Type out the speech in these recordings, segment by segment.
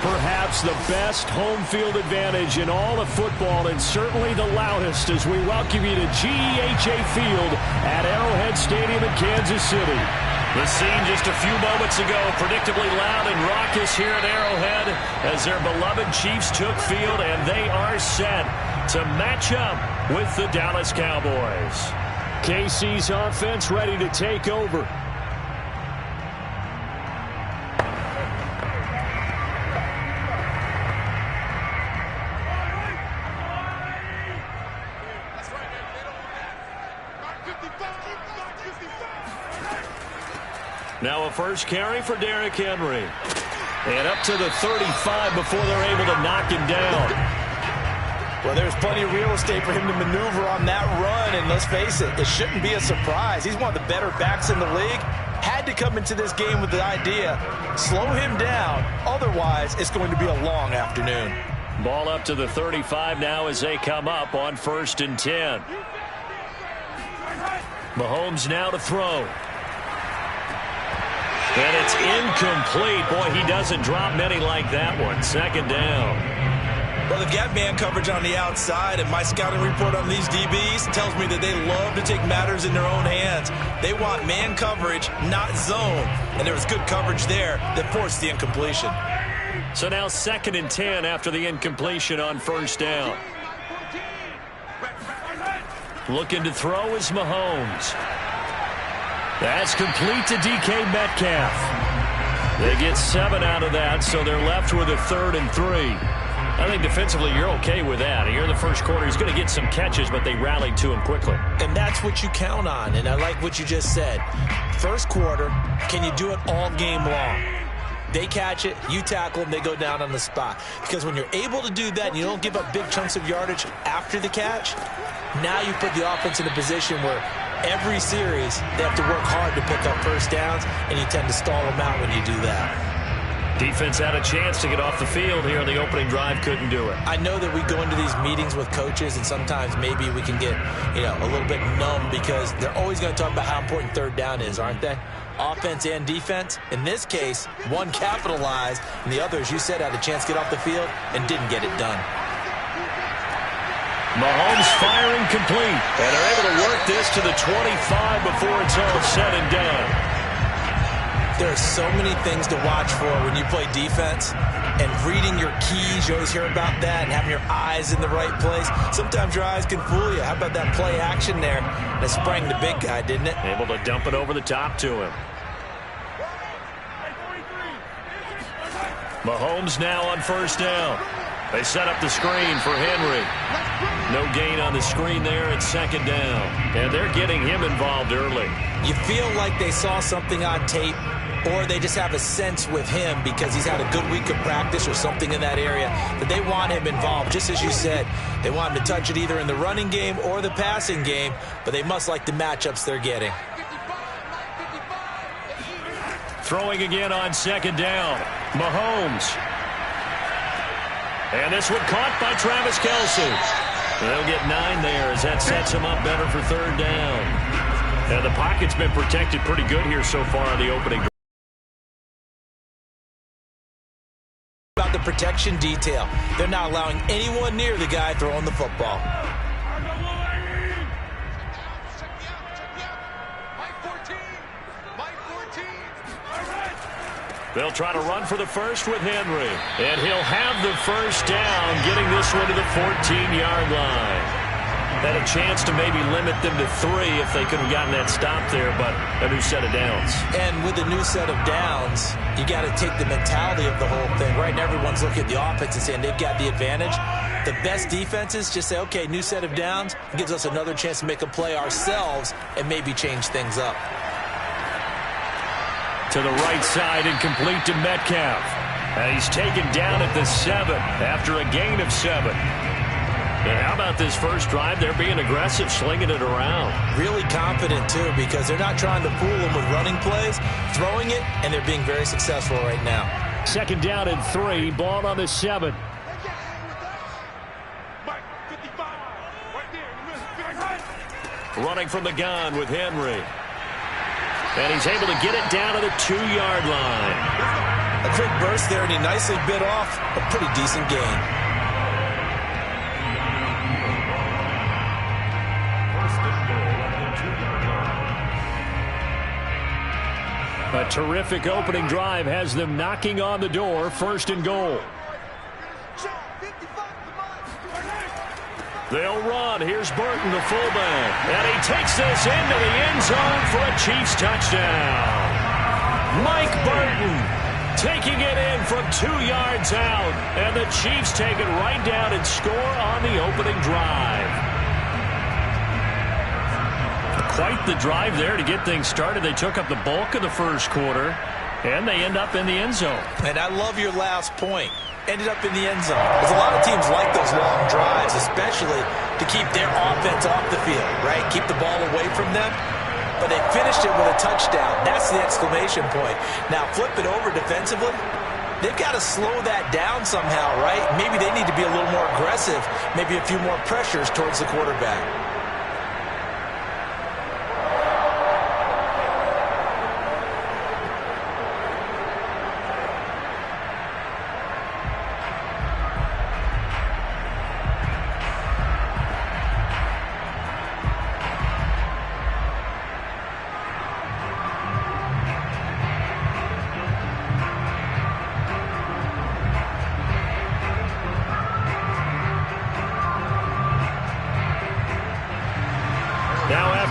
Perhaps the best home field advantage in all of football, and certainly the loudest, as we welcome you to GEHA Field at Arrowhead Stadium in Kansas City. The scene just a few moments ago, predictably loud and raucous here at Arrowhead as their beloved Chiefs took field, and they are set to match up with the Dallas Cowboys. KC's offense ready to take over. Now a first carry for Derrick Henry. And up to the 35 before they're able to knock him down. Well, there's plenty of real estate for him to maneuver on that run, and let's face it, it shouldn't be a surprise. He's one of the better backs in the league. Had to come into this game with the idea, slow him down, otherwise it's going to be a long afternoon. Ball up to the 35 now as they come up on 1st and 10. Mahomes now to throw. And it's incomplete. Boy, he doesn't drop many like that one. Second down. Well, they've got man coverage on the outside, and my scouting report on these DBs tells me that they love to take matters in their own hands. They want man coverage, not zone. And there was good coverage there that forced the incompletion. So now 2nd and 10 after the incompletion on first down. Looking to throw is Mahomes. That's complete to DK Metcalf. They get 7 out of that, so they're left with a 3rd and 3. I think defensively you're okay with that. Here in the first quarter, he's going to get some catches, but they rallied to him quickly. And that's what you count on, and I like what you just said. First quarter, can you do it all game long? They catch it, you tackle them, they go down on the spot. Because when you're able to do that and you don't give up big chunks of yardage after the catch, now you put the offense in a position where every series they have to work hard to pick up first downs, and you tend to stall them out when you do that. Defense had a chance to get off the field here in the opening drive, couldn't do it. I know that we go into these meetings with coaches, and sometimes maybe we can get, a little bit numb because they're always going to talk about how important third down is, aren't they? Offense and defense. In this case, one capitalized, and the other, as you said, had a chance to get off the field and didn't get it done. Mahomes firing complete, and they're able to work this to the 25 before it's all said and done. There are so many things to watch for when you play defense, and reading your keys, you always hear about that, and having your eyes in the right place. Sometimes your eyes can fool you. How about that play action there that sprang the big guy, didn't it? Able to dump it over the top to him. Mahomes now on first down. They set up the screen for Henry. No gain on the screen there at 2nd down. And they're getting him involved early. You feel like they saw something on tape, or they just have a sense with him because he's had a good week of practice or something in that area that they want him involved. Just as you said, they want him to touch it either in the running game or the passing game, but they must like the matchups they're getting. Throwing again on 2nd down. Mahomes. And this one caught by Travis Kelce. They'll get 9 there as that sets him up better for 3rd down. And the pocket's been protected pretty good here so far on the opening. About the protection detail. They're not allowing anyone near the guy throwing the football. They'll try to run for the first with Henry. And he'll have the first down, getting this one to the 14-yard line. Had a chance to maybe limit them to 3 if they could have gotten that stop there, but a new set of downs. And with a new set of downs, you got to take the mentality of the whole thing, right? And everyone's looking at the offense and saying they've got the advantage. The best defenses just say, okay, new set of downs, gives us another chance to make a play ourselves and maybe change things up. To the right side and complete to Metcalf. And he's taken down at the 7 after a gain of 7. And how about this first drive? They're being aggressive, slinging it around. Really confident, too, because they're not trying to fool them with running plays, throwing it, and they're being very successful right now. 2nd down and 3, ball on the 7. Running from the gun with Henry. And he's able to get it down to the 2-yard line. A quick burst there, and he nicely bit off a pretty decent gain. A terrific opening drive has them knocking on the door. 1st and goal. They'll run. Here's Burton, the fullback. And he takes this into the end zone for a Chiefs touchdown. Mike Burton taking it in from 2 yards out. And the Chiefs take it right down and score on the opening drive. Quite the drive there to get things started. They took up the bulk of the first quarter, and they end up in the end zone. And I love your last point. Ended up in the end zone. Because a lot of teams like those long drives, especially to keep their offense off the field, right? Keep the ball away from them. But they finished it with a touchdown. That's the exclamation point. Now flip it over defensively. They've got to slow that down somehow, right? Maybe they need to be a little more aggressive. Maybe a few more pressures towards the quarterback.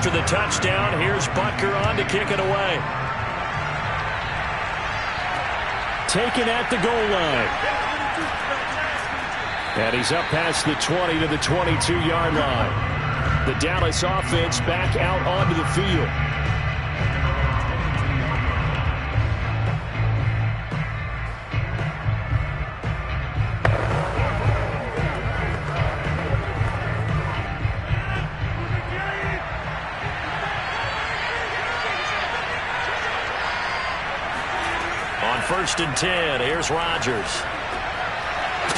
after the touchdown. Here's Butker on to kick it away. Taken at the goal line. And he's up past the 20 to the 22-yard line. The Dallas offense back out onto the field. On 1st and 10, here's Rodgers.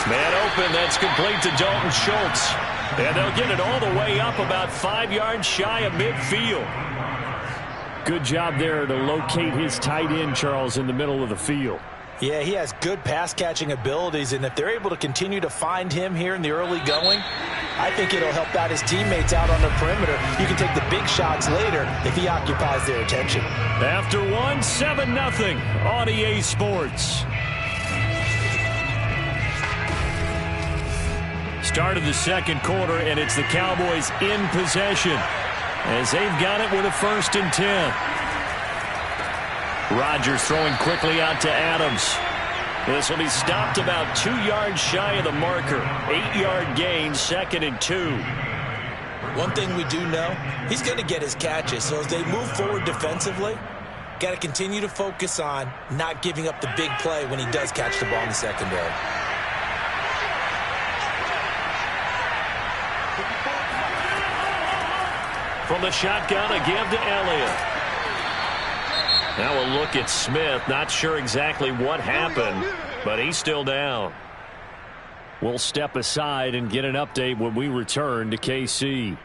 Man open, that's complete to Dalton Schultz. And they'll get it all the way up about 5 yards shy of midfield. Good job there to locate his tight end, Charles, in the middle of the field. Yeah, he has good pass-catching abilities, and if they're able to continue to find him here in the early going, I think it'll help out his teammates out on the perimeter. You can take the big shots later if he occupies their attention. After one, 7-0 on EA Sports. Start of the second quarter, and it's the Cowboys in possession as they've got it with a 1st and 10. Rodgers throwing quickly out to Adams. This will be stopped about 2 yards shy of the marker. 8-yard gain, 2nd and 2. One thing we do know, he's going to get his catches. So as they move forward defensively, got to continue to focus on not giving up the big play when he does catch the ball in the secondary. From the shotgun, a give to Elliott. Now we'll look at Smith. Not sure exactly what happened, but he's still down. We'll step aside and get an update when we return to KC.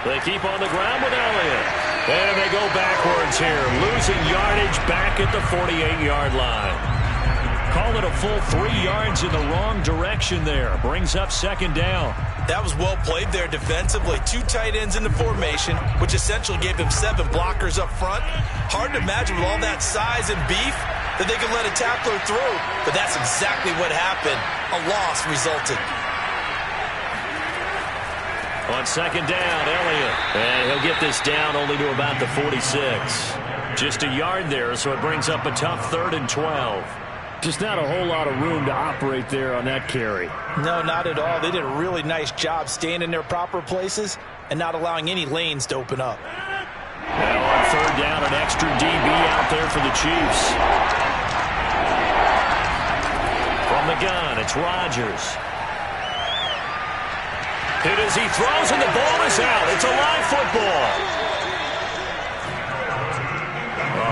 They keep on the ground with Elliott. And they go backwards here, losing yardage back at the 48-yard line. Call it a full 3 yards in the wrong direction there. Brings up 2nd down. That was well played there defensively. 2 tight ends in the formation, which essentially gave him 7 blockers up front. Hard to imagine with all that size and beef that they could let a tackler through. But that's exactly what happened. A loss resulted. On 2nd down, Elliott. And he'll get this down only to about the 46. Just a yard there, so it brings up a tough 3rd and 12. Just not a whole lot of room to operate there on that carry. No, not at all. They did a really nice job staying in their proper places and not allowing any lanes to open up. Now on 3rd down, an extra DB out there for the Chiefs. From the gun, it's Rodgers. It is, he throws and the ball is out. It's a live football.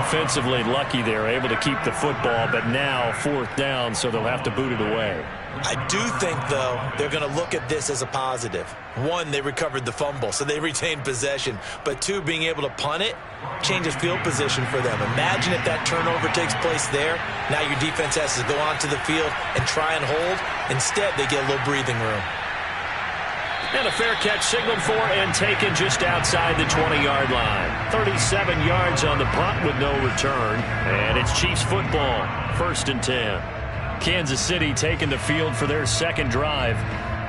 Offensively lucky they're able to keep the football, but now 4th down, so they'll have to boot it away. I do think, though, they're going to look at this as a positive. 1, they recovered the fumble, so they retained possession. But 2, being able to punt it changes field position for them. Imagine if that turnover takes place there. Now your defense has to go onto the field and try and hold. Instead, they get a little breathing room. And a fair catch signaled for and taken just outside the 20-yard line. 37 yards on the punt with no return. And it's Chiefs football, 1st and 10. Kansas City taking the field for their 2nd drive.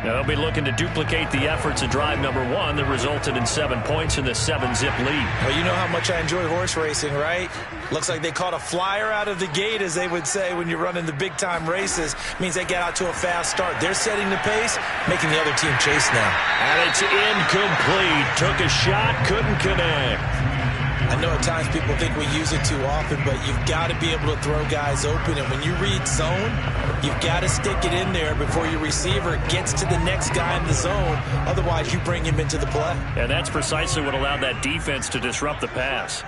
Now they'll be looking to duplicate the efforts of drive number 1 that resulted in 7 points in the 7-zip lead. Well, you know how much I enjoy horse racing, right? Looks like they caught a flyer out of the gate, as they would say when you're running the big-time races. Means they get out to a fast start. They're setting the pace, making the other team chase now. And it's incomplete. Took a shot, couldn't connect. I know at times people think we use it too often, but you've got to be able to throw guys open. And when you read zone, you've got to stick it in there before your receiver gets to the next guy in the zone. Otherwise, you bring him into the play. And that's precisely what allowed that defense to disrupt the pass.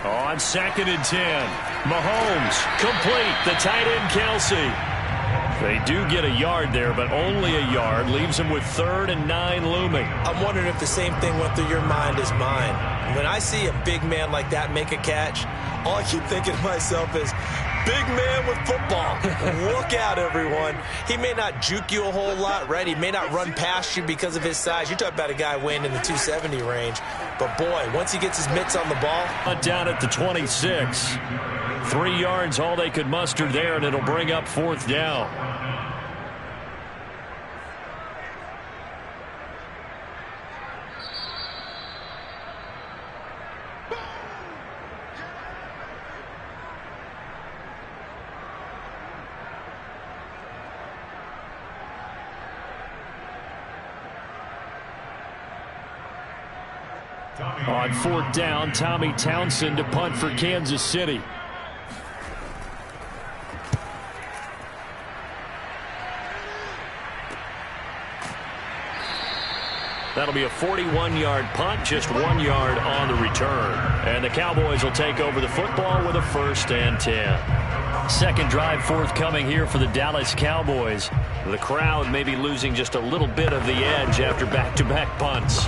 On 2nd and 10, Mahomes complete. The tight end, Kelsey. They do get a yard there, but only a yard. Leaves them with 3rd and 9 looming. I'm wondering if the same thing went through your mind as mine. When I see a big man like that make a catch, all I keep thinking to myself is, big man with football. Look out, everyone. He may not juke you a whole lot, right? He may not run past you because of his size. You're talking about a guy weighing in the 270 range. But, boy, once he gets his mitts on the ball. Down at the 26. 3 yards, all they could muster there, and it'll bring up 4th down. On 4th down, Tommy Townsend to punt for Kansas City. That'll be a 41-yard punt, just 1 yard on the return. And the Cowboys will take over the football with a 1st and 10. Second drive forthcoming here for the Dallas Cowboys. The crowd may be losing just a little bit of the edge after back-to-back punts.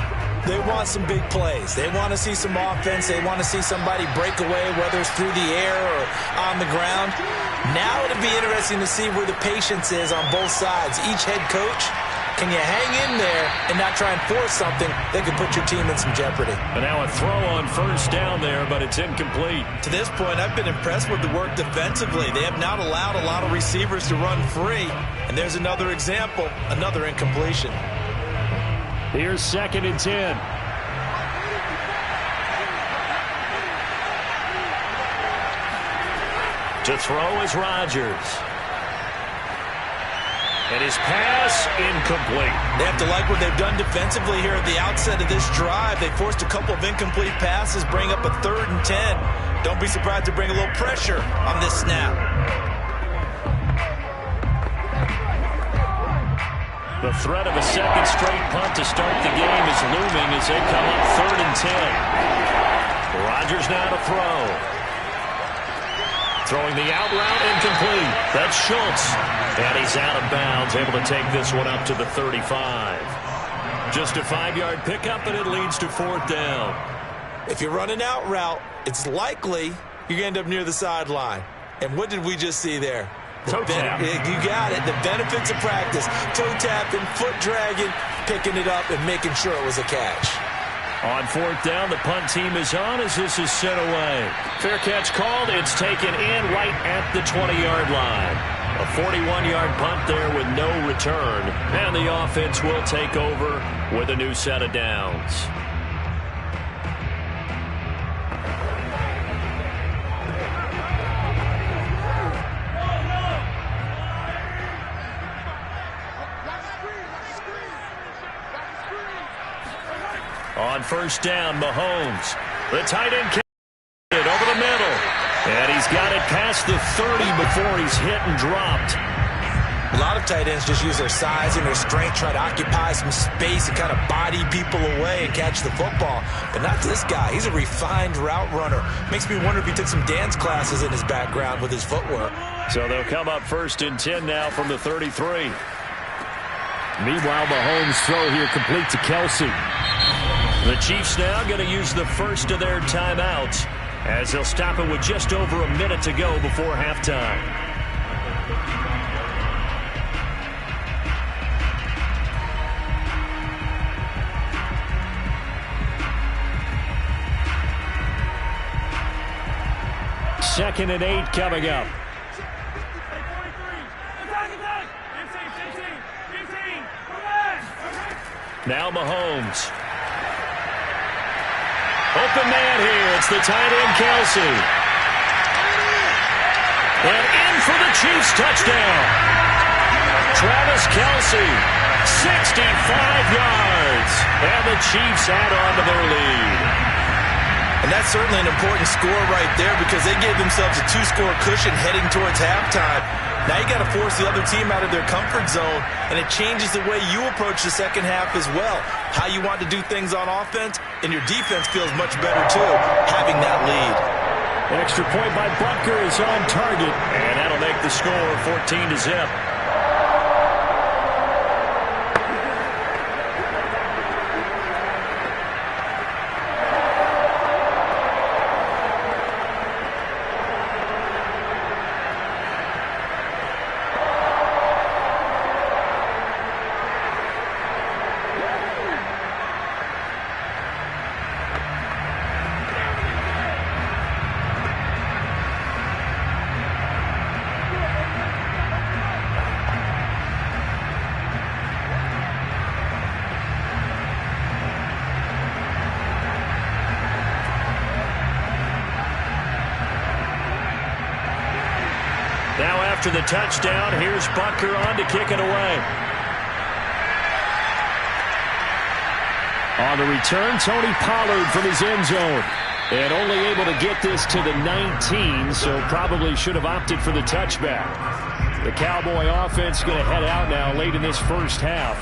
They want some big plays. They want to see some offense. They want to see somebody break away, whether it's through the air or on the ground. Now it'll be interesting to see where the patience is on both sides. Each head coach, can you hang in there and not try and force something that could put your team in some jeopardy? And now a throw on 1st down there, but it's incomplete. To this point, I've been impressed with the work defensively. They have not allowed a lot of receivers to run free. And there's another example, another incompletion. Here's 2nd and 10. To throw is Rodgers. And his pass incomplete. They have to like what they've done defensively here at the outset of this drive. They forced a couple of incomplete passes, bring up a 3rd and 10. Don't be surprised to bring a little pressure on this snap. The threat of a second straight punt to start the game is looming as they come up 3rd and 10. Rodgers now to throw. Throwing the out route, incomplete. That's Schultz. And he's out of bounds, able to take this one up to the 35. Just a 5-yard pickup, and it leads to 4th down. If you run an out route, it's likely you're going to end up near the sideline. And what did we just see there? Toe tap. You got it. The benefits of practice. Toe tapping, foot dragging, picking it up, and making sure it was a catch. On 4th down, the punt team is on as this is sent away. Fair catch called. It's taken in right at the 20-yard line. A 41-yard punt there with no return. And the offense will take over with a new set of downs. On 1st down, Mahomes. The tight end carried it over the middle. And he's got it past the 30 before he's hit and dropped. A lot of tight ends just use their size and their strength, try to occupy some space and kind of body people away and catch the football. But not this guy. He's a refined route runner. Makes me wonder if he took some dance classes in his background with his footwork. So they'll come up 1st and 10 now from the 33. Meanwhile, Mahomes' throw here complete to Kelsey. The Chiefs now going to use the first of their timeouts as they'll stop it with just over a minute to go before halftime. Second and 8 coming up. Now Mahomes. Open man here. It's the tight end, Kelsey. And in for the Chiefs touchdown. Travis Kelsey, 65 yards. And the Chiefs add on to their lead. And that's certainly an important score right there because they gave themselves a 2-score cushion heading towards halftime. Now you got to force the other team out of their comfort zone, and it changes the way you approach the second half as well. How you want to do things on offense, and your defense feels much better too, having that lead. An extra point by Butker is on target, and that'll make the score 14-0. Now after the touchdown, here's Butker on to kick it away. On the return, Tony Pollard from his end zone. And only able to get this to the 19, so probably should have opted for the touchback. The Cowboy offense going to head out now late in this first half.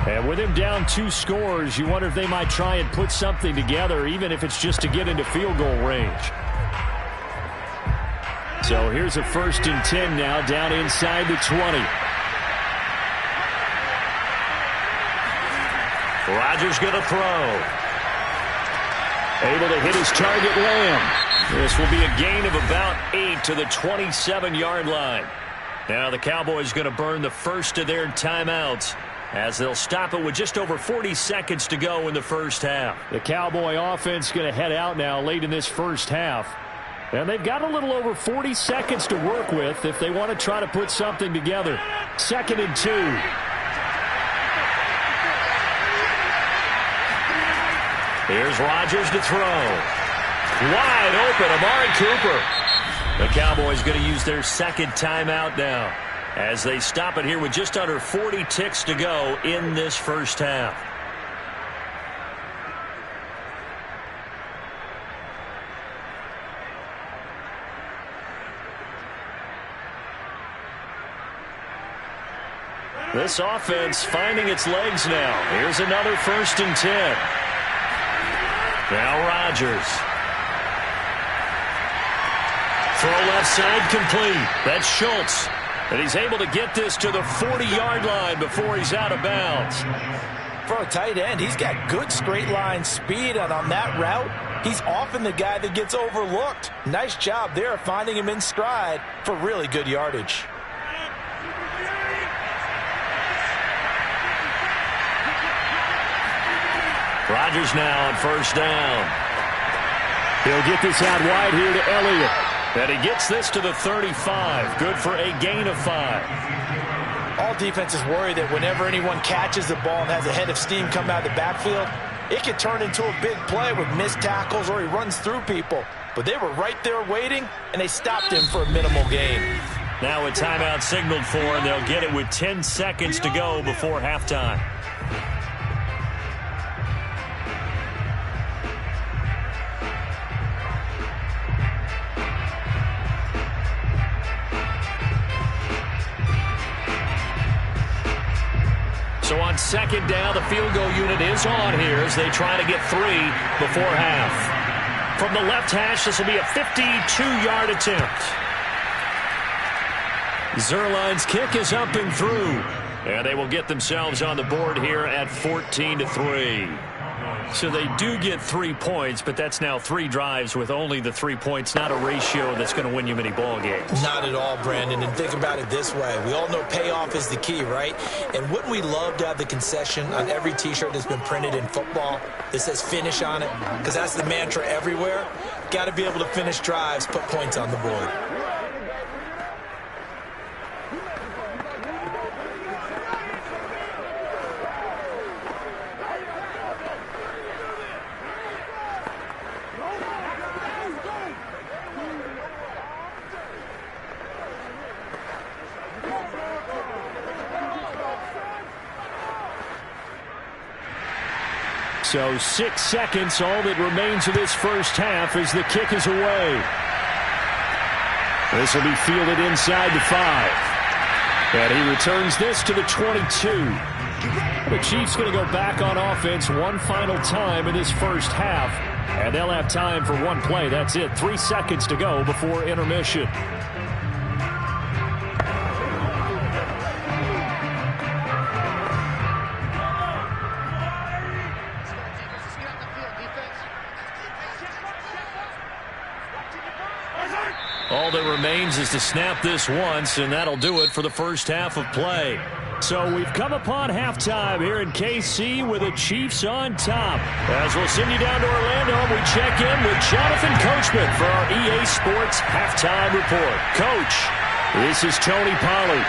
And with him down 2 scores, you wonder if they might try and put something together, even if it's just to get into field goal range. So here's a 1st and 10 now, down inside the 20. Rodgers going to throw. Able to hit his target, Lamb. This will be a gain of about 8 to the 27-yard line. Now the Cowboys going to burn the first of their timeouts as they'll stop it with just over 40 seconds to go in the first half. The Cowboy offense going to head out now late in this first half. And they've got a little over 40 seconds to work with if they want to try to put something together. 2nd and 2. Here's Rodgers to throw. Wide open, Amari Cooper. The Cowboys going to use their 2nd timeout now as they stop it here with just under 40 ticks to go in this first half. This offense finding its legs now. Here's another 1st and 10. Now Rodgers. Throw left side complete. That's Schultz. And he's able to get this to the 40-yard line before he's out of bounds. For a tight end, he's got good straight line speed, and on that route, he's often the guy that gets overlooked. Nice job there finding him in stride for really good yardage. Rodgers now on 1st down. He'll get this out wide here to Elliott. And he gets this to the 35. Good for a gain of 5. All defenses worry that whenever anyone catches the ball and has a head of steam come out of the backfield, it could turn into a big play with missed tackles or he runs through people. But they were right there waiting, and they stopped him for a minimal gain. Now a timeout signaled for, and they'll get it with 10 seconds to go before halftime. So on 2nd down, the field goal unit is on here as they try to get 3 before half. From the left hash, this will be a 52-yard attempt. Zerline's kick is up and through. And they will get themselves on the board here at 14-3. So they do get 3 points, but that's now 3 drives with only the 3 points, not a ratio that's going to win you many ball games. Not at all, Brandon. And think about it this way. We all know payoff is the key, right? And wouldn't we love to have the concession on every T-shirt that's been printed in football that says finish on it? Because that's the mantra everywhere. Got to be able to finish drives, put points on the board. So 6 seconds, all that remains of this first half as the kick is away. This will be fielded inside the 5. And he returns this to the 22. The Chiefs going to go back on offense one final time in this first half. And they'll have time for one play. That's it. 3 seconds to go before intermission. All that remains is to snap this once, and that'll do it for the first half of play. So we've come upon halftime here in KC with the Chiefs on top. As we'll send you down to Orlando, we check in with Jonathan Coachman for our EA Sports Halftime Report. Coach, this is Tony Pollard.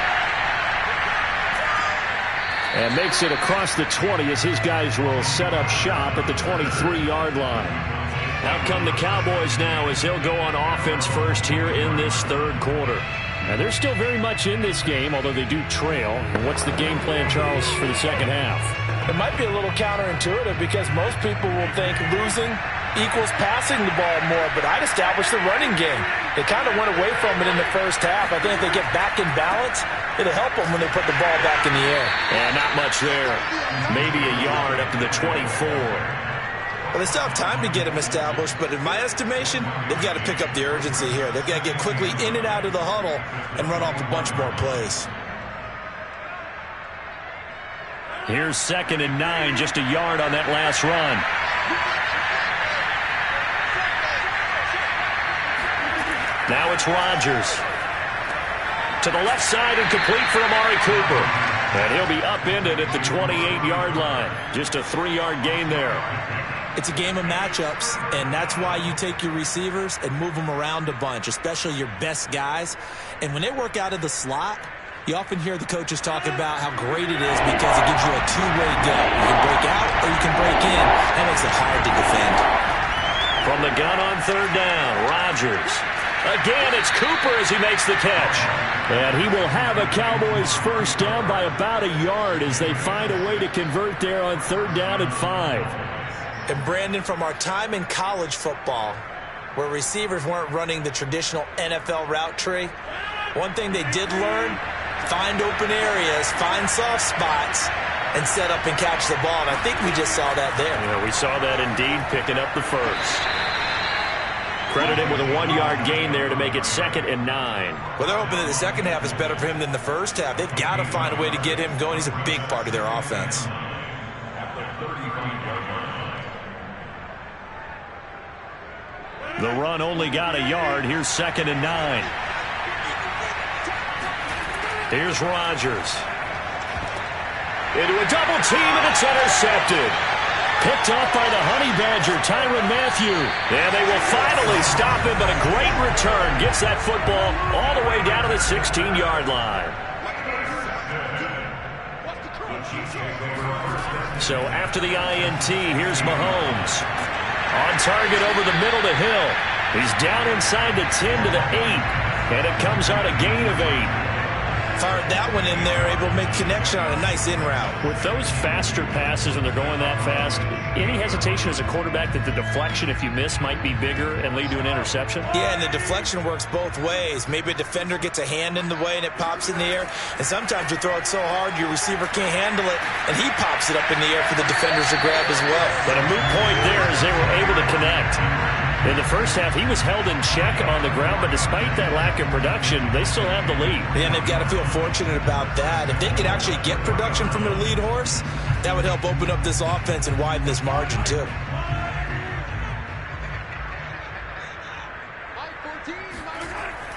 And makes it across the 20 as his guys will set up shop at the 23-yard line. Out come the Cowboys now as they'll go on offense first here in this third quarter. And they're still very much in this game, although they do trail. And what's the game plan, Charles, for the second half? It might be a little counterintuitive because most people will think losing equals passing the ball more, but I'd establish the running game. They kind of went away from it in the first half. I think if they get back in balance, it'll help them when they put the ball back in the air. And not much there. Maybe a yard up to the 24. Well, they still have time to get them established, but in my estimation, they've got to pick up the urgency here. They've got to get quickly in and out of the huddle and run off a bunch more plays. Here's 2nd and 9, just a yard on that last run. Now it's Rodgers. To the left side and complete for Amari Cooper. And he'll be upended at the 28-yard line. Just a 3-yard gain there. It's a game of matchups, and that's why you take your receivers and move them around a bunch, especially your best guys. And when they work out of the slot, you often hear the coaches talk about how great it is because it gives you a two-way go. You can break out or you can break in. That makes it hard to defend. From the gun on 3rd down, Rodgers. Again, it's Cooper as he makes the catch. And he will have a Cowboys first down by about a yard as they find a way to convert there on 3rd down and 5. And Brandon, from our time in college football, where receivers weren't running the traditional NFL route tree, one thing they did learn, find open areas, find soft spots, and set up and catch the ball. And I think we just saw that there. Yeah, we saw that indeed, picking up the first. Credit him with a 1-yard gain there to make it 2nd and 9. Well, they're hoping that the second half is better for him than the first half. They've got to find a way to get him going. He's a big part of their offense. The run only got a yard. Here's 2nd and 9. Here's Rodgers. Into a double team, and it's intercepted. Picked off by the Honey Badger, Tyrann Mathieu. And they will finally stop him, but a great return. Gets that football all the way down to the 16-yard line. So after the INT, here's Mahomes. On target over the middle to Hill. He's down inside the 10 to the 8. And it comes on a gain of 8. Fired that one in there, able to make connection on a nice in route. With those faster passes when they're going that fast, any hesitation as a quarterback that the deflection, if you miss, might be bigger and lead to an interception? Yeah, and the deflection works both ways. Maybe a defender gets a hand in the way and it pops in the air. And sometimes you throw it so hard your receiver can't handle it, and he pops it up in the air for the defenders to grab as well. But a moot point there as they were able to connect. In the first half, he was held in check on the ground, but despite that lack of production, they still have the lead. Yeah, and they've got to feel fortunate about that. If they could actually get production from their lead horse, that would help open up this offense and widen this margin, too.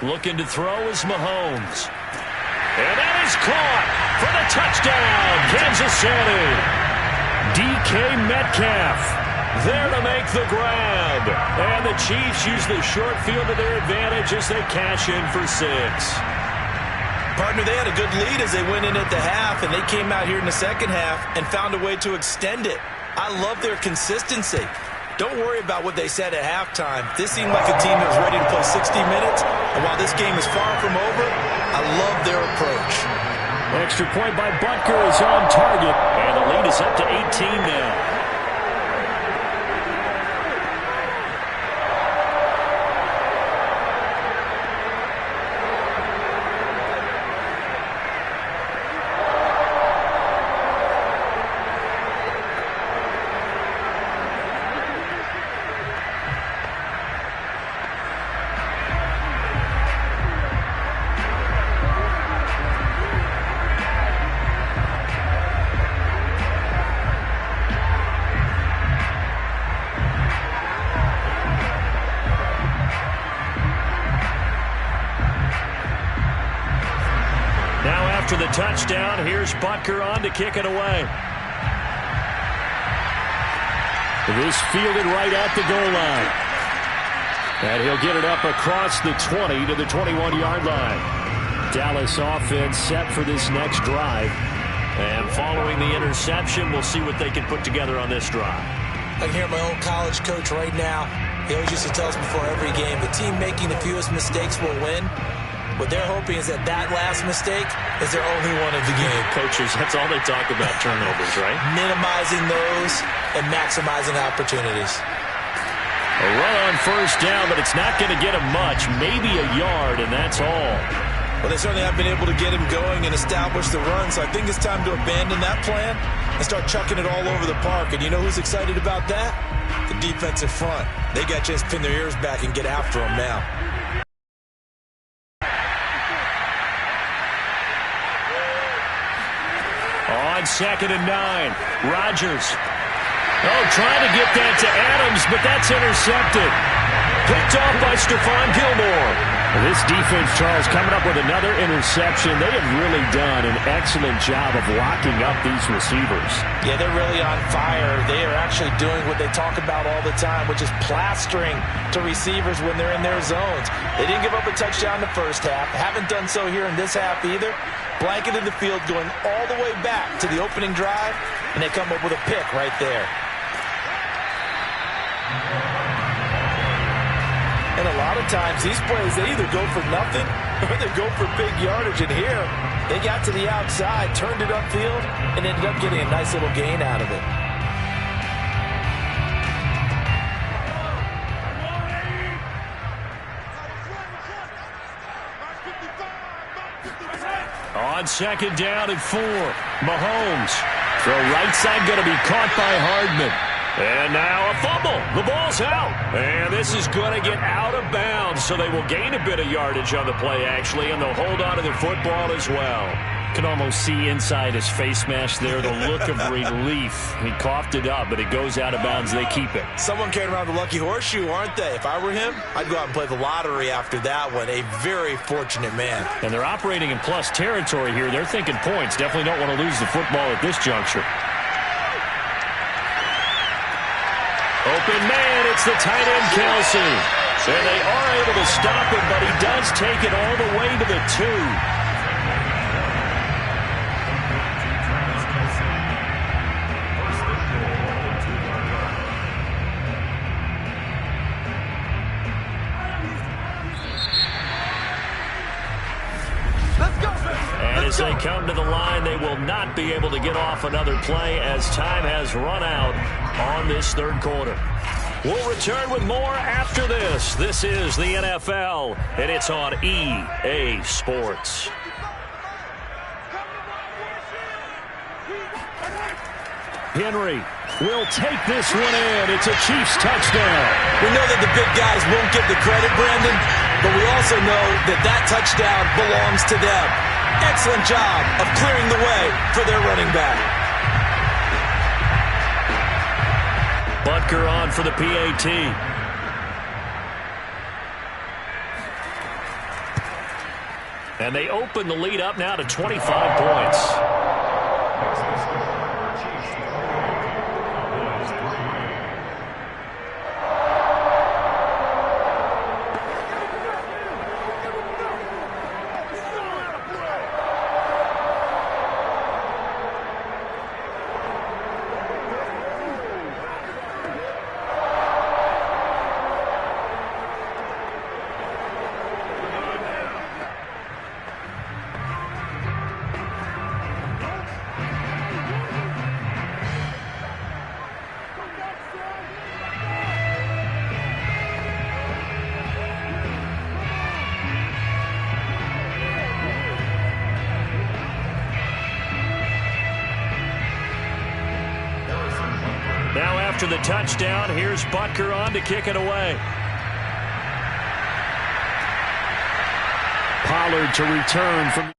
Looking to throw is Mahomes. And that is caught for the touchdown, Kansas City. DK Metcalf there to make the grab. And the Chiefs use the short field to their advantage as they cash in for 6. Partner, they had a good lead as they went in at the half, and they came out here in the second half and found a way to extend it. I love their consistency. Don't worry about what they said at halftime. This seemed like a team that was ready to play 60 minutes, and while this game is far from over, I love their approach. Extra point by Butker is on target, and the lead is up to 18 now. After the touchdown, here's Butker on to kick it away. This fielded right at the goal line. And he'll get it up across the 20 to the 21-yard line. Dallas offense set for this next drive. And following the interception, we'll see what they can put together on this drive. I can hear my old college coach right now. He always used to tell us before every game, the team making the fewest mistakes will win. What they're hoping is that that last mistake is their only one of the game. Coaches, that's all they talk about, turnovers, right? Minimizing those and maximizing opportunities. A run on first down, but it's not going to get him much. Maybe a yard, and that's all. Well, they certainly have been able to get him going and establish the run, so I think it's time to abandon that plan and start chucking it all over the park. And you know who's excited about that? The defensive front. They got a chance to pin their ears back and get after him now. On 2nd and 9, Rodgers. Oh, trying to get that to Adams, but that's intercepted. Picked off by Stephon Gilmore. Well, this defense, Charles, coming up with another interception. They have really done an excellent job of locking up these receivers. Yeah, they're really on fire. They are actually doing what they talk about all the time, which is plastering to receivers when they're in their zones. They didn't give up a touchdown in the first half. Haven't done so here in this half either. Blanketed the field going all the way back to the opening drive, and they come up with a pick right there. And a lot of times, these plays, they either go for nothing or they go for big yardage. And here, they got to the outside, turned it upfield, and ended up getting a nice little gain out of it. On 2nd down and 4, Mahomes. Throw right side going to be caught by Hardman. And now a fumble. The ball's out. And this is going to get out of bounds, so they will gain a bit of yardage on the play, actually, and they'll hold on to the football as well. Can almost see inside his face mask there the look of relief. He coughed it up, but it goes out of bounds. They keep it. Someone carrying around the lucky horseshoe, aren't they? If I were him, I'd go out and play the lottery after that one. A very fortunate man. And they're operating in plus territory here. They're thinking points. Definitely don't want to lose the football at this juncture. Open man, it's the tight end, Kelsey. And they are able to stop him, but he does take it all the way to the 2. And as they come to the line, they will not be able to get off another play as time has run out on this third quarter. We'll return with more after this. This is the NFL, and it's on EA Sports. Henry will take this one in. It's a Chiefs touchdown. We know that the big guys won't get the credit, Brandon, but we also know that that touchdown belongs to them. Excellent job of clearing the way for their running back. Butker on for the PAT. And they open the lead up now to 25 points. Now after the touchdown, here's Butker on to kick it away. Pollard to return from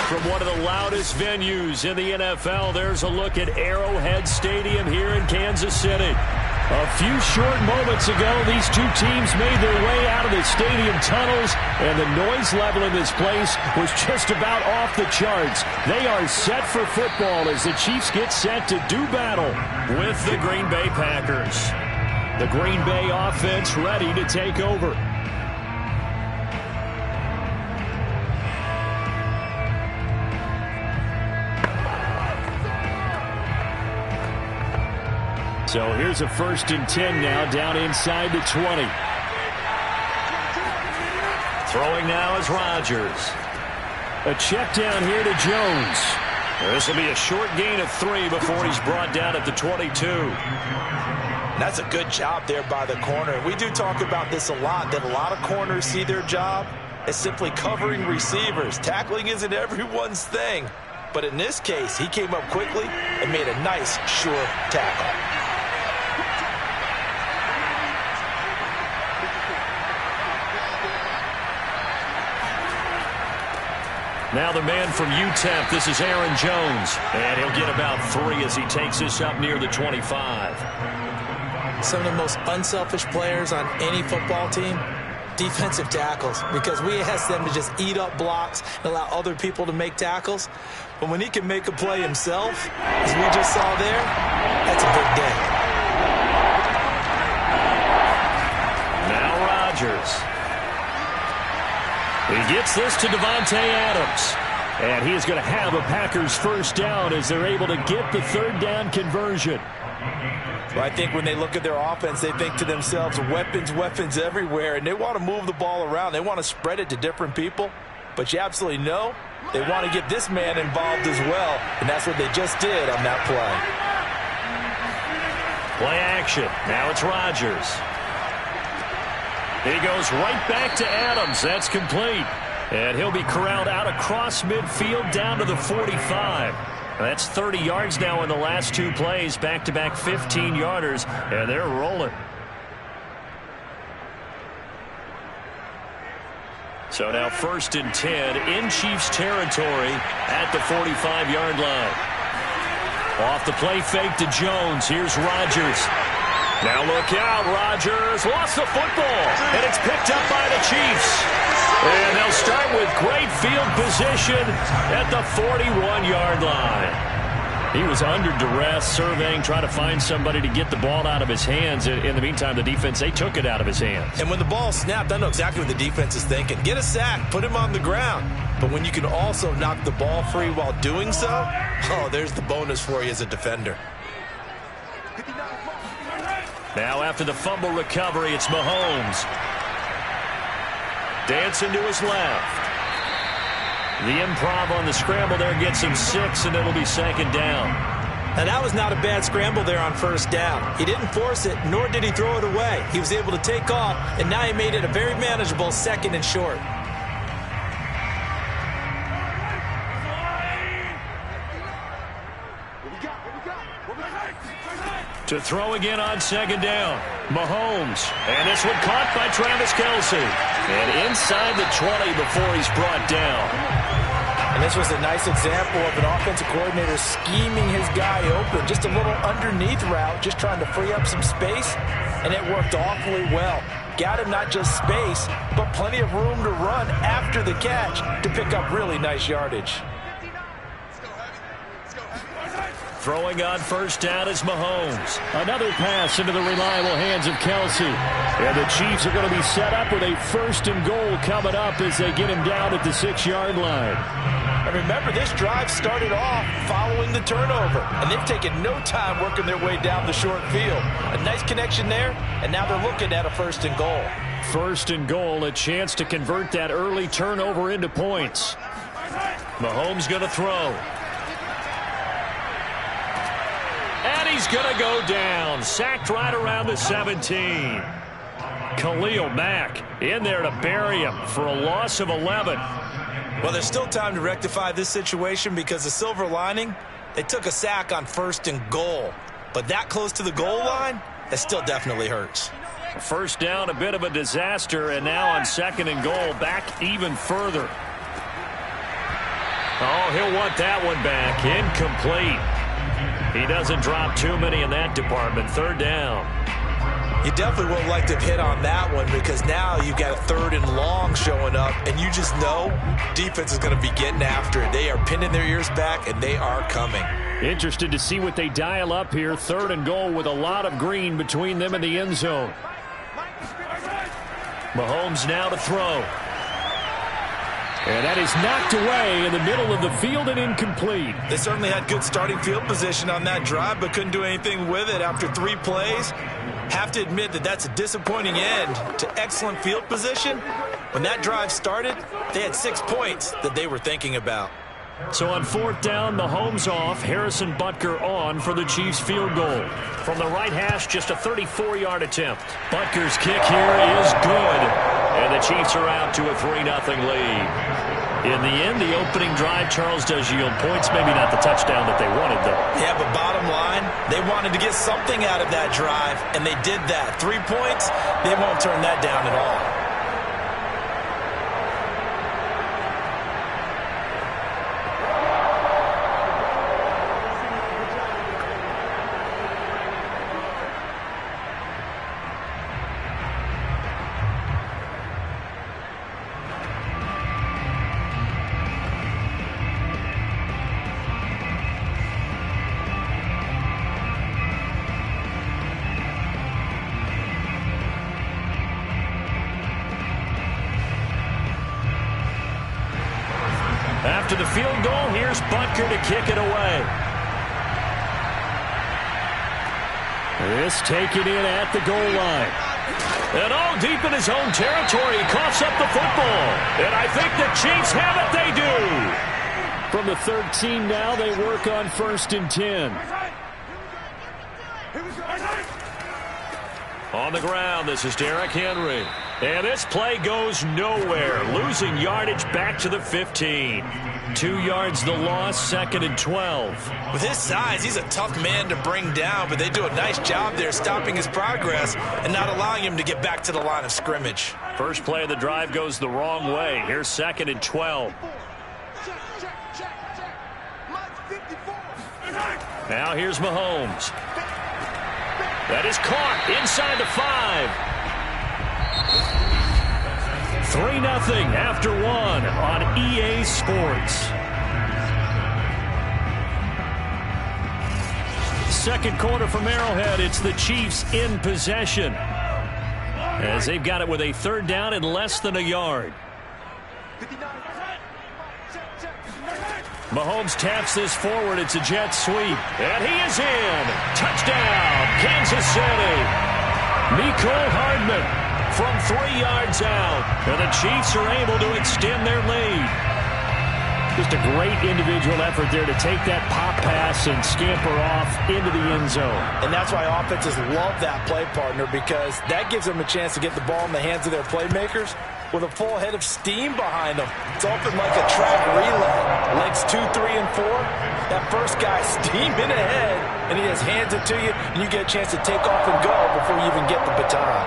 From one of the loudest venues in the NFL, there's a look at Arrowhead Stadium here in Kansas City. A few short moments ago, these two teams made their way out of the stadium tunnels, and the noise level in this place was just about off the charts. They are set for football as the Chiefs get set to do battle with the Green Bay Packers. The Green Bay offense ready to take over. So here's a 1st and 10 now, down inside the 20. Throwing now is Rodgers. A check down here to Jones. This will be a short gain of 3 before he's brought down at the 22. That's a good job there by the corner. We do talk about this a lot, that a lot of corners see their job as simply covering receivers. Tackling isn't everyone's thing. But in this case, he came up quickly and made a nice, sure tackle. Now the man from UTEP, this is Aaron Jones. And he'll get about 3 as he takes this up near the 25. Some of the most unselfish players on any football team, defensive tackles, because we ask them to just eat up blocks and allow other people to make tackles. But when he can make a play himself, as we just saw there, that's a big day. Now Rodgers. He gets this to Davante Adams. And he is going to have a Packers 1st down as they're able to get the 3rd down conversion. Well, I think when they look at their offense, they think to themselves, weapons, weapons everywhere, and they want to move the ball around. They want to spread it to different people. But you absolutely know they want to get this man involved as well, and that's what they just did on that play. Play action. Now it's Rodgers. He goes right back to Adams. That's complete. And he'll be corralled out across midfield down to the 45. That's 30 yards now in the last 2 plays. Back-to-back 15-yarders, and they're rolling. So now 1st and 10 in Chiefs territory at the 45-yard line. Off the play fake to Jones. Here's Rodgers. Now look out, Rodgers lost the football, and it's picked up by the Chiefs. And they'll start with great field position at the 41-yard line. He was under duress, surveying, trying to find somebody to get the ball out of his hands. In the meantime, the defense, they took it out of his hands. And when the ball snapped, I know exactly what the defense is thinking. Get a sack, put him on the ground. But when you can also knock the ball free while doing so, oh, there's the bonus for you as a defender. Now after the fumble recovery, it's Mahomes. Dancing to his left. The improv on the scramble there gets him 6, and it'll be 2nd down. Now that was not a bad scramble there on 1st down. He didn't force it, nor did he throw it away. He was able to take off, and now he made it a very manageable 2nd and short. To throw again on 2nd down. Mahomes. And this one caught by Travis Kelce. And inside the 20 before he's brought down. And this was a nice example of an offensive coordinator scheming his guy open. Just a little underneath route, just trying to free up some space. And it worked awfully well. Got him not just space, but plenty of room to run after the catch to pick up really nice yardage. Throwing on 1st down is Mahomes. Another pass into the reliable hands of Kelce. And the Chiefs are going to be set up with a 1st and goal coming up as they get him down at the 6-yard line. And remember, this drive started off following the turnover. And they've taken no time working their way down the short field. A nice connection there, and now they're looking at a 1st and goal. 1st and goal, a chance to convert that early turnover into points. Mahomes going to throw. And he's going to go down. Sacked right around the 17. Khalil Mack in there to bury him for a loss of 11. Well, there's still time to rectify this situation because the silver lining, they took a sack on 1st and goal. But that close to the goal line, that still definitely hurts. 1st down, a bit of a disaster, and now on 2nd and goal, back even further. Oh, he'll want that one back. Incomplete. He doesn't drop too many in that department. 3rd down. You definitely would like to have hit on that one because now you've got a 3rd and long showing up, and you just know defense is going to be getting after it. They are pinning their ears back, and they are coming. Interested to see what they dial up here. 3rd and goal with a lot of green between them and the end zone. Mahomes now to throw. And that is knocked away in the middle of the field and incomplete. They certainly had good starting field position on that drive, but couldn't do anything with it after 3 plays. Have to admit that that's a disappointing end to excellent field position. When that drive started, they had 6 points that they were thinking about. So on 4th down, Mahomes off, Harrison Butker on for the Chiefs field goal. From the right hash, just a 34-yard attempt. Butker's kick here is good. And the Chiefs are out to a 3-0 lead. In the end, the opening drive, Charles, does yield points. Maybe not the touchdown that they wanted, though. Yeah, but bottom line, they wanted to get something out of that drive, and they did that. 3 points, they won't turn that down at all. After the field goal, here's Butker to kick it away. This taken in at the goal line. And all deep in his own territory, he coughs up the football. And I think the Chiefs have it. They do. From the 13 now, they work on 1st and 10. On the ground, this is Derrick Henry. And this play goes nowhere. Losing yardage back to the 15. 2 yards the loss, 2nd and 12. With his size, he's a tough man to bring down, but they do a nice job there stopping his progress and not allowing him to get back to the line of scrimmage. First play of the drive goes the wrong way. Here's 2nd and 12. Now here's Mahomes. That is caught inside the 5. 3-0 after 1 on EA Sports. Second quarter from Arrowhead. It's the Chiefs in possession, as they've got it with a 3rd down and less than a yard. Mahomes taps this forward. It's a jet sweep. And he is in. Touchdown, Kansas City. Mecole Hardman from 3 yards out. And the Chiefs are able to extend their lead. Just a great individual effort there to take that pop pass and scamper off into the end zone. And that's why offenses love that play partner, because that gives them a chance to get the ball in the hands of their playmakers with a full head of steam behind them. It's often like a track relay. Legs 2, 3, and 4. That first guy steaming ahead, and he just hands it to you, and you get a chance to take off and go before you even get the baton.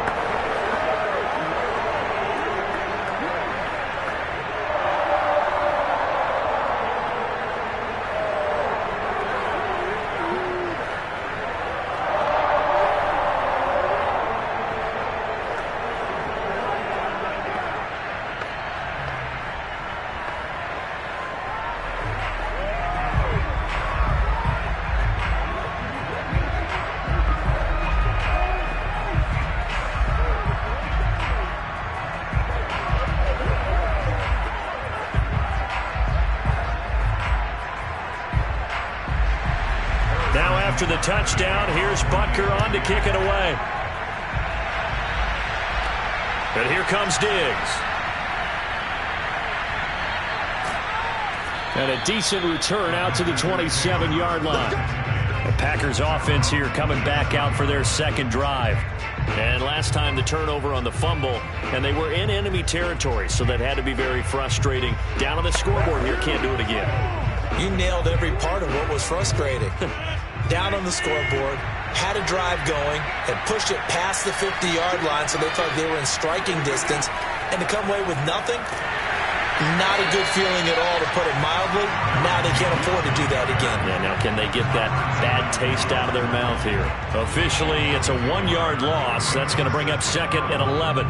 After the touchdown, here's Butker on to kick it away. And here comes Diggs. And a decent return out to the 27-yard line. The Packers offense here coming back out for their second drive. And last time the turnover on the fumble, and they were in enemy territory, so that had to be very frustrating. Down on the scoreboard here, can't do it again. You nailed every part of what was frustrating. Down on the scoreboard, had a drive going, had pushed it past the 50-yard line so they felt they were in striking distance, and to come away with nothing, Not a good feeling at all, to put it mildly. Now they can't afford to do that again. Yeah, now can they get that bad taste out of their mouth here? Officially, it's a 1-yard loss. That's going to bring up second and 11.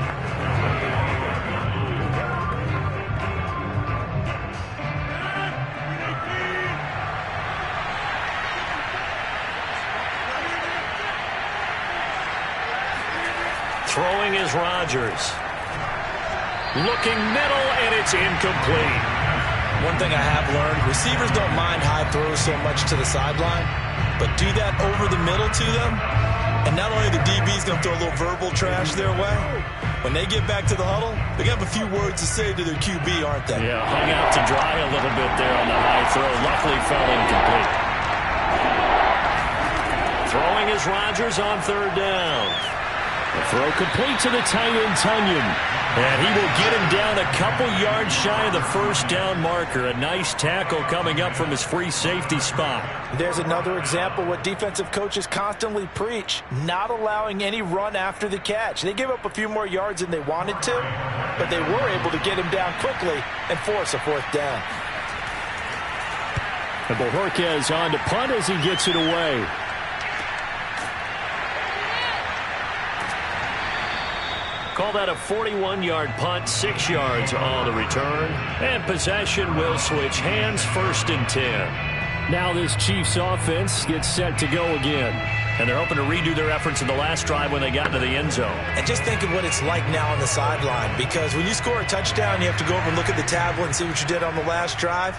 Throwing is Rodgers. Looking middle, and it's incomplete. One thing I have learned, receivers don't mind high throws so much to the sideline, but do that over the middle to them, and not only the DB's going to throw a little verbal trash their way, when they get back to the huddle, they're going to have a few words to say to their QB, aren't they? Yeah, hung out to dry a little bit there on the high throw. Luckily fell incomplete. Throwing is Rodgers on third down. The throw complete to the tight end, Tunyon. And he will get him down a couple yards shy of the first down marker. A nice tackle coming up from his free safety spot. There's another example what defensive coaches constantly preach, not allowing any run after the catch. They give up a few more yards than they wanted to, but they were able to get him down quickly and force a fourth down. And Bojorquez on to punt as he gets it away. Call that a 41-yard punt, 6 yards on the return. And possession will switch hands, 1st and 10. Now this Chiefs offense gets set to go again. And they're hoping to redo their efforts in the last drive when they got into the end zone. And just think of what it's like now on the sideline, because when you score a touchdown, you have to go over and look at the tablet and see what you did on the last drive.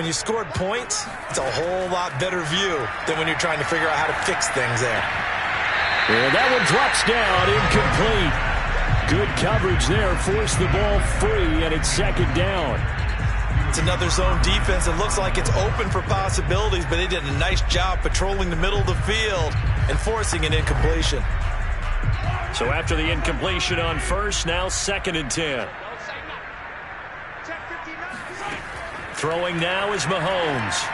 When you scored points, it's a whole lot better view than when you're trying to figure out how to fix things there. And that one drops down, incomplete. Good coverage there, forced the ball free, and it's 2nd down. It's another zone defense. It looks like it's open for possibilities, but they did a nice job patrolling the middle of the field and forcing an incompletion. So after the incompletion on first, now 2nd and 10. Throwing now is Mahomes.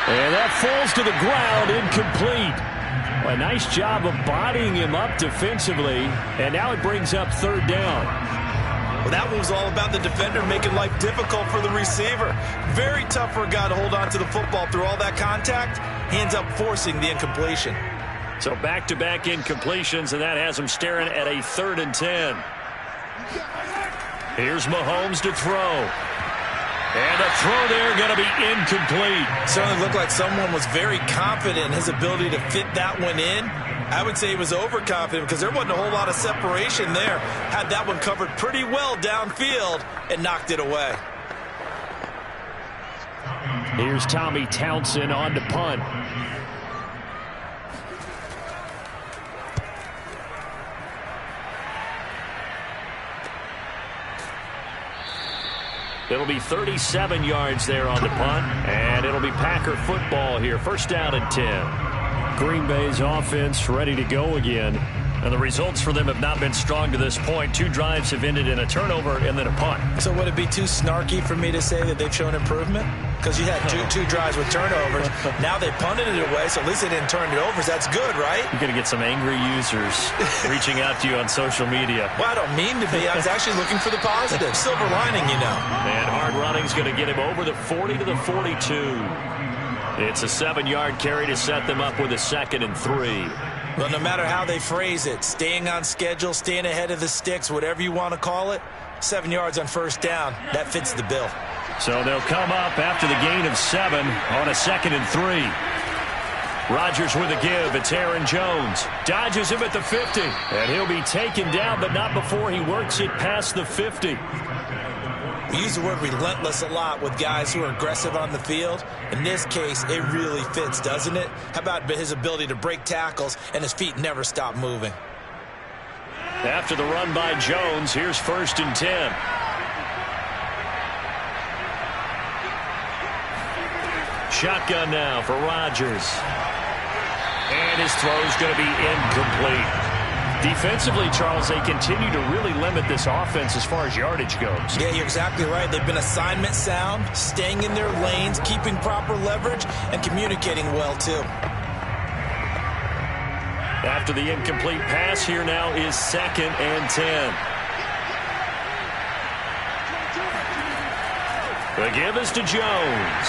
And that falls to the ground, incomplete. A nice job of bodying him up defensively, and now it brings up 3rd down. Well, that one was all about the defender making life difficult for the receiver. Very tough for a guy to hold on to the football through all that contact. He ends up forcing the incompletion. So back-to-back incompletions, and that has him staring at a 3rd and 10. Here's Mahomes to throw. And a throw there going to be incomplete. Certainly looked like someone was very confident in his ability to fit that one in. I would say he was overconfident because there wasn't a whole lot of separation there. Had that one covered pretty well downfield and knocked it away. Here's Tommy Townsend on to punt. It'll be 37 yards there on the punt, and it'll be Packer football here. 1st down and 10. Green Bay's offense ready to go again. And the results for them have not been strong to this point. 2 drives have ended in a turnover and then a punt. So would it be too snarky for me to say that they've shown improvement? Because you had two drives with turnovers. Now they punted it away, so at least they didn't turn it over. So that's good, right? You're going to get some angry users reaching out to you on social media. Well, I don't mean to be. I was actually looking for the positive. Silver lining, you know. And hard running's going to get him over the 40 to the 42. It's a 7-yard carry to set them up with a 2nd and 3. Well, no matter how they phrase it, staying on schedule, staying ahead of the sticks, whatever you want to call it, 7 yards on 1st down, that fits the bill. So they'll come up after the gain of 7 on a 2nd and 3. Rodgers with a give. It's Aaron Jones. Dodges him at the 50. And he'll be taken down, but not before he works it past the 50. We use the word relentless a lot with guys who are aggressive on the field. In this case, it really fits, doesn't it? How about his ability to break tackles and his feet never stop moving? After the run by Jones, here's 1st and 10. Shotgun now for Rodgers. And his throw's going to be incomplete. Defensively, Charles, they continue to really limit this offense as far as yardage goes. Yeah, you're exactly right. They've been assignment sound, staying in their lanes, keeping proper leverage, and communicating well, too. After the incomplete pass, here now is 2nd and 10. The give is to Jones.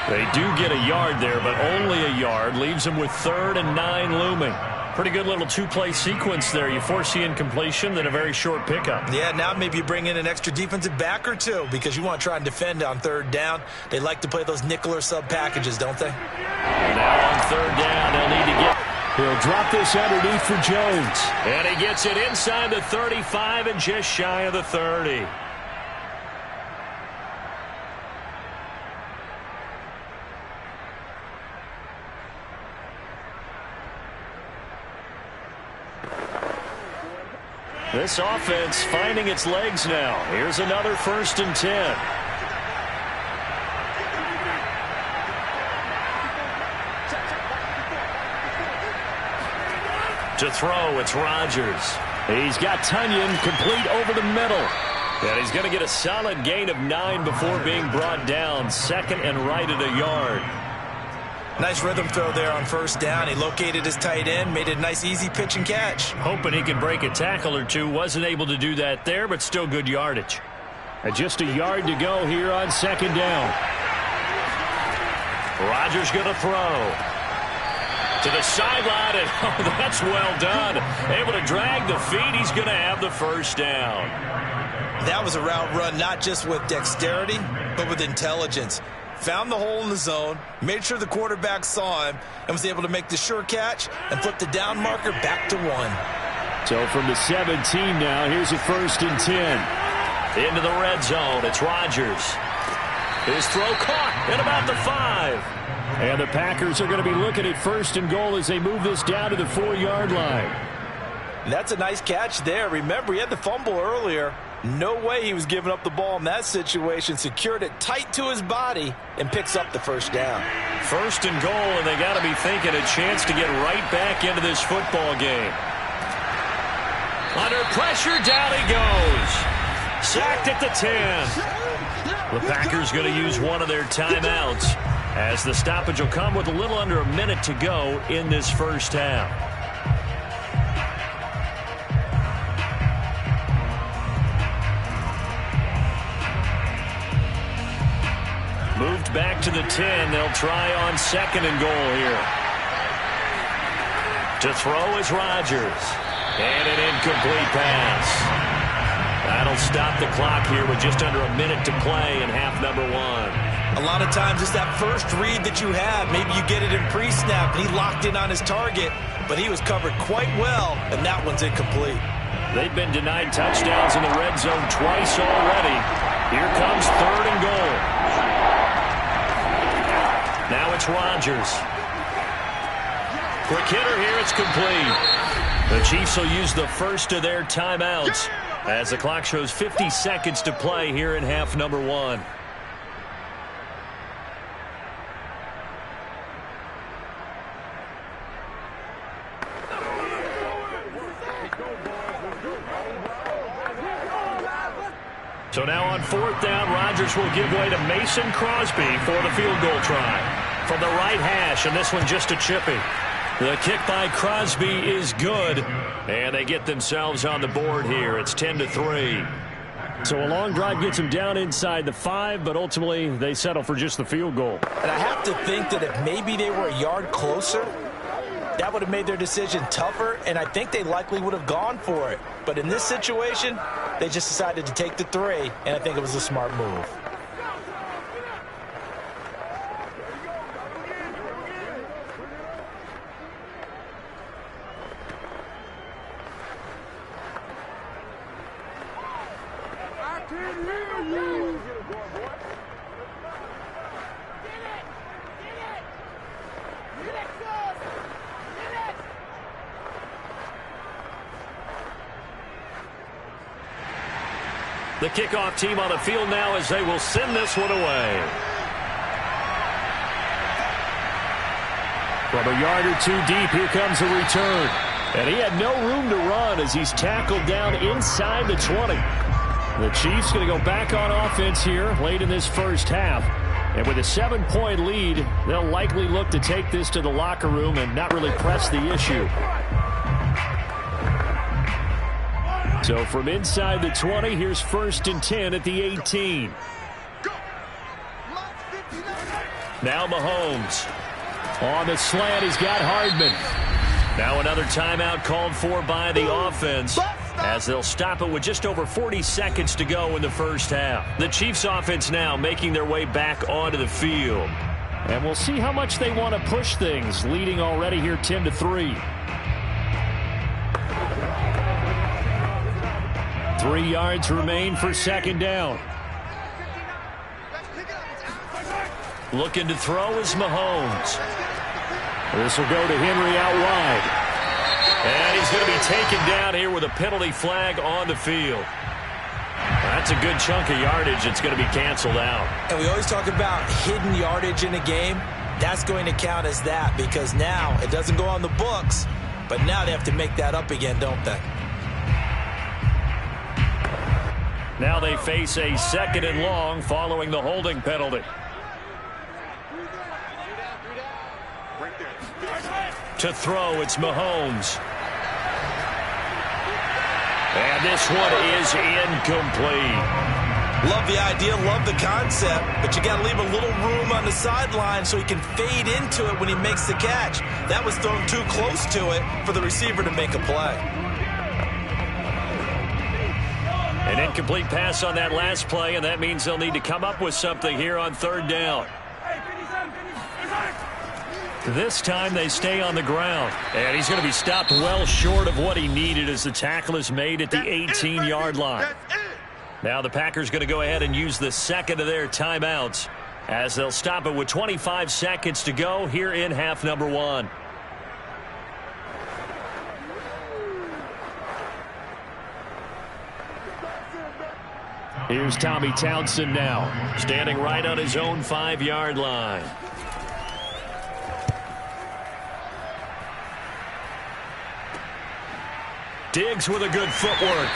They do get a yard there, but only a yard. Leaves them with 3rd and 9 looming. Pretty good little two-play sequence there. You force the incompletion, then a very short pickup. Yeah, now maybe you bring in an extra defensive back or two because you want to try and defend on 3rd down. They like to play those nickel or sub packages, don't they? Now on 3rd down, they'll need to get... He'll drop this underneath for Jones. And he gets it inside the 35 and just shy of the 30. This offense finding its legs now. Here's another 1st and 10. To throw, it's Rodgers. He's got Tunyon complete over the middle. And he's going to get a solid gain of 9 before being brought down. 2nd and right at a yard. Nice rhythm throw there on 1st down. He located his tight end, made it a nice easy pitch and catch. Hoping he can break a tackle or two. Wasn't able to do that there, but still good yardage. And just a yard to go here on 2nd down. Rodgers going to throw. To the sideline, and oh, that's well done. Able to drag the feet. He's going to have the 1st down. That was a route run not just with dexterity, but with intelligence. Found the hole in the zone, made sure the quarterback saw him, and was able to make the sure catch and flip the down marker back to 1. So from the 17 now, here's a 1st and 10. Into the red zone, it's Rodgers. His throw caught at about the 5. And the Packers are going to be looking at 1st and goal as they move this down to the 4-yard line. That's a nice catch there. Remember, he had the fumble earlier. No way he was giving up the ball in that situation. Secured it tight to his body and picks up the 1st down. 1st and goal, and they got to be thinking a chance to get right back into this football game. Under pressure, down he goes. Sacked at the 10. The Packers going to use one of their timeouts as the stoppage will come with a little under a minute to go in this 1st half. Moved back to the 10. They'll try on 2nd and goal here. To throw is Rodgers. And an incomplete pass. That'll stop the clock here with just under a minute to play in half number 1. A lot of times it's that first read that you have. Maybe you get it in pre-snap, and he locked in on his target, but he was covered quite well, and that one's incomplete. They've been denied touchdowns in the red zone twice already. Here comes 3rd and goal. Now it's Rodgers. Quick hitter here, it's complete. The Chiefs will use the first of their timeouts as the clock shows 50 seconds to play here in half number 1. So now on 4th down, Rodgers will give way to Mason Crosby for the field goal try. From the right hash, and this one just a chippy. The kick by Crosby is good, and they get themselves on the board here. It's 10-3. So a long drive gets them down inside the 5, but ultimately they settle for just the field goal. And I have to think that if maybe they were a yard closer, that would have made their decision tougher, and I think they likely would have gone for it. But in this situation, they just decided to take the 3, and I think it was a smart move. The kickoff team on the field now as they will send this one away. From a yard or 2 deep, here comes a return. And he had no room to run as he's tackled down inside the 20. The Chiefs going to go back on offense here late in this first half. And with a 7-point lead, they'll likely look to take this to the locker room and not really press the issue. So from inside the 20, here's 1st and 10 at the 18. Now Mahomes. On the slant, he's got Hardman. Now another timeout called for by the offense, as they'll stop it with just over 40 seconds to go in the first half. The Chiefs offense now making their way back onto the field. And we'll see how much they want to push things, leading already here 10-3. 3 yards remain for 2nd down. Looking to throw is Mahomes. This will go to Henry out wide. And he's going to be taken down here with a penalty flag on the field. That's a good chunk of yardage. It's going to be canceled out. And we always talk about hidden yardage in a game. That's going to count as that, because now it doesn't go on the books, but now they have to make that up again, don't they? Now they face a 2nd and long following the holding penalty. To throw, it's Mahomes. And this one is incomplete. Love the idea, love the concept, but you got to leave a little room on the sideline so he can fade into it when he makes the catch. That was thrown too close to it for the receiver to make a play. An incomplete pass on that last play, and that means they'll need to come up with something here on 3rd down. This time they stay on the ground. And he's going to be stopped well short of what he needed as the tackle is made at the 18-yard line. Now the Packers going to go ahead and use the 2nd of their timeouts, as they'll stop it with 25 seconds to go here in half number 1. Here's Tommy Townsend now, standing right on his own 5-yard line. Diggs with a good footwork.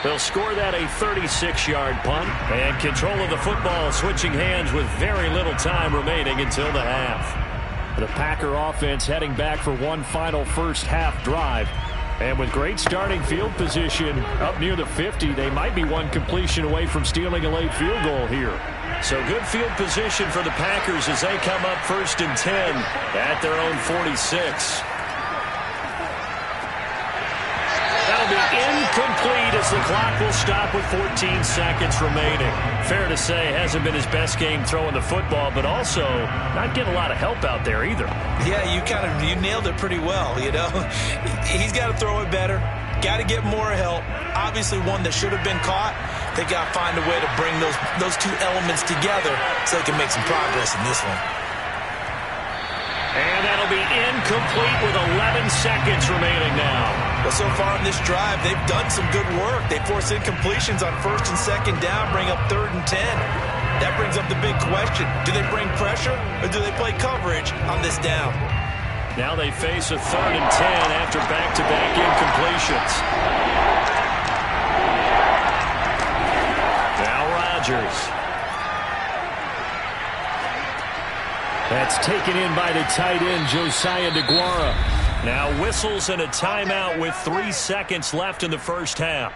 They'll score that a 36-yard punt. And control of the football switching hands with very little time remaining until the half. The Packer offense heading back for one final first half drive. And with great starting field position up near the 50, they might be one completion away from stealing a late field goal here. So good field position for the Packers as they come up 1st and 10 at their own 46. That'll be incomplete as the clock will stop with 14 seconds remaining. Fair to say, hasn't been his best game throwing the football, but also not getting a lot of help out there either. Yeah, you nailed it pretty well, you know. He's got to throw it better. Got to get more help. Obviously one that should have been caught. They got to find a way to bring those two elements together so they can make some progress in this one. And that'll be incomplete with 11 seconds remaining now. Well, so far in this drive, they've done some good work. They force incompletions on 1st and 2nd down, bring up 3rd and 10. That brings up the big question. Do they bring pressure or do they play coverage on this down? Now they face a 3rd and 10 after back-to-back incompletions. Now Rodgers. That's taken in by the tight end, Josiah DeGuara. Now whistles and a timeout with 3 seconds left in the first half.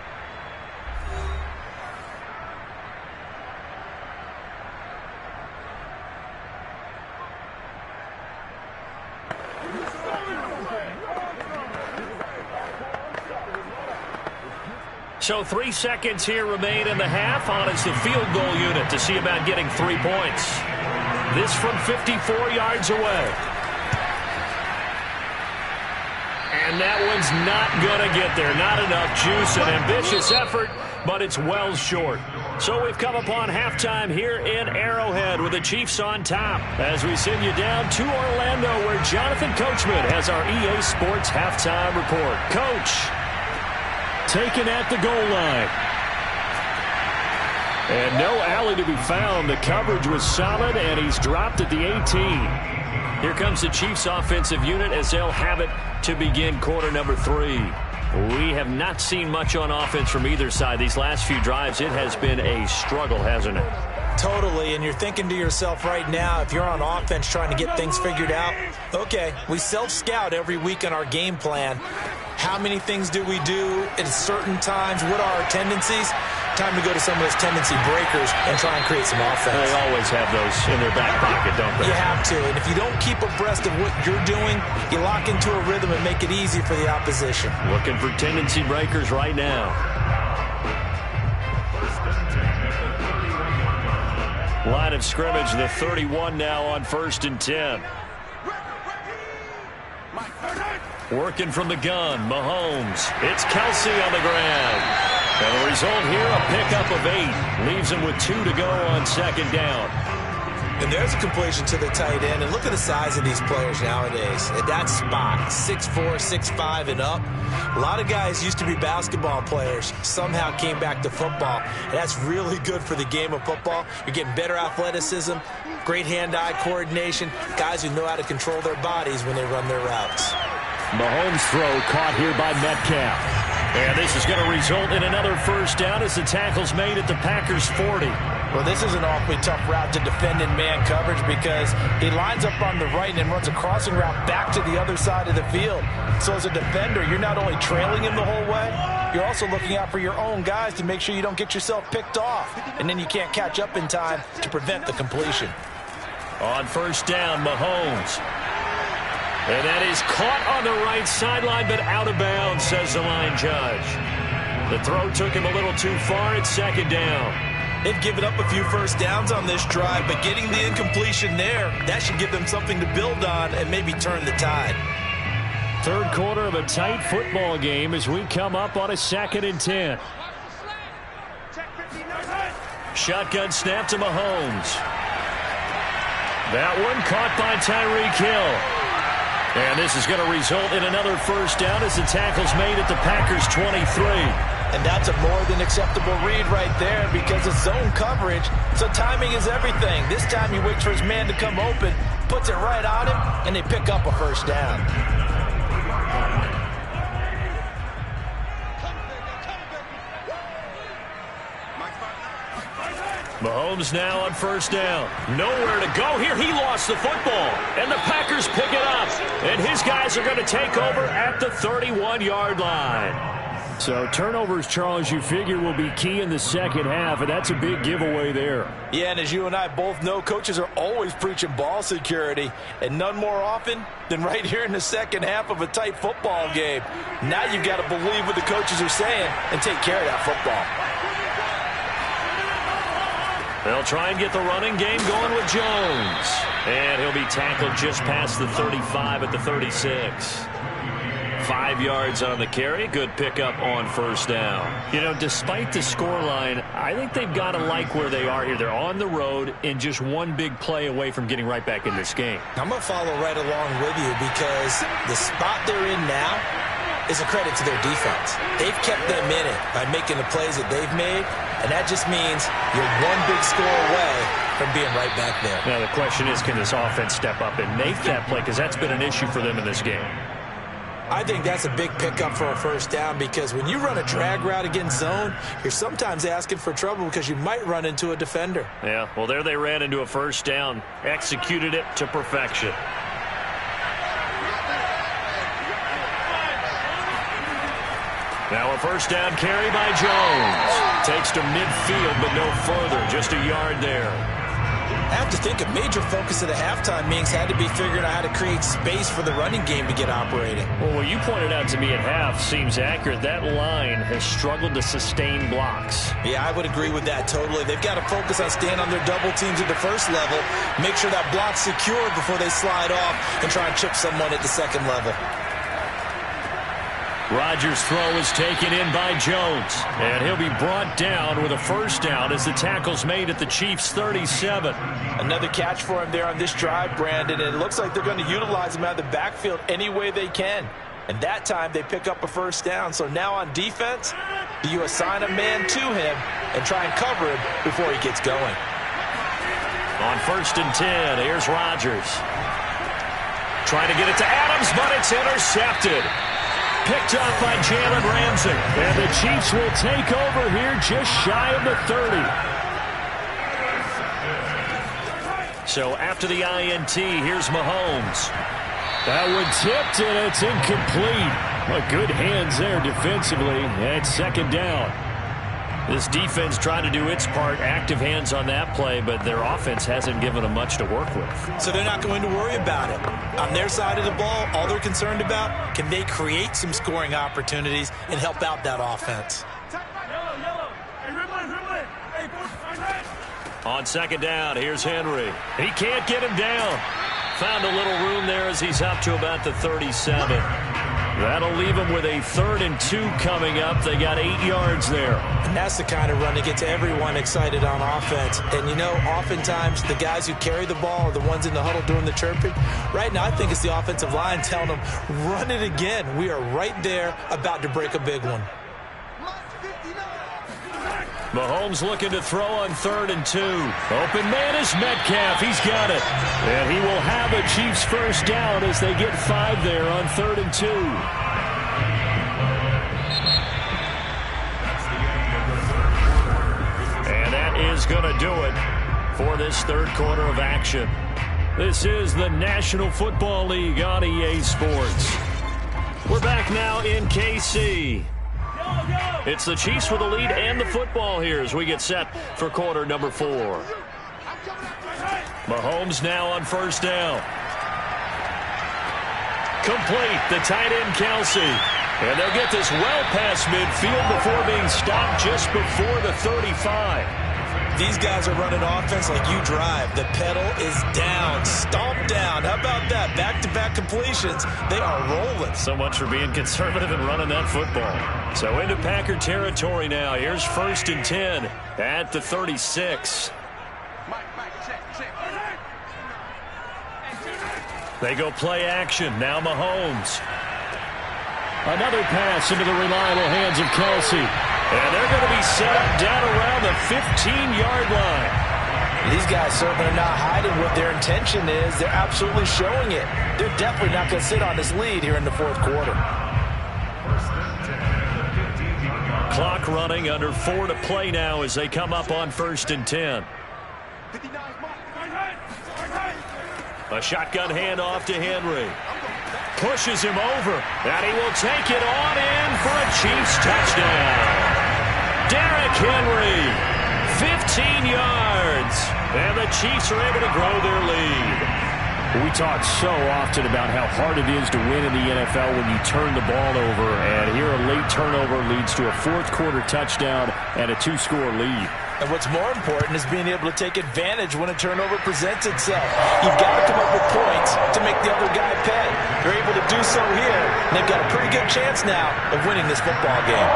So 3 seconds here remain in the half. On is the field goal unit to see about getting 3 points. This from 54 yards away. And that one's not going to get there. Not enough juice. An ambitious effort, but it's well short. So we've come upon halftime here in Arrowhead with the Chiefs on top as we send you down to Orlando where Jonathan Coachman has our EA Sports halftime report. Coach. Taken at the goal line. And no alley to be found. The coverage was solid, and he's dropped at the 18. Here comes the Chiefs offensive unit as they'll have it to begin quarter number 3. We have not seen much on offense from either side. These last few drives, it has been a struggle, hasn't it? Totally, and you're thinking to yourself right now, if you're on offense trying to get things figured out, okay, we self-scout every week on our game plan. How many things do we do at certain times? What are our tendencies? Time to go to some of those tendency breakers and try and create some offense. They always have those in their back pocket, don't they? You have to. And if you don't keep abreast of what you're doing, you lock into a rhythm and make it easy for the opposition. Looking for tendency breakers right now. Line of scrimmage, the 31 now on 1st and 10. Working from the gun, Mahomes. It's Kelsey on the ground. And the result here, a pickup of 8. Leaves him with 2 to go on 2nd down. And there's a completion to the tight end. And look at the size of these players nowadays. At that spot, 6'4", 6'5", and up. A lot of guys used to be basketball players, somehow came back to football. And that's really good for the game of football. You're getting better athleticism, great hand-eye coordination, guys who know how to control their bodies when they run their routes. Mahomes' throw caught here by Metcalf. And this is going to result in another 1st down as the tackle's made at the Packers' 40. Well, this is an awfully tough route to defend in man coverage because he lines up on the right and then runs a crossing route back to the other side of the field. So as a defender, you're not only trailing him the whole way, you're also looking out for your own guys to make sure you don't get yourself picked off. And then you can't catch up in time to prevent the completion. On 1st down, Mahomes. And that is caught on the right sideline, but out of bounds, says the line judge. The throw took him a little too far at 2nd down. They've given up a few 1st downs on this drive, but getting the incompletion there, that should give them something to build on and maybe turn the tide. 3rd quarter of a tight football game as we come up on a 2nd and 10. Shotgun snap to Mahomes. That one caught by Tyreek Hill. And this is going to result in another 1st down as the tackle's made at the Packers' 23. And that's a more than acceptable read right there because it's zone coverage, so timing is everything. This time he waits for his man to come open, puts it right on him, and they pick up a 1st down. Mahomes now on 1st down. Nowhere to go here. He lost the football. And the Packers pick it up. And his guys are going to take over at the 31-yard line. So turnovers, Charles, you figure will be key in the 2nd half, and that's a big giveaway there. Yeah, and as you and I both know, coaches are always preaching ball security, and none more often than right here in the 2nd half of a tight football game. Now you've got to believe what the coaches are saying and take care of that football. They'll try and get the running game going with Jones. And he'll be tackled just past the 35 at the 36. 5 yards on the carry. Good pickup on 1st down. You know, despite the scoreline, I think they've got to like where they are here. They're on the road and just one big play away from getting right back in this game. I'm going to follow right along with you because the spot they're in now is a credit to their defense. They've kept them in it by making the plays that they've made, and that just means you're one big score away from being right back there. Now the question is, can this offense step up and make that play? Because that's been an issue for them in this game. I think that's a big pickup for a 1st down because when you run a drag route against zone, you're sometimes asking for trouble because you might run into a defender. Yeah, well, there they ran into a 1st down, executed it to perfection. Now a 1st down carry by Jones. Takes to midfield, but no further. Just a yard there. I have to think a major focus of the halftime meetings had to be figuring out how to create space for the running game to get operating. Well, what you pointed out to me at half seems accurate. That line has struggled to sustain blocks. Yeah, I would agree with that totally. They've got to focus on staying on their double teams at the 1st level, make sure that block's secured before they slide off and try and chip someone at the 2nd level. Rodgers' throw is taken in by Jones. And he'll be brought down with a 1st down as the tackle's made at the Chiefs' 37. Another catch for him there on this drive, Brandon. And it looks like they're going to utilize him out of the backfield any way they can. And that time they pick up a 1st down. So now on defense, do you assign a man to him and try and cover him before he gets going? On 1st and 10, here's Rodgers. Trying to get it to Adams, but it's intercepted. Picked up by Jalen Ramsey. And the Chiefs will take over here just shy of the 30. So after the INT, here's Mahomes. That one tipped, and it's incomplete. Well, good hands there defensively. And second down. This defense tried to do its part, active hands on that play, but their offense hasn't given them much to work with. So they're not going to worry about it. On their side of the ball, all they're concerned about, can they create some scoring opportunities and help out that offense? On second down, here's Henry. He can't get him down. Found a little room there as he's up to about the 37. That'll leave them with a 3rd and 2 coming up. They got 8 yards there. And that's the kind of run that gets everyone excited on offense. And, you know, oftentimes the guys who carry the ball are the ones in the huddle doing the chirping. Right now, I think it's the offensive line telling them, run it again. We are right there about to break a big one. Mahomes looking to throw on 3rd and 2. Open man is Metcalf. He's got it. And he will have a Chiefs first down as they get 5 there on 3rd and 2. And that is going to do it for this third quarter of action. This is the National Football League on EA Sports. We're back now in KC. It's the Chiefs with the lead and the football here as we get set for quarter number 4. Mahomes now on first down. Complete, the tight end Kelsey. And they'll get this well past midfield before being stopped just before the 35. These guys are running offense like you drive. The pedal is down, stomp down. How about that? Back-to-back completions. They are rolling. So much for being conservative and running that football. So into Packer territory now. Here's 1st and 10 at the 36. They go play action. Now Mahomes. Another pass into the reliable hands of Kelsey. And they're going to be set up down around the 15-yard line. These guys certainly are not hiding what their intention is. They're absolutely showing it. They're definitely not going to sit on this lead here in the fourth quarter. Clock running, under 4 to play now as they come up on 1st and 10. A shotgun handoff to Henry. Pushes him over, and he will take it on in for a Chiefs touchdown. Derrick Henry, 15 yards, and the Chiefs are able to grow their lead. We talk so often about how hard it is to win in the NFL when you turn the ball over, and here a late turnover leads to a fourth quarter touchdown and a 2-score lead. And what's more important is being able to take advantage when a turnover presents itself. You've got to come up with points to make the other guy pay. They're able to do so here, and they've got a pretty good chance now of winning this football game.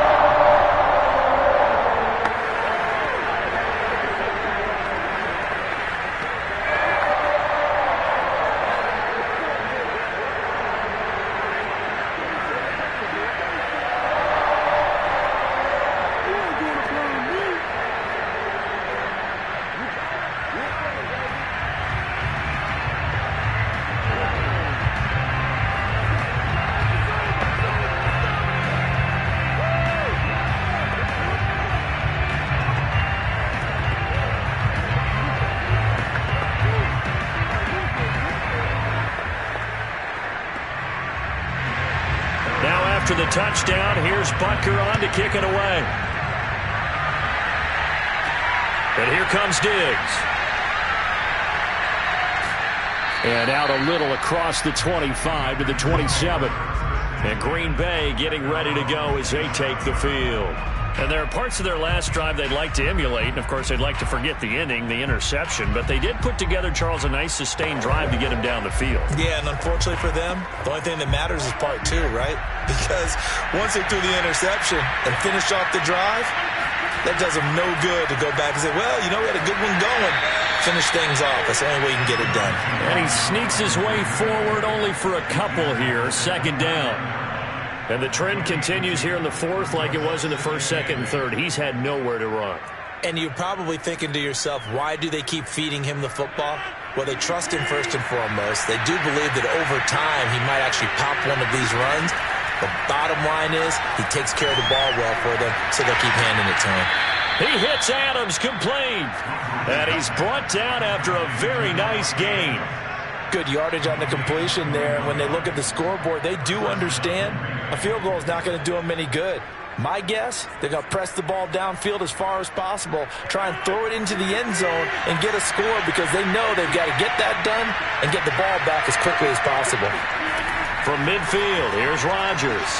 After the touchdown, here's Butker on to kick it away. And here comes Diggs. And out a little across the 25 to the 27. And Green Bay getting ready to go as they take the field. And there are parts of their last drive they'd like to emulate. And, of course, they'd like to forget the inning, the interception. But they did put together, Charles, a nice sustained drive to get him down the field. Yeah, and unfortunately for them, the only thing that matters is part 2, right? Because once they threw the interception and finished off the drive, that does them no good to go back and say, well, you know, we had a good one going. Finish things off. That's the only way you can get it done. And he sneaks his way forward only for a couple here. Second down. And the trend continues here in the fourth like it was in the first, second, and third. He's had nowhere to run. And you're probably thinking to yourself, why do they keep feeding him the football? Well, they trust him first and foremost. They do believe that over time he might actually pop one of these runs. The bottom line is he takes care of the ball well for them, so they'll keep handing it to him. He hits Adams, complete. And he's brought down after a very nice gain. Good yardage on the completion there. And when they look at the scoreboard, they do understand a field goal is not going to do them any good. My guess, they're going to press the ball downfield as far as possible, try and throw it into the end zone and get a score because they know they've got to get that done and get the ball back as quickly as possible. From midfield, here's Rodgers.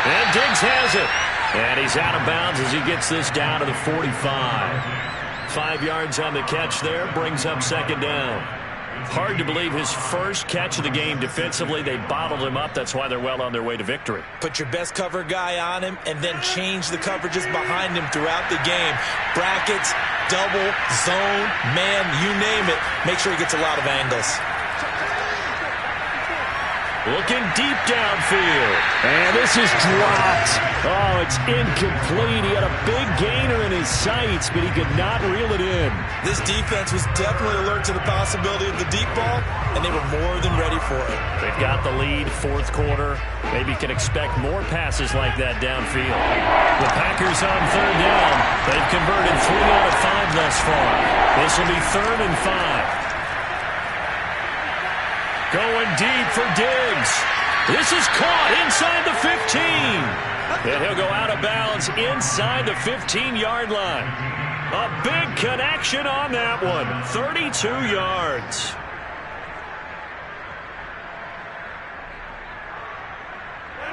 And Diggs has it. And he's out of bounds as he gets this down to the 45. 5 yards on the catch there, brings up second down. Hard to believe his first catch of the game defensively. They bottled him up. That's why they're well on their way to victory. Put your best cover guy on him and then change the coverages behind him throughout the game. Brackets, double, zone, man, you name it. Make sure he gets a lot of angles. Looking deep downfield. And this is dropped. Oh, it's incomplete. He had a big gainer in his sights, but he could not reel it in. This defense was definitely alert to the possibility of the deep ball, and they were more than ready for it. They've got the lead, fourth quarter. Maybe can expect more passes like that downfield. The Packers on third down. They've converted 3 out of 5 thus far. This will be 3rd and 5. Going deep for Diggs. This is caught inside the 15. And he'll go out of bounds inside the 15-yard line. A big connection on that one. 32 yards.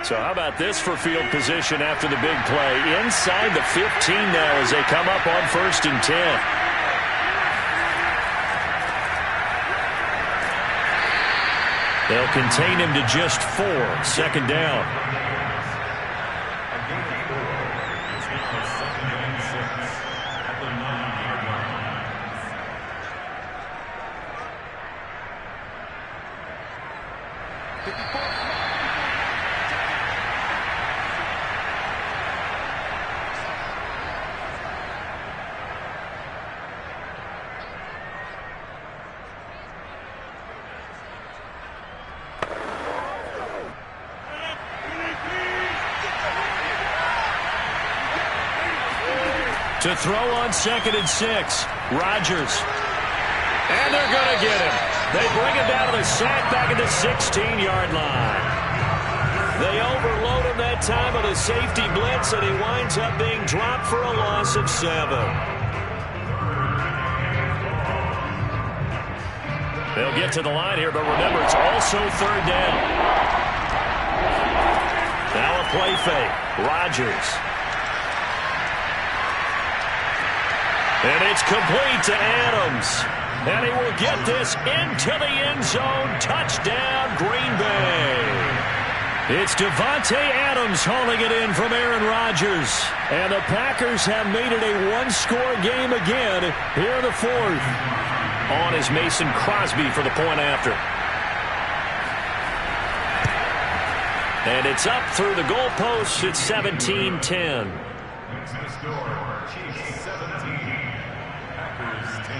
So how about this for field position after the big play? Inside the 15 now as they come up on 1st and 10. They'll contain him to just 4. Second down. To throw on 2nd and 6. Rodgers. And they're going to get him. They bring him down to the sack back at the 16-yard line. They overload him that time with a safety blitz, and he winds up being dropped for a loss of 7. They'll get to the line here, but remember, it's also 3rd down. Now a play fake. Rodgers. And it's complete to Adams. And he will get this into the end zone. Touchdown, Green Bay. It's Devontae Adams hauling it in from Aaron Rodgers. And the Packers have made it a one-score game again here in the 4th. On is Mason Crosby for the point after. And it's up through the goalposts. It's 17-10. Chiefs 17, Packers 10.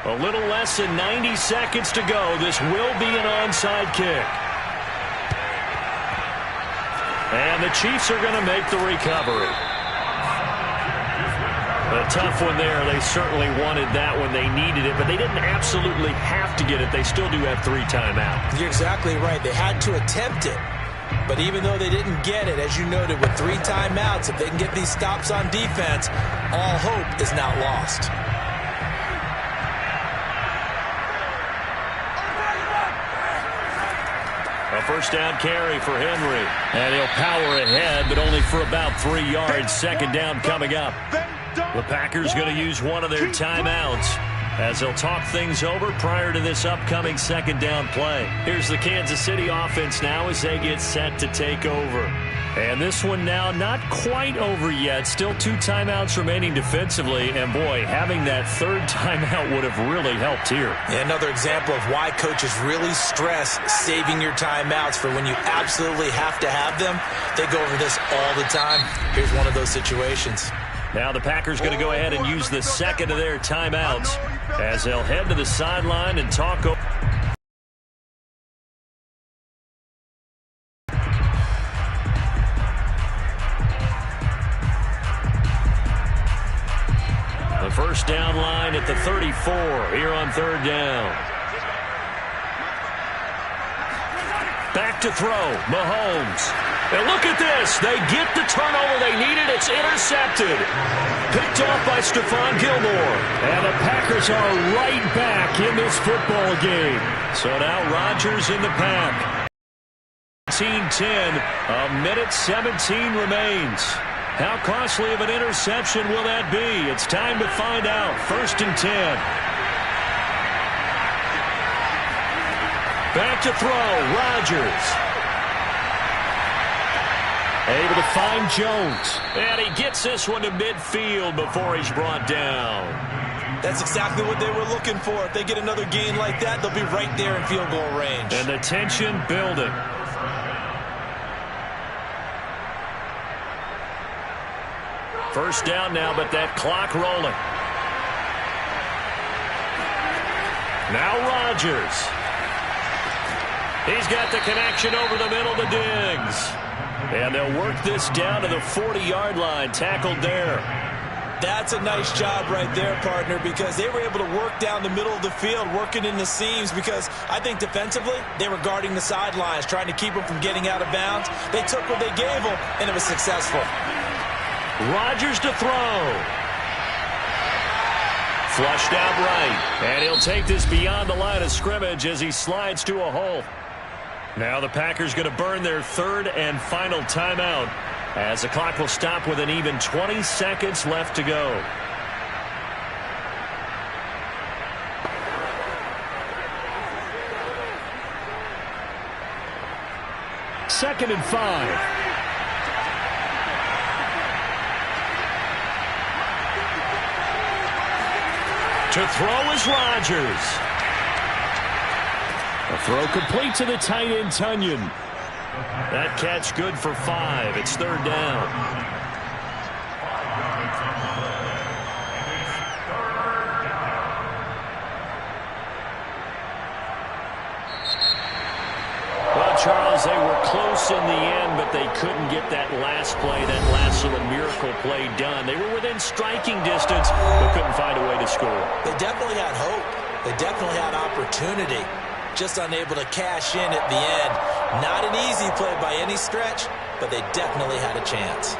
A little less than 90 seconds to go. This will be an onside kick. And the Chiefs are going to make the recovery. A tough one there. They certainly wanted that when they needed it, but they didn't absolutely have to get it. They still do have 3 timeouts. You're exactly right. They had to attempt it. But even though they didn't get it, as you noted, with 3 timeouts, if they can get these stops on defense, all hope is not lost. A first down carry for Henry. And he'll power ahead, but only for about 3 yards. Second down coming up. The Packers going to use one of their timeouts. as they'll talk things over prior to this upcoming second down play. Here's the Kansas City offense now as they get set to take over. And this one now not quite over yet. Still 2 timeouts remaining defensively. And, boy, having that third timeout would have really helped here. Yeah, another example of why coaches really stress saving your timeouts for when you absolutely have to have them. They go over this all the time. Here's one of those situations. Now the Packers going to go ahead and use the second of their timeouts as they'll head to the sideline and talk over. The first down line at the 34 here on third down. Back to throw, Mahomes. And look at this. They get the turnover they needed. It's intercepted. Picked off by Stephon Gilmore. And the Packers are right back in this football game. So now Rodgers in the pack. 10-10. A minute 17 remains. How costly of an interception will that be? It's time to find out. 1st and 10. Back to throw, Rodgers. Able to find Jones. And he gets this one to midfield before he's brought down. That's exactly what they were looking for. If they get another gain like that, they'll be right there in field goal range. And the tension building. First down now, but that clock rolling. Now Rodgers. He's got the connection over the middle to Diggs. And they'll work this down to the 40-yard line, tackled there. That's a nice job right there, partner, because they were able to work down the middle of the field, working in the seams, because I think defensively they were guarding the sidelines, trying to keep them from getting out of bounds. They took what they gave them, and it was successful. Rodgers to throw. Flushed out right. And he'll take this beyond the line of scrimmage as he slides to a hole. Now the Packers going to burn their third and final timeout as the clock will stop with an even 20 seconds left to go. Second and 5. To throw is Rodgers. A throw complete to the tight end, Tunyon. That catch good for 5. It's third down. Well, Charles, they were close in the end, but they couldn't get that last play, that last little miracle play done. They were within striking distance, but couldn't find a way to score. They definitely had hope. They definitely had opportunity. Just unable to cash in at the end. Not an easy play by any stretch, but they definitely had a chance.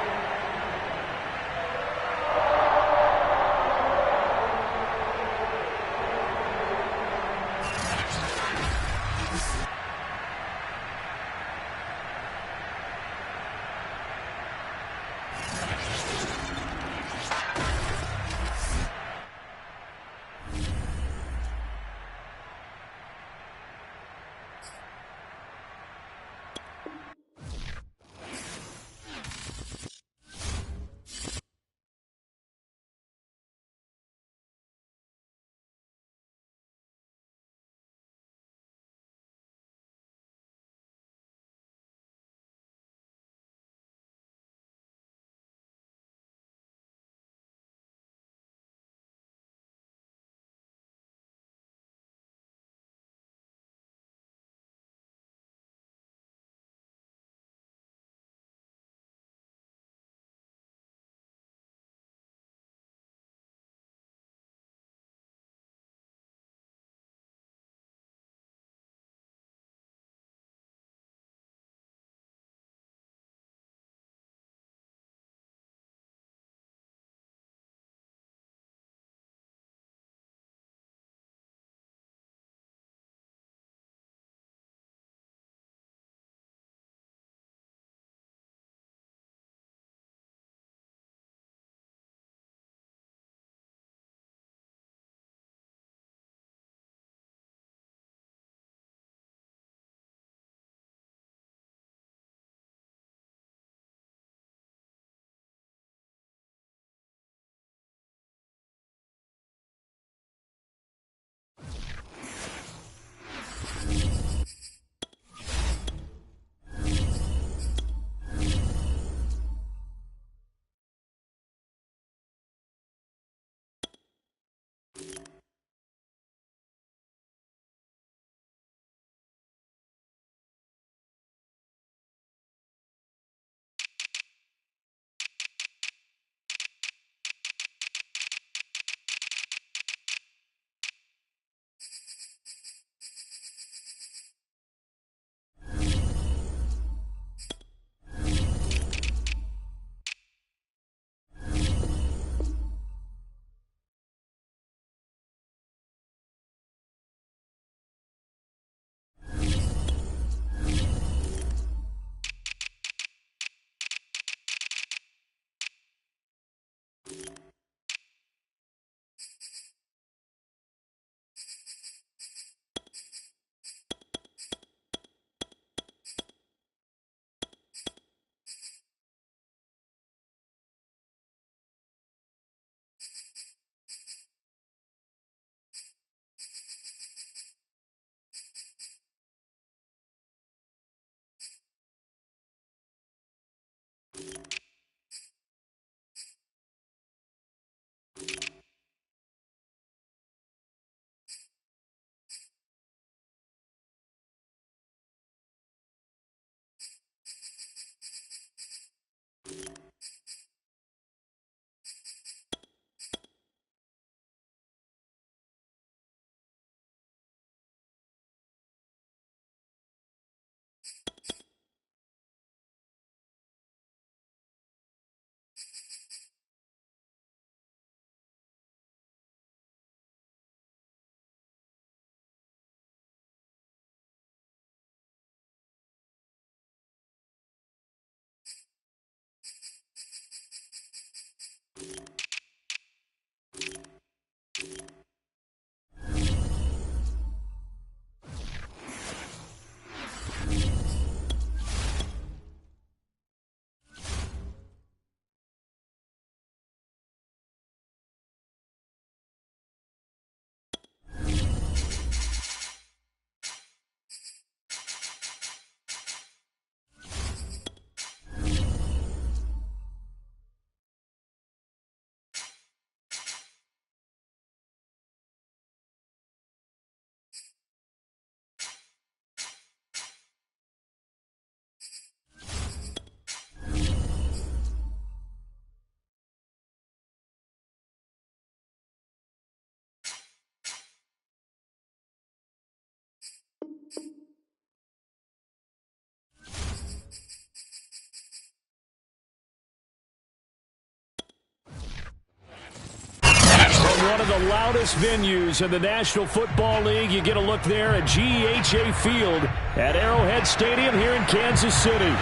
one of the loudest venues in the National Football League. You get a look there at GEHA Field at Arrowhead Stadium here in Kansas City.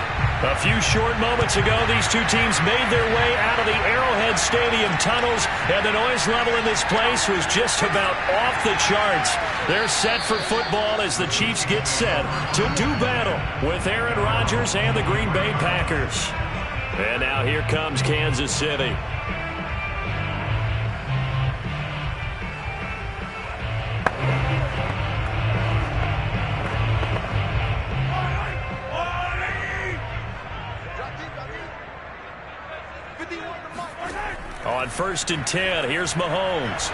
A few short moments ago, these two teams made their way out of the Arrowhead Stadium tunnels, and the noise level in this place was just about off the charts. They're set for football as the Chiefs get set to do battle with Aaron Rodgers and the Green Bay Packers. And now here comes Kansas City. On 1st and 10, here's Mahomes.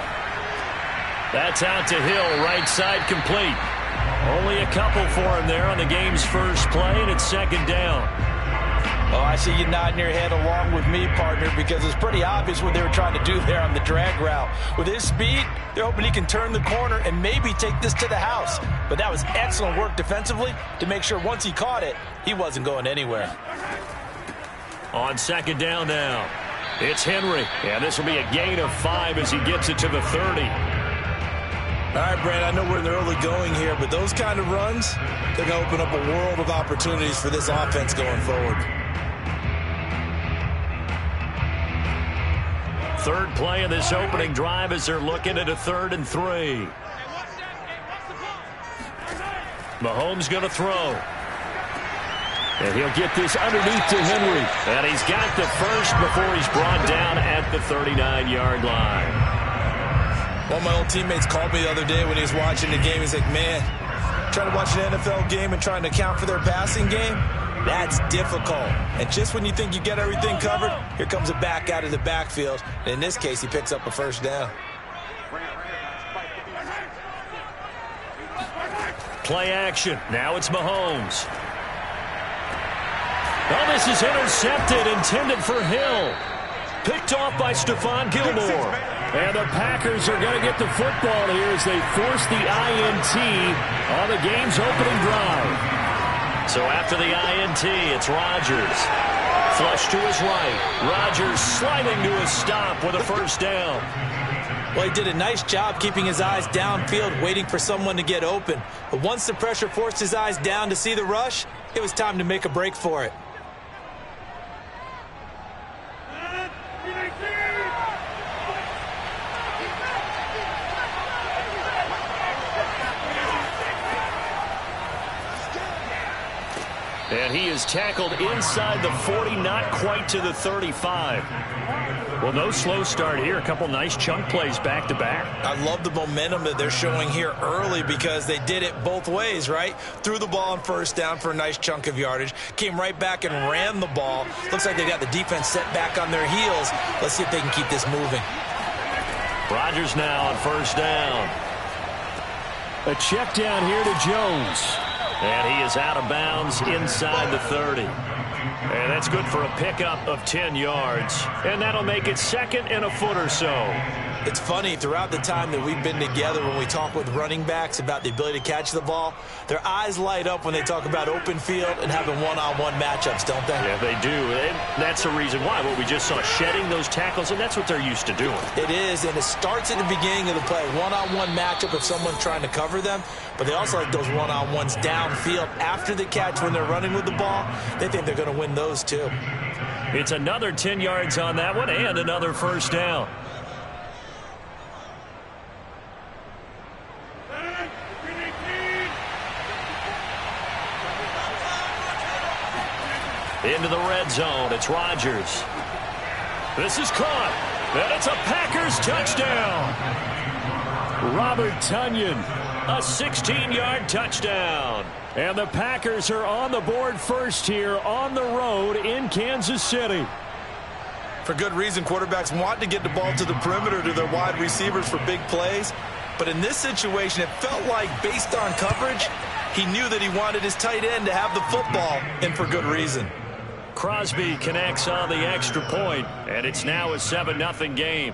That's out to Hill, right side complete. Only a couple for him there on the game's first play, and it's 2nd down. Oh, I see you nodding your head along with me, partner, because it's pretty obvious what they were trying to do there on the drag route. With his speed, they're hoping he can turn the corner and maybe take this to the house. But that was excellent work defensively to make sure once he caught it, he wasn't going anywhere. On 2nd down now, it's Henry. And this will be a gain of 5 as he gets it to the 30. All right, Brand, I know we're in the early going here, but those kind of runs, they're going to open up a world of opportunities for this offense going forward. 3rd play of this opening drive as they're looking at a 3rd and 3. Mahomes going to throw. And he'll get this underneath to Henry. And he's got the first before he's brought down at the 39-yard line. One of my old teammates called me the other day when he was watching the game. He's like, man, trying to watch an NFL game and trying to account for their passing game, that's difficult. And just when you think you get everything covered, here comes a back out of the backfield. And in this case, he picks up a 1st down. Play action. Now it's Mahomes. Oh, this is intercepted, intended for Hill. Picked off by Stephon Gilmore. And the Packers are going to get the football here as they force the INT on the game's opening drive. So after the INT, it's Rodgers. Flush to his right. Rodgers sliding to a stop with a 1st down. Well, he did a nice job keeping his eyes downfield, waiting for someone to get open. But once the pressure forced his eyes down to see the rush, it was time to make a break for it. And he is tackled inside the 40, not quite to the 35. Well, no slow start here. A couple nice chunk plays back-to-back. I love the momentum that they're showing here early because they did it both ways, right? Threw the ball on 1st down for a nice chunk of yardage. Came right back and ran the ball. Looks like they got the defense set back on their heels. Let's see if they can keep this moving. Rodgers now on 1st down. A check down here to Jones. And he is out of bounds inside the 30. And that's good for a pickup of 10 yards. And that'll make it 2nd and a foot or so. It's funny, throughout the time that we've been together, when we talk with running backs about the ability to catch the ball, their eyes light up when they talk about open field and having one-on-one matchups, don't they? Yeah, they do. And that's the reason why. What we just saw, shedding those tackles, and that's what they're used to doing. It is, and it starts at the beginning of the play. One-on-one matchup if someone's trying to cover them, but they also like those one-on-ones downfield after the catch when they're running with the ball. They think they're going to win those too. It's another 10 yards on that one and another 1st down. Into the red zone, it's Rodgers. This is caught, and it's a Packers touchdown. Robert Tonyan. A 16-yard touchdown. And the Packers are on the board first here on the road in Kansas City. For good reason, quarterbacks want to get the ball to the perimeter to their wide receivers for big plays. But in this situation, it felt like based on coverage, he knew that he wanted his tight end to have the football, and for good reason. Crosby connects on the extra point, and it's now a 7-0 game.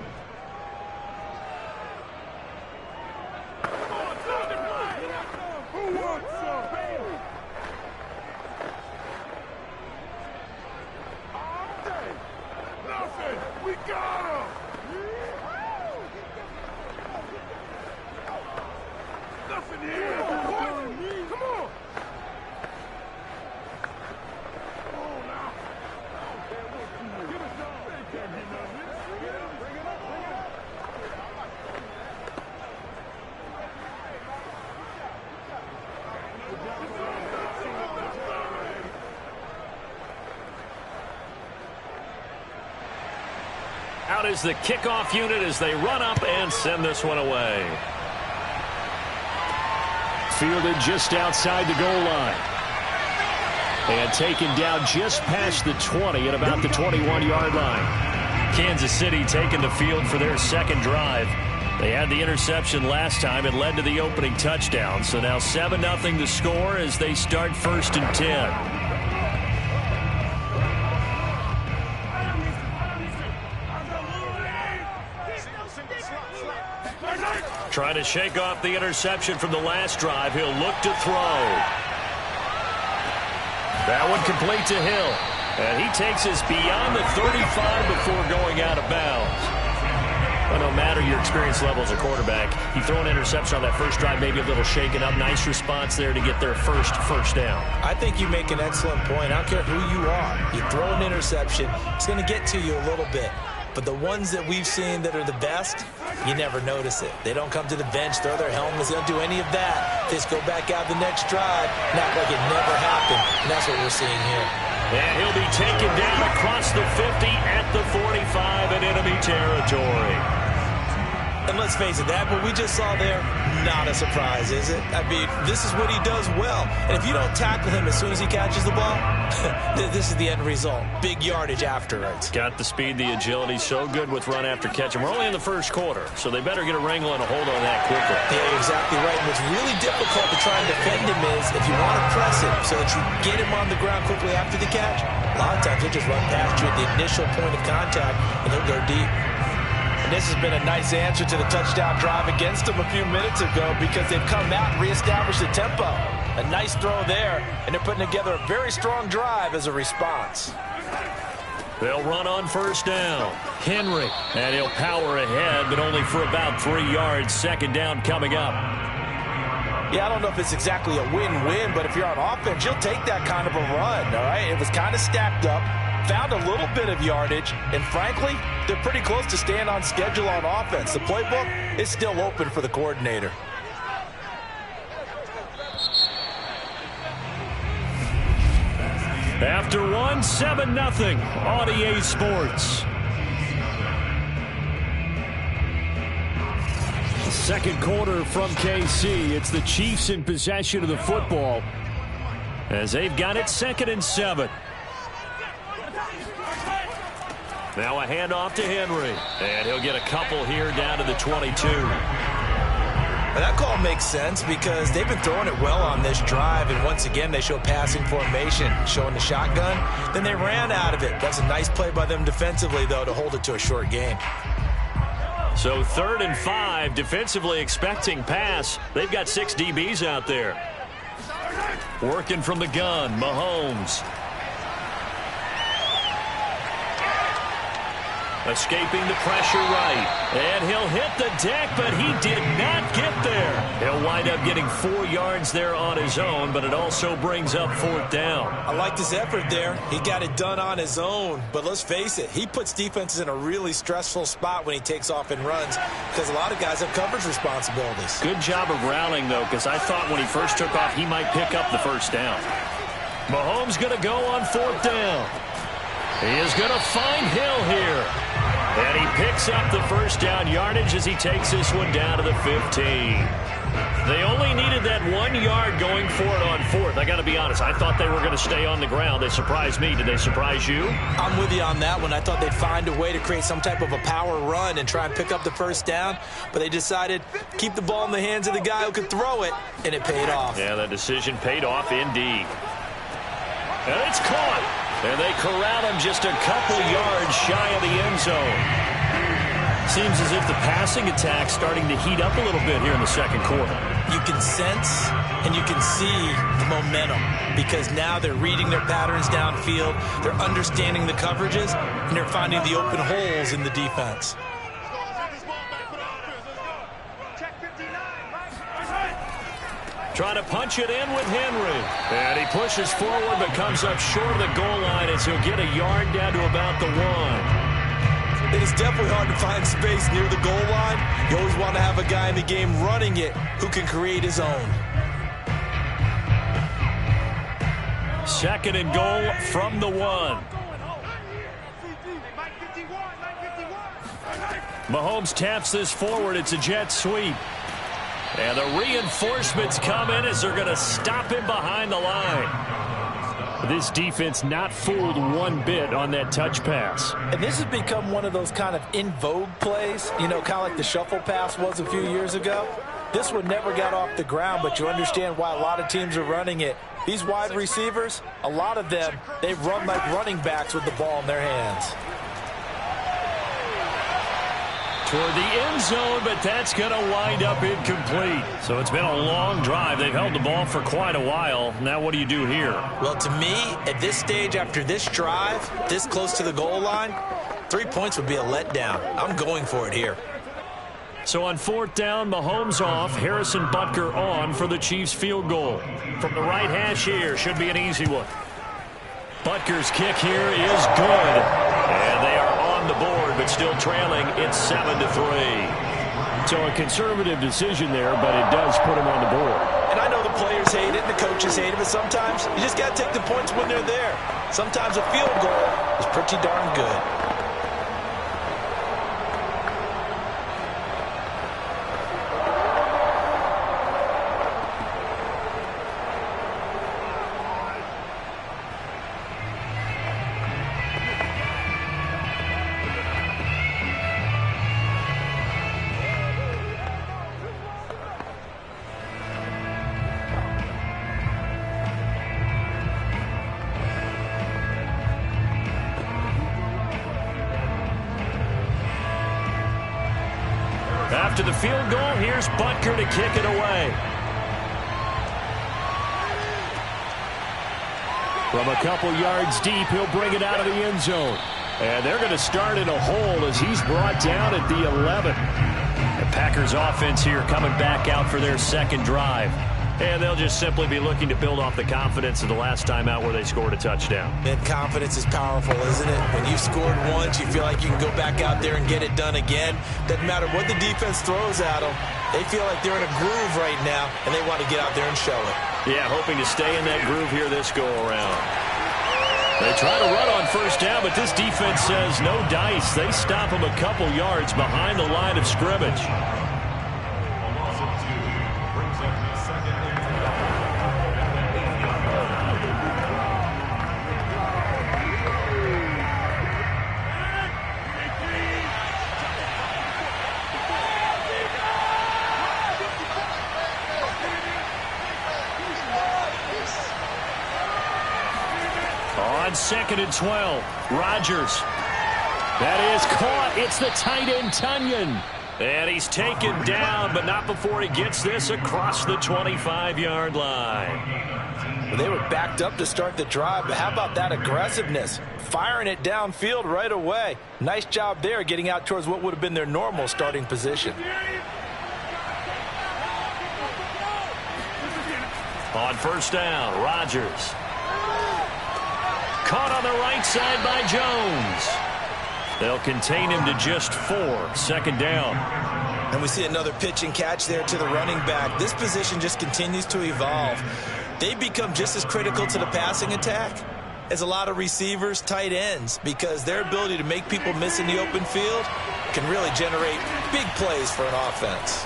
out is the kickoff unit as they run up and send this one away. Fielded just outside the goal line. And taken down just past the 20 at about the 21-yard line. Kansas City taking the field for their second drive. They had the interception last time. It led to the opening touchdown. So now 7-0 the score as they start 1st and 10. Trying to shake off the interception from the last drive. He'll look to throw. That one complete to Hill. And he takes us beyond the 35 before going out of bounds. Well, no matter your experience level as a quarterback, you throw an interception on that first drive, maybe a little shaken up. Nice response there to get their first down. I think you make an excellent point. I don't care who you are. You throw an interception, it's going to get to you a little bit. But the ones that we've seen that are the best, you never notice it. They don't come to the bench, throw their helmets. They don't do any of that. They just go back out the next drive and act like it never happened. And that's what we're seeing here. And he'll be taken down across the 50 at the 45 in enemy territory. And let's face it, that what we just saw there, not a surprise, is it? I mean, this is what he does well. And if you don't tackle him as soon as he catches the ball, this is the end result. Big yardage afterwards. Got the speed, the agility, so good with run after catch. And we're only in the first quarter, so they better get a wrangle and a hold on that quickly. Yeah, you're exactly right. And what's really difficult to try and defend him is if you want to press him so that you get him on the ground quickly after the catch, a lot of times he'll just run past you at the initial point of contact, and he'll go deep. And this has been a nice answer to the touchdown drive against them a few minutes ago because they've come out and reestablished the tempo. A nice throw there, and they're putting together a very strong drive as a response. They'll run on 1st down. Henry, and he'll power ahead, but only for about 3 yards. 2nd down coming up. Yeah, I don't know if it's exactly a win-win, but if you're on offense, you'll take that kind of a run, all right? It was kind of stacked up. Found a little bit of yardage, and frankly, they're pretty close to staying on schedule on offense. The playbook is still open for the coordinator. After 7-0 on EA Sports. Second quarter from KC. It's the Chiefs in possession of the football as they've got it 2nd and 7. Now a handoff to Henry. And he'll get a couple here down to the 22. And that call makes sense because they've been throwing it well on this drive. And once again, they show passing formation, showing the shotgun. Then they ran out of it. That's a nice play by them defensively, though, to hold it to a short gain. So 3rd and 5, defensively expecting pass. They've got 6 DBs out there. Working from the gun, Mahomes. Escaping the pressure right. And he'll hit the deck, but he did not get there. He'll wind up getting 4 yards there on his own, but it also brings up 4th down. I like this effort there. He got it done on his own. But let's face it, he puts defenses in a really stressful spot when he takes off and runs because a lot of guys have coverage responsibilities. Good job of rallying, though, because I thought when he first took off, he might pick up the 1st down. Mahomes going to go on 4th down. He is going to find Hill here. And he picks up the 1st down yardage as he takes this one down to the 15. They only needed that 1 yard going for it on 4th. I got to be honest, I thought they were going to stay on the ground. They surprised me. Did they surprise you? I'm with you on that one. I thought they'd find a way to create some type of a power run and try and pick up the 1st down, but they decided to keep the ball in the hands of the guy who could throw it, and it paid off. Yeah, that decision paid off indeed. And it's caught. And they corral him just a couple yards shy of the end zone. Seems as if the passing attack's starting to heat up a little bit here in the 2nd quarter. You can sense and you can see the momentum because now they're reading their patterns downfield, they're understanding the coverages, and they're finding the open holes in the defense. Trying to punch it in with Henry. And he pushes forward but comes up short of the goal line as he'll get a yard down to about the 1. It is definitely hard to find space near the goal line. You always want to have a guy in the game running it who can create his own. 2nd and goal from the 1. Mahomes taps this forward. It's a jet sweep. And the reinforcements come in as they're going to stop him behind the line. This defense not fooled one bit on that touch pass. And this has become one of those kind of in vogue plays, you know, kind of like the shuffle pass was a few years ago. This one never got off the ground, but you understand why a lot of teams are running it. These wide receivers, a lot of them, they run like running backs with the ball in their hands. Toward the end zone, but that's going to wind up incomplete. So it's been a long drive. They've held the ball for quite a while. Now what do you do here? Well, to me, at this stage, after this drive, this close to the goal line, 3 points would be a letdown. I'm going for it here. So on fourth down, Mahomes off, Harrison Butker on for the Chiefs field goal. From the right hash here, should be an easy one. Butker's kick here is good. And they are on the board, but still trailing. It's 7-3. So a conservative decision there, but it does put him on the board. And I know the players hate it and the coaches hate it, but sometimes you just got to take the points when they're there. Sometimes a field goal is pretty darn good. After the field goal, here's Butker to kick it away. From a couple yards deep, he'll bring it out of the end zone. And they're going to start in a hole as he's brought down at the 11. The Packers offense here coming back out for their second drive. And they'll just simply be looking to build off the confidence of the last time out where they scored a touchdown. And confidence is powerful, isn't it? When you've scored once, you feel like you can go back out there and get it done again. Doesn't matter what the defense throws at them. They feel like they're in a groove right now, and they want to get out there and show it. Yeah, hoping to stay in that groove here this go-around. They try to run on first down, but this defense says no dice. They stop them a couple yards behind the line of scrimmage. On 2nd and 12, Rodgers. That is caught. It's the tight end, Tunyon. And he's taken down, but not before he gets this across the 25-yard line. Well, they were backed up to start the drive, but how about that aggressiveness? Firing it downfield right away. Nice job there getting out towards what would have been their normal starting position. On first down, Rodgers. Caught on the right side by Jones. They'll contain him to just 4. 2nd down. And we see another pitch and catch there to the running back. This position just continues to evolve. They become just as critical to the passing attack as a lot of receivers, tight ends, because their ability to make people miss in the open field can really generate big plays for an offense.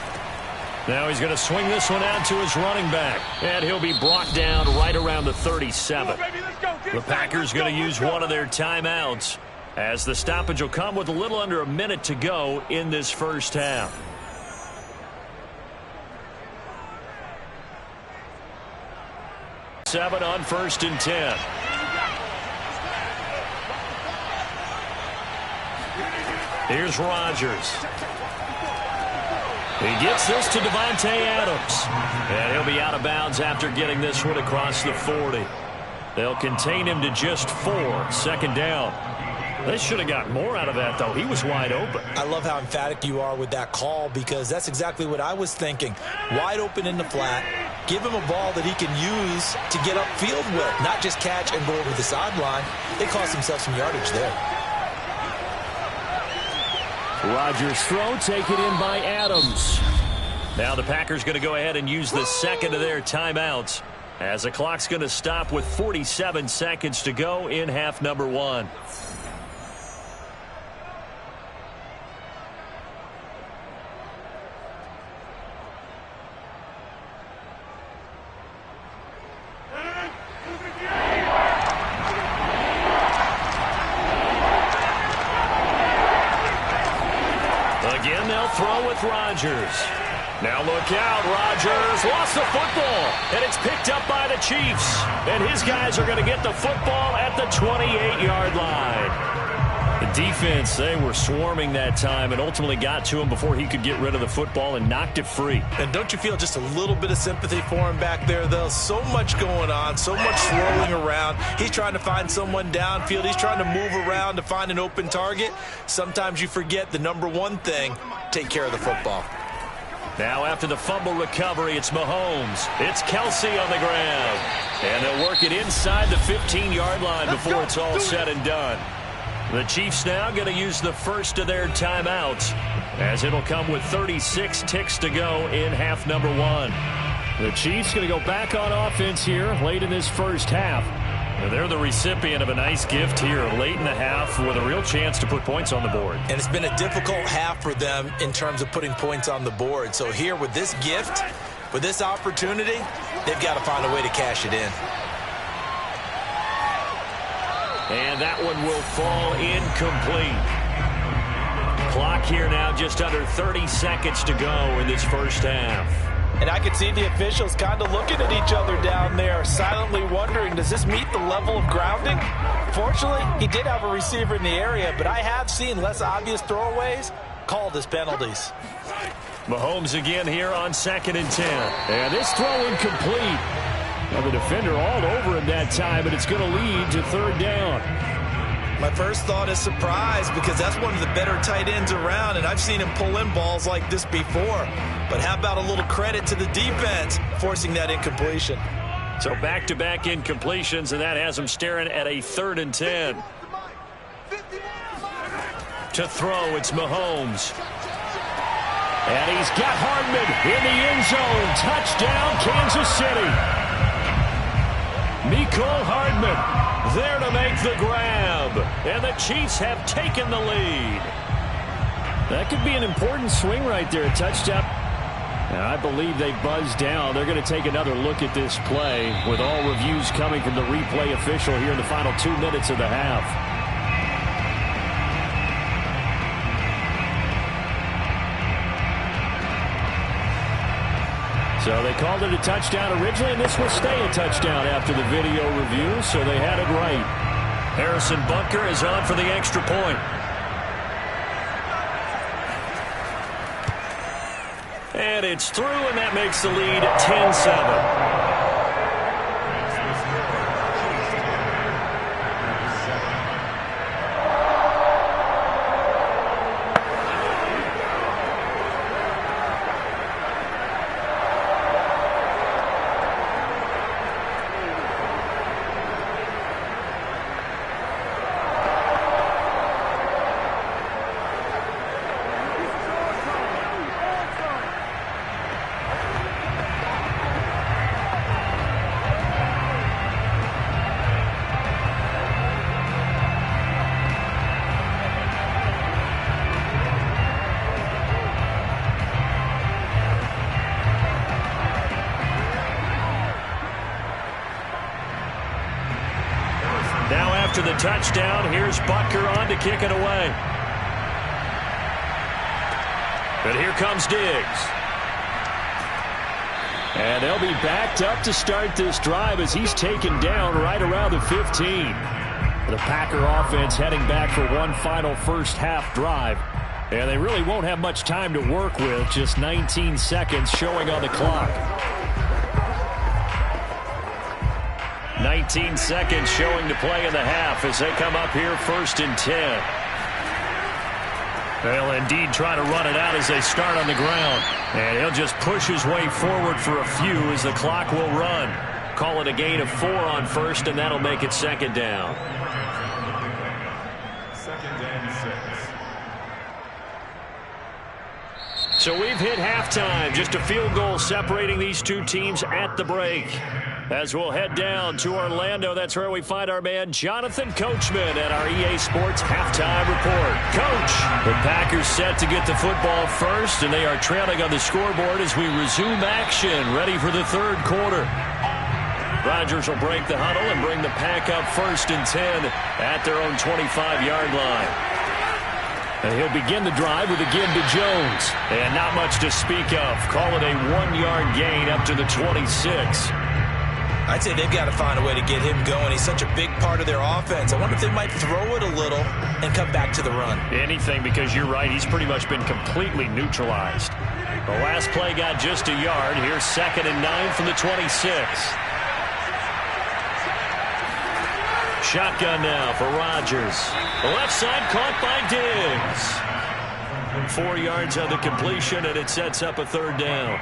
Now he's going to swing this one out to his running back. And he'll be brought down right around the 37. The Packers going to use one of their timeouts as the stoppage will come with a little under a minute to go in this first half. Seven on 1st and 10. Here's Rodgers. He gets this to Devontae Adams. And he'll be out of bounds after getting this one across the 40. They'll contain him to just 4. 2nd down. They should have got more out of that, though. He was wide open. I love how emphatic you are with that call, because that's exactly what I was thinking. Wide open in the flat. Give him a ball that he can use to get upfield with, not just catch and go over the sideline. They cost themselves some yardage there. Rodgers' throw taken in by Adams. Now the Packers going to go ahead and use the second of their timeouts as the clock's going to stop with 47 seconds to go in half number 1. Rodgers. Now look out, Rodgers lost the football, and it's picked up by the Chiefs. And his guys are going to get the football at the 28-yard line. The defense, they were swarming that time and ultimately got to him before he could get rid of the football and knocked it free. And don't you feel just a little bit of sympathy for him back there, though? So much going on, so much swirling around. He's trying to find someone downfield. He's trying to move around to find an open target. Sometimes you forget the number one thing, take care of the football. Now after the fumble recovery, it's Mahomes. It's Kelsey on the ground. And they'll work it inside the 15-yard line before it's all said and done. The Chiefs now going to use the first of their timeouts, as it'll come with 36 ticks to go in half number one. The Chiefs going to go back on offense here late in this first half. And they're the recipient of a nice gift here late in the half with a real chance to put points on the board. And it's been a difficult half for them in terms of putting points on the board. So here with this gift, with this opportunity, they've got to find a way to cash it in. And that one will fall incomplete. Clock here now just under 30 seconds to go in this first half. And I could see the officials kind of looking at each other down there, silently wondering, does this meet the level of grounding? Fortunately, he did have a receiver in the area, but I have seen less obvious throwaways called as penalties. Mahomes again here on 2nd and 10. And this throw incomplete. Now the defender all over him that time, but it's going to lead to third down. My first thought is surprise, because that's one of the better tight ends around, and I've seen him pull in balls like this before. But how about a little credit to the defense forcing that incompletion? So back-to-back incompletions, and that has him staring at a 3rd and 10. To throw, it's Mahomes. And he's got Hardman in the end zone. Touchdown, Kansas City. Mecole Hardman there to make the grab. And the Chiefs have taken the lead. That could be an important swing right there, a touchdown. And I believe they buzzed down. They're going to take another look at this play with all reviews coming from the replay official here in the final 2 minutes of the half. So they called it a touchdown originally, and this will stay a touchdown after the video review, so they had it right. Harrison Bunker is on for the extra point. And it's through, and that makes the lead 10-7. After the touchdown, here's Butker on to kick it away. But here comes Diggs. And they'll be backed up to start this drive as he's taken down right around the 15. The Packer offense heading back for one final first half drive. And they really won't have much time to work with, just 19 seconds showing on the clock. 19 seconds showing to play in the half as they come up here 1st and 10. They'll indeed try to run it out as they start on the ground. And he'll just push his way forward for a few as the clock will run. Call it a gain of 4 on 1st, and that'll make it 2nd down. 2nd and 6. So we've hit halftime. Just a field goal separating these two teams at the break. As we'll head down to Orlando, that's where we find our man Jonathan Coachman at our EA Sports Halftime Report. Coach, the Packers set to get the football first, and they are trailing on the scoreboard as we resume action, ready for the 3rd quarter. Rodgers will break the huddle and bring the Pack up 1st and 10 at their own 25-yard line. And he'll begin the drive with a give to Jones. And not much to speak of. Call it a 1-yard gain up to the 26. I'd say they've got to find a way to get him going. He's such a big part of their offense. I wonder if they might throw it a little and come back to the run. Anything, because you're right. He's pretty much been completely neutralized. The last play got just a yard. Here's 2nd and 9 from the 26. Shotgun now for Rodgers. The left side caught by Diggs. 4 yards on the completion, and it sets up a 3rd down.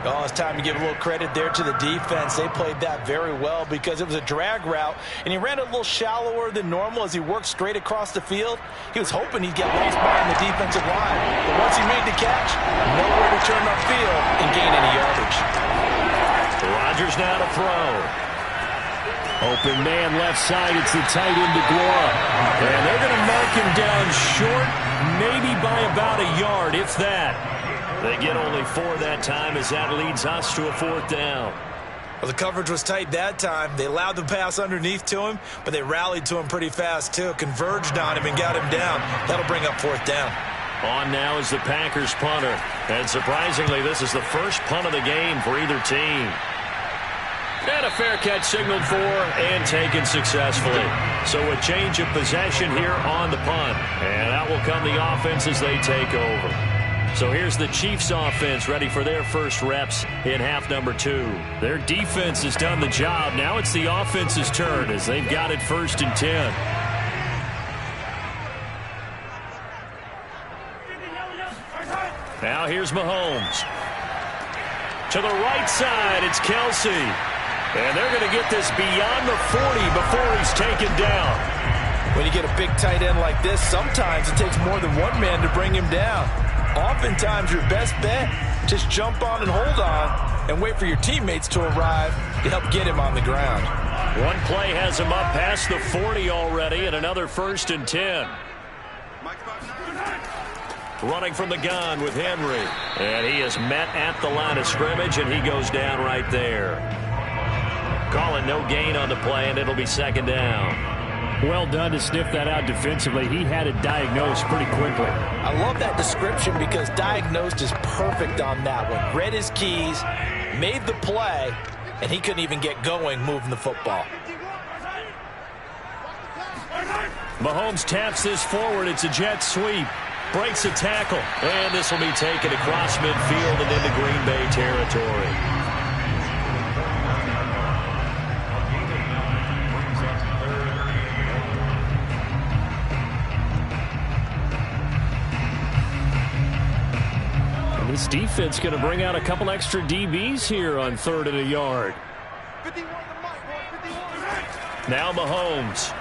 Oh, it's time to give a little credit there to the defense. They played that very well because it was a drag route, and he ran a little shallower than normal as he worked straight across the field. He was hoping he'd get lost behind the defensive line. But once he made the catch, nowhere to turn upfield and gain any yardage. Rodgers now to throw. Open man left side. It's the tight end DeGuara. And they're going to mark him down short, maybe by about a yard, if that. They get only 4 that time as that leads us to a 4th down. Well, the coverage was tight that time. They allowed the pass underneath to him, but they rallied to him pretty fast, too. Converged on him and got him down. That'll bring up 4th down. On now is the Packers punter. And surprisingly, this is the first punt of the game for either team. And a fair catch signaled for and taken successfully. So a change of possession here on the punt. And out will come the offense as they take over. So here's the Chiefs offense ready for their first reps in half number 2. Their defense has done the job. Now it's the offense's turn as they've got it 1st and 10. Now here's Mahomes. To the right side, it's Kelsey. And they're going to get this beyond the 40 before he's taken down. When you get a big tight end like this, sometimes it takes more than one man to bring him down. Oftentimes, your best bet, just jump on and hold on and wait for your teammates to arrive to help get him on the ground. One play has him up past the 40 already, and another 1st and 10. Running from the gun with Henry. And he is met at the line of scrimmage, and he goes down right there. Calling no gain on the play, and it'll be 2nd down. Well done to sniff that out defensively. He had it diagnosed pretty quickly. I love that description because diagnosed is perfect on that one. Read his keys, made the play, and he couldn't even get going moving the football. Mahomes taps this forward. It's a jet sweep. Breaks a tackle. And this will be taken across midfield and into Green Bay territory. This defense going to bring out a couple extra DBs here on 3rd and a yard. Now Mahomes.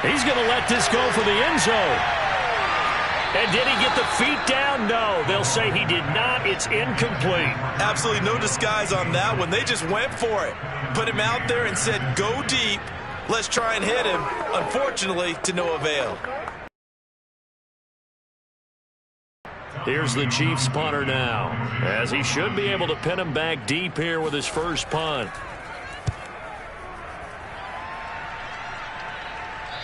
He's going to let this go for the end zone. And did he get the feet down? No, they'll say he did not. It's incomplete. Absolutely no disguise on that one. They just went for it. Put him out there and said, go deep. Let's try and hit him. Unfortunately, to no avail. Here's the Chiefs punter now, as he should be able to pin him back deep here with his first punt.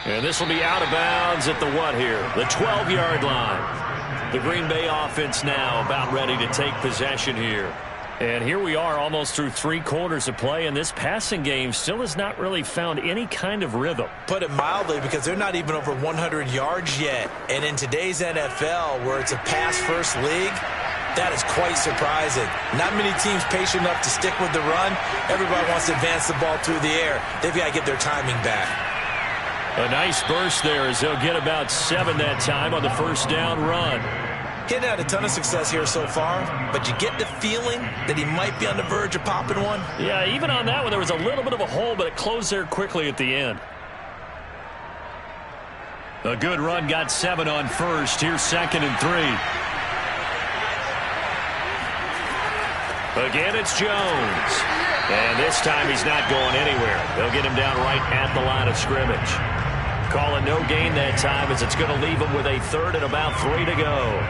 And this will be out of bounds at the what here? The 12-yard line. The Green Bay offense now about ready to take possession here. And here we are almost through 3 quarters of play, and this passing game still has not really found any kind of rhythm. Put it mildly, because they're not even over 100 yards yet. And in today's NFL, where it's a pass-first league, that is quite surprising. Not many teams patient enough to stick with the run. Everybody wants to advance the ball through the air. They've got to get their timing back. A nice burst there as they'll get about 7 that time on the first down run. He hadn't had a ton of success here so far, but you get the feeling that he might be on the verge of popping one. Yeah, even on that one, there was a little bit of a hole, but it closed there quickly at the end. A good run got 7 on first. Here's 2nd and 3. Again, it's Jones. And this time he's not going anywhere. They'll get him down right at the line of scrimmage. Calling no gain that time as it's going to leave him with a 3rd and about 3 to go.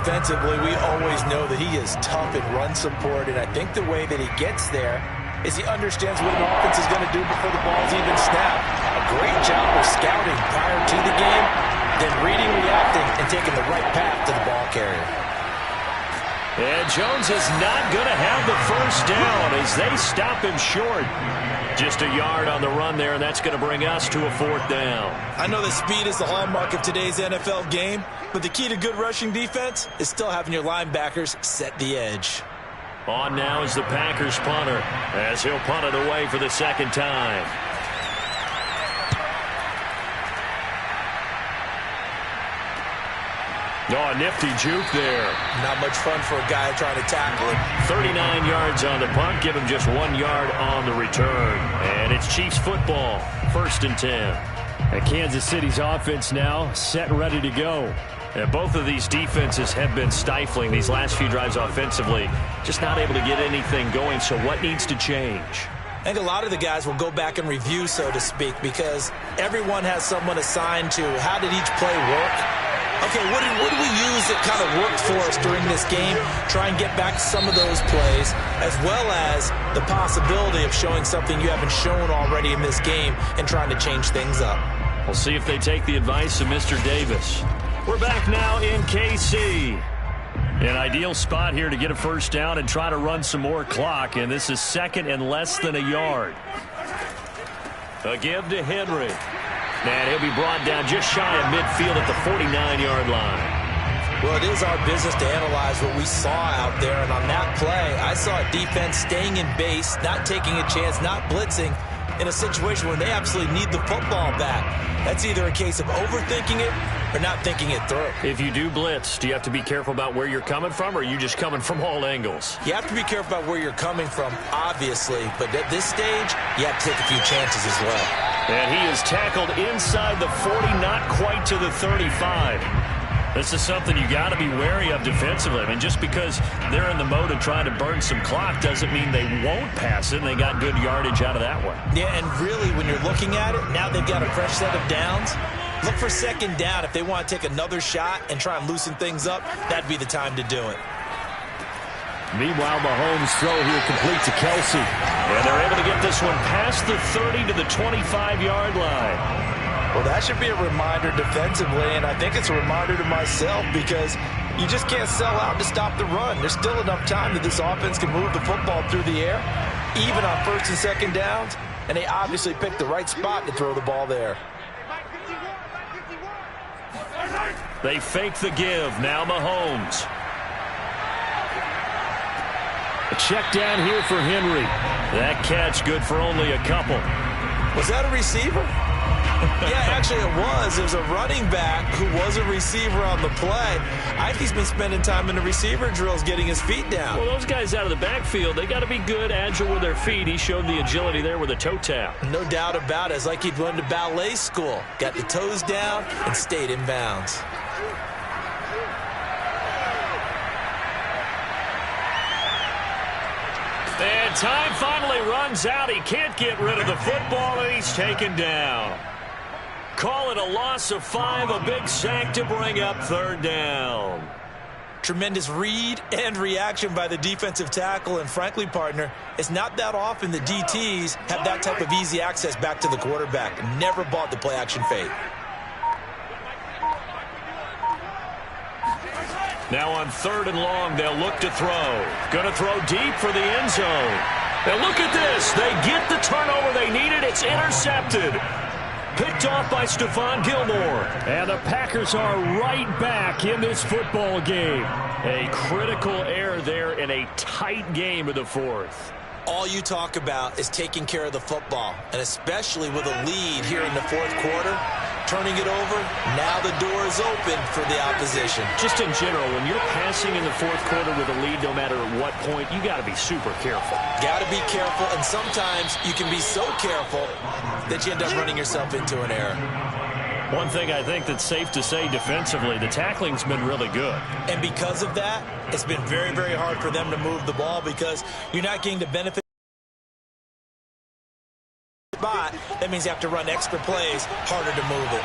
Defensively, we always know that he is tough in run support, and I think the way that he gets there is he understands what an offense is going to do before the ball's even snapped. A great job of scouting prior to the game, then reading, reacting, and taking the right path to the ball carrier. And Jones is not going to have the first down as they stop him short. Just a yard on the run there, and that's going to bring us to a 4th down. I know that speed is the hallmark of today's NFL game, but the key to good rushing defense is still having your linebackers set the edge. On now is the Packers punter as he'll punt it away for the second time. Oh, a nifty juke there. Not much fun for a guy trying to tackle him. 39 yards on the punt, give him just 1 yard on the return. And it's Chiefs football, 1st and 10. And Kansas City's offense now set and ready to go. And both of these defenses have been stifling these last few drives offensively. Just not able to get anything going, so what needs to change? I think a lot of the guys will go back and review, so to speak, because everyone has someone assigned to how did each play work. Okay, what did we use that kind of worked for us during this game? Try and get back some of those plays, as well as the possibility of showing something you haven't shown already in this game and trying to change things up. We'll see if they take the advice of Mr. Davis. We're back now in KC. An ideal spot here to get a first down and try to run some more clock, and this is 2nd and less than a yard. A give to Henry. And he'll be brought down just shy of midfield at the 49-yard line. Well, it is our business to analyze what we saw out there, and on that play, I saw a defense staying in base, not taking a chance, not blitzing, in a situation where they absolutely need the football back. That's either a case of overthinking it or not thinking it through. If you do blitz, do you have to be careful about where you're coming from, or are you just coming from all angles? You have to be careful about where you're coming from, obviously, but at this stage, you have to take a few chances as well. And he is tackled inside the 40, not quite to the 35. This is something you got to be wary of defensively. I mean, just because they're in the mode of trying to burn some clock doesn't mean they won't pass it, and they got good yardage out of that one. Yeah, and really, when you're looking at it, now they've got a fresh set of downs. Look for 2nd down. If they want to take another shot and try and loosen things up, that'd be the time to do it. Meanwhile, Mahomes' throw here complete to Kelsey. And they're able to get this one past the 30 to the 25-yard line. Well, that should be a reminder defensively, and I think it's a reminder to myself because you just can't sell out to stop the run. There's still enough time that this offense can move the football through the air, even on 1st and 2nd downs, and they obviously picked the right spot to throw the ball there. They fake the give. Now Mahomes. A check down here for Henry. That catch good for only a couple. Was that a receiver? Yeah, actually it was. It was a running back who was a receiver on the play. I think he's been spending time in the receiver drills getting his feet down. Well, those guys out of the backfield, they got to be good, agile with their feet. He showed the agility there with a toe tap. No doubt about it. It's like he'd went to ballet school. Got the toes down and stayed in bounds. And time finally runs out. He can't get rid of the football, and he's taken down. Call it a loss of 5, a big sack to bring up 3rd down. Tremendous read and reaction by the defensive tackle, and frankly, partner, it's not that often the DTs have that type of easy access back to the quarterback. Never bought the play-action fake. Now on 3rd and long, they'll look to throw. Going to throw deep for the end zone. And look at this. They get the turnover they needed. It's intercepted. Picked off by Stephon Gilmore. And the Packers are right back in this football game. A critical error there in a tight game of the 4th. All you talk about is taking care of the football, and especially with a lead here in the 4th quarter, turning it over, now the door is open for the opposition. Just in general, when you're passing in the 4th quarter with a lead, no matter at what point, you got to be super careful. Got to be careful, and sometimes you can be so careful that you end up running yourself into an error. One thing I think that's safe to say defensively, the tackling's been really good. And because of that, it's been very, very hard for them to move the ball because you're not getting the benefit. That means you have to run extra plays, harder to move it.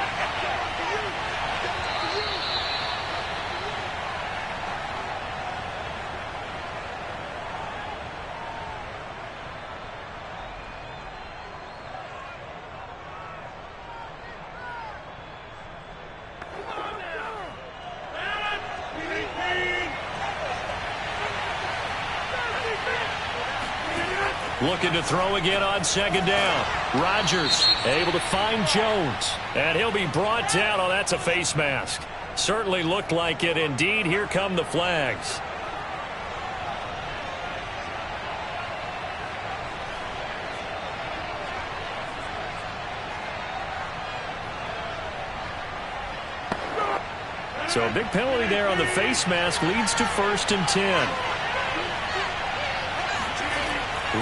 Looking to throw again on second down. Rodgers able to find Jones. And he'll be brought down. Oh, that's a face mask. Certainly looked like it. Indeed, here come the flags. So a big penalty there on the face mask leads to 1st and 10.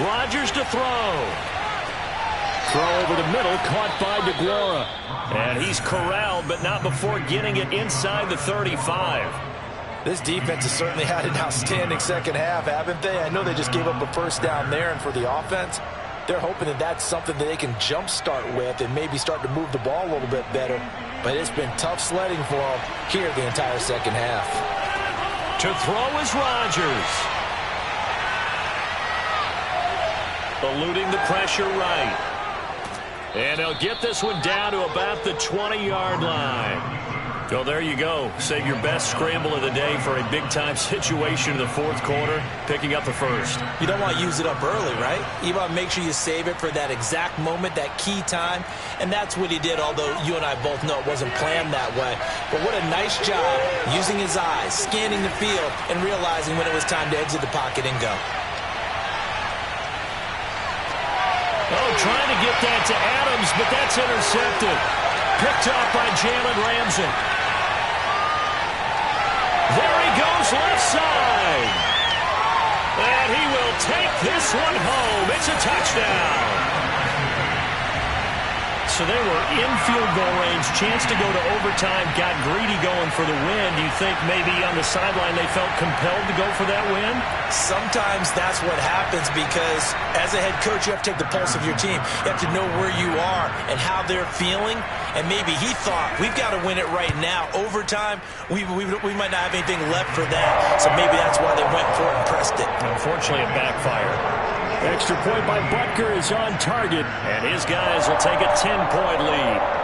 Rodgers to throw. Throw over the middle, caught by DeGuara. And he's corralled, but not before getting it inside the 35. This defense has certainly had an outstanding second half, haven't they? I know they just gave up a first down there, and for the offense, they're hoping that that's something that they can jumpstart with and maybe start to move the ball a little bit better. But it's been tough sledding for them here the entire second half. To throw is Rodgers. Eluding the pressure right. And he'll get this one down to about the 20-yard line. So there you go. Save your best scramble of the day for a big-time situation in the 4th quarter, picking up the 1st. You don't want to use it up early, right? You want to make sure you save it for that exact moment, that key time. And that's what he did, although you and I both know it wasn't planned that way. But what a nice job using his eyes, scanning the field, and realizing when it was time to exit the pocket and go. Oh, trying to get that to Adams, but that's intercepted. Picked up by Jalen Ramsey. There he goes left side. And he will take this one home. It's a touchdown. So they were in field goal range, chance to go to overtime, got greedy going for the win. Do you think maybe on the sideline they felt compelled to go for that win? Sometimes that's what happens because as a head coach, you have to take the pulse of your team. You have to know where you are and how they're feeling. And maybe he thought, we've got to win it right now. Overtime, we might not have anything left for that. So maybe that's why they went for it and pressed it. Unfortunately, it backfired. Extra point by Butker is on target. And his guys will take a 10-point lead.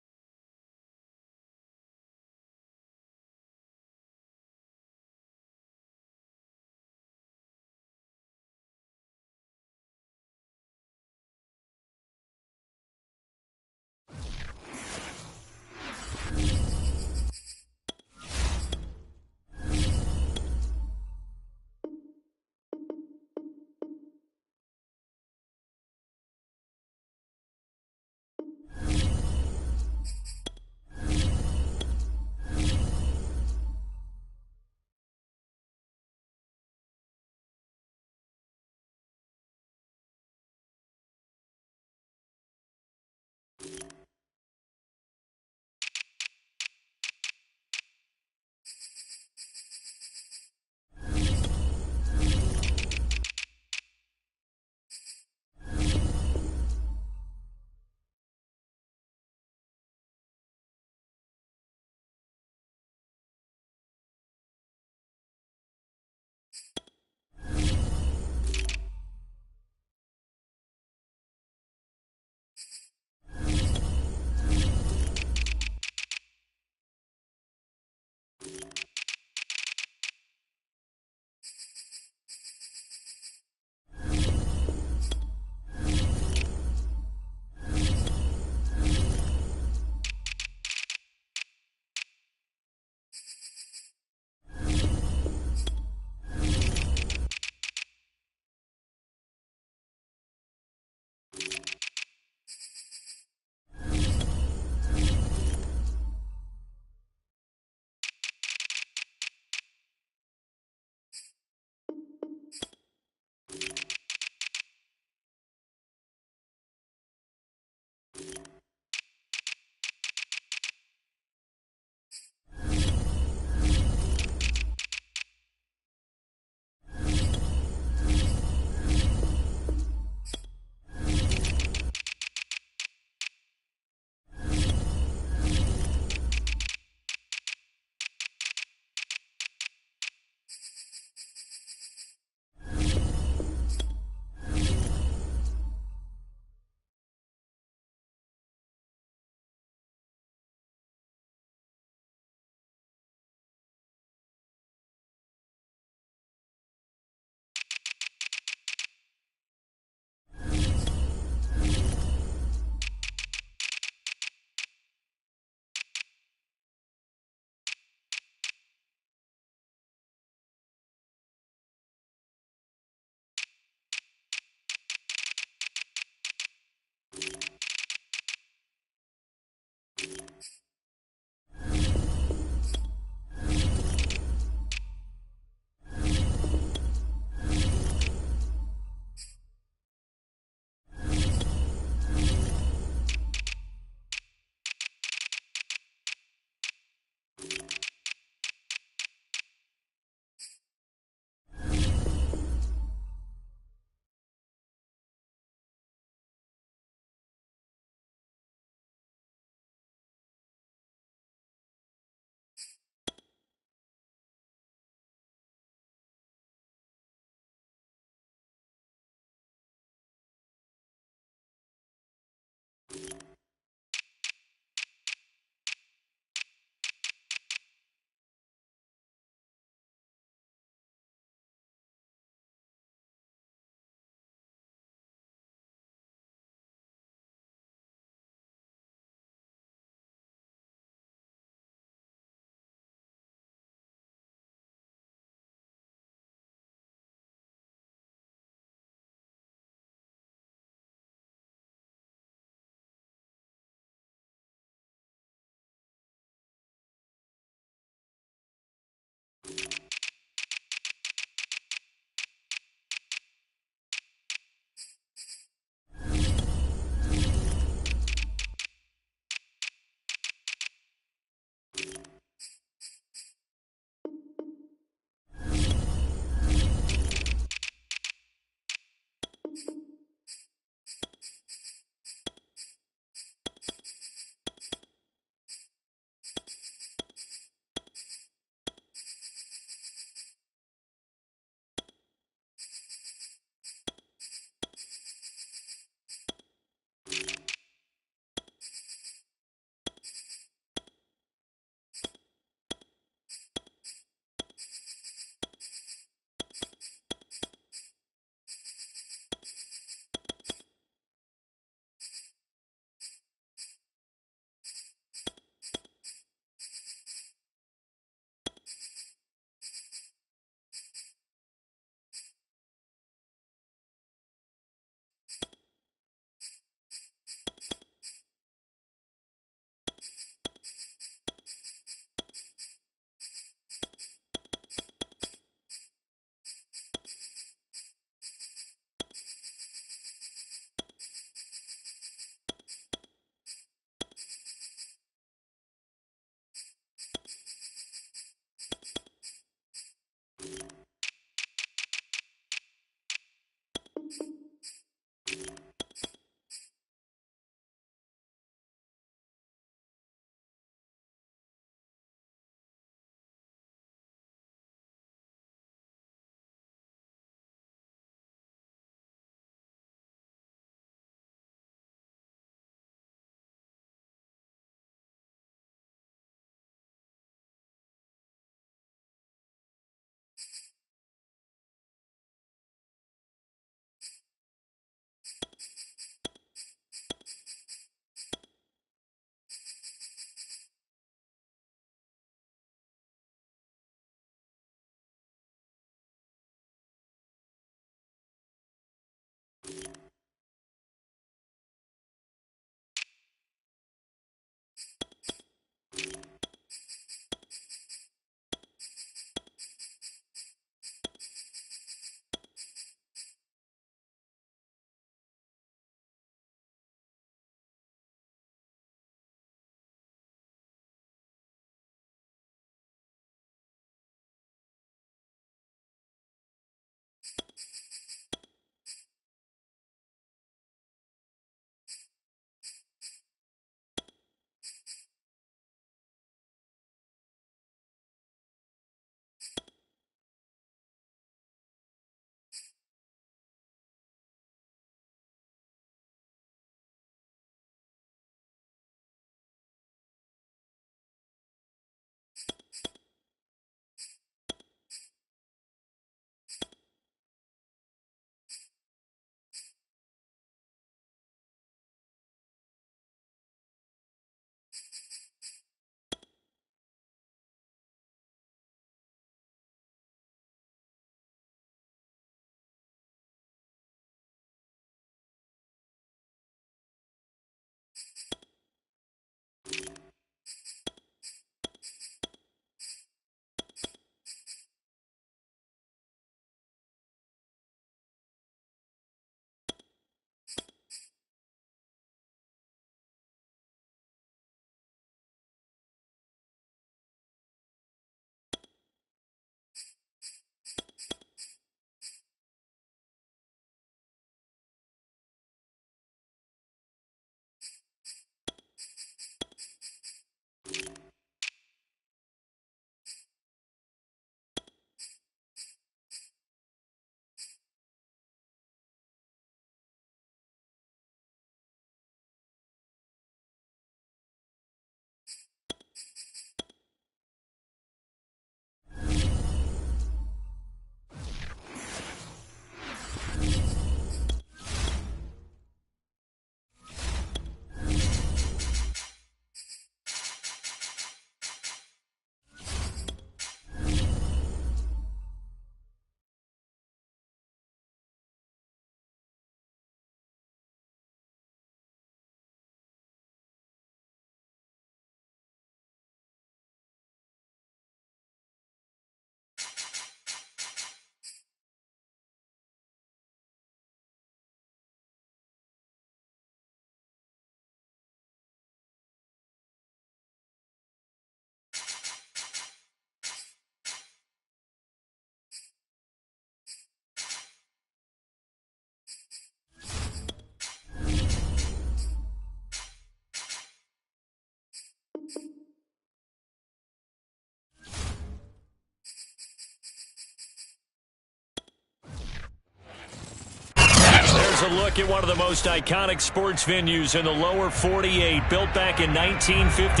a look at one of the most iconic sports venues in the lower 48, built back in 1957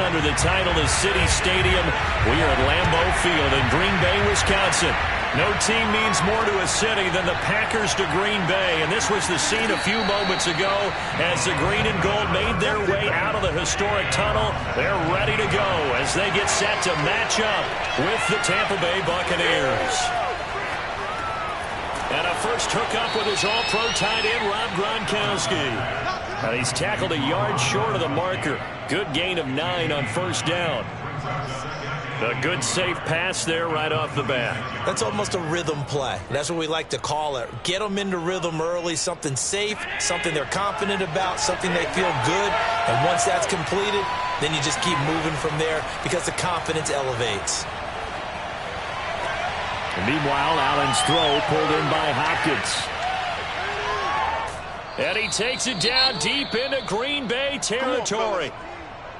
under the title of City Stadium. We are at Lambeau Field in Green Bay, Wisconsin. No team means more to a city than the Packers to Green Bay, and this was the scene a few moments ago as the green and gold made their way out of the historic tunnel. They're ready to go as they get set to match up with the Tampa Bay Buccaneers. And a first hookup with his all-pro tight end, Rob Gronkowski. And he's tackled a yard short of the marker. Good gain of 9 on first down. A good safe pass there right off the bat. That's almost a rhythm play. That's what we like to call it. Get them into rhythm early, something safe, something they're confident about, something they feel good. And once that's completed, then you just keep moving from there because the confidence elevates. Meanwhile, Allen's throw pulled in by Hopkins. And he takes it down deep into Green Bay territory.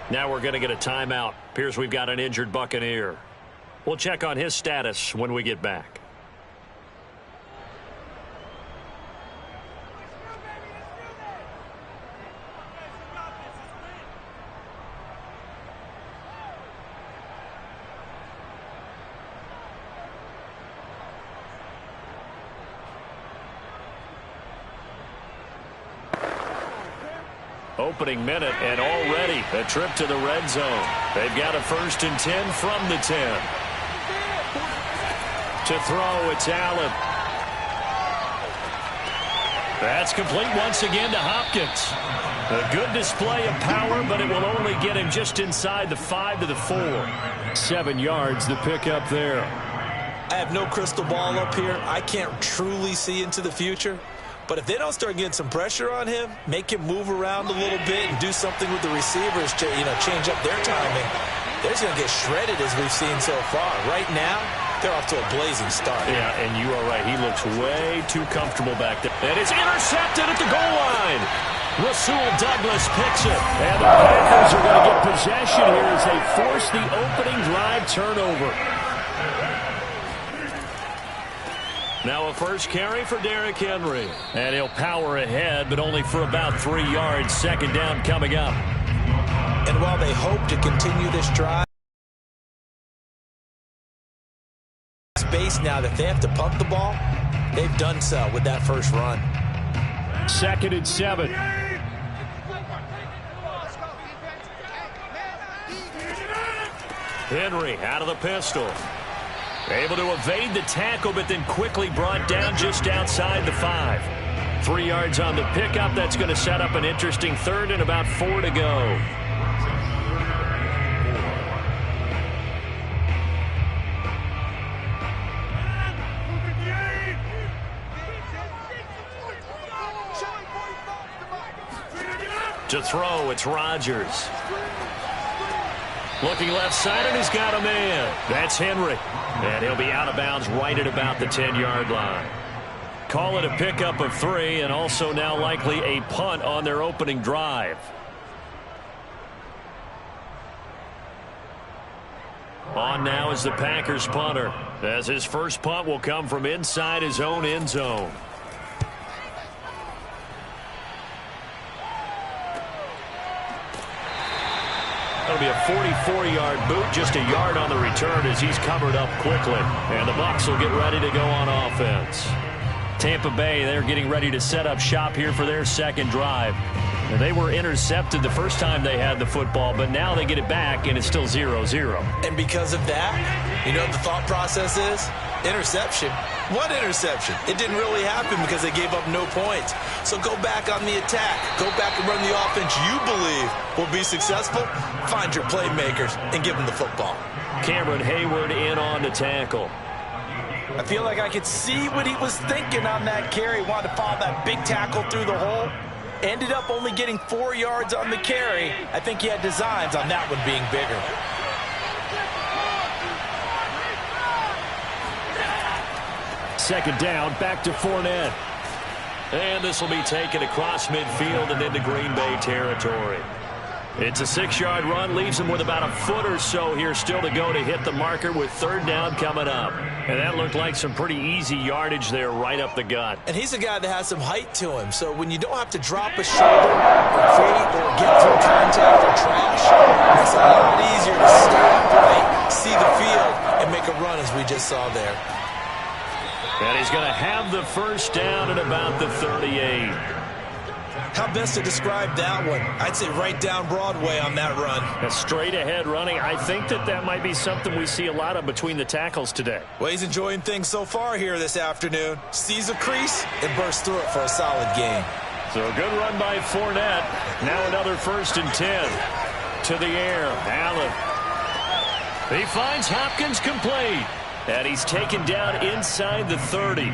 Now we're going to get a timeout. Appears we've got an injured Buccaneer. We'll check on his status when we get back. Opening minute, and already a trip to the red zone. They've got a 1st and 10 from the 10. To throw, it's Allen. That's complete once again to Hopkins. A good display of power, but it will only get him just inside the 5 to the 4. 7 yards, the pickup there. I have no crystal ball up here. I can't truly see into the future. But if they don't start getting some pressure on him, make him move around a little bit and do something with the receivers to, change up their timing, they're just going to get shredded as we've seen so far. Right now, they're off to a blazing start. Yeah, and you are right. He looks way too comfortable back there. And it's intercepted at the goal line. Rasul Douglas picks it. And the Packers are going to get possession here as they force the opening drive turnover. Now a first carry for Derrick Henry. And he'll power ahead, but only for about 3 yards. Second down coming up. And while they hope to continue this drive, space now that they have to pump the ball, they've done so with that first run. 2nd and 7. Henry out of the pistol. Able to evade the tackle, but then quickly brought down just outside the 5. 3 yards on the pickup. That's going to set up an interesting 3rd and about 4 to go. To throw, it's Rodgers. Looking left side, and he's got a man. That's Henry. And he'll be out of bounds right at about the 10-yard line. Call it a pickup of 3, and also now likely a punt on their opening drive. On now is the Packers punter, as his first punt will come from inside his own end zone. That'll be a 44-yard boot, just a yard on the return as he's covered up quickly. And the Bucs will get ready to go on offense. Tampa Bay, they're getting ready to set up shop here for their second drive. And they were intercepted the first time they had the football, but now they get it back, and it's still 0-0. And because of that, you know what the thought process is? Interception. What interception? It didn't really happen because they gave up no points. So go back on the attack. Go back and run the offense you believe will be successful. Find your playmakers and give them the football. Cameron Hayward in on the tackle. I feel like I could see what he was thinking on that carry. Wanted to follow that big tackle through the hole. Ended up only getting 4 yards on the carry. I think he had designs on that one being bigger. Second down, back to Fournette. And this will be taken across midfield and into Green Bay territory. It's a 6-yard run, leaves him with about a foot or so here still to go to hit the marker with 3rd down coming up. And that looked like some pretty easy yardage there right up the gut. And he's a guy that has some height to him, so when you don't have to drop a shoulder or create or get through contact or trash, it's a lot easier to stay upright, see the field, and make a run as we just saw there. And he's going to have the 1st down at about the 38. How best to describe that one? I'd say right down Broadway on that run. A straight-ahead running. I think that might be something we see a lot of between the tackles today. Well, he's enjoying things so far here this afternoon. Sees a crease and bursts through it for a solid gain. So a good run by Fournette. Now another 1st and 10. To the air, Allen. He finds Hopkins complete. And he's taken down inside the 30.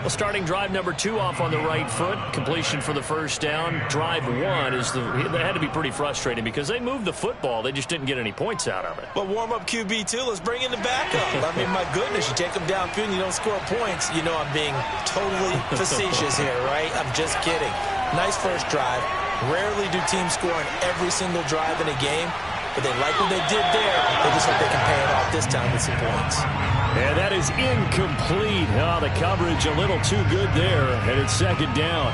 Well, starting drive number 2 off on the right foot. Completion for the 1st down. Drive 1 that had to be pretty frustrating because they moved the football. They just didn't get any points out of it. But warm-up QB, too. Let's bring in the backup. I mean, my goodness, you take them downfield and you don't score points. You know I'm being totally facetious here, right? I'm just kidding. Nice first drive. Rarely do teams score on every single drive in a game. But they like what they did there. They just hope they can pay it off this time with some points. And that is incomplete. Oh, the coverage a little too good there. And it's 2nd down.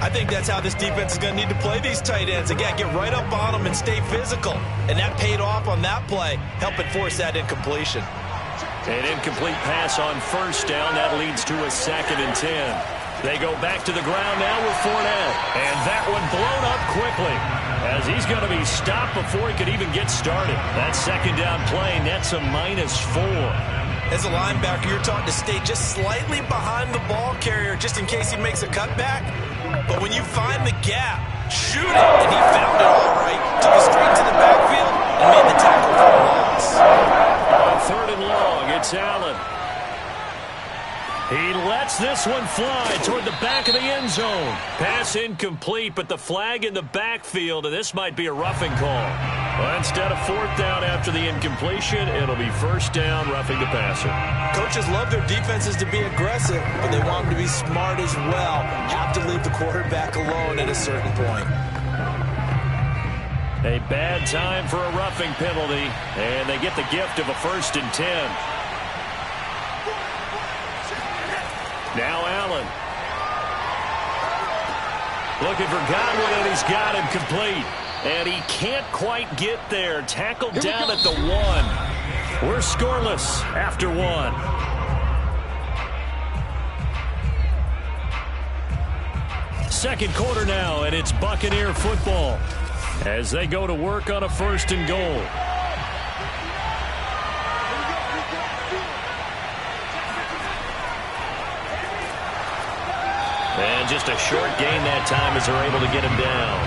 I think that's how this defense is going to need to play these tight ends. Again, get right up on them and stay physical. And that paid off on that play, helping force that incompletion. An incomplete pass on 1st down. That leads to a 2nd and 10. They go back to the ground now with Fournette. And that one blown up quickly as he's going to be stopped before he could even get started. That 2nd down play nets a -4. As a linebacker, you're taught to stay just slightly behind the ball carrier just in case he makes a cutback. But when you find the gap, shoot it. And he found it all right. Took it straight to the backfield and made the tackle for a loss. On 3rd and long, it's Allen. He lets this one fly toward the back of the end zone. Pass incomplete, but the flag in the backfield, and this might be a roughing call. Well, instead of 4th down after the incompletion, it'll be 1st down, roughing the passer. Coaches love their defenses to be aggressive, but they want them to be smart as well. Have to leave the quarterback alone at a certain point. A bad time for a roughing penalty, and they get the gift of a 1st and 10. Now Allen. Looking for Godwin, and he's got him complete. And he can't quite get there. Tackled down at the 1. We're scoreless after 1. Second quarter now, and it's Buccaneer football as they go to work on a 1st and goal. And just a short gain that time as they're able to get him down.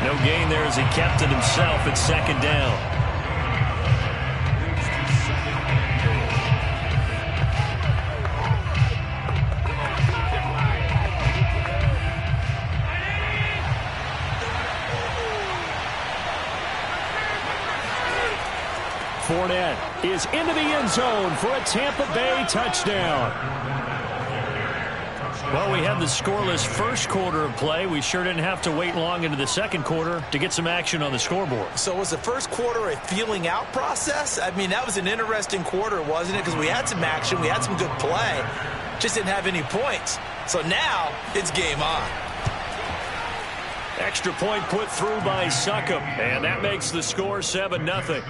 No gain there as he kept it himself at 2nd down. Fournette is into the end zone for a Tampa Bay touchdown. Well, we had the scoreless 1st quarter of play. We sure didn't have to wait long into the 2nd quarter to get some action on the scoreboard. So was the 1st quarter a feeling out process? I mean, that was an interesting quarter, wasn't it? Because we had some action, we had some good play, just didn't have any points. So now it's game on. Extra point put through by Succop, and that makes the score 7-0.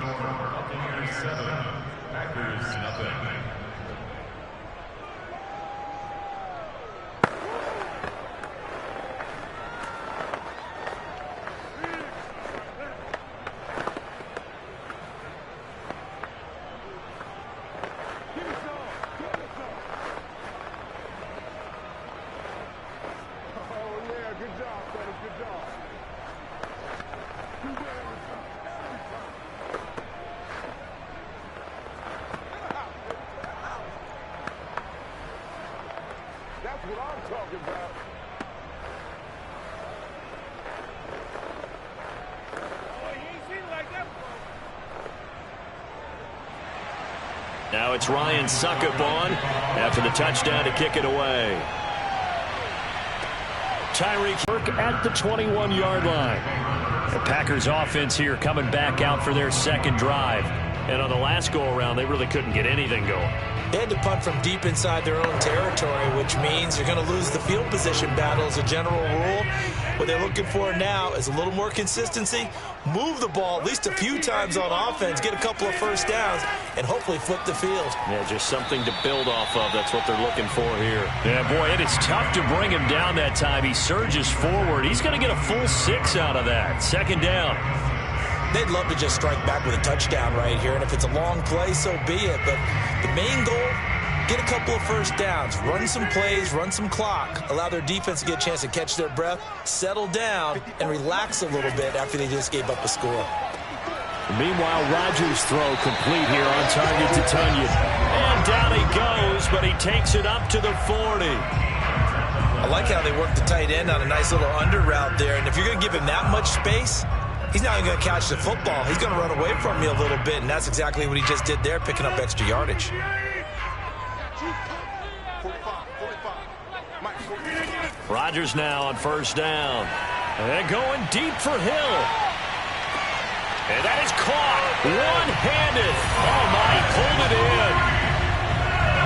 Now it's Ryan Succop on after the touchdown to kick it away. Tyreek Burke at the 21-yard line. The Packers offense here coming back out for their second drive. And on the last go-around, they really couldn't get anything going. They had to punt from deep inside their own territory, which means you're going to lose the field position battle as a general rule. What they're looking for now is a little more consistency, move the ball at least a few times on offense, get a couple of first downs, and hopefully flip the field. Yeah, just something to build off of. That's what they're looking for here. Yeah, boy, it is tough to bring him down that time. He surges forward. He's going to get a full 6 out of that. Second down. They'd love to just strike back with a touchdown right here, and if it's a long play, so be it. But the main goal, get a couple of first downs, run some plays, run some clock, allow their defense to get a chance to catch their breath, settle down, and relax a little bit after they just gave up a score. Meanwhile, Rodgers' throw complete here on target to Tunyon. And down he goes, but he takes it up to the 40. I like how they work the tight end on a nice little under route there, and if you're going to give him that much space, he's not even going to catch the football. He's going to run away from you a little bit, and that's exactly what he just did there, picking up extra yardage. Rodgers now on first down. And going deep for Hill. And that is caught. One-handed. Oh, my, he pulled it in.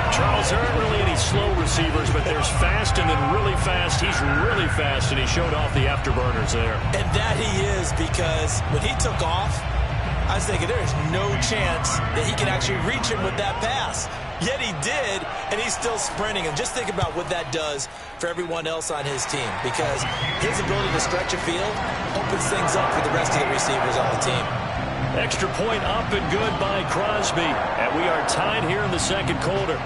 Charles, there aren't really any slow receivers, but there's fast and then really fast. He's really fast, and he showed off the afterburners there. And that he is, because when he took off, I was thinking there is no chance that he can actually reach him with that pass. Yet he did, and he's still sprinting. And just think about what that does for everyone else on his team, because his ability to stretch a field opens things up for the rest of the receivers on the team. Extra point up and good by Crosby. And we are tied here in the second quarter.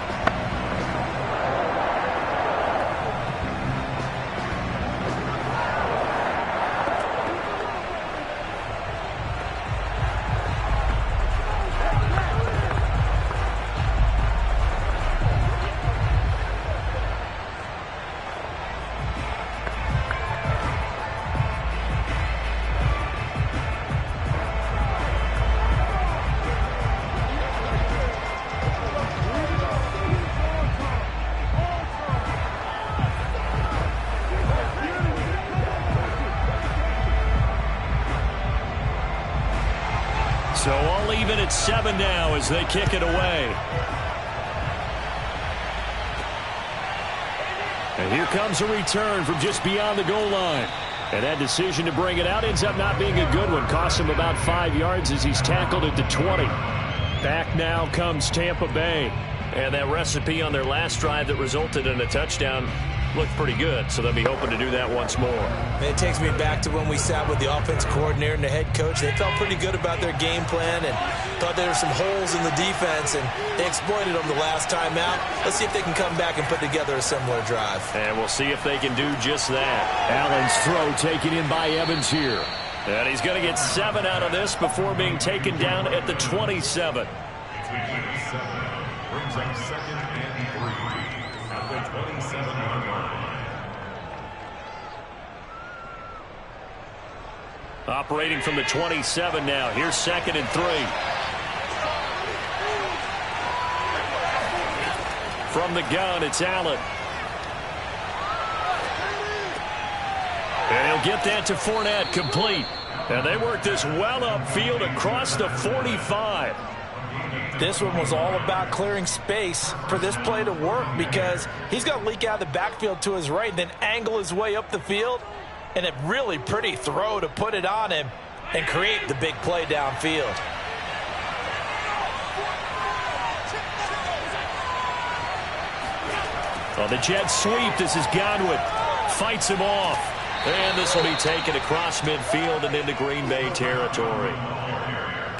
So all even at 7 now as they kick it away. And here comes a return from just beyond the goal line. And that decision to bring it out ends up not being a good one. Costs him about 5 yards as he's tackled at the 20. Back now comes Tampa Bay. And that recipe on their last drive that resulted in a touchdown looked pretty good, so they'll be hoping to do that once more. And it takes me back to when we sat with the offense coordinator and the head coach. They felt pretty good about their game plan and thought there were some holes in the defense, and they exploited them the last time out. Let's see if they can come back and put together a similar drive. And we'll see if they can do just that. Allen's throw taken in by Evans here. And he's going to get 7 out of this before being taken down at the 27. Brings up second and 3 at the 27-yard line. Operating from the 27 now. Here's second and 3. From the gun, it's Allen. And he'll get that to Fournette, complete. And they work this well upfield across the 45. This one was all about clearing space for this play to work, because he's going to leak out of the backfield to his right and then angle his way up the field. And a really pretty throw to put it on him and create the big play downfield. On the jet sweep, this is Godwin. Fights him off. And this will be taken across midfield and into Green Bay territory.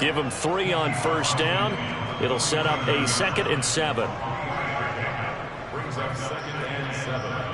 Give him 3 on first down. It'll set up a 2nd and 7. Brings up 2nd and 7.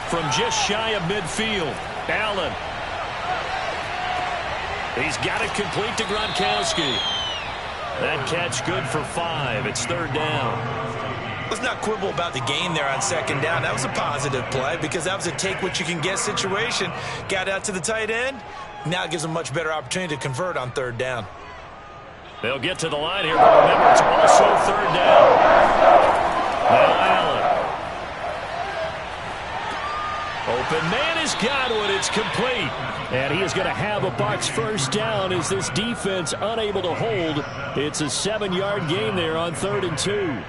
From just shy of midfield, Allen. He's got it complete to Gronkowski. That catch good for 5. It's 3rd down. Let's not quibble about the gain there on 2nd down. That was a positive play because that was a take-what-you-can-get situation. Got out to the tight end. Now it gives them a much better opportunity to convert on 3rd down. They'll get to the line here, but remember, it's also 3rd down. Now Allen. Open man is Godwin. It's complete. And he is going to have a Bucs 1st down as this defense unable to hold. It's a 7-yard gain there on 3rd and 2.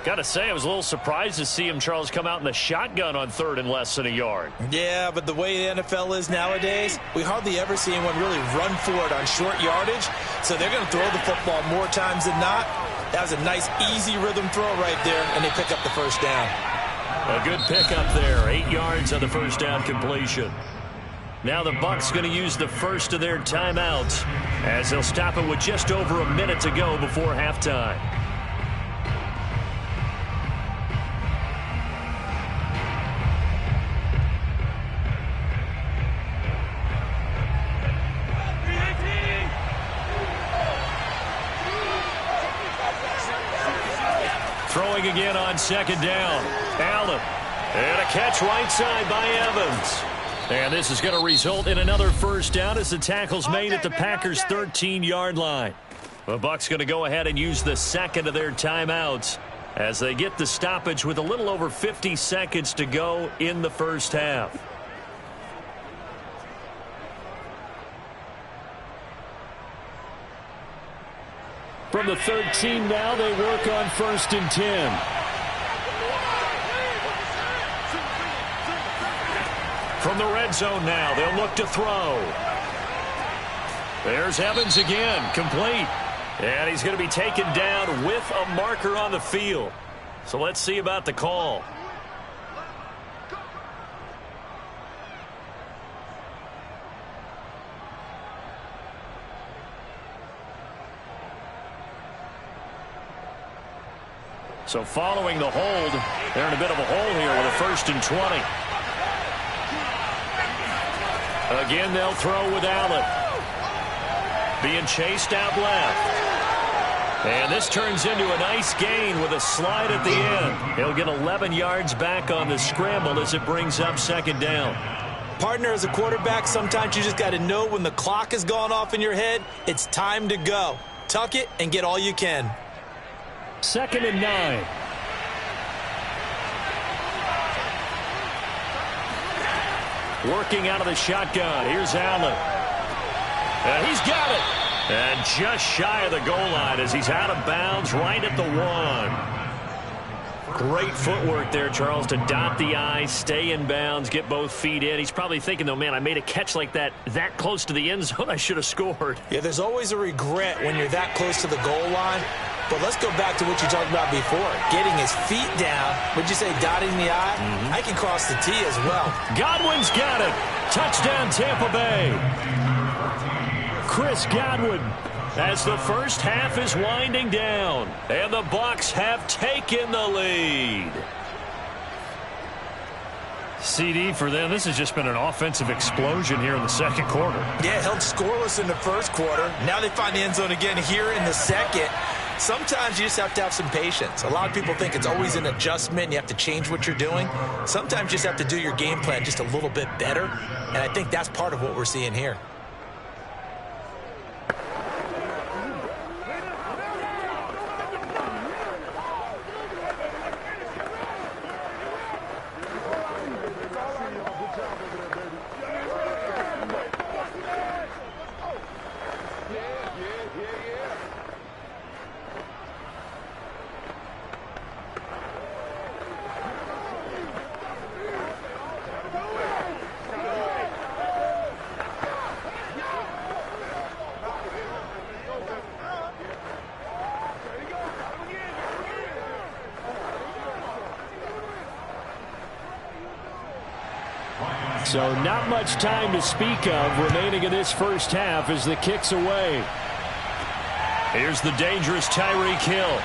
Got to say, I was a little surprised to see him, Charles, come out in the shotgun on 3rd and less than a yard. Yeah, but the way the NFL is nowadays, we hardly ever see anyone really run for it on short yardage. So they're going to throw the football more times than not. That was a nice, easy rhythm throw right there, and they pick up the 1st down. A good pickup there. 8 yards on the 1st down completion. Now the Bucs going to use the first of their timeouts as they'll stop it with just over a minute to go before halftime. Throwing again on 2nd down. Allen. And a catch right side by Evans. And this is going to result in another 1st down as the tackle's made at the Packers' 13-yard line. The Bucs going to go ahead and use the 2nd of their timeouts as they get the stoppage with a little over 50 seconds to go in the 1st half. From the 13 now, they work on 1st and 10. From the red zone now, they'll look to throw. There's Evans again, complete. And he's going to be taken down with a marker on the field. So let's see about the call. So following the hold, they're in a bit of a hole here with a 1st and 20. Again, they'll throw with Allen. Being chased out left. And this turns into a nice gain with a slide at the end. He'll get 11 yards back on the scramble as it brings up 2nd down. Partner, as a quarterback, sometimes you just got to know when the clock has gone off in your head, it's time to go. Tuck it and get all you can. 2nd and 9. Working out of the shotgun. Here's Allen. And he's got it. And just shy of the goal line as he's out of bounds right at the 1. Great footwork there, Charles, to dot the I, stay in bounds, get both feet in. He's probably thinking, though, man, I made a catch like that close to the end zone. I should have scored. Yeah, there's always a regret when you're that close to the goal line. But let's go back to what you talked about before. Getting his feet down. Would you say dotting the I? I can cross the T as well. Godwin's got it. Touchdown, Tampa Bay. Chris Godwin. As the 1st half is winding down. And the Bucs have taken the lead. CD for them. This has just been an offensive explosion here in the 2nd quarter. Yeah, held scoreless in the 1st quarter. Now they find the end zone again here in the 2nd. Sometimes you just have to have some patience. A lot of people think it's always an adjustment. You have to change what you're doing. Sometimes you just have to do your game plan just a little bit better. And I think that's part of what we're seeing here. So not much time to speak of remaining in this 1st half as the kick's away. Here's the dangerous Tyreek Hill.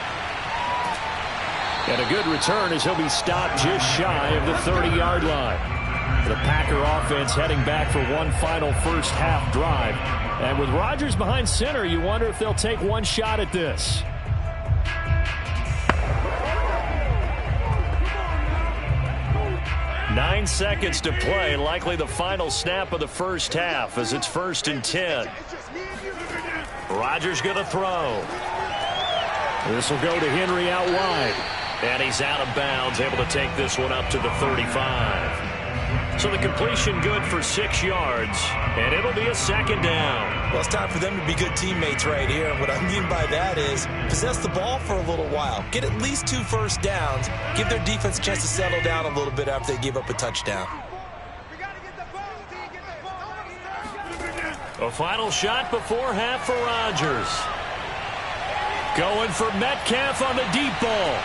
And a good return as he'll be stopped just shy of the 30-yard line. The Packer offense heading back for one final first half drive. And with Rodgers behind center, you wonder if they'll take one shot at this. Nine seconds to play, likely the final snap of the first half as it's 1st and 10. Rodgers going to throw. This will go to Henry out wide. And he's out of bounds, able to take this one up to the 35. So the completion good for 6 yards, and it'll be a second down. Well, it's time for them to be good teammates right here. And what I mean by that is possess the ball for a little while. Get at least 2 first downs. Give their defense a chance to settle down a little bit after they give up a touchdown. A final shot before half for Rodgers. Going for Metcalf on the deep ball.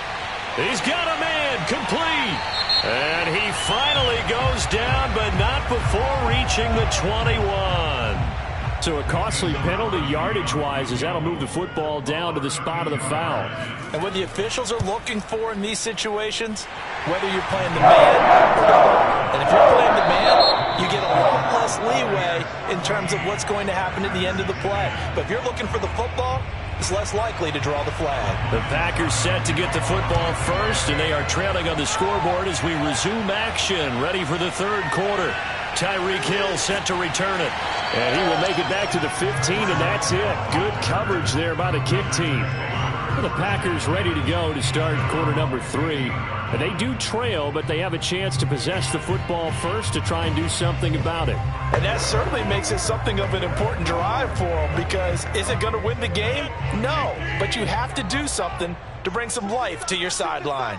He's got a man, complete. And he finally goes down, but not before reaching the 21. So a costly penalty yardage-wise, as that'll move the football down to the spot of the foul. And what the officials are looking for in these situations, whether you're playing the man or the ball. And if you're playing the man, you get a lot less leeway in terms of what's going to happen at the end of the play. But if you're looking for the football, it's less likely to draw the flag. The Packers set to get the football first, and they are trailing on the scoreboard as we resume action, ready for the third quarter. Tyreek Hill set to return it. And he will make it back to the 15, and that's it. Good coverage there by the kick team. Well, the Packers ready to go to start quarter number 3. And they do trail, but they have a chance to possess the football first to try and do something about it. And that certainly makes it something of an important drive for them, because is it going to win the game? No, but you have to do something to bring some life to your sideline.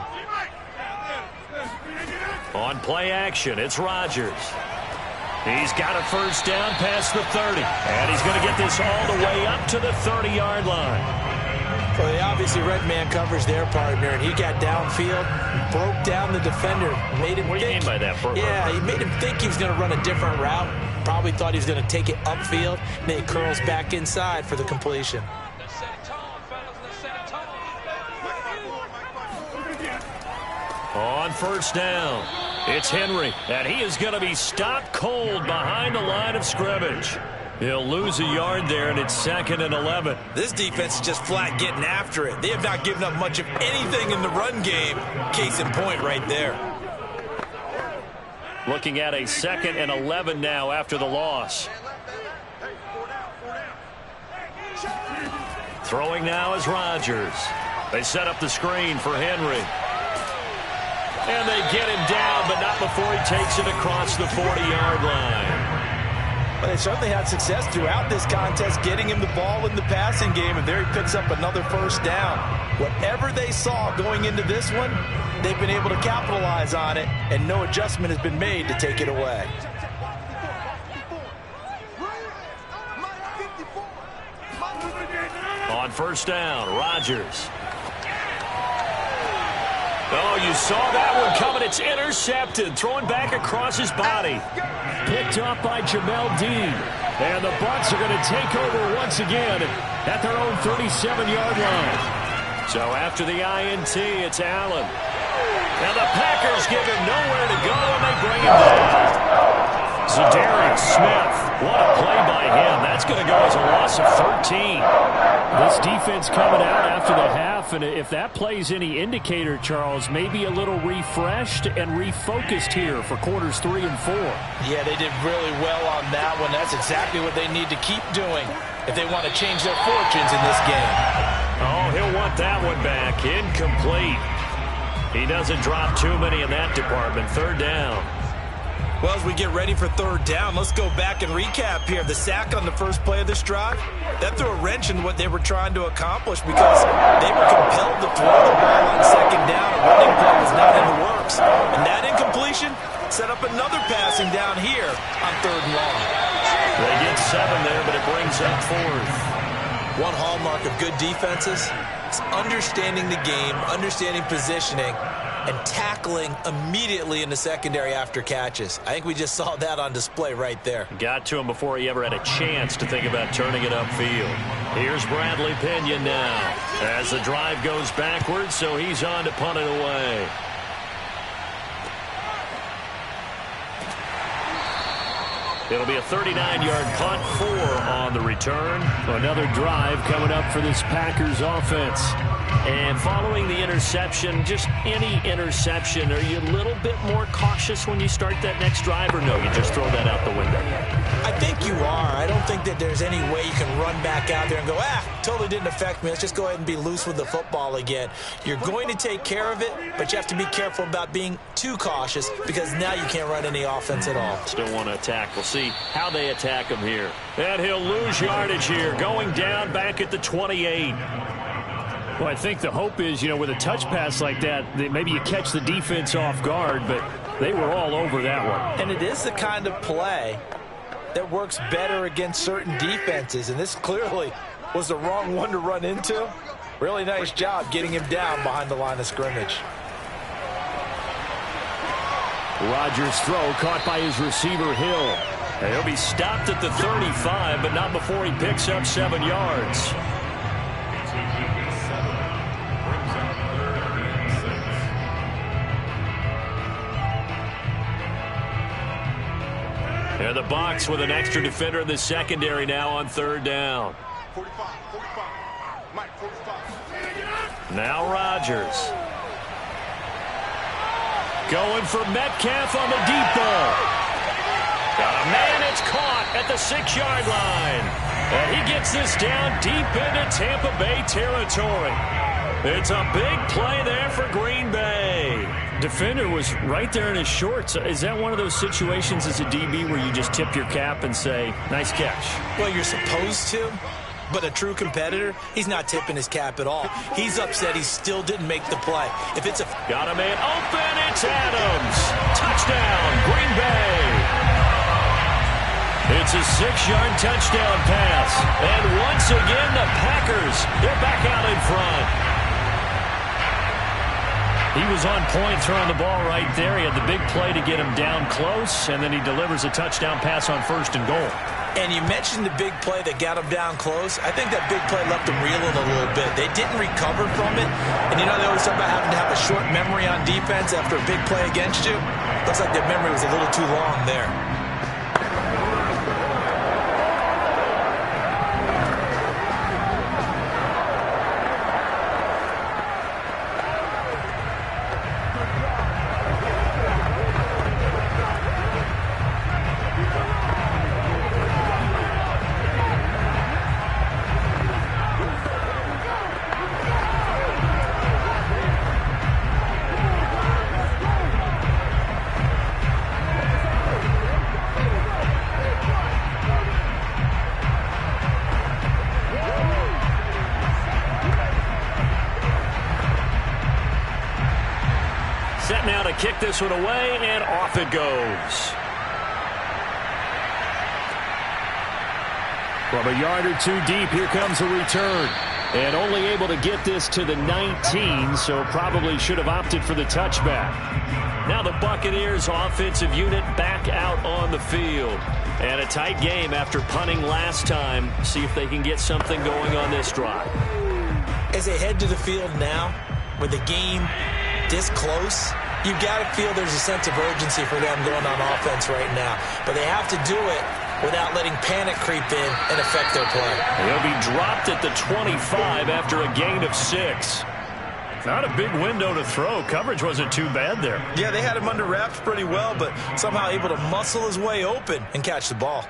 On play action, it's Rodgers. He's got a first down past the 30, and he's going to get this all the way up to the 30-yard line. Well, they obviously read man coverage their partner, and he got downfield, broke down the defender, made him What do you mean by that? Yeah, he made him think he was going to run a different route. Probably thought he was going to take it upfield, and then he curls back inside for the completion. On first down, it's Henry, and he is going to be stopped cold behind the line of scrimmage. He'll lose a yard there, and it's 2nd and 11. This defense is just flat getting after it. They have not given up much of anything in the run game. Case in point right there. Looking at a 2nd and 11 now after the loss. Throwing now is Rodgers. They set up the screen for Henry. And they get him down, but not before he takes it across the 40-yard line. But they certainly had success throughout this contest, getting him the ball in the passing game, and there he picks up another first down. Whatever they saw going into this one, they've been able to capitalize on it, and no adjustment has been made to take it away. On first down, Rodgers. Oh, you saw that one coming. It's intercepted. Throwing back across his body. Picked up by Jamel Dean. And the Bucs are going to take over once again at their own 37-yard line. So after the INT, it's Allen. Now the Packers give him nowhere to go, and they bring him down. Zadarius Smith. What a play by him. That's going to go as a loss of 13. This defense coming out after the half, and if that plays any indicator, Charles, maybe a little refreshed and refocused here for quarters 3 and 4. Yeah, they did really well on that one. That's exactly what they need to keep doing if they want to change their fortunes in this game. Oh, he'll want that one back. Incomplete. He doesn't drop too many in that department. 3rd down. Well, as we get ready for 3rd down, let's go back and recap here. The sack on the first play of this drive, that threw a wrench in what they were trying to accomplish because they were compelled to throw the ball on 2nd down. A running play was not in the works. And that incompletion set up another passing down here on 3rd and long. They get 7 there, but it brings up 4th. One hallmark of good defenses is understanding the game, understanding positioning, and tackling immediately in the secondary after catches. I think we just saw that on display right there. Got to him before he ever had a chance to think about turning it upfield. Here's Bradley Pinion now as the drive goes backwards, so he's on to punt it away. It'll be a 39-yard punt, 4 on the return. Another drive coming up for this Packers offense. And following the interception, just any interception, are you a little bit more cautious when you start that next drive, or no, you just throw that out the window? I think you are. I don't think that there's any way you can run back out there and go, totally didn't affect me. Let's just go ahead and be loose with the football again. You're going to take care of it, but you have to be careful about being too cautious because now you can't run any offense at all. Still want to attack. We'll see how they attack him here. And he'll lose yardage here, going down back at the 28. Well, I think the hope is, with a touch pass like that maybe you catch the defense off guard, but they were all over that one. And it is the kind of play that works better against certain defenses, and this clearly was the wrong one to run into. Really nice job getting him down behind the line of scrimmage. Rodgers' throw caught by his receiver, Hill. And he'll be stopped at the 35, but not before he picks up 7 yards. And the box with an extra defender in the secondary now on 3rd down. 45. Mike, 45. Now Rodgers. Going for Metcalf on the deep ball. Got a man, it's caught at the 6-yard line. And he gets this down deep into Tampa Bay territory. It's a big play there for Green Bay. Defender was right there in his shorts. Is that one of those situations as a DB where you just tip your cap and say, nice catch? Well, you're supposed to, but a true competitor, he's not tipping his cap at all. He's upset he still didn't make the play. If it's a... Got a man open, it's Adams. Touchdown, Green Bay. It's a 6-yard touchdown pass. And once again, the Packers, they're back out in front. He was on point throwing the ball right there. He had the big play to get him down close, and then he delivers a touchdown pass on 1st and goal. And you mentioned the big play that got him down close. I think that big play left him reeling a little bit. They didn't recover from it. And they always talk about having to have a short memory on defense after a big play against you. Looks like their memory was a little too long there. Set now to kick this one away, and off it goes. From a yard or two deep, here comes a return. And only able to get this to the 19, so probably should have opted for the touchback. Now the Buccaneers offensive unit back out on the field. And a tight game after punting last time. See if they can get something going on this drive. As they head to the field now, with the game this close, you've got to feel there's a sense of urgency for them going on offense right now. But they have to do it without letting panic creep in and affect their play. They'll be dropped at the 25 after a gain of 6. Not a big window to throw. Coverage wasn't too bad there. Yeah, they had him under wraps pretty well, but somehow able to muscle his way open and catch the ball.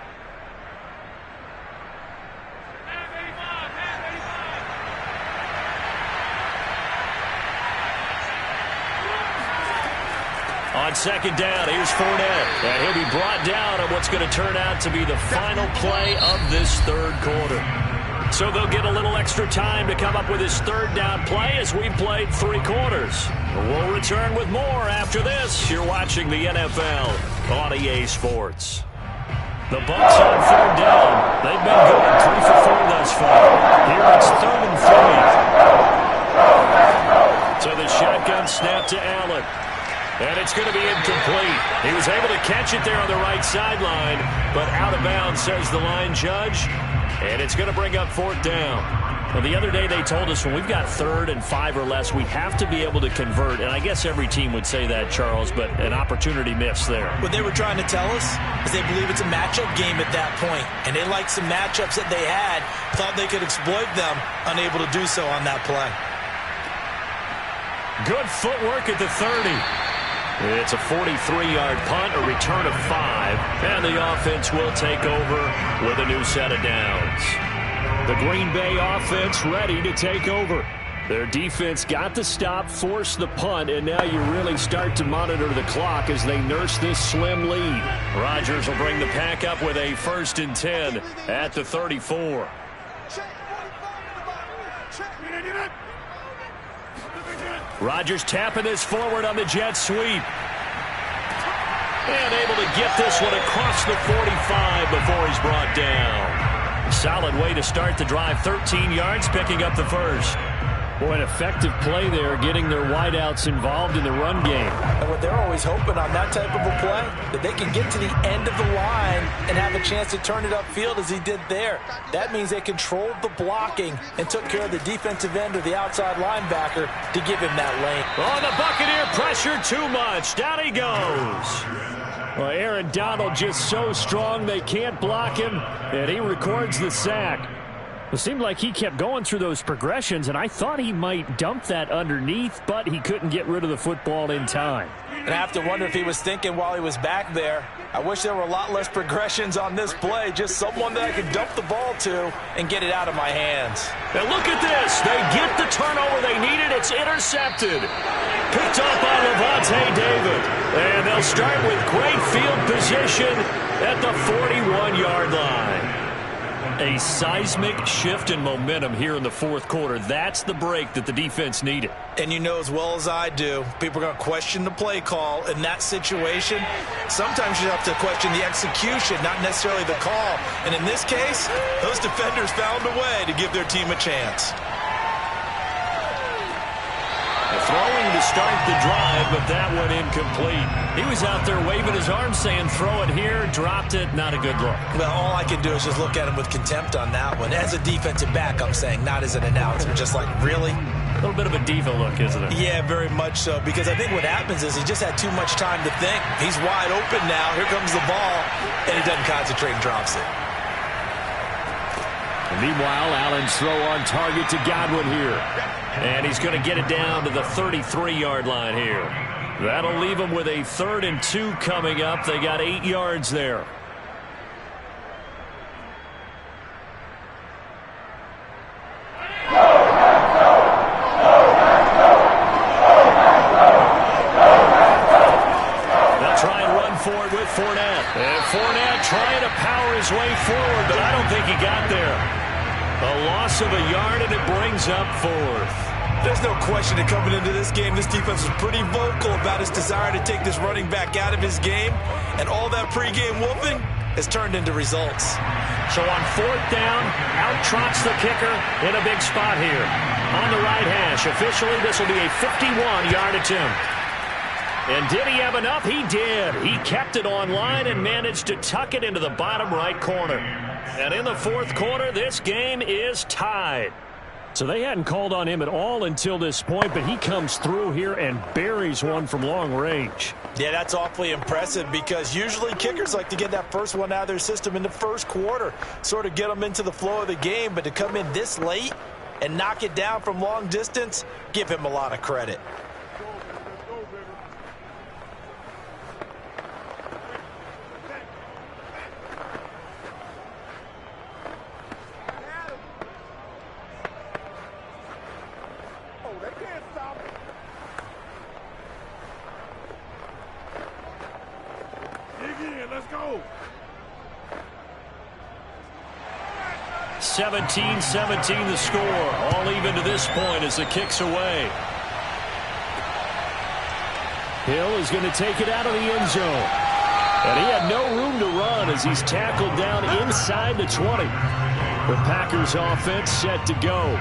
On 2nd down, here's Fournette. And he'll be brought down on what's going to turn out to be the final play of this 3rd quarter. So they'll get a little extra time to come up with his 3rd down play as we've played 3 quarters. We'll return with more after this. You're watching the NFL on EA Sports. The Bucs on 3rd down. They've been good, 3 for 4 thus far. Here it's 3rd and 3. So the shotgun snap to Allen. And it's going to be incomplete. He was able to catch it there on the right sideline, but out of bounds, says the line judge. And it's going to bring up 4th down. Well, the other day they told us when we've got 3rd and 5 or less, we have to be able to convert. And I guess every team would say that, Charles, but an opportunity missed there. What they were trying to tell us is they believe it's a matchup game at that point. And they liked some matchups that they had, thought they could exploit them, unable to do so on that play. Good footwork at the 30. It's a 43-yard punt, a return of 5, and the offense will take over with a new set of downs. The Green Bay offense ready to take over. Their defense got the stop, forced the punt, and now you really start to monitor the clock as they nurse this slim lead. Rodgers will bring the pack up with a 1st and 10 at the 34. Rodgers tapping this forward on the jet sweep. And able to get this one across the 45 before he's brought down. Solid way to start the drive, 13 yards, picking up the 1st. Boy, an effective play there, getting their wideouts involved in the run game. And what they're always hoping on that type of a play, that they can get to the end of the line and have a chance to turn it upfield as he did there. That means they controlled the blocking and took care of the defensive end or the outside linebacker to give him that lane. Oh, the Buccaneer pressure too much. Down he goes. Well, Aaron Donald just so strong they can't block him, and he records the sack. It seemed like he kept going through those progressions, and I thought he might dump that underneath, but he couldn't get rid of the football in time. And I have to wonder if he was thinking while he was back there, I wish there were a lot less progressions on this play, just someone that I could dump the ball to and get it out of my hands. And look at this. They get the turnover they needed. It's intercepted. Picked up by Levante David. And they'll start with great field position at the 41-yard line. A seismic shift in momentum here in the 4th quarter. That's the break that the defense needed. And you know as well as I do, people are going to question the play call in that situation. Sometimes you have to question the execution, not necessarily the call. And in this case, those defenders found a way to give their team a chance. Throwing to start the drive, but that one incomplete. He was out there waving his arm saying, throw it here, dropped it, not a good look. Well, all I can do is just look at him with contempt on that one. As a defensive back, I'm saying, not as an announcer. Just like, really? A little bit of a diva look, isn't it? Yeah, very much so, because I think what happens is he just had too much time to think. He's wide open now. Here comes the ball, and he doesn't concentrate and drops it. And meanwhile, Allen's throw on target to Godwin here. And he's going to get it down to the 33-yard line here. That'll leave him with a 3rd and 2 coming up. They got 8 yards there. They'll try and run for it with Fournette. And Fournette trying to power his way forward, but I don't think he got there. A loss of a yard, and it brings up 4th. There's no question that coming into this game, this defense was pretty vocal about its desire to take this running back out of his game. And all that pregame whooping has turned into results. So on 4th down, out trots the kicker in a big spot here. On the right hash, officially this will be a 51-yard attempt. And did he have enough? He did. He kept it on line and managed to tuck it into the bottom right corner. And in the 4th quarter, this game is tied. So they hadn't called on him at all until this point, but he comes through here and buries one from long range. Yeah, that's awfully impressive because usually kickers like to get that first one out of their system in the 1st quarter, sort of get them into the flow of the game, but to come in this late and knock it down from long distance, give him a lot of credit. Let's go. 17-17 the score. All even to this point as the kick's away. Hill is going to take it out of the end zone. And he had no room to run as he's tackled down inside the 20. The Packers offense set to go.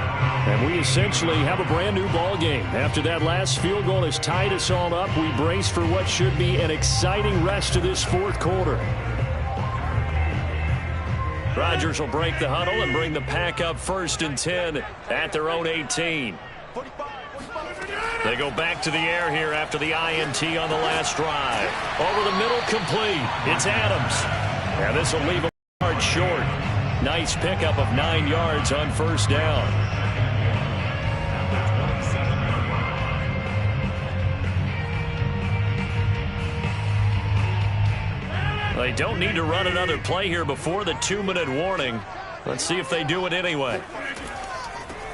And we essentially have a brand new ball game. After that last field goal has tied us all up, we brace for what should be an exciting rest of this 4th quarter. Rodgers will break the huddle and bring the pack up 1st and 10 at their own 18. They go back to the air here after the INT on the last drive. Over the middle, complete. It's Adams. And this will leave him yard short. Nice pickup of 9 yards on 1st down. They don't need to run another play here before the 2-minute warning. Let's see if they do it anyway.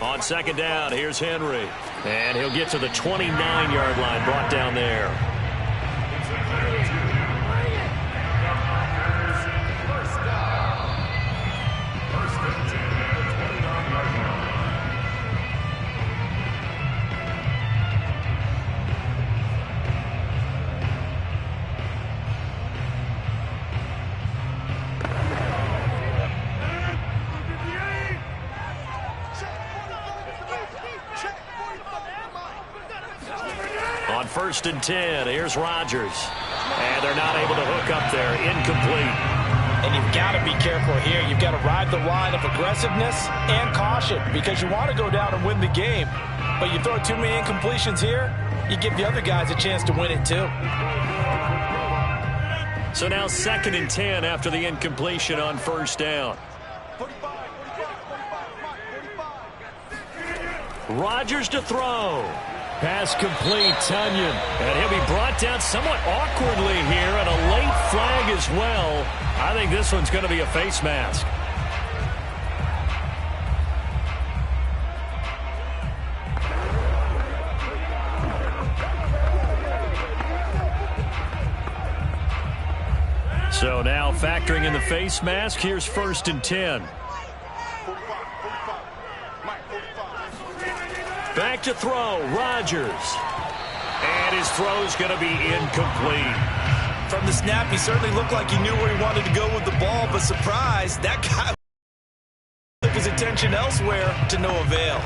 On 2nd down, here's Henry. And he'll get to the 29-yard line, brought down there. On 1st and 10, here's Rodgers. And they're not able to hook up there. Incomplete. And you've got to be careful here. You've got to ride the line of aggressiveness and caution because you want to go down and win the game. But you throw too many incompletions here, you give the other guys a chance to win it too. So now 2nd and 10 after the incompletion on 1st down. Rodgers to throw. Pass complete, Tunyon. And he'll be brought down somewhat awkwardly here, and a late flag as well. I think this one's going to be a face mask. So now factoring in the face mask, here's 1st and 10. Back to throw, Rodgers. And his throw's going to be incomplete. From the snap, he certainly looked like he knew where he wanted to go with the ball, but surprise, that guy took his attention elsewhere to no avail.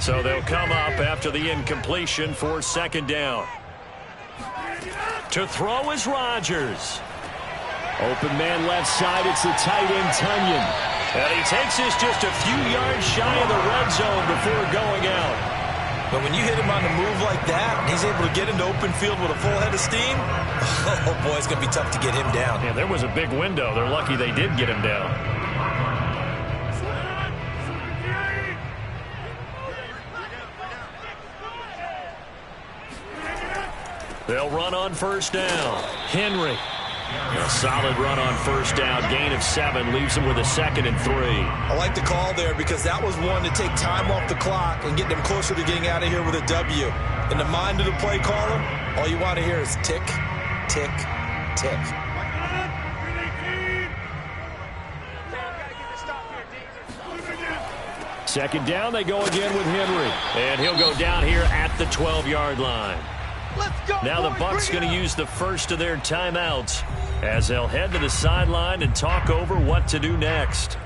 So they'll come up after the incompletion for 2nd down. To throw is Rodgers. Open man left side, it's the tight end, Tunyon. And he takes this just a few yards shy of the red zone before going out. But when you hit him on the move like that, and he's able to get into open field with a full head of steam, oh boy, it's going to be tough to get him down. Yeah, there was a big window. They're lucky they did get him down. They'll run on 1st down. Henry. A solid run on 1st down. Gain of 7 leaves him with a 2nd and 3. I like the call there because that was one to take time off the clock and get them closer to getting out of here with a W. In the mind of the play caller, all you want to hear is tick, tick, tick. 2nd down, they go again with Henry. And he'll go down here at the 12-yard line. Now the Bucs going to use the first of their timeouts as they'll head to the sideline and talk over what to do next.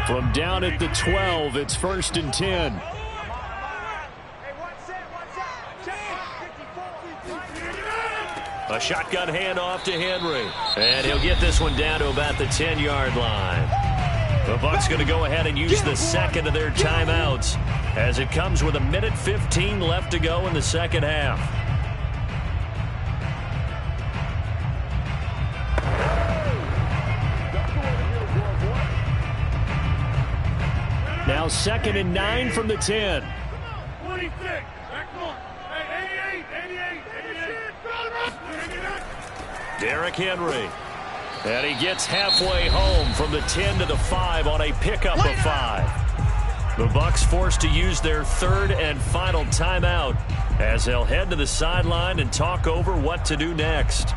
From down at the 12, it's 1st and 10. A shotgun handoff to Henry. And he'll get this one down to about the 10-yard line. The Bucs going to go ahead and use the second of their timeouts as it comes with 1:15 left to go in the second half. Now 2nd and 9 from the 10. 26. Back one. Hey, 88. Derrick Henry. And he gets halfway home from the 10 to the 5 on a pickup of 5. The Bucs forced to use their third and final timeout as they'll head to the sideline and talk over what to do next.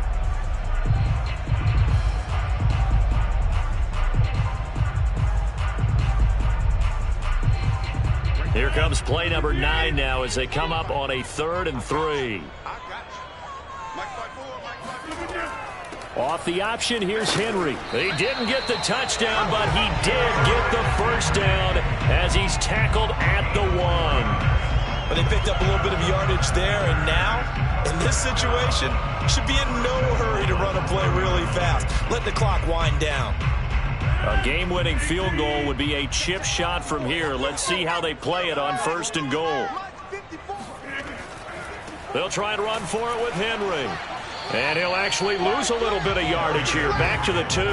Here comes play number 9 now as they come up on a 3rd and 3. Off the option, here's Henry. He didn't get the touchdown, but he did get the first down as he's tackled at the 1. But they picked up a little bit of yardage there, and now, in this situation, should be in no hurry to run a play really fast. Let the clock wind down. A game-winning field goal would be a chip shot from here. Let's see how they play it on 1st and goal. They'll try and run for it with Henry. And he'll actually lose a little bit of yardage here. Back to the 2.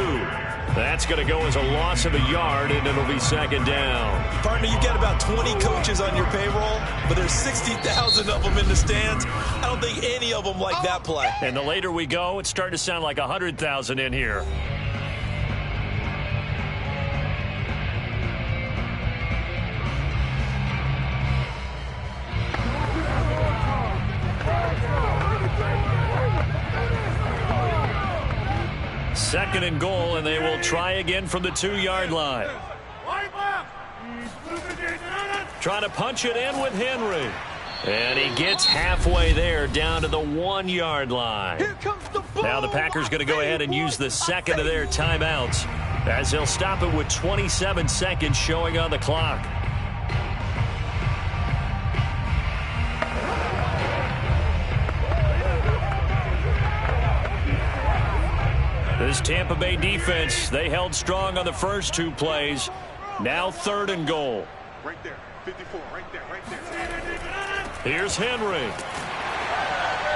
That's going to go as a loss of a yard, and it'll be 2nd down. Partner, you've got about 20 coaches on your payroll, but there's 60,000 of them in the stands. I don't think any of them like that play. And the later we go, it's starting to sound like 100,000 in here. Second and goal, and they will try again from the 2-yard line. Trying to punch it in with Henry. And he gets halfway there, down to the 1-yard line. Now the Packers going to go ahead and use the second of their timeouts, as they'll stop it with 27 seconds showing on the clock. This Tampa Bay defense, they held strong on the first 2 plays. Now 3rd and goal. Right there, 54, right there. Here's Henry.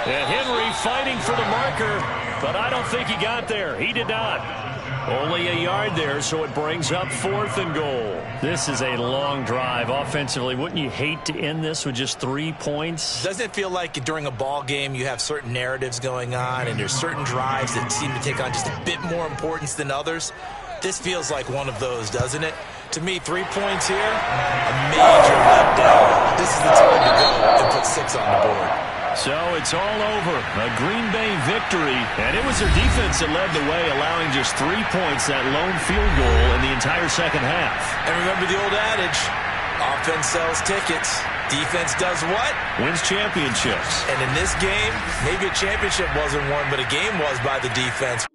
And Henry fighting for the marker, but I don't think he got there. He did not. Only a yard there, so it brings up 4th and goal. This is a long drive offensively. Wouldn't you hate to end this with just 3 points? Doesn't it feel like during a ball game you have certain narratives going on and there's certain drives that seem to take on just a bit more importance than others? This feels like one of those, doesn't it? To me, 3 points here, a major letdown. This is the time to go and put 6 on the board. So it's all over. A Green Bay victory. And it was their defense that led the way, allowing just 3 points, that lone field goal in the entire second half. And remember the old adage, offense sells tickets. Defense does what? Wins championships. And in this game, maybe a championship wasn't won, but a game was by the defense.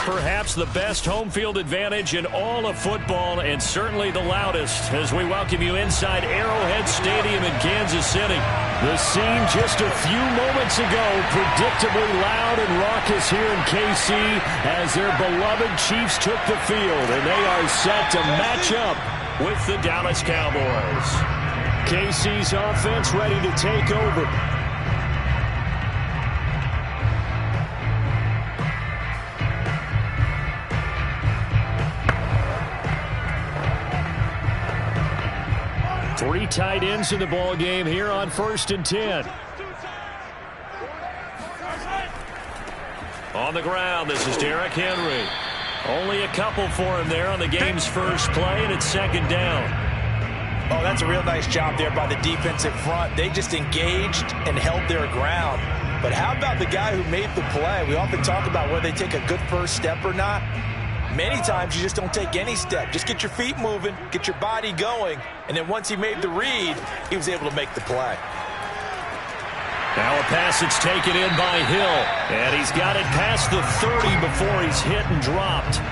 perhaps the best home field advantage in all of football, and certainly the loudest, as we welcome you inside Arrowhead Stadium in Kansas City. The scene just a few moments ago, predictably loud and raucous here in KC as their beloved Chiefs took the field, and they are set to match up with the Dallas Cowboys. KC's offense ready to take over. Three tight ends in the ball game here on 1st and 10. On the ground, this is Derrick Henry. Only a couple for him there on the game's first play, and it's 2nd down. Oh, that's a real nice job there by the defensive front. They just engaged and held their ground. But how about the guy who made the play? We often talk about whether they take a good first step or not. Many times you just don't take any step. Just get your feet moving, get your body going, and then once he made the read, he was able to make the play. Now a pass that's taken in by Hill, and he's got it past the 30 before he's hit and dropped.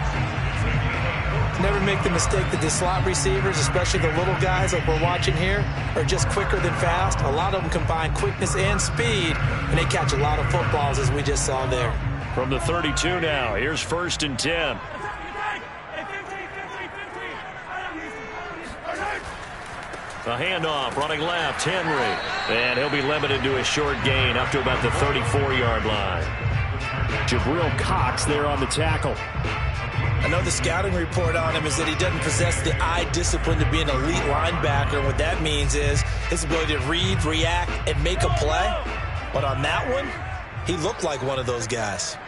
Never make the mistake that the slot receivers, especially the little guys like we're watching here, are just quicker than fast. A lot of them combine quickness and speed, and they catch a lot of footballs, as we just saw there. From the 32 now, here's 1st and 10. A handoff, running left, Henry. And he'll be limited to a short gain up to about the 34-yard line. Jabril Cox there on the tackle. I know the scouting report on him is that he doesn't possess the eye discipline to be an elite linebacker. What that means is his ability to read, react, and make a play. But on that one, he looked like one of those guys.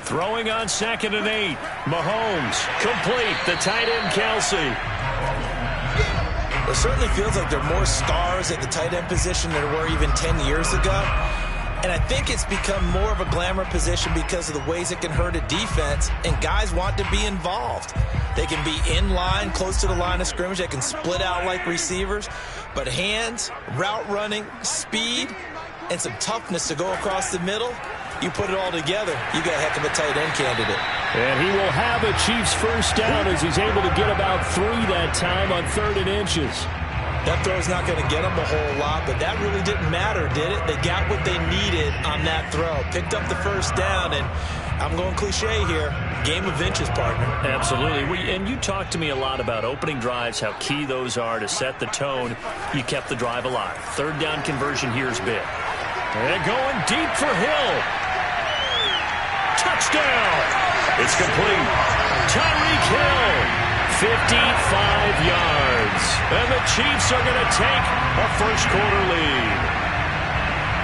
Throwing on 2nd and 8. Mahomes, complete. The tight end, Kelsey. It certainly feels like there are more stars at the tight end position than there were even 10 years ago. And I think it's become more of a glamour position because of the ways it can hurt a defense, and guys want to be involved. They can be in line, close to the line of scrimmage. They can split out like receivers. But hands, route running, speed, and some toughness to go across the middle, you put it all together, you got a heck of a tight end candidate. And he will have a Chiefs first down as he's able to get about 3 that time on 3rd and inches. That throw's not going to get them a whole lot, but that really didn't matter, did it? They got what they needed on that throw. Picked up the first down, and I'm going cliche here. Game of inches, partner. Absolutely. And you talked to me a lot about opening drives, how key those are to set the tone. You kept the drive alive. 3rd down conversion here is big. And going deep for Hill. Touchdown! It's complete. Tyreek Hill, 55 yards. And the Chiefs are going to take a first-quarter lead.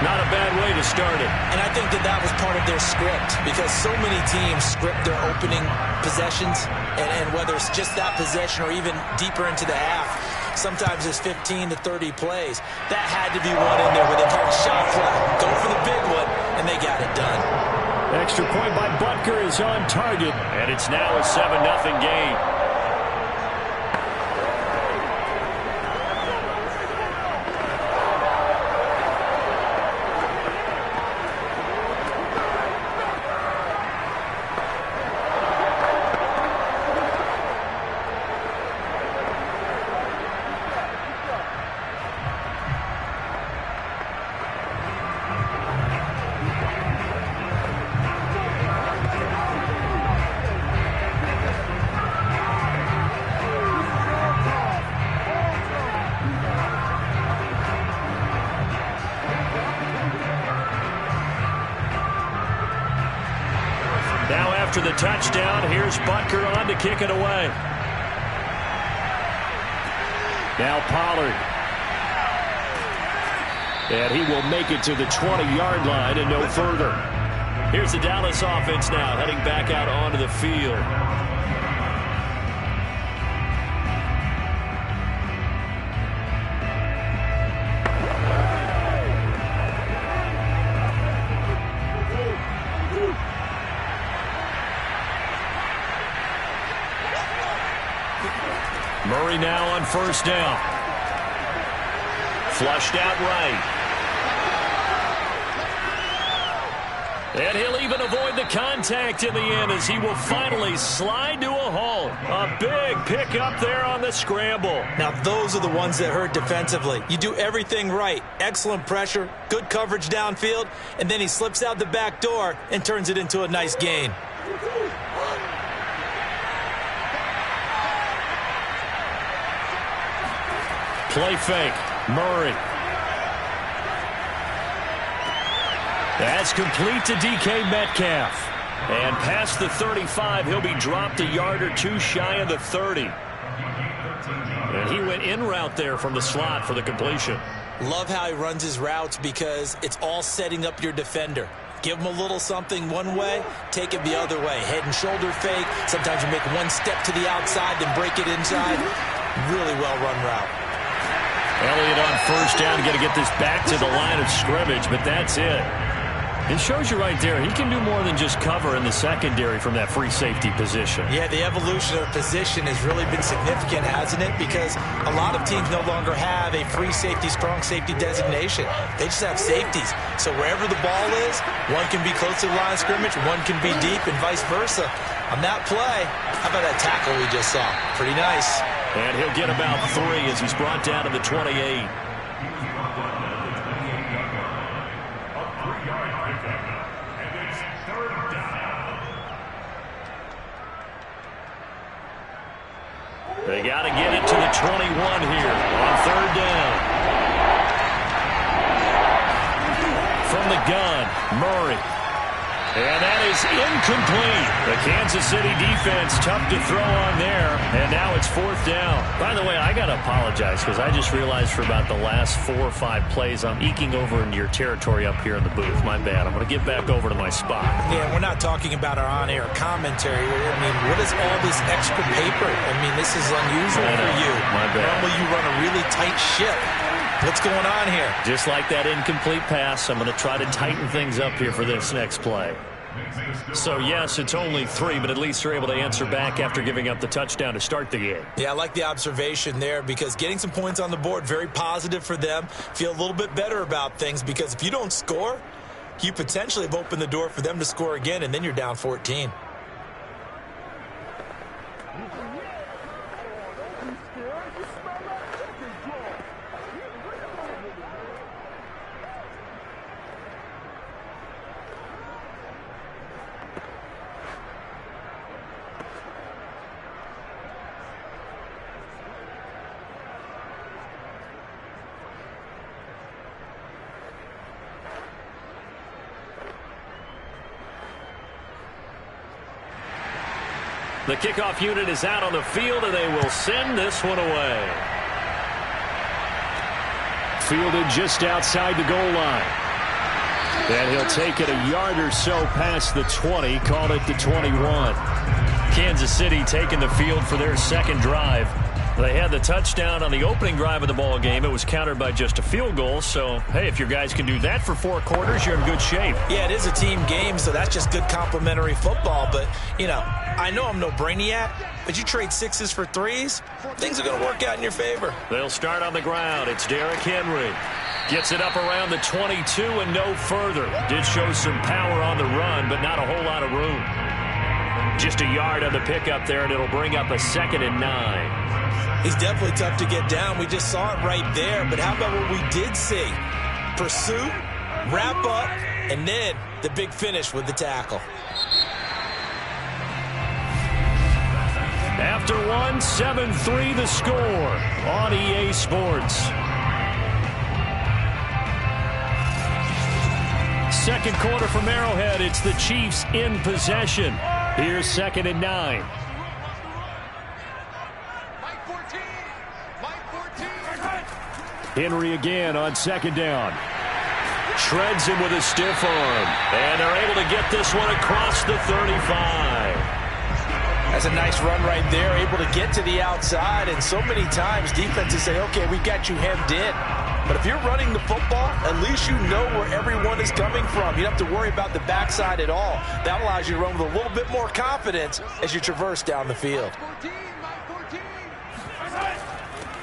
Not a bad way to start it. And I think that was part of their script, because so many teams script their opening possessions, and whether it's just that possession or even deeper into the half, sometimes it's 15 to 30 plays. That had to be one in there where they call a shot play. Go for the big one, and they got it done. Extra point by Butker is on target. And it's now a 7-0 game. Now after the touchdown, here's Butker on to kick it away. Now Pollard. And he will make it to the 20-yard line and no further. Here's the Dallas offense now heading back out onto the field. Murray now on first down. Flushed out right. And he'll even avoid the contact in the end as he will finally slide to a halt. A big pickup there on the scramble. Now, those are the ones that hurt defensively. You do everything right. Excellent pressure, good coverage downfield, and then he slips out the back door and turns it into a nice gain. Play fake. Murray. That's complete to DK Metcalf. And past the 35, he'll be dropped a yard or two shy of the 30. And he went in route there from the slot for the completion. Love how he runs his routes because it's all setting up your defender. Give him a little something one way, take it the other way. Head and shoulder fake. Sometimes you make one step to the outside, then break it inside. Really well-run route. Elliott on first down, going to get this back to the line of scrimmage, but that's it. It shows you right there, he can do more than just cover in the secondary from that free safety position. Yeah, the evolution of position has really been significant, hasn't it? Because a lot of teams no longer have a free safety, strong safety designation. They just have safeties. So wherever the ball is, one can be close to the line of scrimmage, one can be deep, and vice versa. On that play, how about that tackle we just saw? Pretty nice. And he'll get about 3 as he's brought down to the 28. They got to get it to the 21 here on third down. From the gun, Murray. And that is incomplete. The Kansas City defense tough to throw on there. And now it's fourth down. By the way, I got to apologize because I just realized for about the last 4 or 5 plays I'm eking over into your territory up here in the booth. My bad. I'm going to get back over to my spot. Yeah, we're not talking about our on-air commentary. I mean, what is all this extra paper? I mean, this is unusual for you. My bad. Normally you run a really tight ship. What's going on here? Just like that incomplete pass, I'm going to try to tighten things up here for this next play. So, yes, it's only 3, but at least they're able to answer back after giving up the touchdown to start the game. Yeah, I like the observation there because getting some points on the board, very positive for them. Feel a little bit better about things because if you don't score, you potentially have opened the door for them to score again, and then you're down 14. The kickoff unit is out on the field, and they will send this one away. Fielded just outside the goal line. And he'll take it a yard or so past the 20, call it the 21. Kansas City taking the field for their second drive. They had the touchdown on the opening drive of the ball game. It was countered by just a field goal. So, hey, if your guys can do that for 4 quarters, you're in good shape. Yeah, it is a team game, so that's just good complimentary football. But, you know, I know I'm no brainiac, but you trade 6s for 3s, things are going to work out in your favor. They'll start on the ground. It's Derrick Henry. Gets it up around the 22 and no further. Did show some power on the run, but not a whole lot of room. Just a yard on the pickup there, and it'll bring up a 2nd and 9. He's definitely tough to get down. We just saw it right there. But how about what we did see? Pursuit, wrap up, and then the big finish with the tackle. After 1, 7-3 the score on EA Sports. Second quarter from Arrowhead. It's the Chiefs in possession. Here's 2nd and 9. Henry again on 2nd down. Shreds him with a stiff arm. And they're able to get this one across the 35. That's a nice run right there, able to get to the outside. And so many times defenses say, okay, we got you hemmed in. But if you're running the football, at least you know where everyone is coming from. You don't have to worry about the backside at all. That allows you to run with a little bit more confidence as you traverse down the field.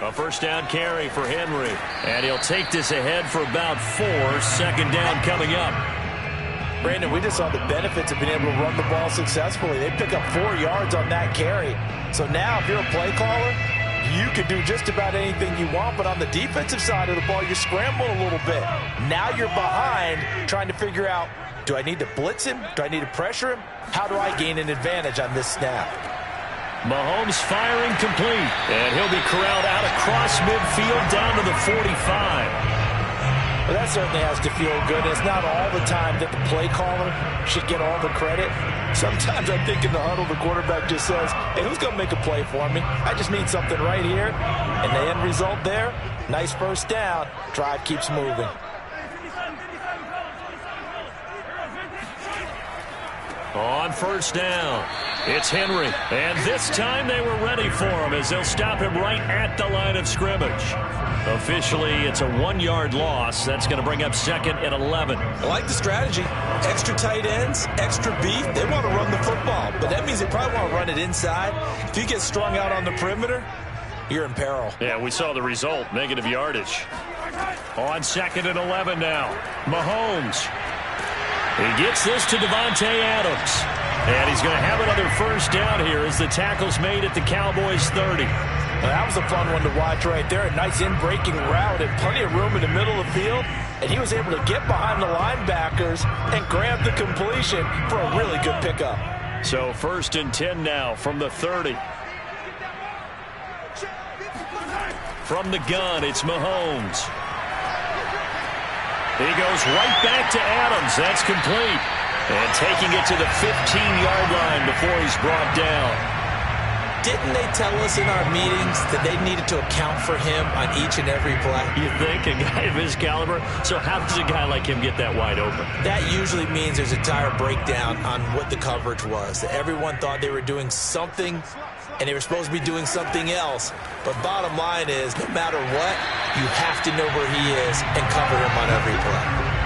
A first down carry for Henry. And he'll take this ahead for about 4. 2nd down coming up. Brandon, we just saw the benefits of being able to run the ball successfully. They pick up 4 yards on that carry. So now if you're a play caller, you can do just about anything you want, but on the defensive side of the ball, you scramble a little bit. Now you're behind trying to figure out, do I need to blitz him? Do I need to pressure him? How do I gain an advantage on this snap? Mahomes firing complete, and he'll be corralled out across midfield down to the 45. Well, that certainly has to feel good. It's not all the time that the play caller should get all the credit. Sometimes I think in the huddle, the quarterback just says, hey, who's going to make a play for me? I just need something right here. And the end result there, nice first down. Drive keeps moving. On first down, it's Henry. And this time they were ready for him as they'll stop him right at the line of scrimmage. Officially, it's a 1-yard loss. That's going to bring up second and 11. I like the strategy. Extra tight ends, extra beef. They want to run the football, but that means they probably want to run it inside. If you get strung out on the perimeter, you're in peril. Yeah, we saw the result, negative yardage. On second and 11 now, Mahomes. He gets this to Devontae Adams. And he's going to have another first down here as the tackle's made at the Cowboys' 30. Well, that was a fun one to watch right there. A nice in-breaking route and plenty of room in the middle of the field. And he was able to get behind the linebackers and grab the completion for a really good pickup. So first and 10 now from the 30. From the gun, it's Mahomes. He goes right back to Adams. That's complete. And taking it to the 15-yard line before he's brought down. Didn't they tell us in our meetings that they needed to account for him on each and every play? You think? A guy of his caliber? So how does a guy like him get that wide open? That usually means there's a tire breakdown on what the coverage was. Everyone thought they were doing something, and they were supposed to be doing something else. But bottom line is, no matter what, you have to know where he is and cover him on every play.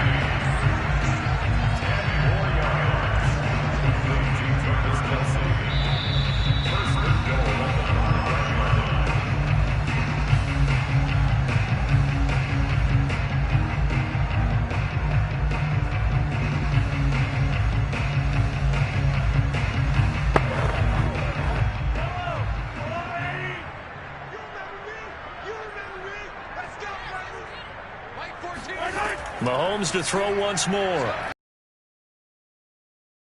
Mahomes to throw once more.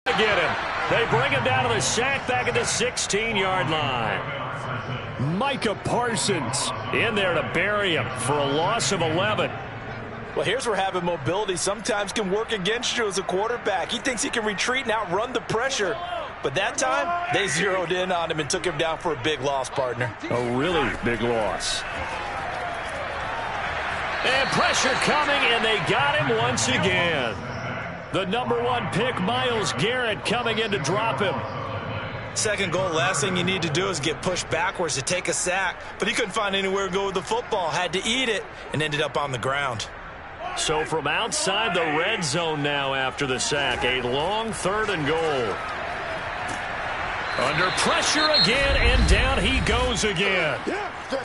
Get him. They bring him down to the sack back at the 16-yard line. Micah Parsons in there to bury him for a loss of 11. Well, here's where having mobility sometimes can work against you as a quarterback. He thinks he can retreat and outrun the pressure. But that time, they zeroed in on him and took him down for a big loss, partner. A really big loss. And pressure coming, and they got him once again. The number 1 pick, Myles Garrett, coming in to drop him. Second goal, last thing you need to do is get pushed backwards to take a sack. But he couldn't find anywhere to go with the football, had to eat it, and ended up on the ground. So from outside the red zone now after the sack, a long 3rd and goal. Under pressure again, and down he goes again.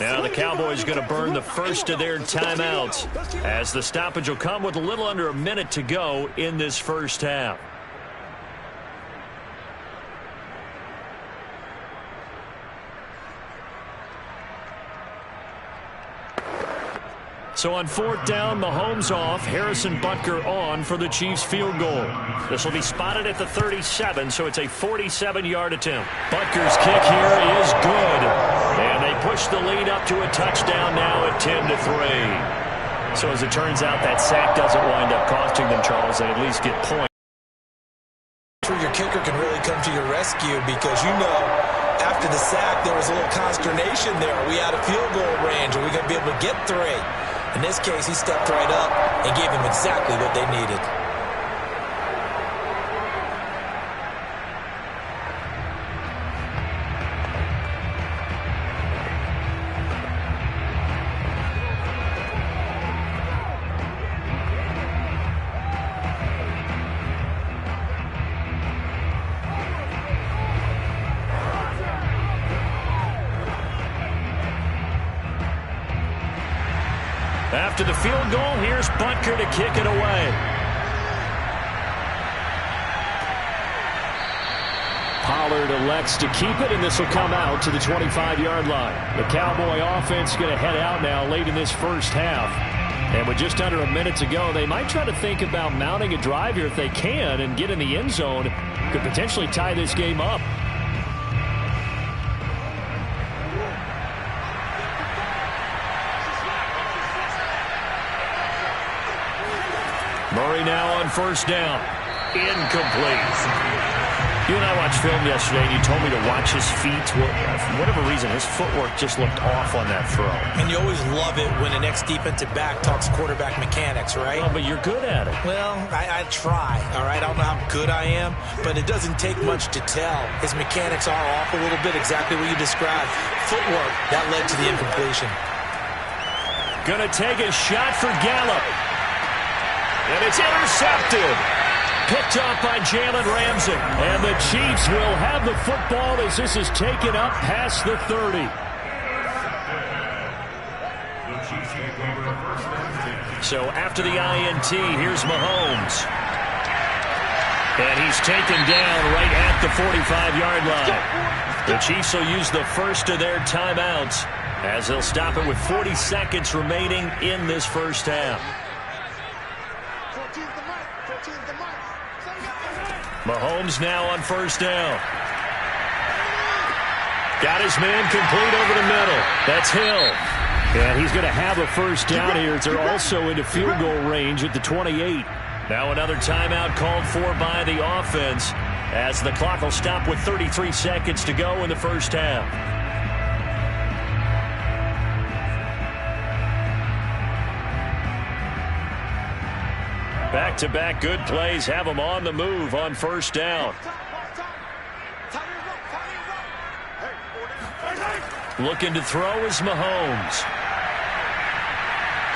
Now the Cowboys going to burn the first of their timeouts as the stoppage will come with a little under a minute to go in this first half. So on 4th down, Mahomes off, Harrison Butker on for the Chiefs field goal. This will be spotted at the 37, so it's a 47-yard attempt. Butker's kick here is good. And they push the lead up to a touchdown now at 10-3. So as it turns out, that sack doesn't wind up costing them, Charles. They at least get points. Your kicker can really come to your rescue because, you know, after the sack, there was a little consternation there. Are we out of field goal range? Are we going to be able to get 3? In this case, he stepped right up and gave them exactly what they needed. After the field goal, here's Butker to kick it away. Pollard elects to keep it, and this will come out to the 25-yard line. The Cowboy offense going to head out now late in this first half. And with just under a minute to go, they might try to think about mounting a drive here if they can and get in the end zone. Could potentially tie this game up. Murray now on first down. Incomplete. You and I watched film yesterday, and you told me to watch his feet. For whatever reason, his footwork just looked off on that throw. And you always love it when an ex-defensive back talks quarterback mechanics, right? Oh, but you're good at it. Well, I try, all right? I don't know how good I am, but it doesn't take much to tell. His mechanics are off a little bit, exactly what you described. Footwork, that led to the incompletion. Gonna take a shot for Gallup. And it's intercepted. Picked off by Jalen Ramsey. And the Chiefs will have the football as this is taken up past the 30. So after the INT, here's Mahomes. And he's taken down right at the 45-yard line. The Chiefs will use the first of their timeouts as they'll stop it with 40 seconds remaining in this first half. Mahomes now on first down. Got his man complete over the middle. That's Hill. And he's going to have a first down here. They're also into field goal range at the 28. Now another timeout called for by the offense as the clock will stop with 33 seconds to go in the first half. Back-to-back good plays have them on the move on first down. Looking to throw is Mahomes.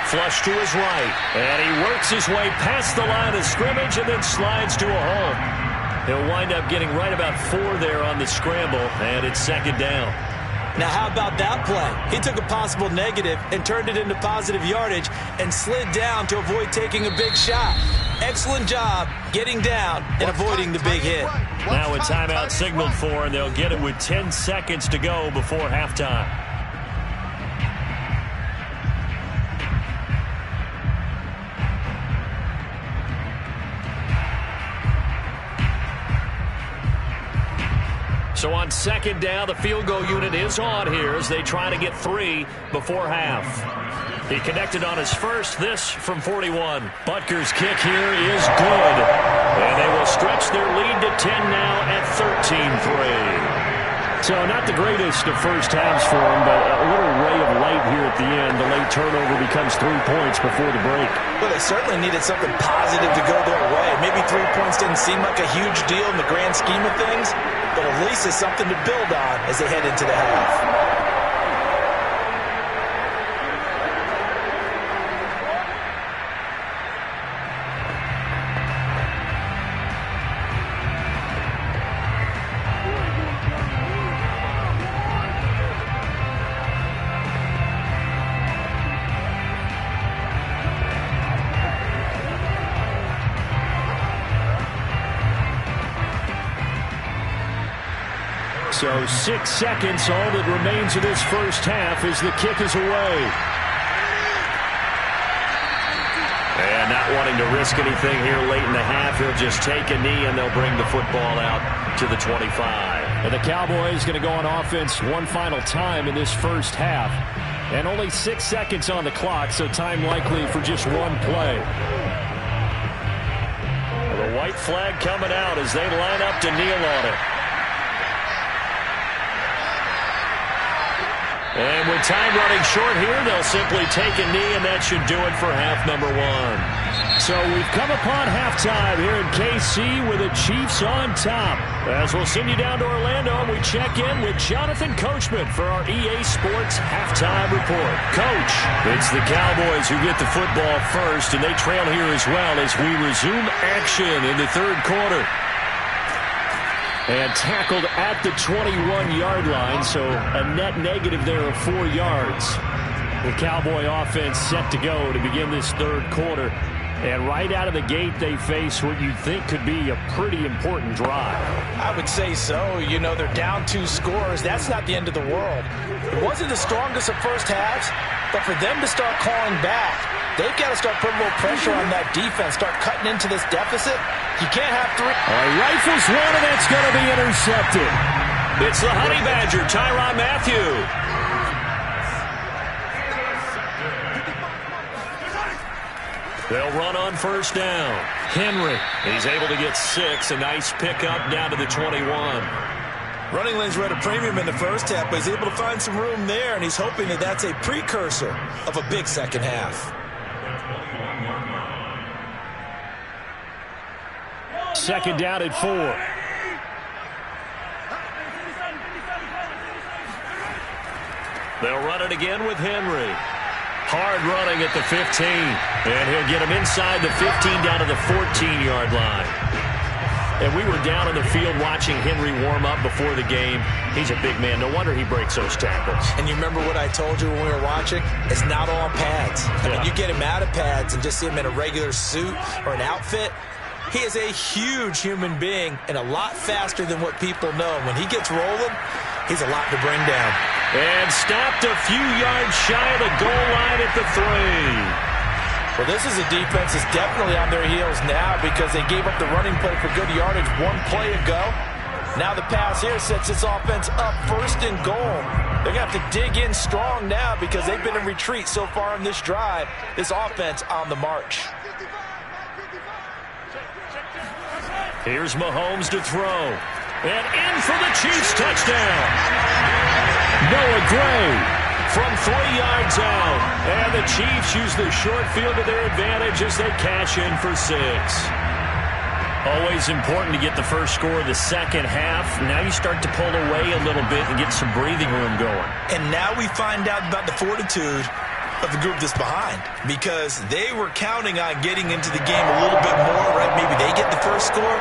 Flush to his right. And he works his way past the line of scrimmage and then slides to a hole. He'll wind up getting right about 4 there on the scramble, and it's second down. Now, how about that play? He took a possible negative and turned it into positive yardage and slid down to avoid taking a big shot. Excellent job getting down and avoiding the big hit. Now a timeout signaled for, and they'll get it with 10 seconds to go before halftime. So on second down, the field goal unit is on here as they try to get 3 before half. He connected on his first, this from 41. Butker's kick here is good. And they will stretch their lead to 10 now at 13-3. So not the greatest of first halves for him, but a little ray of light here at the end. The late turnover becomes 3 points before the break. Well, they certainly needed something positive to go their way. Maybe 3 points didn't seem like a huge deal in the grand scheme of things, but at least it's something to build on as they head into the half. So 6 seconds, all that remains of this first half as the kick is away. And not wanting to risk anything here late in the half, he'll just take a knee and they'll bring the football out to the 25. And the Cowboys going to go on offense one final time in this first half. And only 6 seconds on the clock, so time likely for just one play. The white flag coming out as they line up to kneel on it. And with time running short here, they'll simply take a knee, and that should do it for half number 1. So we've come upon halftime here in KC with the Chiefs on top. As we'll send you down to Orlando, and we check in with Jonathan Coachman for our EA Sports Halftime Report. Coach, it's the Cowboys who get the football first, and they trail here as well as we resume action in the third quarter. And tackled at the 21-yard line, so a net negative there of 4 yards. The Cowboy offense set to go to begin this third quarter. And right out of the gate, they face what you'd think could be a pretty important drive. I would say so. You know, they're down 2 scores. That's not the end of the world. It wasn't the strongest of first halves, but for them to start clawing back, they've got to start putting a little pressure on that defense, start cutting into this deficit. You can't have 3. Rifles one, and that's going to be intercepted. It's the Honey Badger, Tyrann Mathieu. They'll run on first down. Henry. He's able to get 6. A nice pickup down to the 21. Running lanes were at a premium in the first half, but he's able to find some room there, and he's hoping that that's a precursor of a big second half. Second down at 4. They'll run it again with Henry. Hard running at the 15. And he'll get him inside the 15 down to the 14-yard line. And we were down in the field watching Henry warm up before the game. He's a big man. No wonder he breaks those tackles. And you remember what I told you when we were watching? It's not all pads. I mean, you get him out of pads and just see him in a regular suit or an outfit. He is a huge human being and a lot faster than what people know. When he gets rolling, he's a lot to bring down. And stopped a few yards shy of the goal line at the 3. Well, this is a defense that's definitely on their heels now because they gave up the running play for good yardage 1 play ago. Now the pass here sets this offense up 1st and goal. They're going to have to dig in strong now because they've been in retreat so far in this drive. This offense on the march. Here's Mahomes to throw. And in for the Chiefs touchdown. Noah Gray from 3 yards out. And the Chiefs use the short field to their advantage as they cash in for 6. Always important to get the first score of the second half. Now you start to pull away a little bit and get some breathing room going. And now we find out about the fortitude of the group that's behind because they were counting on getting into the game a little bit more, right? Maybe they get the first score.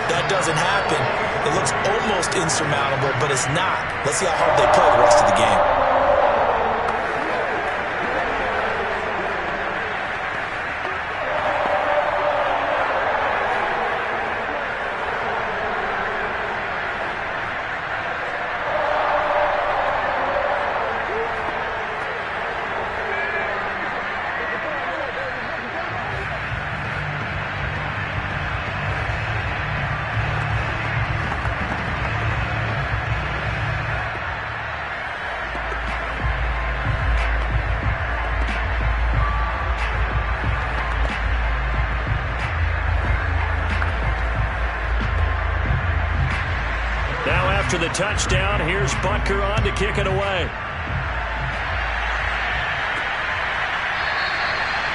That doesn't happen. It looks almost insurmountable, but it's not. Let's see how hard they play the rest of the game. After the touchdown, here's Butker on to kick it away.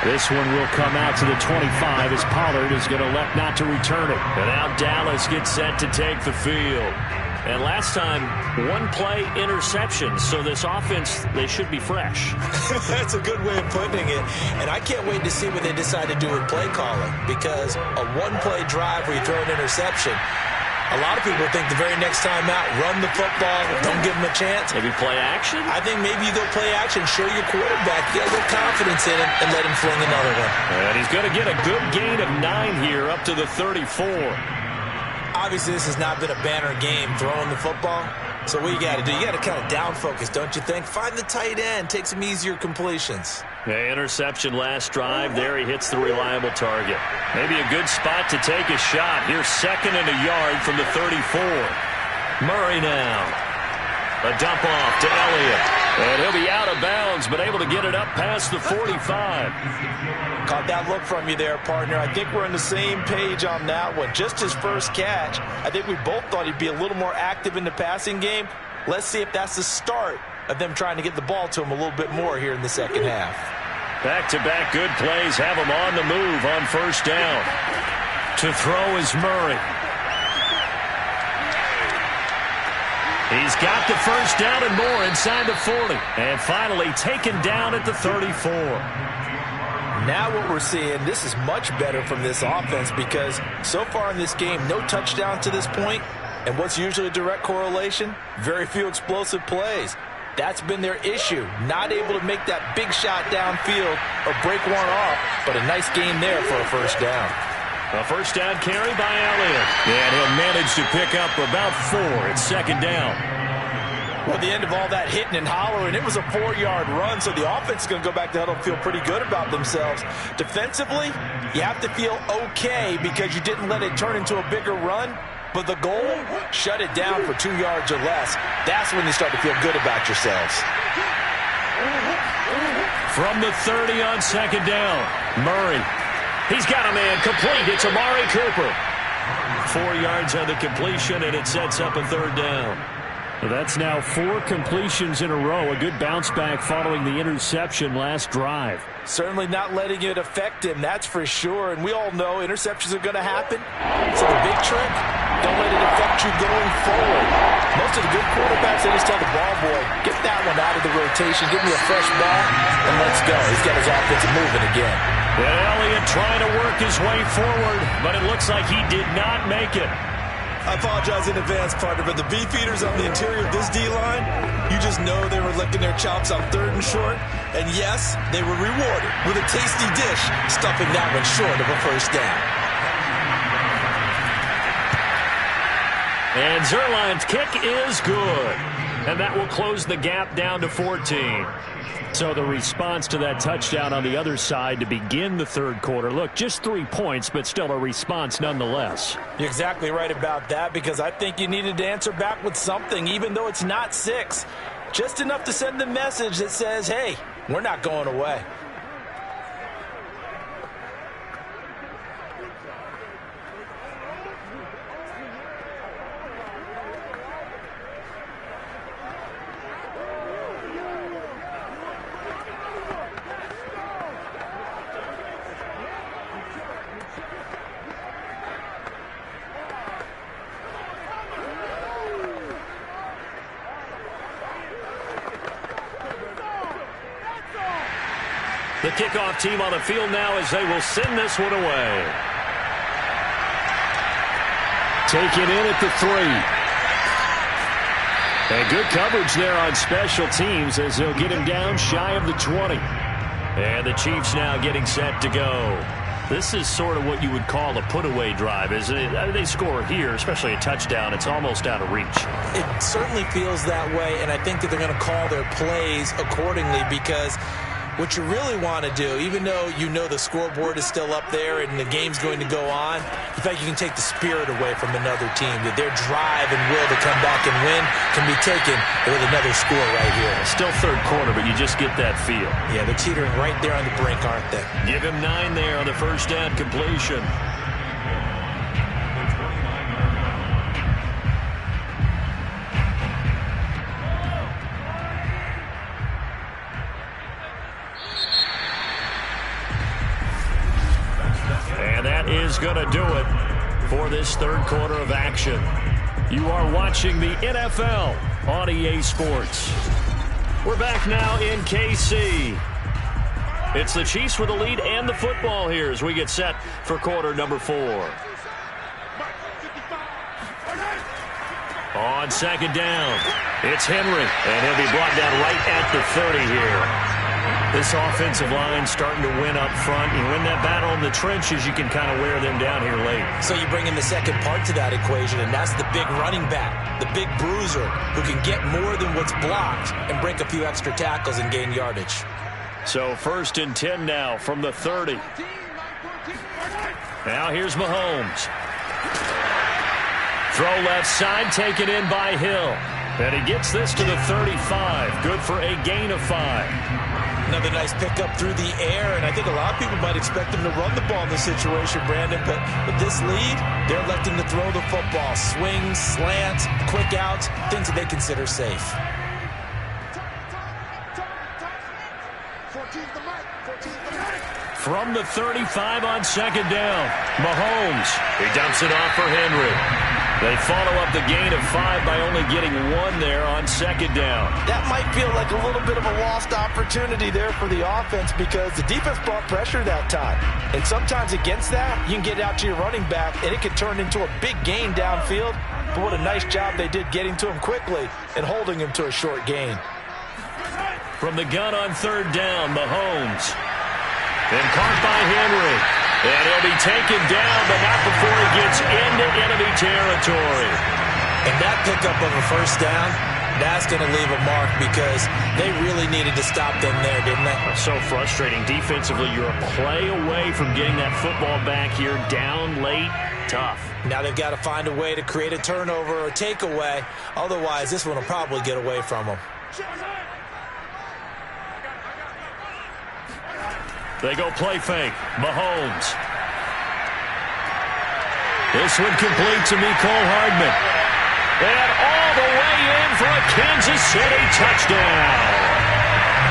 This one will come out to the 25 as Pollard is going to elect not to return it. And now Dallas gets set to take the field. And last time, 1 play interception. So this offense, they should be fresh. That's a good way of putting it. And I can't wait to see what they decide to do with play calling. Because a 1-play drive where you throw an interception, a lot of people think the very next time out, run the football, don't give them a chance. Maybe play action? I think maybe you go play action, show your quarterback, you got a little confidence in him, and let him fling another one. And he's going to get a good gain of 9 here, up to the 34. Obviously, this has not been a banner game throwing the football. So what you got to do, you got to kind of down focus, don't you think? Find the tight end, take some easier completions. The interception last drive. There he hits the reliable target. Maybe a good spot to take a shot. Here's 2nd and a yard from the 34. Murray now. A dump off to Elliott. And he'll be out of bounds, but able to get it up past the 45. Caught that look from you there, partner. I think we're on the same page on that one. Just his first catch. I think we both thought he'd be a little more active in the passing game. Let's see if that's the start of them trying to get the ball to him a little bit more here in the second half. Back-to-back good plays have him on the move on first down. To throw is Murray. He's got the first down and more inside the 40. And finally taken down at the 34. Now what we're seeing, this is much better from this offense because so far in this game, no touchdown to this point. And what's usually a direct correlation? Very few explosive plays. That's been their issue. Not able to make that big shot downfield or break one off, but a nice gain there for a first down. A first down carry by Elliott. And he'll manage to pick up about 4. It's second down. Well, at the end of all that hitting and hollering, it was a 4-yard run, so the offense is going to go back to huddle and feel pretty good about themselves. Defensively, you have to feel okay because you didn't let it turn into a bigger run, but the goal, shut it down for 2 yards or less. That's when you start to feel good about yourselves. From the 30 on second down, Murray. He's got a man complete. It's Amari Cooper. 4 yards on the completion, and it sets up a third down. Well, that's now 4 completions in a row. A good bounce back following the interception last drive. Certainly not letting it affect him, that's for sure. And we all know interceptions are going to happen. So the big trick, don't let it affect you going forward. Most of the good quarterbacks, they just tell the ball boy, get that one out of the rotation, give me a fresh ball, and let's go. He's got his offense moving again. And Elliott trying to work his way forward, but it looks like he did not make it. I apologize in advance, partner, but the beefeaters on the interior of this D-line, you just know they were licking their chops on 3rd and short. And yes, they were rewarded with a tasty dish, stuffing that one short of a first down. And Zuerlein's kick is good. And that will close the gap down to 14. So the response to that touchdown on the other side to begin the third quarter. Look, just 3 points, but still a response nonetheless. You're exactly right about that, because I think you needed to answer back with something, even though it's not 6. Just enough to send the message that says, hey, we're not going away. The kickoff team on the field now as they will send this one away. Taken in at the 3. And good coverage there on special teams as they'll get him down shy of the 20. And the Chiefs now getting set to go. This is sort of what you would call a put-away drive, isn't it? They score here, especially a touchdown. It's almost out of reach. It certainly feels that way, and I think that they're going to call their plays accordingly, because what you really want to do, even though you know the scoreboard is still up there and the game's going to go on, in fact, you can take the spirit away from another team, that their drive and will to come back and win can be taken with another score right here. Still third quarter, but you just get that feel. Yeah, they're teetering right there on the brink, aren't they? Give him 9 there on the first down completion. Is going to do it for this third quarter of action. You are watching the NFL on EA Sports. We're back now in KC. It's the Chiefs with the lead and the football here as we get set for quarter number 4. On second down, it's Henry, and he'll be brought down right at the 30 here. This offensive line starting to win up front. You win that battle in the trenches, you can kind of wear them down here late. So you bring in the second part to that equation, and that's the big running back, the big bruiser, who can get more than what's blocked and break a few extra tackles and gain yardage. So 1st and 10 now from the 30. Now here's Mahomes. Throw left side, taken in by Hill. And he gets this to the 35. Good for a gain of 5. Another nice pickup through the air, and I think a lot of people might expect them to run the ball in this situation, Brandon, but with this lead, they're electing to throw the football. Swings, slants, quick outs, things that they consider safe. From the 35 on second down, Mahomes. He dumps it off for Henry. They follow up the gain of 5 by only getting 1 there on second down. That might feel like a little bit of a lost opportunity there for the offense, because the defense brought pressure that time. And sometimes against that, you can get out to your running back, and it can turn into a big gain downfield. But what a nice job they did getting to him quickly and holding him to a short gain. From the gun on third down, Mahomes. And caught by Henry. And he'll be taken down, but not before he gets into enemy territory. And that pickup of a first down, that's going to leave a mark because they really needed to stop them there, didn't they? So frustrating. Defensively, you're a play away from getting that football back here. Down late, tough. Now they've got to find a way to create a turnover or takeaway. Otherwise, this one will probably get away from them. They go play fake. Mahomes. This one complete to Mecole Hardman. And all the way in for a Kansas City touchdown.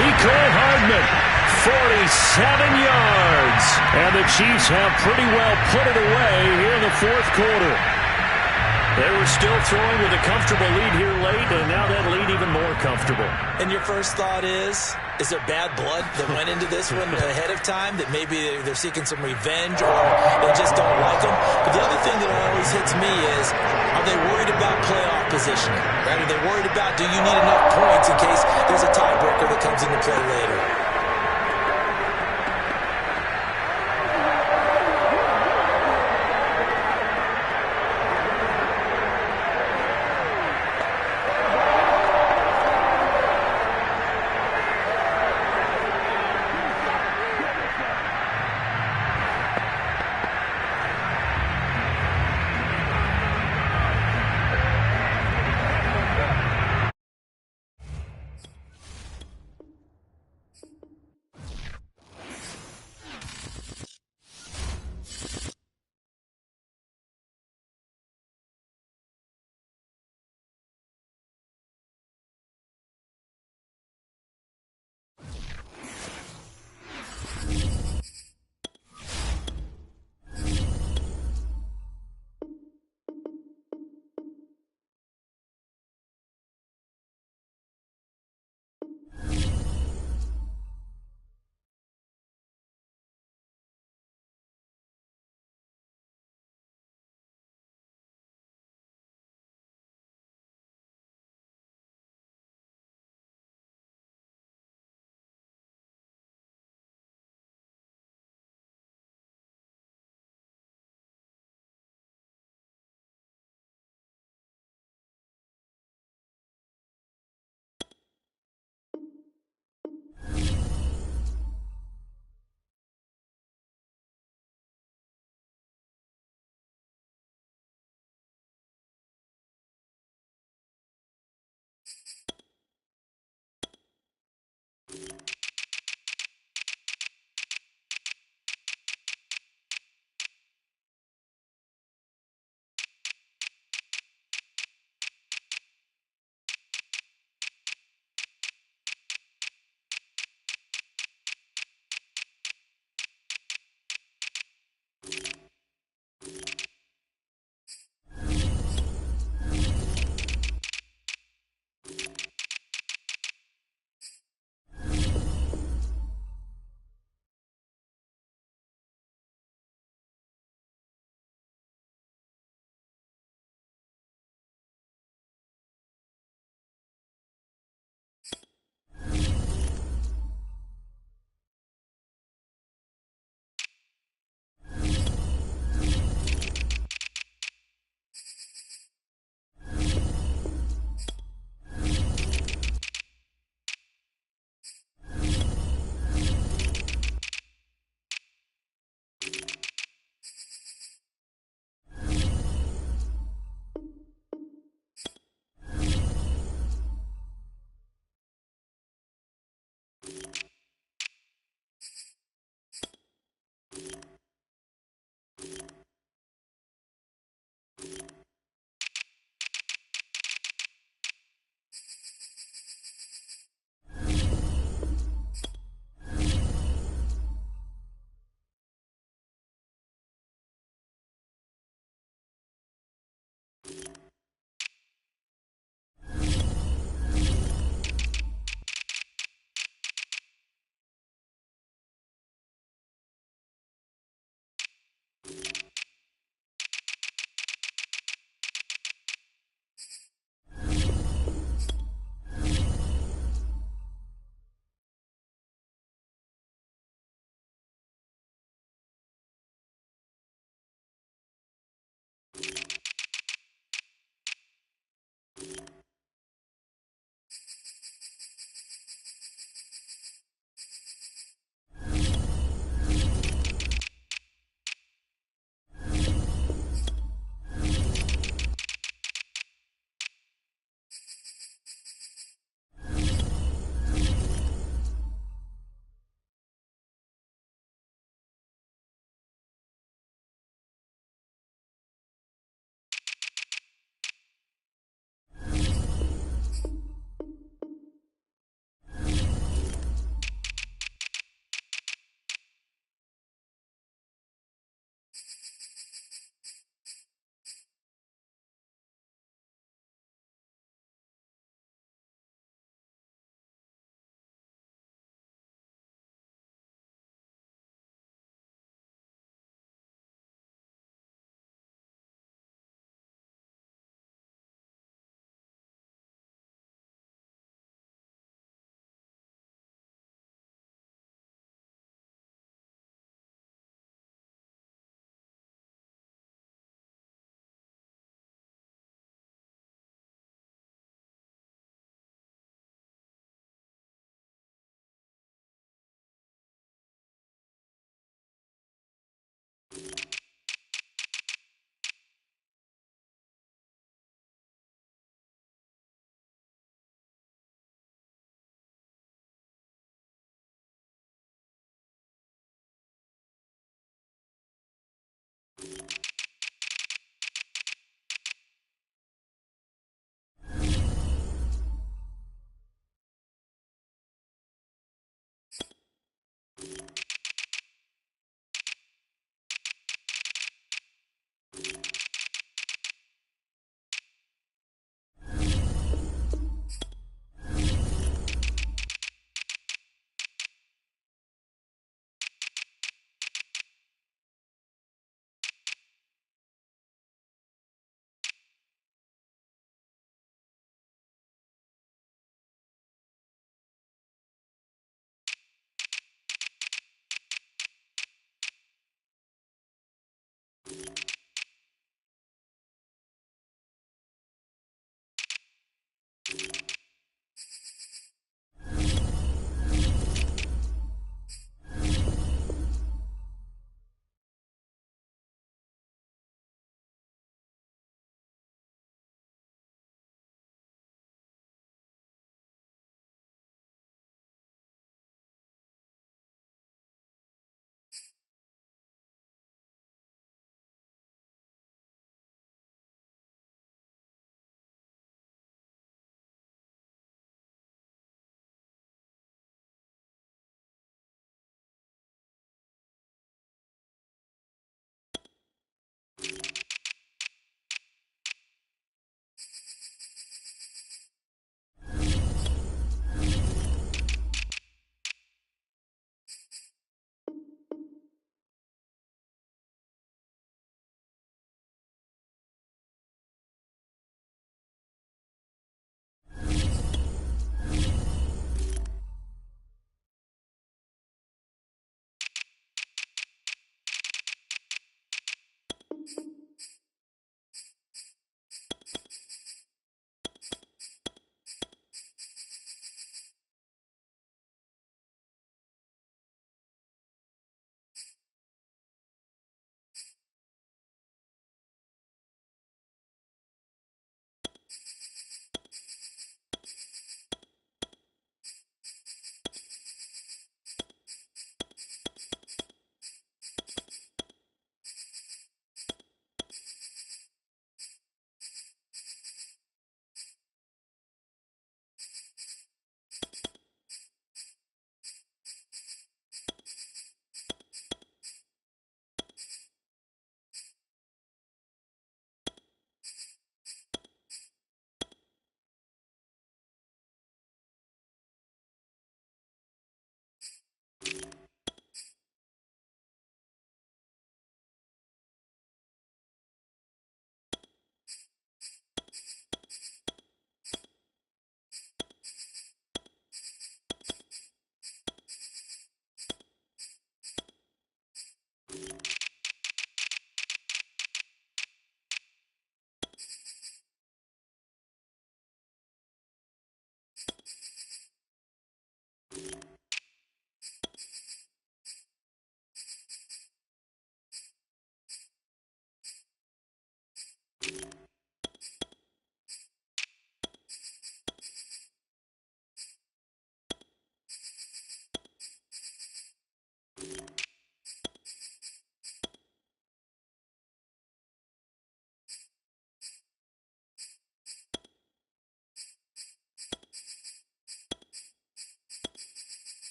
Mecole Hardman, 47 yards. And the Chiefs have pretty well put it away here in the fourth quarter. They were still throwing with a comfortable lead here late, and now that lead even more comfortable. And your first thought is there bad blood that went into this one ahead of time, that maybe they're seeking some revenge or they just don't like them? But the other thing that always hits me is, are they worried about playoff positioning? Right? Are they worried about, do you need enough points in case there's a tiebreaker that comes into play later?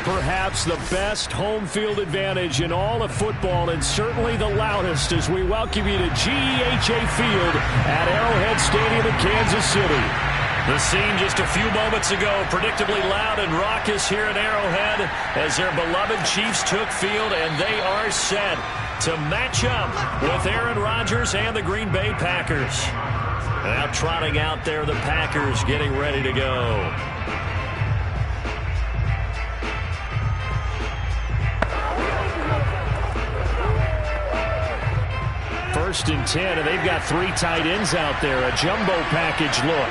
perhaps the best home field advantage in all of football, and certainly the loudest, as we welcome you to GEHA Field at Arrowhead Stadium in Kansas City. The scene just a few moments ago, predictably loud and raucous here at Arrowhead as their beloved Chiefs took field, and they are set to match up with Aaron Rodgers and the Green Bay Packers. Now trotting out there, the Packers getting ready to go. First and 10, and they've got 3 tight ends out there. A jumbo package look.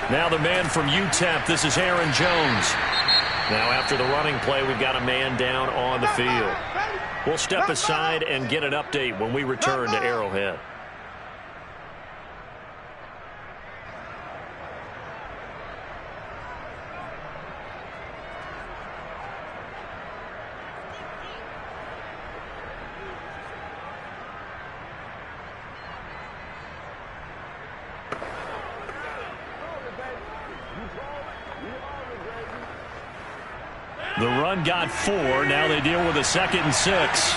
Now the man from UTEP, this is Aaron Jones. Now after the running play, we've got a man down on the field. We'll step aside and get an update when we return to Arrowhead. The run got 4. Now they deal with a 2nd and 6.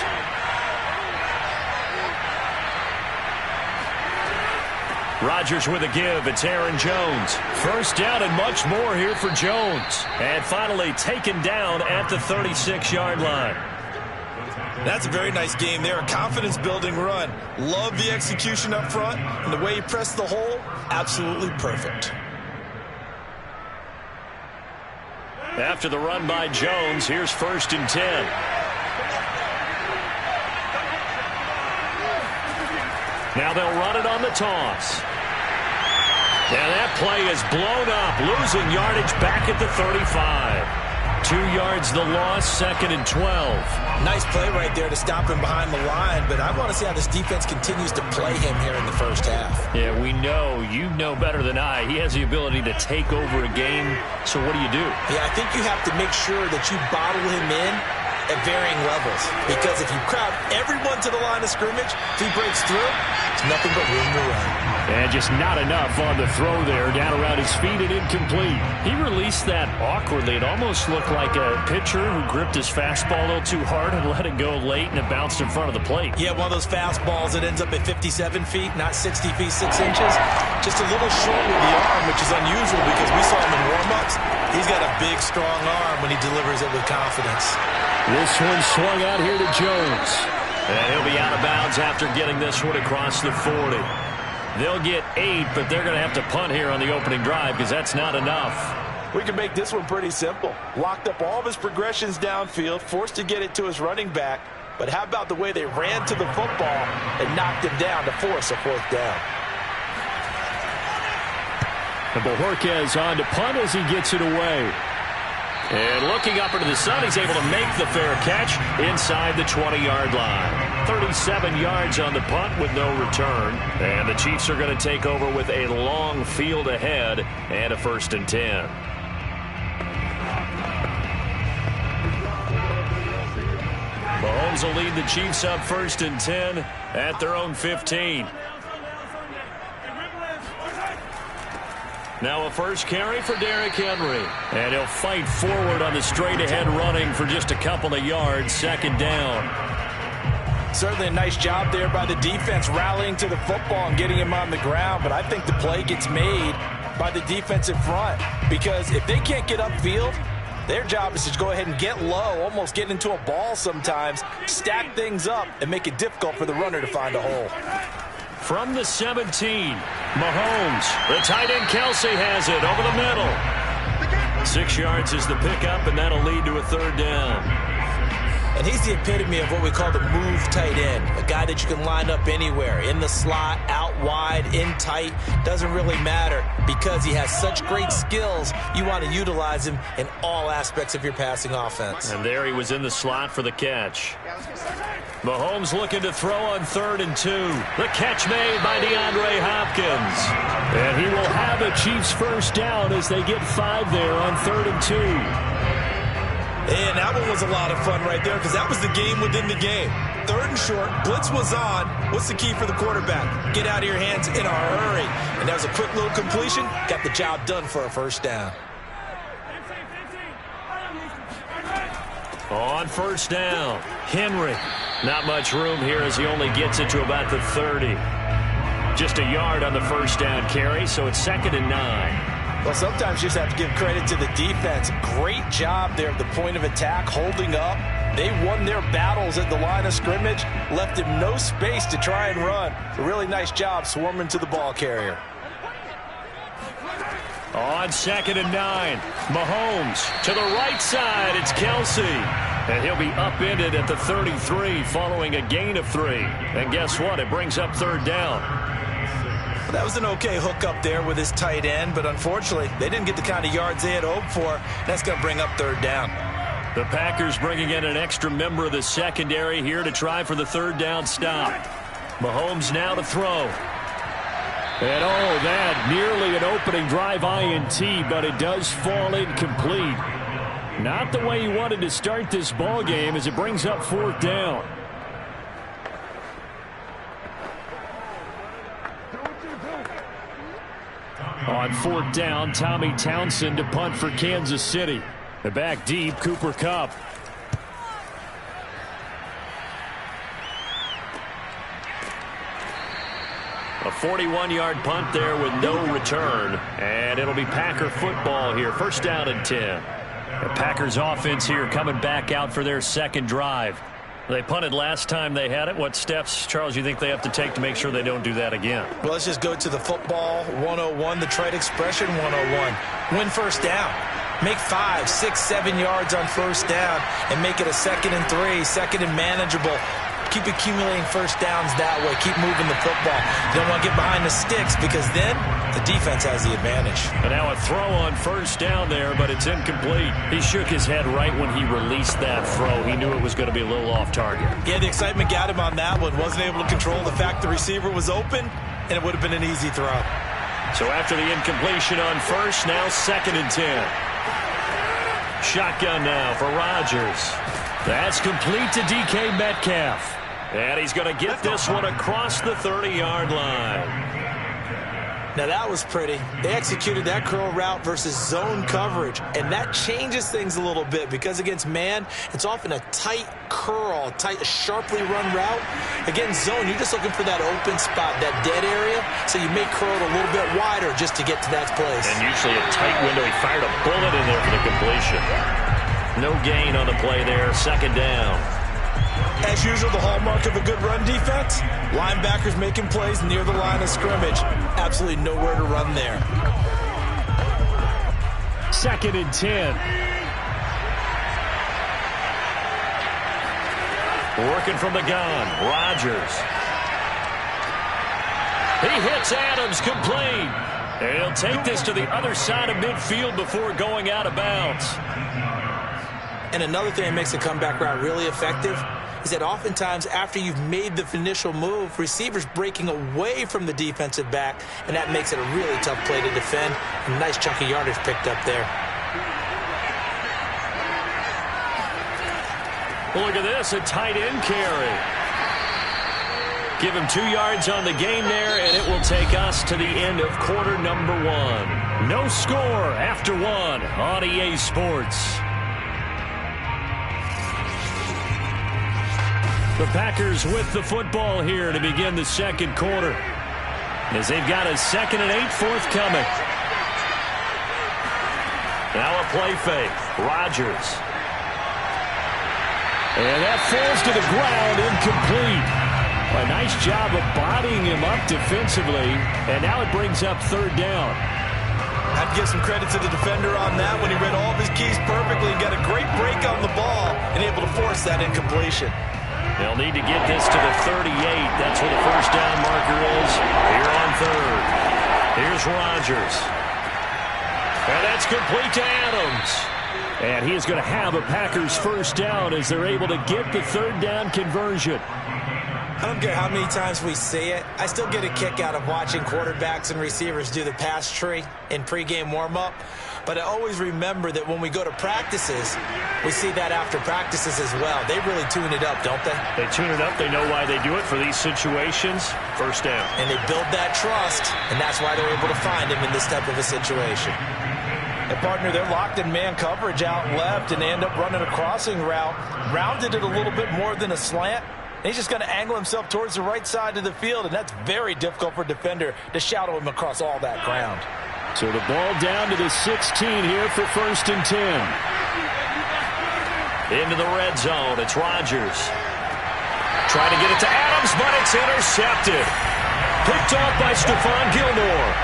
Rodgers with a give. It's Aaron Jones. First down and much more here for Jones. And finally taken down at the 36-yard line. That's a very nice game there. A confidence-building run. Love the execution up front. And the way he pressed the hole, absolutely perfect. After the run by Jones, here's 1st and 10. Now they'll run it on the toss. And that play is blown up, losing yardage back at the 35. 2 yards the loss, 2nd and 12. Nice play right there to stop him behind the line, but I want to see how this defense continues to play him here in the first half. Yeah, we know. You know better than I. He has the ability to take over a game, so what do you do? Yeah, I think you have to make sure that you bottle him in at varying levels, because if you crowd everyone to the line of scrimmage, if he breaks through, it's nothing but room to run. And just not enough on the throw there, down around his feet and incomplete. He released that awkwardly. It almost looked like a pitcher who gripped his fastball a little too hard and let it go late, and it bounced in front of the plate. Yeah, one of those fastballs that ends up at 57 feet, not 60 feet, 6 inches. Just a little short with the arm, which is unusual because we saw him in warm-ups. He's got a big, strong arm when he delivers it with confidence. This one swung out here to Jones. And he'll be out of bounds after getting this one across the 40. They'll get 8, but they're going to have to punt here on the opening drive because that's not enough. We can make this one pretty simple. Locked up all of his progressions downfield, forced to get it to his running back. But how about the way they ran to the football and knocked him down to force a 4th down? And Bojorquez on to punt as he gets it away. And looking up into the sun, he's able to make the fair catch inside the 20-yard line. 37 yards on the punt with no return. And the Chiefs are going to take over with a long field ahead and a 1st and 10. Mahomes will lead the Chiefs up 1st and 10 at their own 15. Now a first carry for Derrick Henry. And he'll fight forward on the straight-ahead running for just a couple of yards. 2nd down. Certainly a nice job there by the defense rallying to the football and getting him on the ground. But I think the play gets made by the defensive front. Because if they can't get upfield, their job is to go ahead and get low, almost get into a ball sometimes, stack things up, and make it difficult for the runner to find a hole. From the 17, Mahomes. The tight end Kelsey has it over the middle. 6 yards is the pickup, and that'll lead to a 3rd down. And he's the epitome of what we call the move tight end. A guy that you can line up anywhere. In the slot, out wide, in tight. Doesn't really matter because he has such great skills. You want to utilize him in all aspects of your passing offense. And there he was in the slot for the catch. Mahomes looking to throw on 3rd and 2. The catch made by DeAndre Hopkins. And he will have a Chiefs 1st down as they get 5 there on 3rd and 2. And that one was a lot of fun right there because that was the game within the game. 3rd and short. Blitz was on. What's the key for the quarterback? Get out of your hands in a hurry. And that was a quick little completion. Got the job done for a first down. On first down, Henry. Not much room here as he only gets it to about the 30. Just a yard on the first down carry, so it's 2nd and 9. Well, sometimes you just have to give credit to the defense. Great job there at the point of attack, holding up. They won their battles at the line of scrimmage, left him no space to try and run. A really nice job swarming to the ball carrier. On 2nd and 9, Mahomes to the right side. It's Kelsey. And he'll be upended at the 33 following a gain of 3. And guess what? It brings up 3rd down. Well, that was an okay hook up there with his tight end, but unfortunately, they didn't get the kind of yards they had hoped for. That's going to bring up 3rd down. The Packers bringing in an extra member of the secondary here to try for the 3rd down stop. Mahomes now to throw. And oh, that nearly an opening drive INT, but it does fall incomplete. Not the way he wanted to start this ball game as it brings up 4th down. On 4th down, Tommy Townsend to punt for Kansas City. The back deep, Cooper Kupp. A 41-yard punt there with no return. And it'll be Packer football here. 1st down and 10. The Packers offense here coming back out for their 2nd drive. They punted last time they had it. What steps, Charles, you think they have to take to make sure they don't do that again? Well, let's just go to the football 101, the trite expression 101. Win 1st down. Make 5, 6, 7 yards on 1st down and make it a 2nd and 3, 2nd and manageable. Keep accumulating 1st downs that way. Keep moving the football. You don't want to get behind the sticks because then the defense has the advantage. And now a throw on 1st down there, but it's incomplete. He shook his head right when he released that throw. He knew it was going to be a little off target. Yeah, the excitement got him on that one. Wasn't able to control the fact the receiver was open, and it would have been an easy throw. So after the incompletion on 1st, now 2nd and 10. Shotgun now for Rodgers. That's complete to DK Metcalf. And he's going to get this one across the 30-yard line. Now that was pretty. They executed that curl route versus zone coverage, and that changes things a little bit because against man, it's often a tight curl, tight, sharply run route. Against zone, you're just looking for that open spot, that dead area, so you may curl it a little bit wider just to get to that place. And usually a tight window. He fired a bullet in there for the completion. No gain on the play there. 2nd down. As usual, the hallmark of a good run defense, linebackers making plays near the line of scrimmage. Absolutely nowhere to run there. 2nd and 10. Working from the gun, Rodgers. He hits Adams complete. And he'll take this to the other side of midfield before going out of bounds. And another thing that makes a comeback route really effective is that oftentimes after you've made the initial move, receivers breaking away from the defensive back, and that makes it a really tough play to defend. A nice chunk of yardage picked up there. Well, look at this, a tight end carry. Give him 2 yards on the game there, and it will take us to the end of quarter number 1. No score after 1 on EA Sports. The Packers with the football here to begin the 2nd quarter, as they've got a 2nd and 8 forthcoming. Now a play fake. Rodgers. And that falls to the ground, incomplete. A nice job of bodying him up defensively, and now it brings up 3rd down. I'd give some credit to the defender on that when he read all of his keys perfectly and got a great break on the ball and able to force that incompletion. They'll need to get this to the 38. That's where the 1st down marker is here on 3rd. Here's Rodgers. And that's complete to Adams. And he is going to have a Packers 1st down as they're able to get the 3rd down conversion. I don't care how many times we see it. I still get a kick out of watching quarterbacks and receivers do the pass tree in pregame warm-up. But I always remember that when we go to practices, we see that after practices as well. They really tune it up, don't they? They tune it up. They know why they do it for these situations. First down. And they build that trust, and that's why they're able to find him in this type of a situation. And, partner, they're locked in man coverage out left, and they end up running a crossing route. Rounded it a little bit more than a slant. And he's just going to angle himself towards the right side of the field, and that's very difficult for a defender to shadow him across all that ground. So the ball down to the 16 here for 1st and 10. Into the red zone. It's Rodgers. Trying to get it to Adams, but it's intercepted. Picked off by Stephon Gilmore.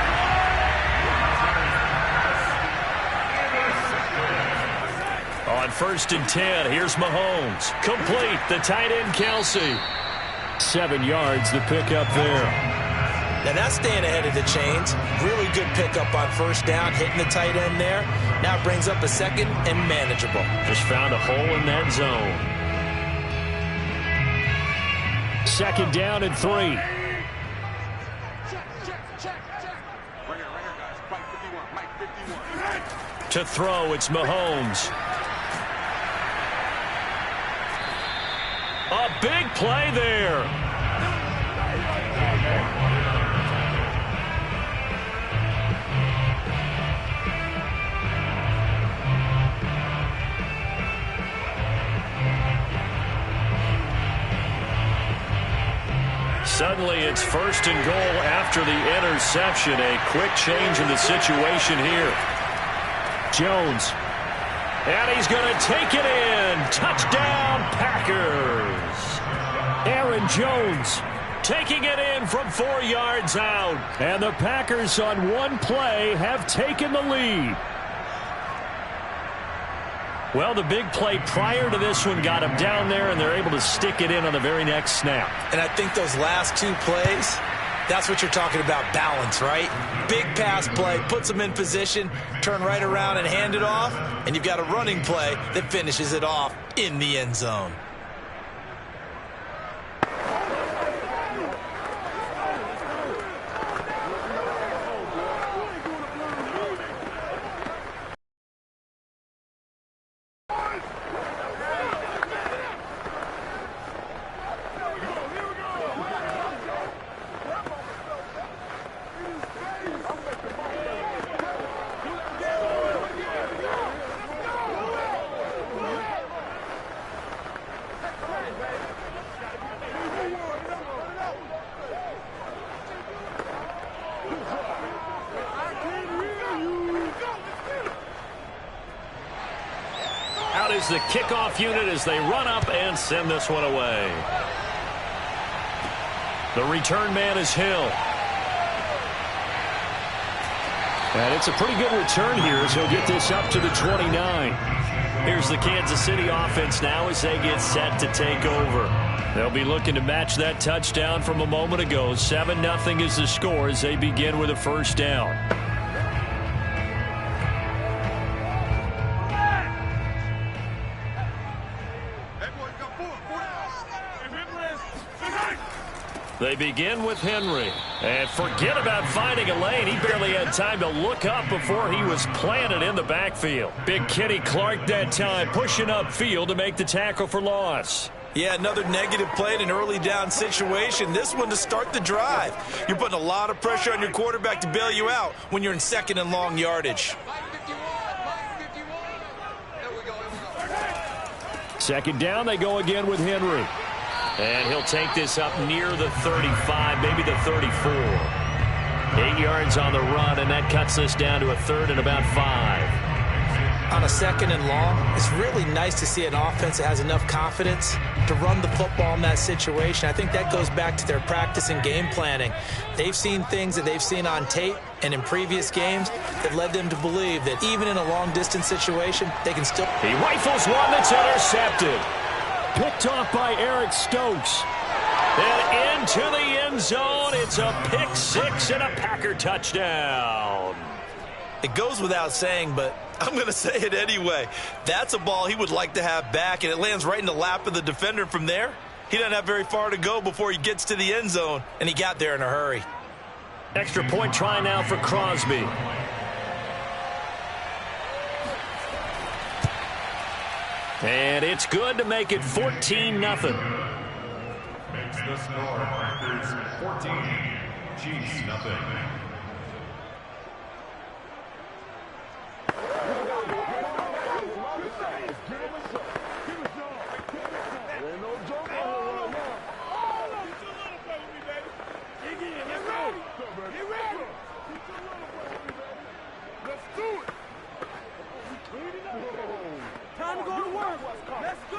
On 1st and 10, here's Mahomes. Complete. The tight end, Kelsey. 7 yards, the pickup there. Now that's staying ahead of the chains. Really good pickup on 1st down, hitting the tight end there. Now it brings up a 2nd and manageable. Just found a hole in that zone. 2nd down and 3. Right here, guys. Mike 51. To throw, it's Mahomes. A big play there. Suddenly it's 1st and goal after the interception. A quick change in the situation here. Jones. And he's going to take it in. Touchdown, Packers. Aaron Jones taking it in from 4 yards out. And the Packers on one play have taken the lead. Well, the big play prior to this one got him down there, and they're able to stick it in on the very next snap. And I think those last 2 plays, that's what you're talking about, balance, right? Big pass play, puts them in position, turn right around and hand it off, and you've got a running play that finishes it off in the end zone. Out is the kickoff unit as they run up and send this one away. The return man is Hill. And it's a pretty good return here as he'll get this up to the 29. Here's the Kansas City offense now as they get set to take over. They'll be looking to match that touchdown from a moment ago. 7-0 is the score as they begin with a 1st down. They begin with Henry. And forget about finding a lane. He barely had time to look up before he was planted in the backfield. Big Kenny Clark that time pushing upfield to make the tackle for loss. Yeah, another negative play in an early down situation. This one to start the drive. You're putting a lot of pressure on your quarterback to bail you out when you're in 2nd and long yardage. 2nd down, they go again with Henry. And he'll take this up near the 35, maybe the 34. 8 yards on the run, and that cuts this down to a 3rd and about 5. On a 2nd and long, it's really nice to see an offense that has enough confidence to run the football in that situation. I think that goes back to their practice and game planning. They've seen things that they've seen on tape and in previous games that led them to believe that even in a long-distance situation, they can still... He rifles one that's intercepted. Picked off by Eric Stokes. And into the end zone. It's a pick 6 and a Packer touchdown. It goes without saying, but I'm going to say it anyway. That's a ball he would like to have back, and it lands right in the lap of the defender from there. He doesn't have very far to go before he gets to the end zone, and he got there in a hurry. Extra point try now for Crosby. And it's good to make it 14-0. Makes the score Packers 14, Chiefs nothing. Time to go to work. Let's go.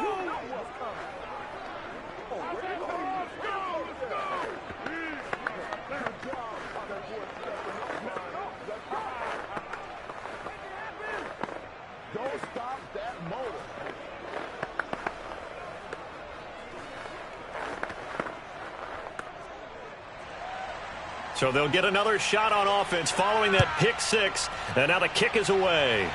Don't stop that motor. So they'll get another shot on offense following that pick six. And now the kick is away.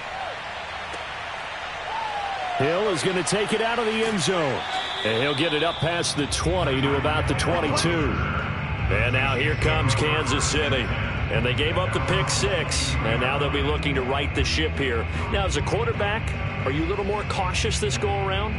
Hill is going to take it out of the end zone. And he'll get it up past the 20 to about the 22. And now here comes Kansas City. And they gave up the pick six. And now they'll be looking to right the ship here. Now, as a quarterback, are you a little more cautious this go-around?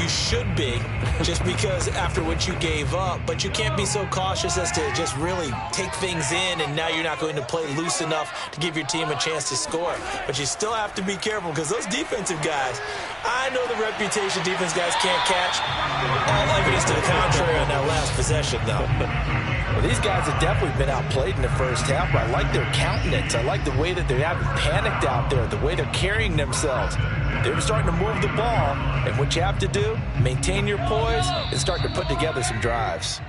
You should be, just because after what you gave up. But you can't be so cautious as to just really take things in, and now you're not going to play loose enough to give your team a chance to score. But you still have to be careful, because those defensive guys, I know the reputation defense guys can't catch. All evidence to the contrary on that last possession, though. Well, these guys have definitely been outplayed in the first half, but I like their countenance. I like the way that they haven't panicked out there, the way they're carrying themselves. They're starting to move the ball, and what you have to do, maintain your poise and start to put together some drives.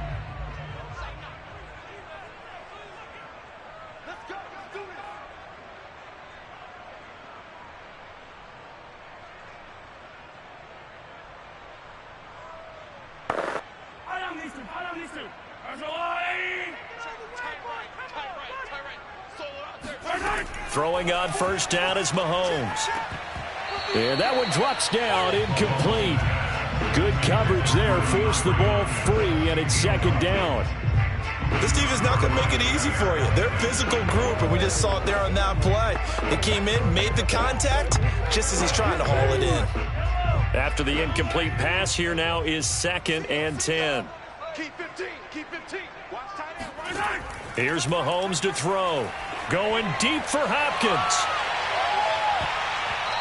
Throwing on first down is Mahomes. And that one drops down, incomplete. Good coverage there, forced the ball free, and it's second down. This defense is not going to make it easy for you. They're a physical group, and we just saw it there on that play. They came in, made the contact, just as he's trying to haul it in. After the incomplete pass, here now is 2nd and 10. Keep 15. Keep 15. Watch tight end. Right. Here's Mahomes to throw. Going deep for Hopkins.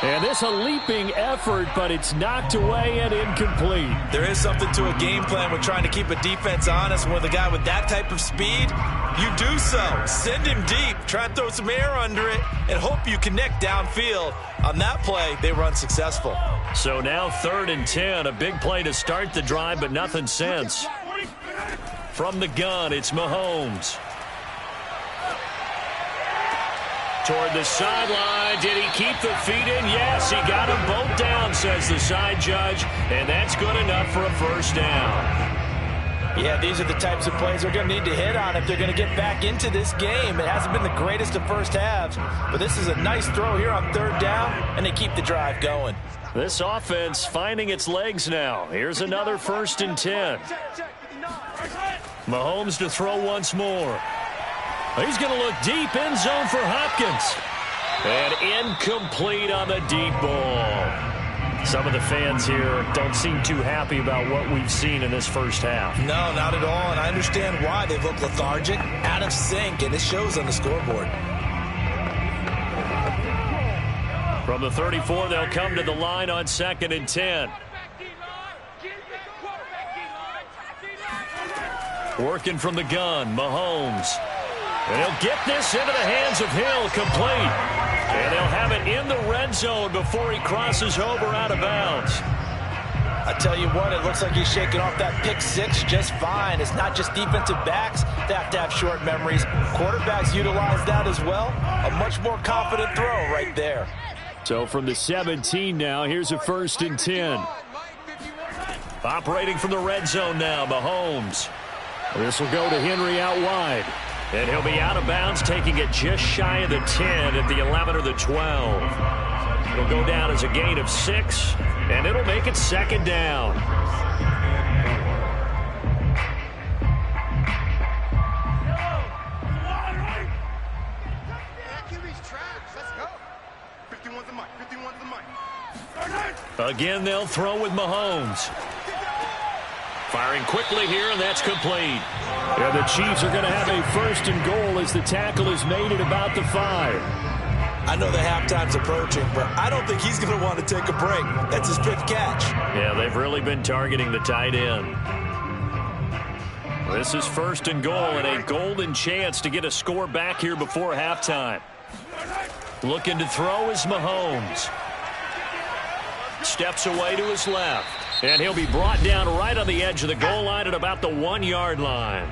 And this a leaping effort, but it's knocked away and incomplete. There is something to a game plan with trying to keep a defense honest. With a guy with that type of speed, you do so. Send him deep, try and throw some air under it, and hope you connect downfield. On that play, they were unsuccessful. So now 3rd and 10, a big play to start the drive, but nothing since. From the gun, it's Mahomes. Toward the sideline. Did he keep the feet in? Yes, he got them both down, says the side judge. And that's good enough for a first down. Yeah, these are the types of plays they're going to need to hit on if they're going to get back into this game. It hasn't been the greatest of first halves, but this is a nice throw here on 3rd down, and they keep the drive going. This offense finding its legs now. Here's another 1st and 10. Mahomes to throw once more. He's going to look deep, end zone for Hopkins. And incomplete on the deep ball. Some of the fans here don't seem too happy about what we've seen in this first half. No, not at all, and I understand why. They look lethargic, out of sync, and it shows on the scoreboard. From the 34, they'll come to the line on 2nd and 10. Working from the gun, Mahomes. And he'll get this into the hands of Hill, complete. And they'll have it in the red zone before he crosses over out of bounds. I tell you what, it looks like he's shaking off that pick six just fine. It's not just defensive backs that have to have short memories. Quarterbacks utilize that as well. A much more confident throw right there. So from the 17 now, here's a 1st and 10. Operating from the red zone now, Mahomes. This will go to Henry out wide. And he'll be out of bounds, taking it just shy of the 10 at the 11 or the 12. It'll go down as a gain of 6, and it'll make it 2nd down. Again, they'll throw with Mahomes. Firing quickly here, and that's complete. Yeah, the Chiefs are going to have a 1st and goal as the tackle is made at about the 5. I know the halftime's approaching, but I don't think he's going to want to take a break. That's his 5th catch. Yeah, they've really been targeting the tight end. This is 1st and goal and a golden chance to get a score back here before halftime. Looking to throw is Mahomes. Steps away to his left. And he'll be brought down right on the edge of the goal line at about the 1-yard line.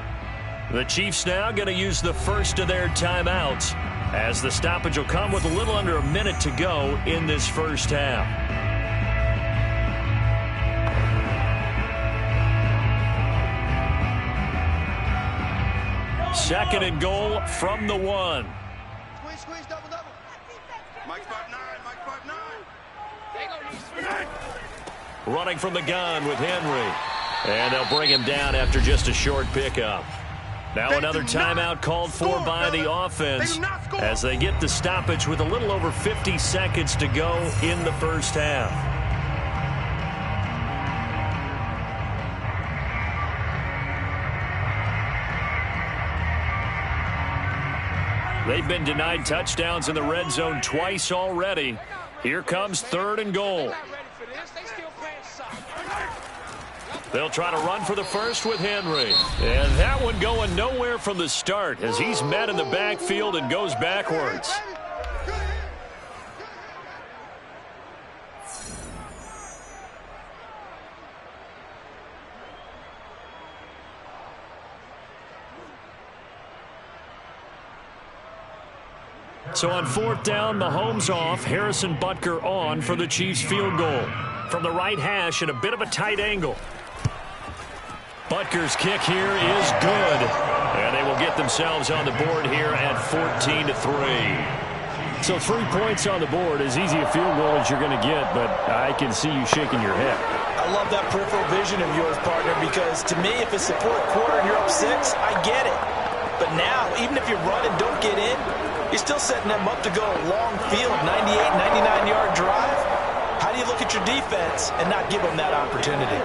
The Chiefs now going to use the first of their timeouts, as the stoppage will come with a little under a minute to go in this first half. Second and goal from the 1. Squeeze, double. Mike 5'9", Mike 5'9". They go, Running from the gun with Henry. And they'll bring him down after just a short pickup. Now another timeout called for by the offense as they get the stoppage with a little over 50 seconds to go in the first half. They've been denied touchdowns in the red zone twice already. Here comes 3rd and goal. They'll try to run for the first with Henry. And that one going nowhere from the start as he's met in the backfield and goes backwards. So on 4th down, Mahomes off, Harrison Butker on for the Chiefs field goal. From the right hash at a bit of a tight angle. Butker's kick here is good. And they will get themselves on the board here at 14-3. So 3 points on the board, as easy a field goal as you're going to get, but I can see you shaking your head. I love that peripheral vision of yours, partner, because to me, if it's the 4th quarter and you're up 6, I get it. But now, even if you run and don't get in, you're still setting them up to go a long field, 98, 99-yard drive. How do you look at your defense and not give them that opportunity?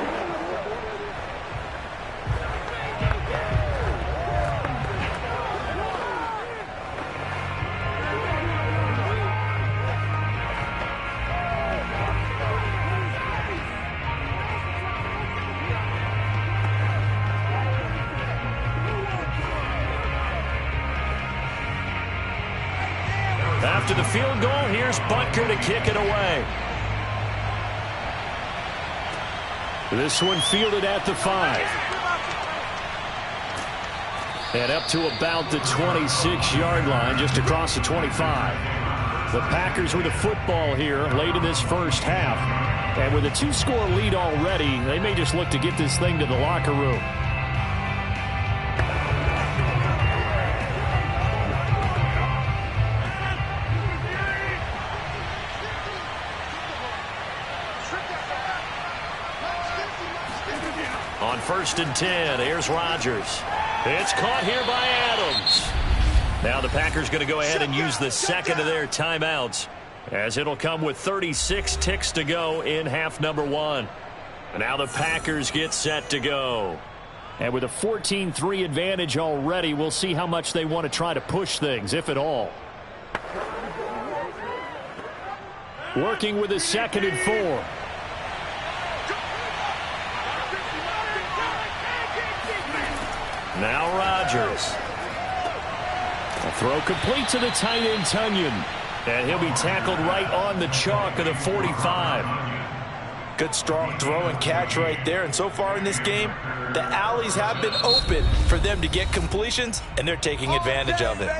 After the field goal, here's Butker to kick it away. This one fielded at the 5. And up to about the 26-yard line, just across the 25. The Packers with the football here late in this first half. And with a 2-score lead already, they may just look to get this thing to the locker room. On 1st and 10, here's Rodgers. It's caught here by Adams. Now the Packers going to go ahead and use the second of their timeouts, as it'll come with 36 ticks to go in half number 1. And now the Packers get set to go. And with a 14-3 advantage already, we'll see how much they want to try to push things, if at all. Working with a 2nd and 4. Now Rodgers. A throw complete to the tight end, Tunyon. And he'll be tackled right on the chalk of the 45. Good strong throw and catch right there. And so far in this game, the alleys have been open for them to get completions, and they're taking advantage of it.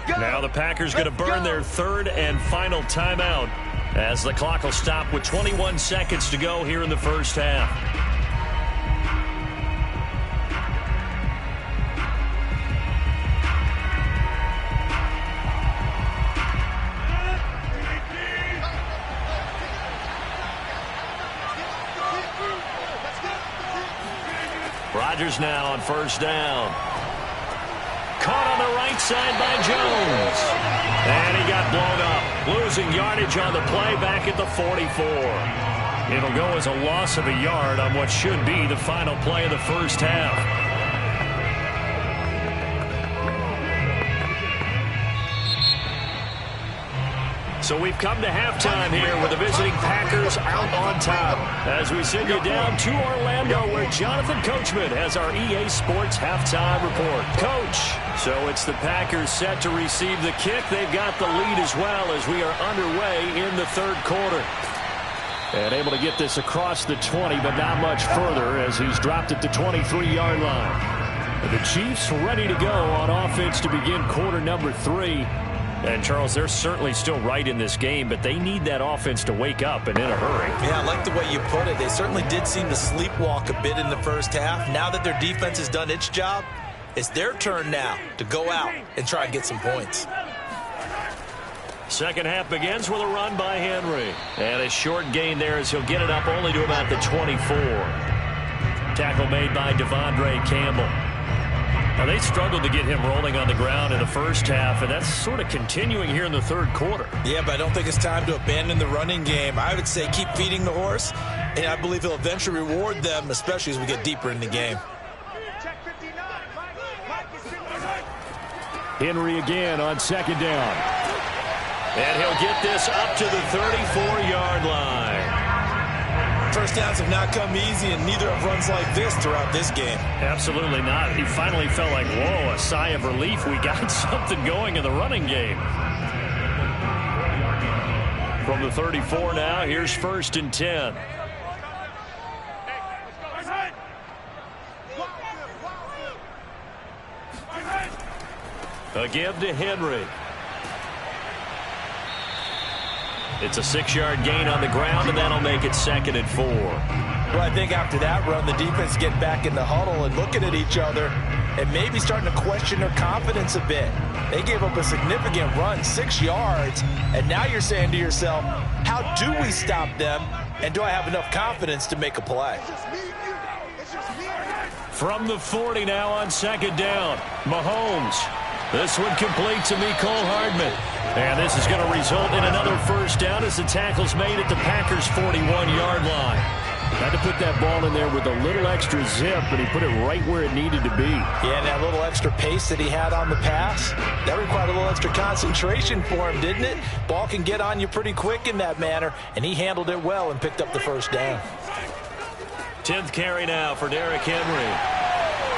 Now the Packers going to burn their 3rd and final timeout, as the clock will stop with 21 seconds to go here in the first half. Rodgers now on 1st down. Caught on the right side by Jones. And he got blown up. Losing yardage on the play back at the 44. It'll go as a loss of a yard on what should be the final play of the first half. So we've come to halftime here with the visiting Packers out on top. As we send you down to Orlando where Jonathan Coachman has our EA Sports halftime report. Coach, so it's the Packers set to receive the kick. They've got the lead as well as we are underway in the third quarter. And able to get this across the 20, but not much further as he's dropped at the 23-yard line. The Chiefs ready to go on offense to begin quarter number 3. And, Charles, they're certainly still right in this game, but they need that offense to wake up and in a hurry. Yeah, I like the way you put it. They certainly did seem to sleepwalk a bit in the first half. Now that their defense has done its job, it's their turn now to go out and try and get some points. Second half begins with a run by Henry. And a short gain there as he'll get it up only to about the 24. Tackle made by Devondre Campbell. Now, they struggled to get him rolling on the ground in the first half, and that's sort of continuing here in the third quarter. Yeah, but I don't think it's time to abandon the running game. I would say keep feeding the horse, and I believe he'll eventually reward them, especially as we get deeper in the game. Henry again on second down. And he'll get this up to the 34-yard line. First downs have not come easy, and neither have runs like this throughout this game. Absolutely not. He finally felt like, whoa, a sigh of relief. We got something going in the running game. From the 34 now, here's 1st and 10. A give to Henry. It's a 6-yard gain on the ground, and that'll make it 2nd and 4. Well, I think after that run, the defense getting back in the huddle and looking at each other and maybe starting to question their confidence a bit. They gave up a significant run, 6 yards, and now you're saying to yourself, how do we stop them, and do I have enough confidence to make a play? From the 40 now on 2nd down, Mahomes. This one complete to Mecole Hardman. And this is going to result in another first down as the tackle's made at the Packers' 41-yard line. Had to put that ball in there with a little extra zip, but he put it right where it needed to be. Yeah, and that little extra pace that he had on the pass, that required a little extra concentration for him, didn't it? Ball can get on you pretty quick in that manner, and he handled it well and picked up the first down. 10th carry now for Derrick Henry.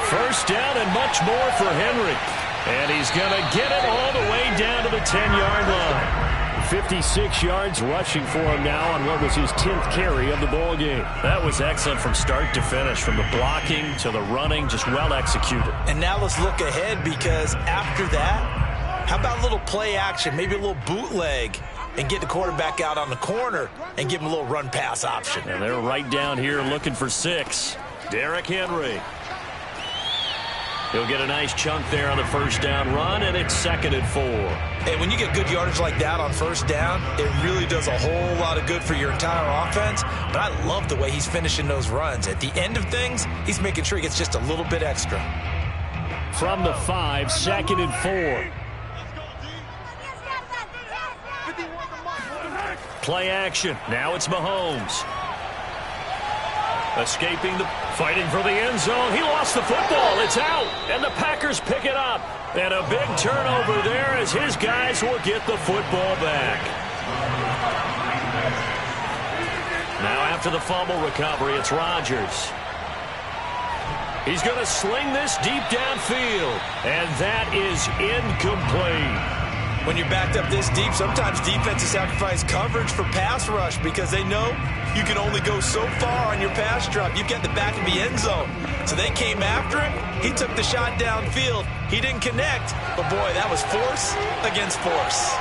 First down and much more for Henry. And he's going to get it all the way down to the 10-yard line. 56 yards rushing for him now on what was his 10th carry of the ball game. That was excellent from start to finish, from the blocking to the running, just well executed. And now let's look ahead, because after that, how about a little play action, maybe a little bootleg, and get the quarterback out on the corner and give him a little run-pass option. And they're right down here looking for 6. Derrick Henry. He'll get a nice chunk there on the first down run, and it's 2nd and 4. And when you get good yardage like that on first down, it really does a whole lot of good for your entire offense. But I love the way he's finishing those runs. At the end of things, he's making sure he gets just a little bit extra. From the 5, 2nd and 4. Play action. Now it's Mahomes. Escaping fighting for the end zone. He lost the football. It's out. And the Packers pick it up. And a big turnover there as his guys will get the football back. Now after the fumble recovery, it's Rodgers. He's going to sling this deep downfield. And that is incomplete. When you're backed up this deep, sometimes defenses sacrifice coverage for pass rush because they know you can only go so far on your pass drop. You've got the back of the end zone. So they came after him. He took the shot downfield. He didn't connect. But, boy, that was force against force.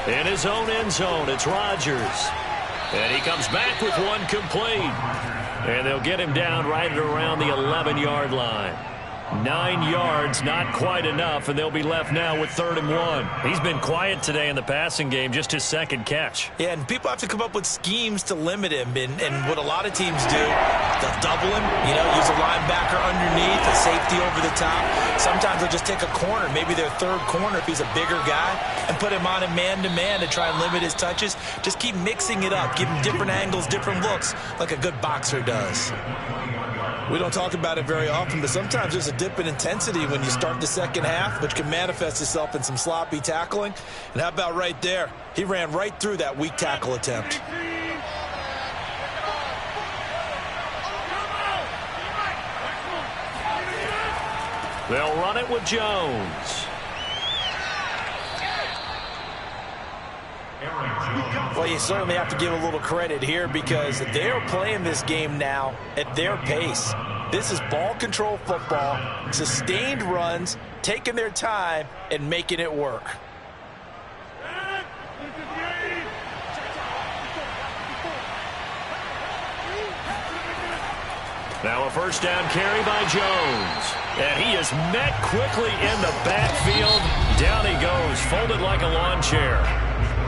In his own end zone, it's Rodgers. And he comes back with one complete. And they'll get him down right at around the 11-yard line. 9 yards, not quite enough, and they'll be left now with 3rd and 1. He's been quiet today in the passing game, just his second catch. Yeah, and people have to come up with schemes to limit him, and what a lot of teams do, they'll double him, use a linebacker underneath, a safety over the top. Sometimes they'll just take a corner, maybe their third corner if he's a bigger guy, and put him on a man-to-man to try and limit his touches. Just keep mixing it up, give him different angles, different looks, like a good boxer does. We don't talk about it very often, but sometimes there's a dip in intensity when you start the second half, which can manifest itself in some sloppy tackling. And how about right there? He ran right through that weak tackle attempt. They'll run it with Jones. Well, you certainly have to give a little credit here because they're playing this game now at their pace. This is ball control football, sustained runs, taking their time, and making it work. Now a first down carry by Jones. And he is met quickly in the backfield. Down he goes, folded like a lawn chair.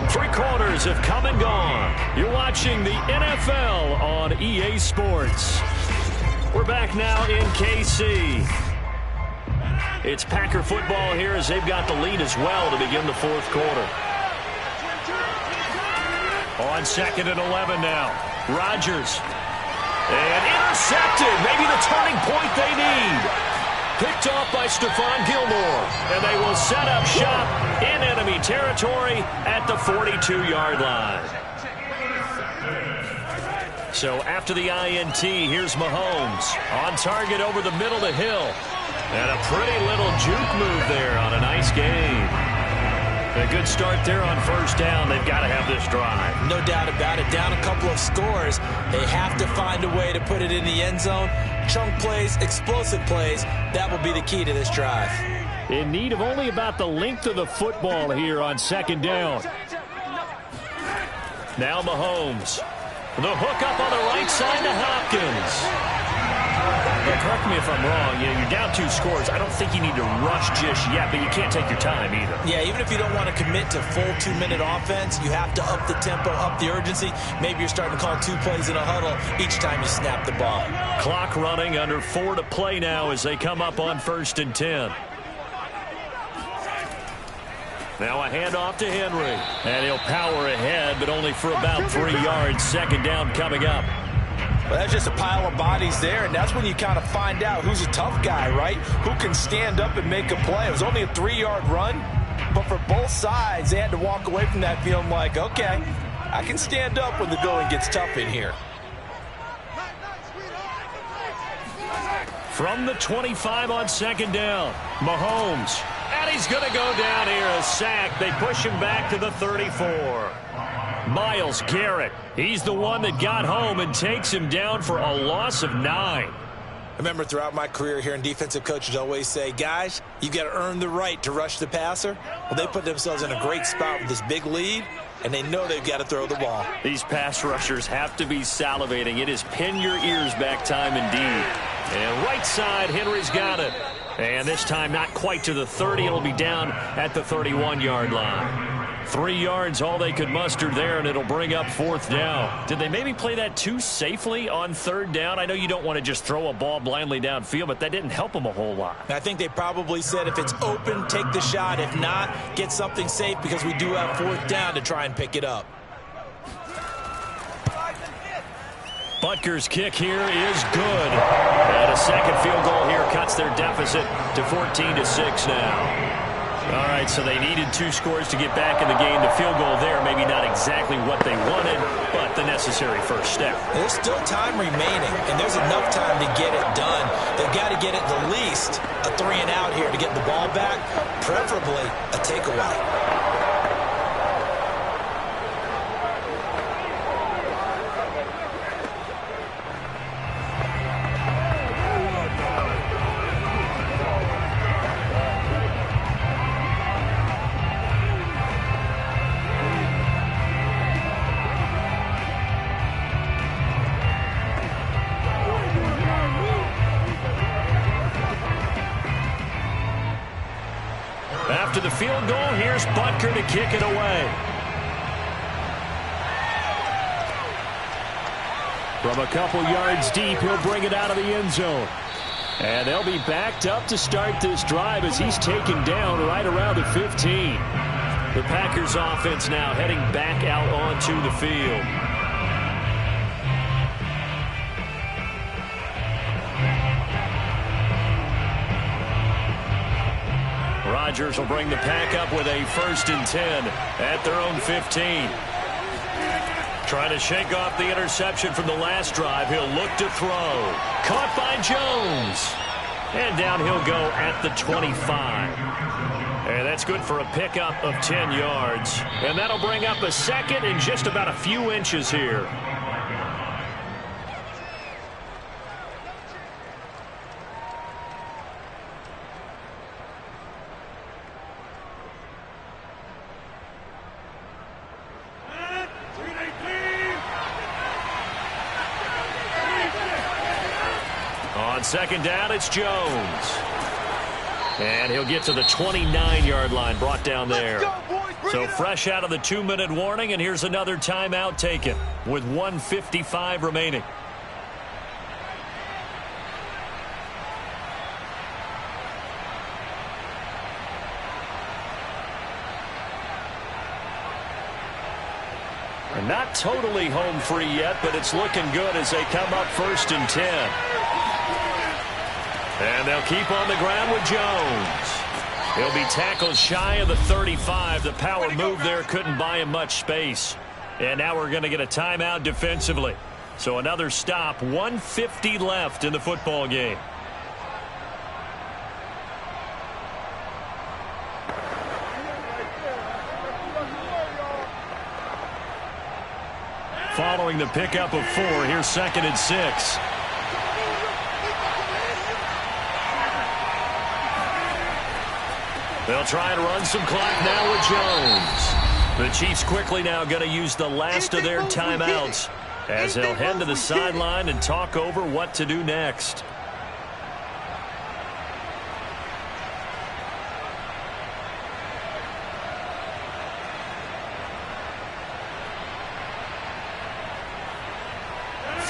3 quarters have come and gone. You're watching the NFL on EA Sports. We're back now in KC. It's Packer football here as they've got the lead as well to begin the 4th quarter. On 2nd and 11 now. Rodgers. And intercepted. Maybe the turning point they need. Picked off by Stephon Gilmore. And they will set up shop in enemy territory at the 42-yard line. So after the INT, here's Mahomes. On target over the middle to Hill. And a pretty little juke move there on a nice game. A good start there on first down. They've got to have this drive. No doubt about it. Down a couple of scores. They have to find a way to put it in the end zone. Chunk plays, explosive plays. That will be the key to this drive. In need of only about the length of the football here on 2nd down. Now Mahomes. The hook up on the right side to Hopkins. Now, correct me if I'm wrong. You're down 2 scores. I don't think you need to rush just yet, but you can't take your time either. Yeah, even if you don't want to commit to full 2-minute offense, you have to up the tempo, up the urgency. Maybe you're starting to call 2 plays in a huddle each time you snap the ball. Clock running, under 4 to play now as they come up on 1st and 10. Now a handoff to Henry. And he'll power ahead, but only for about 3 yards. 2nd down coming up. Well, that's just a pile of bodies there, and that's when you kind of find out who's a tough guy, right? Who can stand up and make a play. It was only a 3-yard run, but for both sides, they had to walk away from that feeling like, okay, I can stand up when the going gets tough in here. From the 25 on 2nd down, Mahomes. And he's going to go down here, a sack. They push him back to the 34. Myles Garrett, he's the one that got home and takes him down for a loss of 9. I remember throughout my career here, and defensive coaches always say, guys, you got to earn the right to rush the passer. Well, they put themselves in a great spot with this big lead, and they know they've got to throw the ball. These pass rushers have to be salivating. It is pin your ears back time indeed. And right side, Henry's got it. And this time not quite to the 30. It'll be down at the 31-yard line. 3 yards, all they could muster there, and it'll bring up 4th down. Did they maybe play that too safely on 3rd down? I know you don't want to just throw a ball blindly downfield, but that didn't help them a whole lot. I think they probably said if it's open, take the shot. If not, get something safe because we do have 4th down to try and pick it up. Butker's kick here is good. And a second field goal here cuts their deficit to 14-6 now. All right, so they needed 2 scores to get back in the game. The field goal there, maybe not exactly what they wanted, but the necessary first step. There's still time remaining, and there's enough time to get it done. They've got to get at the least a 3-and-out here to get the ball back, preferably a takeaway. after the field goal. Here's Butker to kick it away. From a couple yards deep, he'll bring it out of the end zone. And they'll be backed up to start this drive as he's taken down right around the 15. The Packers offense now heading back out onto the field. Rodgers will bring the pack up with a 1st and 10 at their own 15. Trying to shake off the interception from the last drive. He'll look to throw. Caught by Jones. And down he'll go at the 25. And that's good for a pickup of 10 yards. And that'll bring up a 2nd and just about a few inches here. On 2nd down, it's Jones. And he'll get to the 29-yard line, brought down there. So fresh out of the 2-minute warning, and here's another timeout taken with 1:55 remaining. And not totally home free yet, but it's looking good as they come up 1st and 10. And they'll keep on the ground with Jones. He'll be tackled shy of the 35. The power move there couldn't buy him much space. And now we're going to get a timeout defensively. So another stop, 1:50 left in the football game. Following the pickup of 4, here's 2nd and 6. They'll try and run some clock now with Jones. The Chiefs quickly now going to use the last of their timeouts as they'll head to the sideline and talk over what to do next.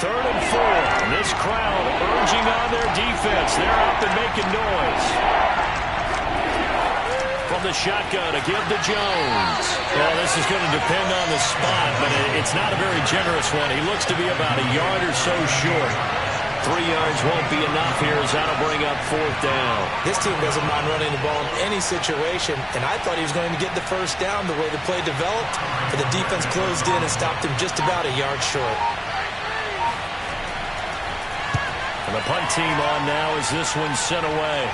Third and 4. And this crowd urging on their defense. They're up and making noise. From the shotgun to give to Jones. Well, this is going to depend on the spot, but it's not a very generous one. He looks to be about a yard or so short. 3 yards won't be enough here as that'll bring up 4th down. This team doesn't mind running the ball in any situation, and I thought he was going to get the 1st down the way the play developed, but the defense closed in and stopped him just about a yard short. And the punt team on now as this one's sent away.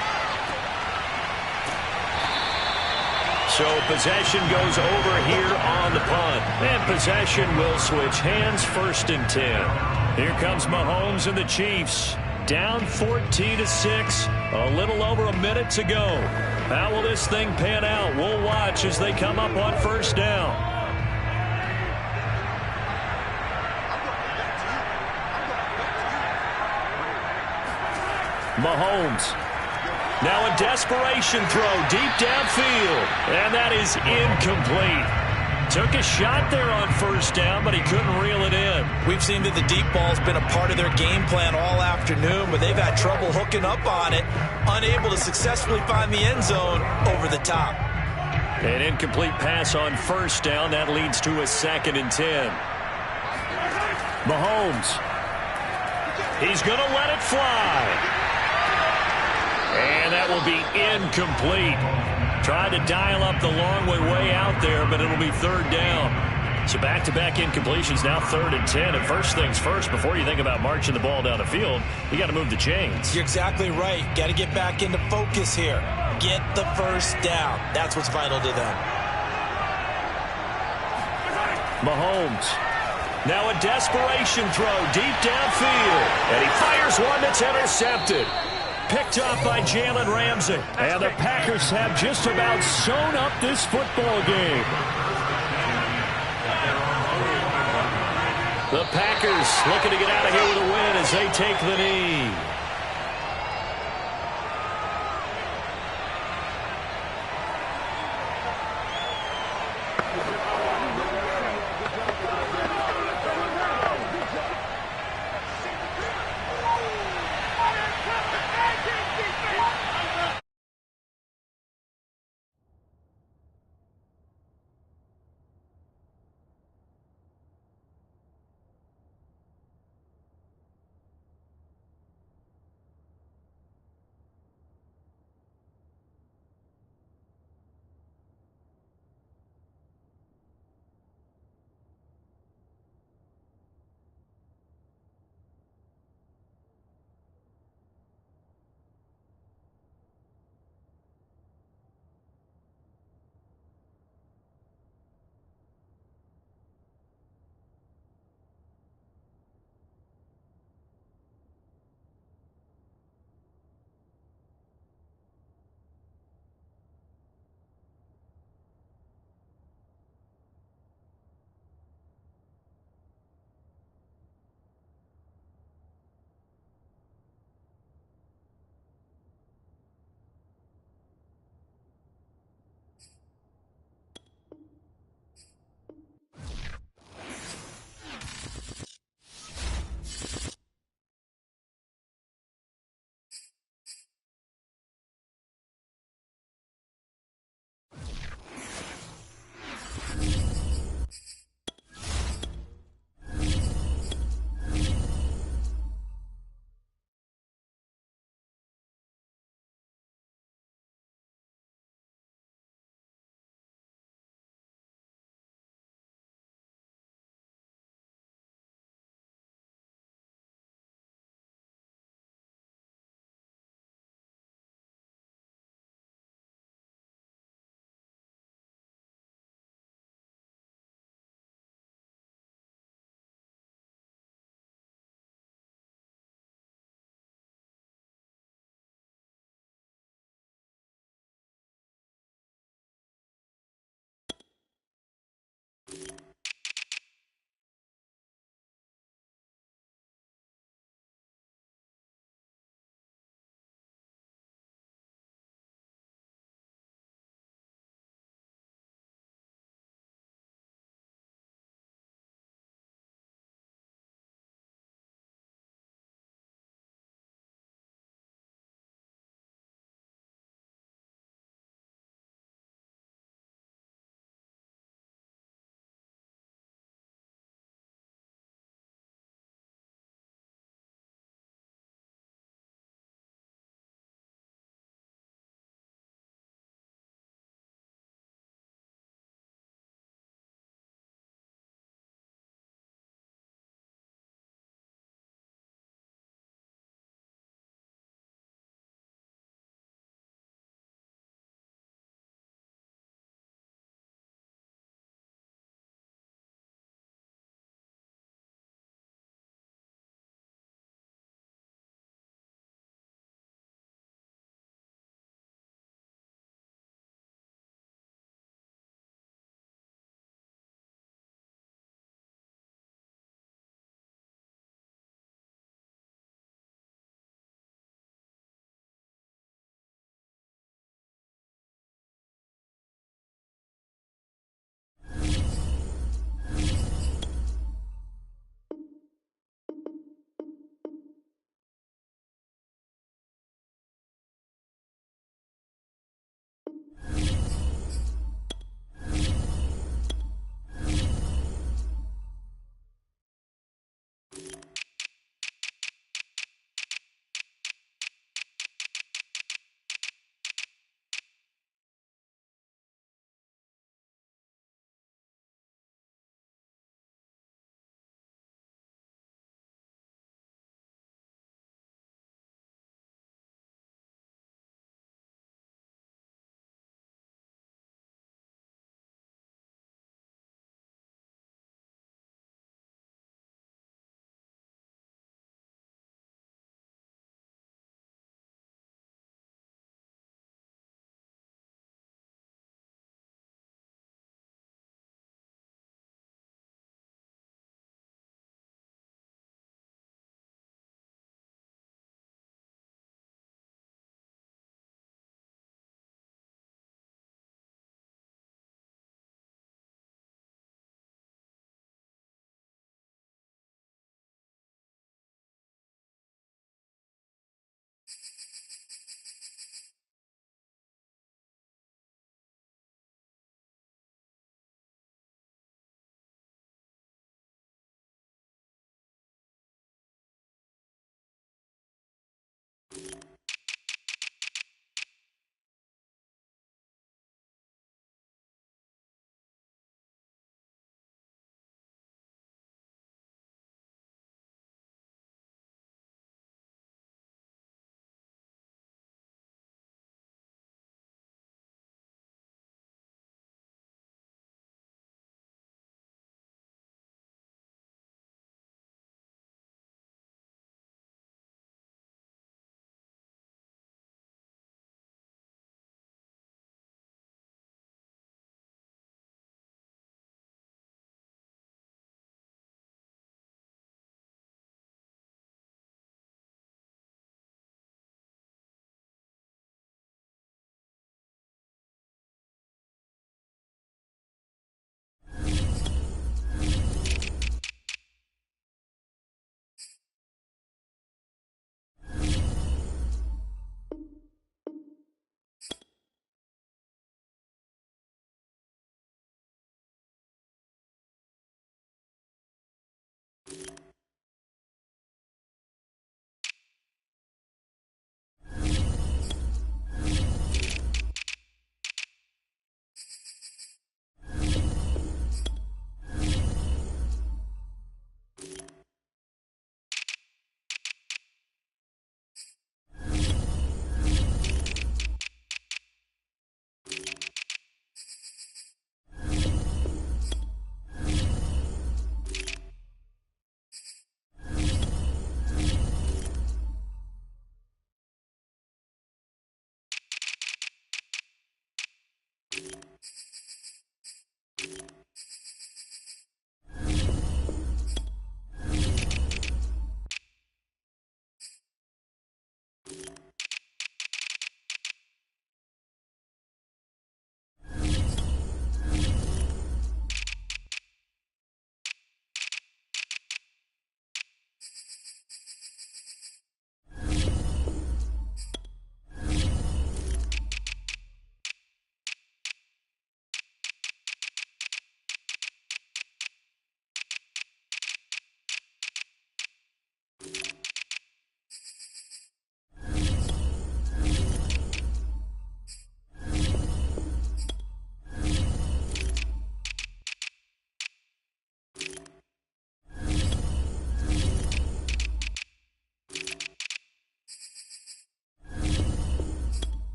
So possession goes over here on the punt. And possession will switch hands, 1st and 10. Here comes Mahomes and the Chiefs. Down 14-6. A little over a minute to go. How will this thing pan out? We'll watch as they come up on 1st down. Mahomes. Now a desperation throw deep downfield. And that is incomplete. Took a shot there on 1st down, but he couldn't reel it in. We've seen that the deep ball's been a part of their game plan all afternoon, but they've had trouble hooking up on it, unable to successfully find the end zone over the top. An incomplete pass on 1st down. That leads to a 2nd and 10. Mahomes. He's going to let it fly. And that will be incomplete. Tried to dial up the long way out there, but it'll be 3rd down. So back-to-back incompletions, now 3rd and 10. And first things first, before you think about marching the ball down the field, you got to move the chains. You're exactly right. Got to get back into focus here. Get the 1st down. That's what's vital to them. Mahomes. Now a desperation throw deep downfield. And he fires one that's intercepted. Picked off by Jalen Ramsey. And the Packers have just about sewn up this football game. The Packers looking to get out of here with a win as they take the knee.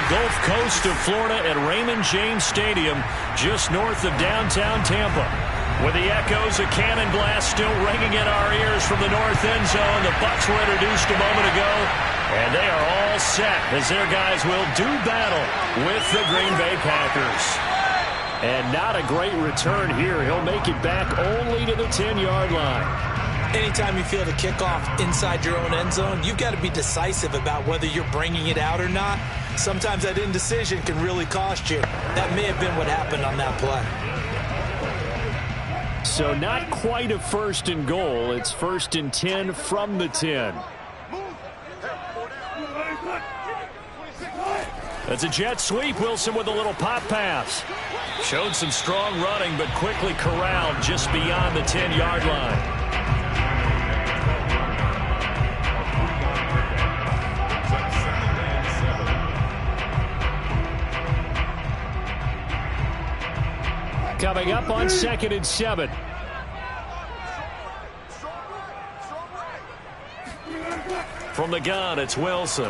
Gulf Coast of Florida at Raymond James Stadium, just north of downtown Tampa. With the echoes of cannon blast still ringing in our ears from the north end zone, the Bucs were introduced a moment ago, and they are all set as their guys will do battle with the Green Bay Packers. And not a great return here. He'll make it back only to the 10-yard line. Anytime you feel the kickoff inside your own end zone, you've got to be decisive about whether you're bringing it out or not. Sometimes that indecision can really cost you. That may have been what happened on that play. So not quite a 1st and goal. It's 1st and 10 from the 10. That's a jet sweep. Wilson with a little pop pass. Showed some strong running, but quickly corralled just beyond the 10-yard line. Coming up on 2nd and 7. From the gun, it's Wilson.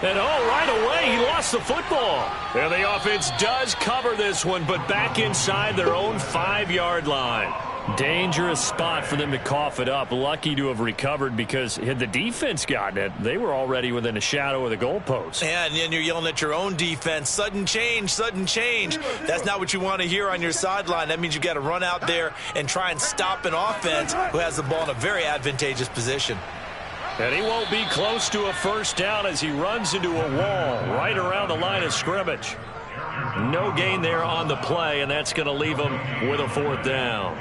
And right away, he lost the football. And the offense does cover this one, but back inside their own 5-yard line. Dangerous spot for them to cough it up. Lucky to have recovered, because had the defense gotten it, they were already within a shadow of the goalpost. And then you're yelling at your own defense. Sudden change, sudden change. That's not what you want to hear on your sideline. That means you got to run out there and try and stop an offense who has the ball in a very advantageous position. And he won't be close to a 1st down as he runs into a wall right around the line of scrimmage. No gain there on the play, and that's going to leave him with a 4th down.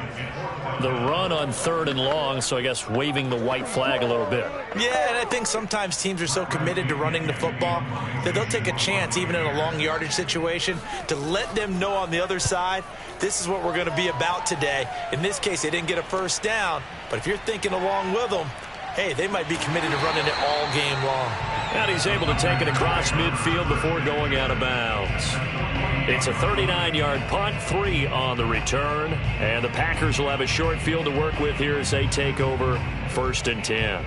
The run on 3rd and long, so I guess waving the white flag a little bit. Yeah, and I think sometimes teams are so committed to running the football that they'll take a chance, even in a long yardage situation, to let them know on the other side, this is what we're going to be about today. In this case, they didn't get a 1st down, but if you're thinking along with them, hey, they might be committed to running it all game long. And he's able to take it across midfield before going out of bounds. It's a 39-yard punt, 3 on the return. And the Packers will have a short field to work with here as they take over 1st and 10.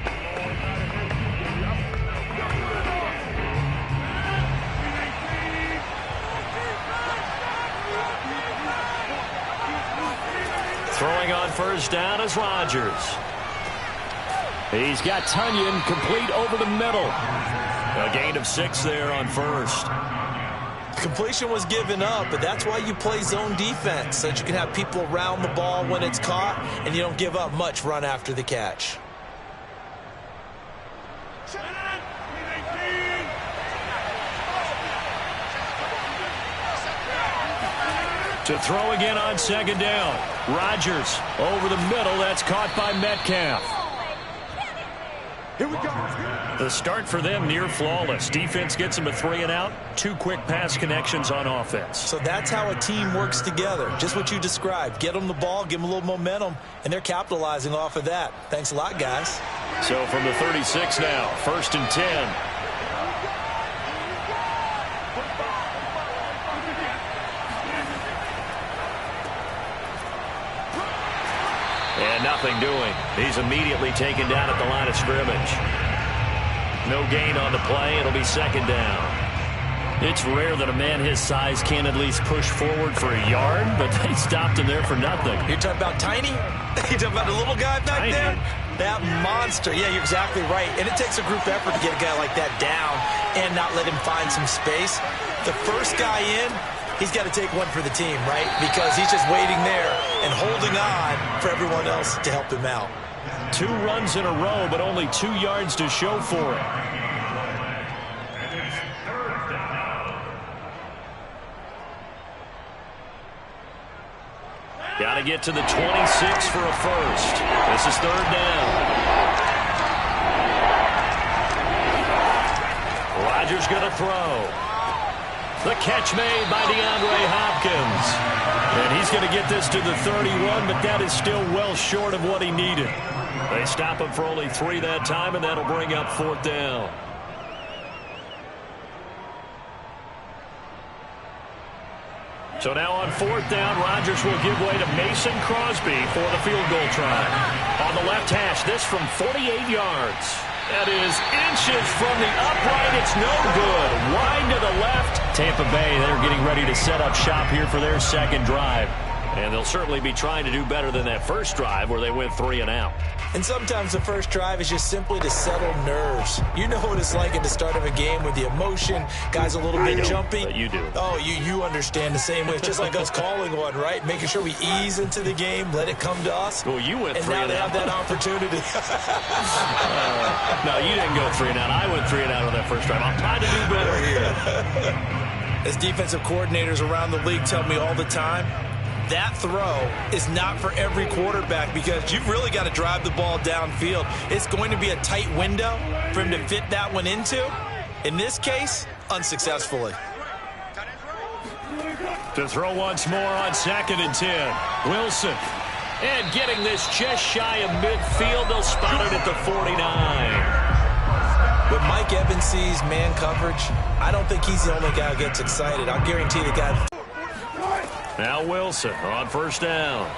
Throwing on 1st down is Rodgers. He's got Tunyon complete over the middle. A gain of 6 there on 1st. Completion was given up, but that's why you play zone defense, so that you can have people around the ball when it's caught, and you don't give up much run after the catch. To throw again on 2nd down. Rodgers over the middle. That's caught by Metcalf. Here we go. The start for them near flawless. Defense gets them a 3 and out. 2 quick pass connections on offense. So that's how a team works together. Just what you described. Get them the ball, give them a little momentum, and they're capitalizing off of that. Thanks a lot, guys. So from the 36 now, 1st and 10. And nothing doing. He's immediately taken down at the line of scrimmage. No gain on the play. It'll be 2nd down. It's rare that a man his size can at least push forward for a yard, but they stopped him there for nothing. You're talking about Tiny? You're talking about the little guy back there? That monster. Yeah, you're exactly right. And it takes a group effort to get a guy like that down and not let him find some space. The first guy in, he's got to take one for the team, right? Because he's just waiting there and holding on for everyone else to help him out. 2 runs in a row, but only 2 yards to show for it. Got to get to the 26 for a first. This is 3rd down. Rodgers going to throw. The catch made by DeAndre Hopkins. And he's going to get this to the 31, but that is still well short of what he needed. They stop him for only 3 that time, and that'll bring up 4th down. So now on 4th down, Rodgers will give way to Mason Crosby for the field goal try. On the left hash, this from 48 yards. That is inches from the upright. It's no good. Wide to the left. Tampa Bay, they're getting ready to set up shop here for their second drive. And they'll certainly be trying to do better than that first drive where they went 3 and out. And sometimes the first drive is just simply to settle nerves. You know what it's like at the start of a game with the emotion. Guys a little bit jumpy. But you do. Oh, you understand the same way. It's just like us calling one, right? Making sure we ease into the game, let it come to us. Well, you went 3 and out. And now they have that opportunity. No, you didn't go 3 and out. I went 3 and out on that first drive. I'm trying to do better here. As defensive coordinators around the league tell me all the time, that throw is not for every quarterback because you've really got to drive the ball downfield. It's going to be a tight window for him to fit that one into. In this case, unsuccessfully. To throw once more on 2nd and 10. Wilson. And getting this just shy of midfield. They'll spot it at the 49. When Mike Evans sees man coverage, I don't think he's the only guy who gets excited. I'll guarantee the guy. Now Wilson on first down.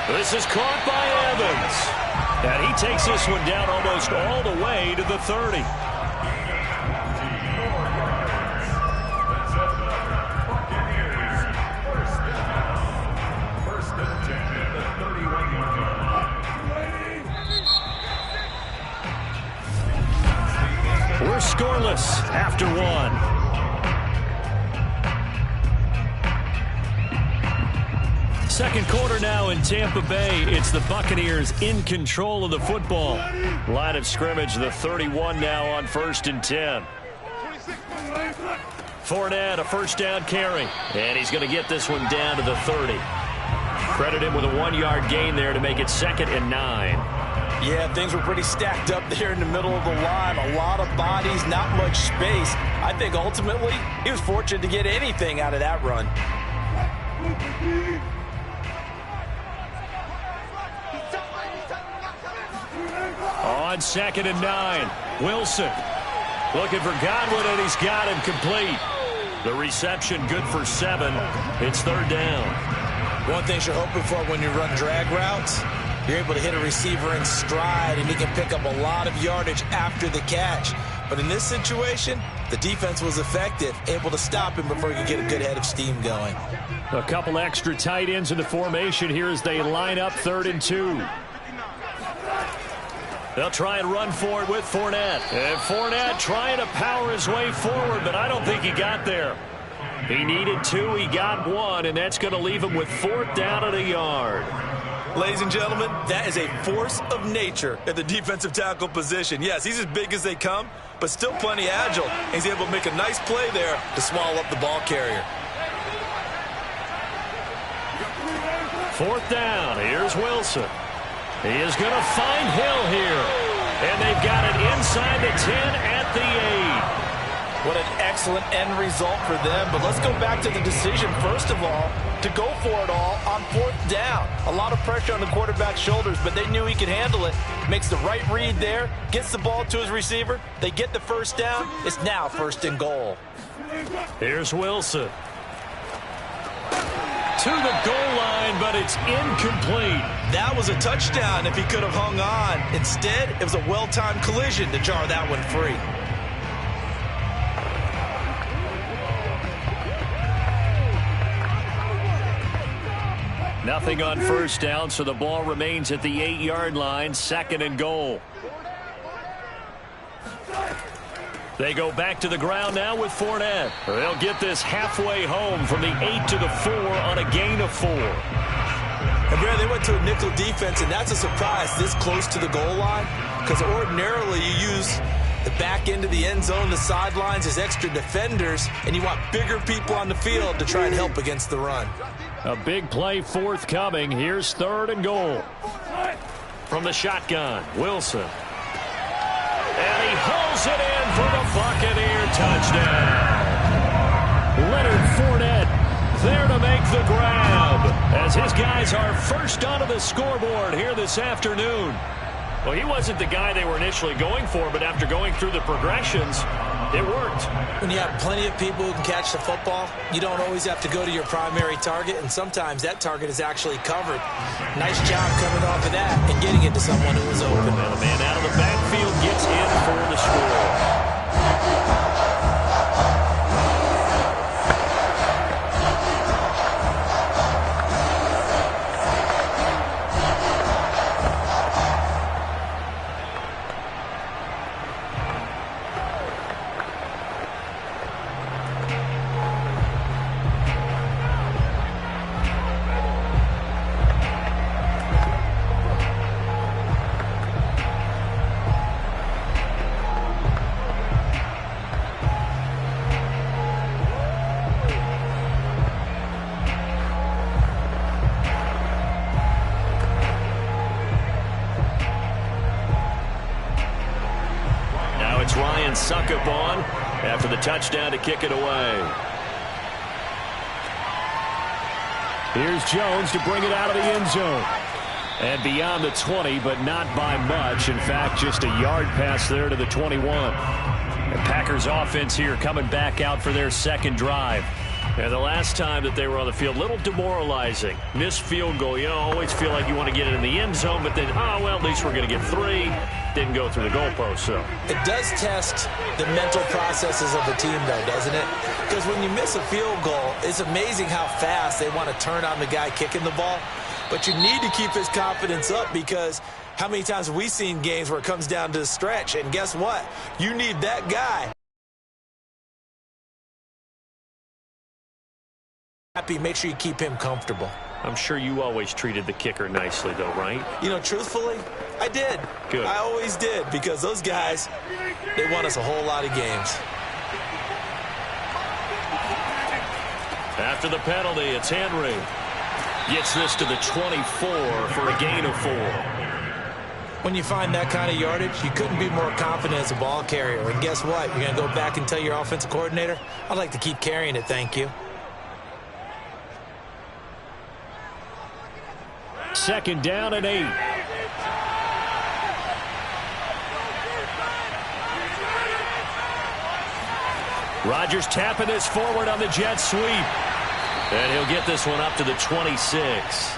This is caught by Evans. And he takes this one down almost all the way to the 30. We're scoreless after 1. Second quarter now in Tampa Bay. It's the Buccaneers in control of the football. Line of scrimmage, the 31 now on 1st and 10. Fournette, a first down carry. And he's going to get this one down to the 30. Credit him with a 1-yard gain there to make it 2nd and 9. Yeah, things were pretty stacked up there in the middle of the line. A lot of bodies, not much space. I think ultimately he was fortunate to get anything out of that run. On 2nd and 9, Wilson looking for Godwin, and he's got him complete. The reception good for 7. It's 3rd down. One thing you're hoping for when you run drag routes, you're able to hit a receiver in stride, and he can pick up a lot of yardage after the catch. But in this situation, the defense was effective, able to stop him before he could get a good head of steam going. A couple extra tight ends in the formation here as they line up 3rd and 2. They'll try and run for it with Fournette. And Fournette trying to power his way forward, but I don't think he got there. He needed 2, he got 1, and that's going to leave him with 4th down at a yard. Ladies and gentlemen, that is a force of nature at the defensive tackle position. Yes, he's as big as they come, but still plenty agile. He's able to make a nice play there to swallow up the ball carrier. 4th down, here's Wilson. He is going to find Hill here. And they've got it inside the 10 at the 8. What an excellent end result for them. But let's go back to the decision, first of all, to go for it all on 4th down. A lot of pressure on the quarterback's shoulders, but they knew he could handle it. Makes the right read there, gets the ball to his receiver. They get the first down. It's now 1st and goal. Here's Wilson. To the goal line, but it's incomplete. That was a touchdown if he could have hung on. Instead, it was a well-timed collision to jar that one free. Nothing on first down, so the ball remains at the 8-yard line, 2nd and goal. They go back to the ground now with Fournette. They'll get this halfway home from the 8 to the 4 on a gain of 4. And Brad, they went to a nickel defense, and that's a surprise this close to the goal line, because ordinarily you use the back end of the end zone, the sidelines as extra defenders, and you want bigger people on the field to try and help against the run. A big play forthcoming. Here's 3rd and goal. From the shotgun, Wilson. And he hauls it in for the Buccaneer touchdown. Leonard Fournette there to make the grab as his guys are first onto the scoreboard here this afternoon. Well, he wasn't the guy they were initially going for, but after going through the progressions, It worked. When you have plenty of people who can catch the football, you don't always have to go to your primary target, and sometimes that target is actually covered. Nice job coming off of that and getting it to someone who was open. And the man out of the backfield gets in for the score. Suck up on after the touchdown to kick it away. Here's Jones to bring it out of the end zone. And beyond the 20, but not by much. In fact, just a yard pass there to the 21. The Packers offense here coming back out for their second drive. And the last time that they were on the field, a little demoralizing. Missed field goal. You always feel like you want to get it in the end zone, but then, oh, well, at least we're going to get 3. Didn't go through the goalpost, so. It does test the mental processes of the team, though, doesn't it? Because when you miss a field goal, it's amazing how fast they want to turn on the guy kicking the ball. But you need to keep his confidence up, because how many times have we seen games where it comes down to the stretch, and guess what? You need that guy. Make sure you keep him comfortable. I'm sure you always treated the kicker nicely, though, right? You know, truthfully, I did. Good. I always did, because those guys, they won us a whole lot of games. After the penalty, it's Henry. Gets this to the 24 for a gain of 4. When you find that kind of yardage, you couldn't be more confident as a ball carrier. And guess what? You're going to go back and tell your offensive coordinator, I'd like to keep carrying it, thank you. Second down and 8. Rodgers tapping this forward on the jet sweep. And he'll get this one up to the 26.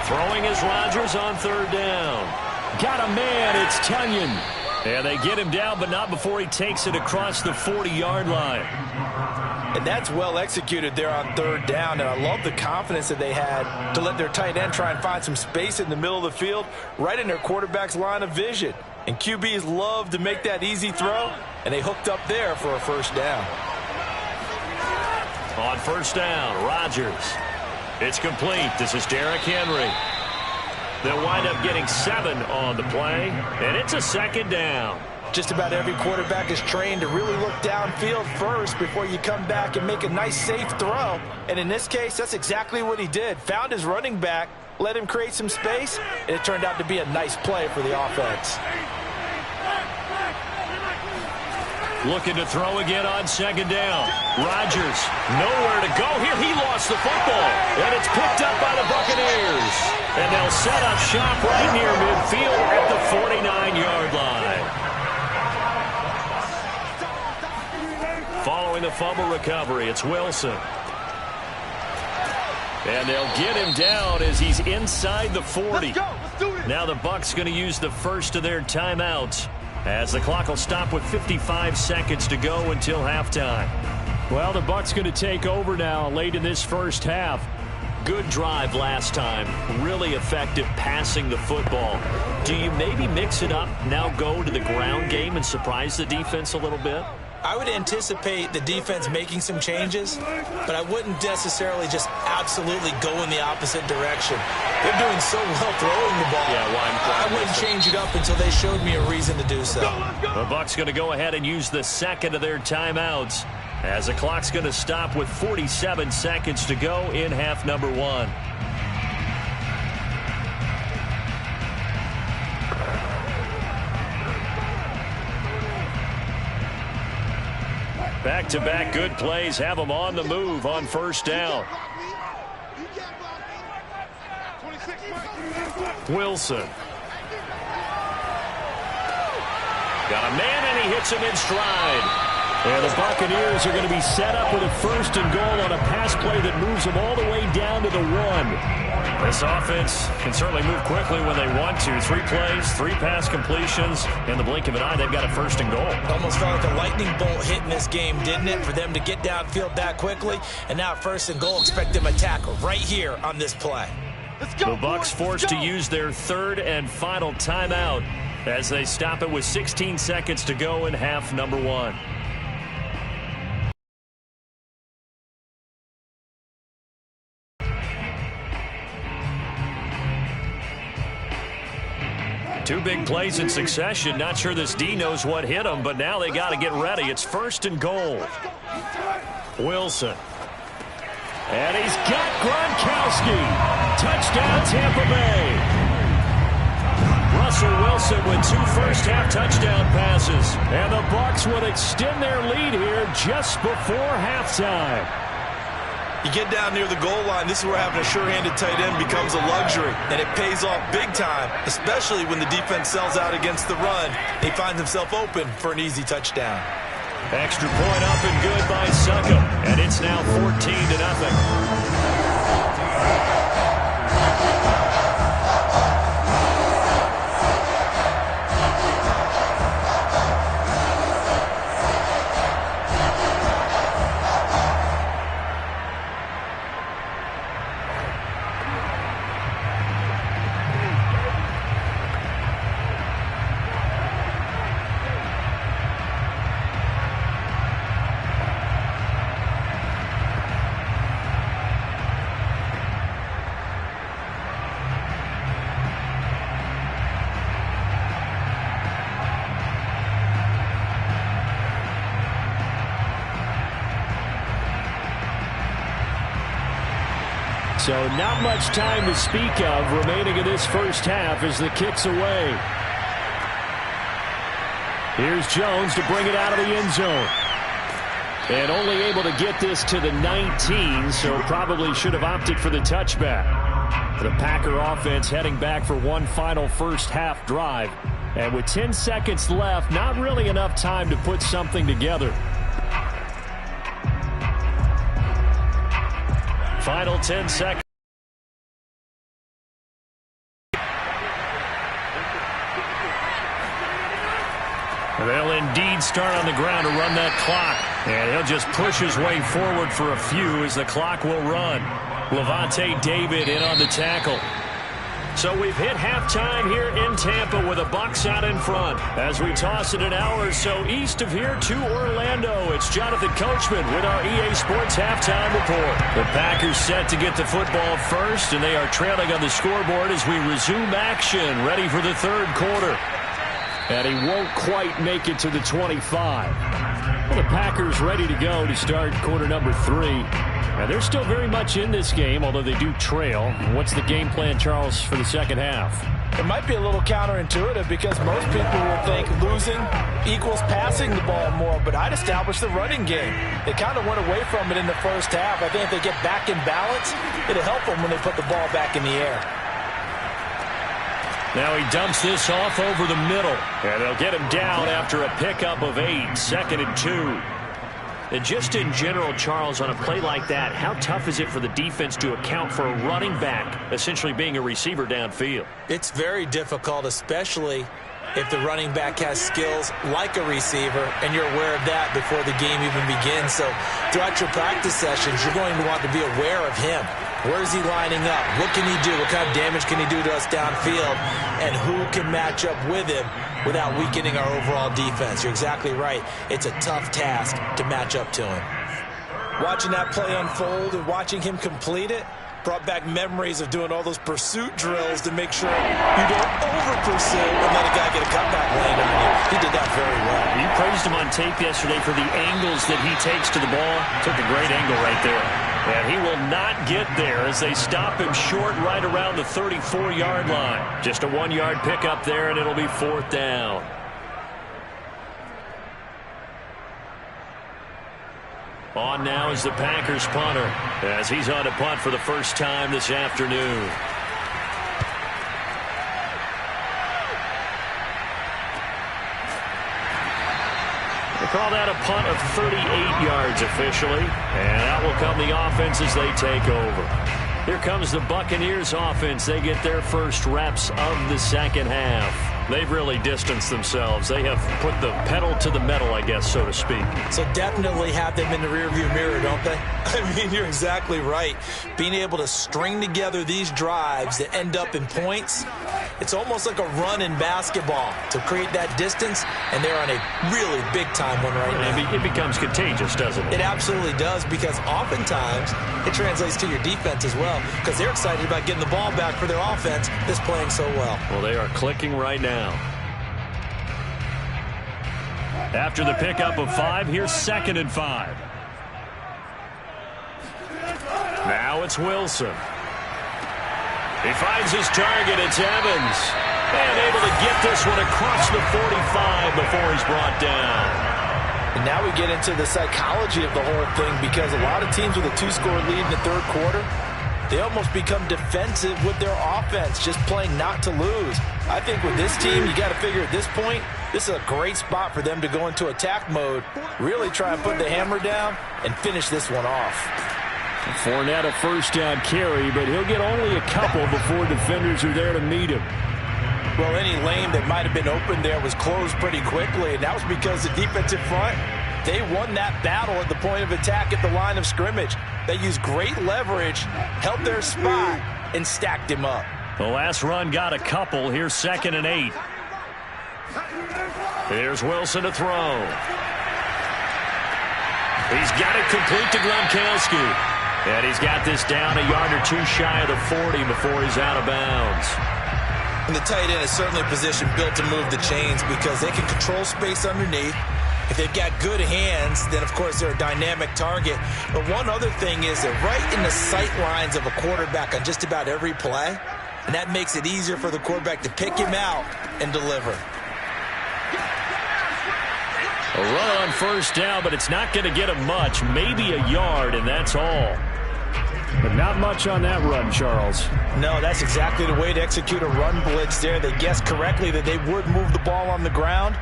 Throwing is Rodgers on third down. Got a man, it's Tunyon. And they get him down, but not before he takes it across the 40-yard line. And that's well executed there on third down. And I love the confidence that they had to let their tight end try and find some space in the middle of the field, right in their quarterback's line of vision. And QBs love to make that easy throw, and they hooked up there for a first down. On first down, Rodgers. It's complete. This is Derrick Henry. They'll wind up getting 7 on the play, and it's a second down. Just about every quarterback is trained to really look downfield first before you come back and make a nice, safe throw. And in this case, that's exactly what he did. Found his running back, let him create some space, and it turned out to be a nice play for the offense. Looking to throw again on second down. Rodgers, nowhere to go here. He lost the football, and it's picked up by the Buccaneers. And they'll set up shop right near midfield at the 49-yard line. Following the fumble recovery, it's Wilson. And they'll get him down as he's inside the 40. Now the Bucs going to use the first of their timeouts, as the clock will stop with 55 seconds to go until halftime. Well, the Bucs going to take over now late in this first half. Good drive last time. Really effective passing the football. Do you maybe mix it up, now go to the ground game and surprise the defense a little bit? I would anticipate the defense making some changes, but I wouldn't necessarily just absolutely go in the opposite direction. They're doing so well throwing the ball. Yeah, I wouldn't change it up until they showed me a reason to do so. The Bucs going to go ahead and use the second of their timeouts, as the clock's going to stop with 47 seconds to go in half number 1. Back-to-back good plays have them on the move on first down. Wilson. Got a man, and he hits him in stride. And the Buccaneers are going to be set up with a first and goal on a pass play that moves them all the way down to the 1. This offense can certainly move quickly when they want to. 3 plays, 3 pass completions. In the blink of an eye, they've got a first and goal. Almost felt like a lightning bolt hit in this game, didn't it? For them to get downfield that quickly. And now first and goal, expect them to tackle right here on this play. The Bucs forced to use their 3rd and final timeout as they stop it with 16 seconds to go in half number 1. Two big plays in succession. Not sure this D knows what hit him, but now they got to get ready. It's first and goal. Wilson. And he's got Gronkowski. Touchdown, Tampa Bay. Russell Wilson with 2 first-half touchdown passes. And the Bucs will extend their lead here just before halftime. You get down near the goal line, this is where having a sure-handed tight end becomes a luxury, and it pays off big time, especially when the defense sells out against the run. He finds himself open for an easy touchdown. Extra point up and good by Succop, and it's now 14-0. So not much time to speak of remaining in this first half as the kick's away. Here's Jones to bring it out of the end zone. And only able to get this to the 19, so probably should have opted for the touchback. The Packer offense heading back for one final first half drive. And with 10 seconds left, not really enough time to put something together. Final 10 seconds. They'll indeed start on the ground to run that clock. And he'll just push his way forward for a few as the clock will run. Levante David in on the tackle. So we've hit halftime here in Tampa with the Bucs out in front. As we toss it an hour or so east of here to Orlando, it's Jonathan Coachman with our EA Sports Halftime Report. The Packers set to get the football first, and they are trailing on the scoreboard as we resume action, ready for the third quarter. And he won't quite make it to the 25. Well, the Packers ready to go to start quarter number 3. And they're still very much in this game, although they do trail. What's the game plan, Charles, for the second half? It might be a little counterintuitive because most people will think losing equals passing the ball more, but I'd establish the running game. They kind of went away from it in the first half. I think if they get back in balance, it'll help them when they put the ball back in the air. Now he dumps this off over the middle, and they'll get him down after a pickup of 8, 2nd and 2. And just in general, Charles, on a play like that, how tough is it for the defense to account for a running back essentially being a receiver downfield? It's very difficult, especially if the running back has skills like a receiver, and you're aware of that before the game even begins. So throughout your practice sessions, you're going to want to be aware of him. Where is he lining up? What can he do? What kind of damage can he do to us downfield? And who can match up with him without weakening our overall defense? You're exactly right. It's a tough task to match up to him. Watching that play unfold and watching him complete it brought back memories of doing all those pursuit drills to make sure you don't over-pursue and let a guy get a cutback lane on you. He did that very well. You praised him on tape yesterday for the angles that he takes to the ball. Took a great angle right there. And he will not get there as they stop him short right around the 34-yard line. Just a 1-yard pickup there, and it'll be 4th down. On now is the Packers punter as he's on to punt for the first time this afternoon. They call that a punt of 38 yards officially, and out will come the offense as they take over. Here comes the Buccaneers offense. They get their first reps of the second half. They've really distanced themselves. They have put the pedal to the metal, I guess, so to speak. So definitely have them in the rearview mirror, don't they? I mean, you're exactly right. Being able to string together these drives that end up in points, it's almost like a run in basketball to create that distance, and they're on a really big-time one right now. It becomes contagious, doesn't it? It absolutely does, because oftentimes it translates to your defense as well, because they're excited about getting the ball back for their offense that's playing so well. Well, they are clicking right now. After the pickup of 5, here's 2nd and 5. Now it's Wilson. He finds his target. It's Evans. And able to get this one across the 45 before he's brought down. And now we get into the psychology of the whole thing, because a lot of teams with a 2-score lead in the third quarter, they almost become defensive with their offense, just playing not to lose. I think with this team, you got to figure at this point, this is a great spot for them to go into attack mode, really try and put the hammer down and finish this one off. Fournette a first down carry, but he'll get only a couple before defenders are there to meet him. Well, any lane that might have been open there was closed pretty quickly, and that was because the defensive front, they won that battle at the point of attack at the line of scrimmage. They used great leverage, held their spot, and stacked him up. The last run got a couple. Here's 2nd and 8. Here's Wilson to throw. He's got it complete to Gronkowski. And he's got this down a yard or two shy of the 40 before he's out of bounds. And the tight end is certainly a position built to move the chains, because they can control space underneath. If they've got good hands, then, of course, they're a dynamic target. But one other thing is they're right in the sight lines of a quarterback on just about every play, and that makes it easier for the quarterback to pick him out and deliver. A run on first down, but it's not going to get him much. Maybe a yard, and that's all. But not much on that run, Charles. No, that's exactly the way to execute a run blitz there. They guessed correctly that they would move the ball on the ground,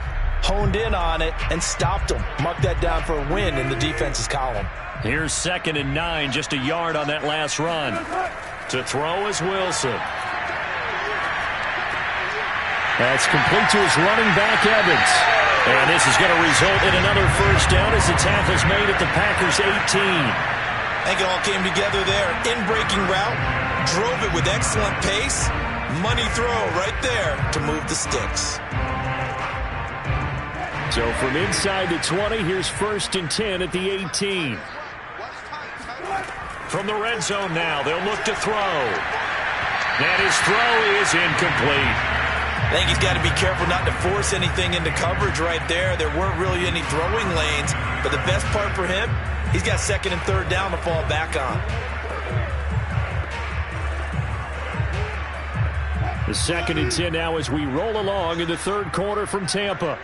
honed in on it, and stopped them. Mark that down for a win in the defense's column. Here's 2nd and 9, just a yard on that last run. To throw is Wilson. That's complete to his running back, Evans. And this is going to result in another first down as the tackle's made at the Packers' 18. I think it all came together there. In-breaking route, drove it with excellent pace. Money throw right there to move the sticks. So from inside the 20, here's 1st and 10 at the 18. From the red zone now, they'll look to throw. And his throw is incomplete. I think he's got to be careful not to force anything into coverage right there. There weren't really any throwing lanes, but the best part for him, he's got 2nd and 3rd down to fall back on. The 2nd and 10 now as we roll along in the third quarter from Tampa.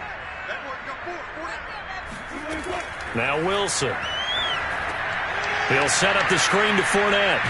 Now Wilson. He'll set up the screen to Fournette.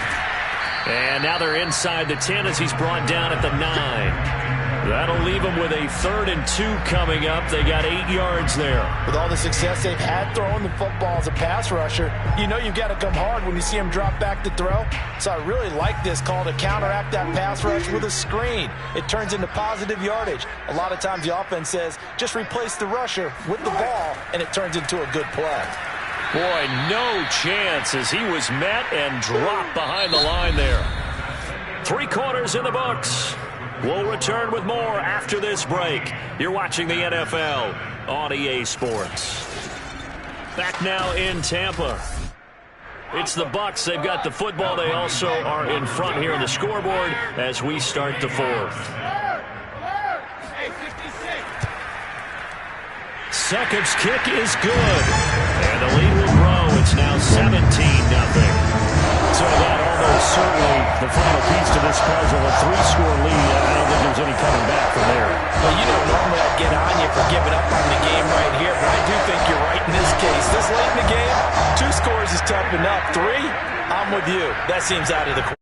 And now they're inside the 10 as he's brought down at the 9. That'll leave them with a 3rd and 2 coming up. They got 8 yards there. With all the success they've had throwing the football as a pass rusher, you know you've got to come hard when you see him drop back to throw. So I really like this call to counteract that pass rush with a screen. It turns into positive yardage. A lot of times the offense says, just replace the rusher with the ball, and it turns into a good play. Boy, no chance as he was met and dropped behind the line there. 3 quarters in the books. We'll return with more after this break. You're watching the NFL on EA Sports. Back now in Tampa. It's the Bucs. They've got the football. They also are in front here on the scoreboard as we start the 4th. Sukup's kick is good. And the lead will grow. It's now 17-0. So that almost certainly the final piece to this puzzle, a 3-score lead. I don't think there's any coming back from there. Well, you know, normally I'd get on you for giving up on the game right here, but I do think you're right in this case. This late in the game, 2 scores yours is tough enough. 3, I'm with you. That seems out of the question.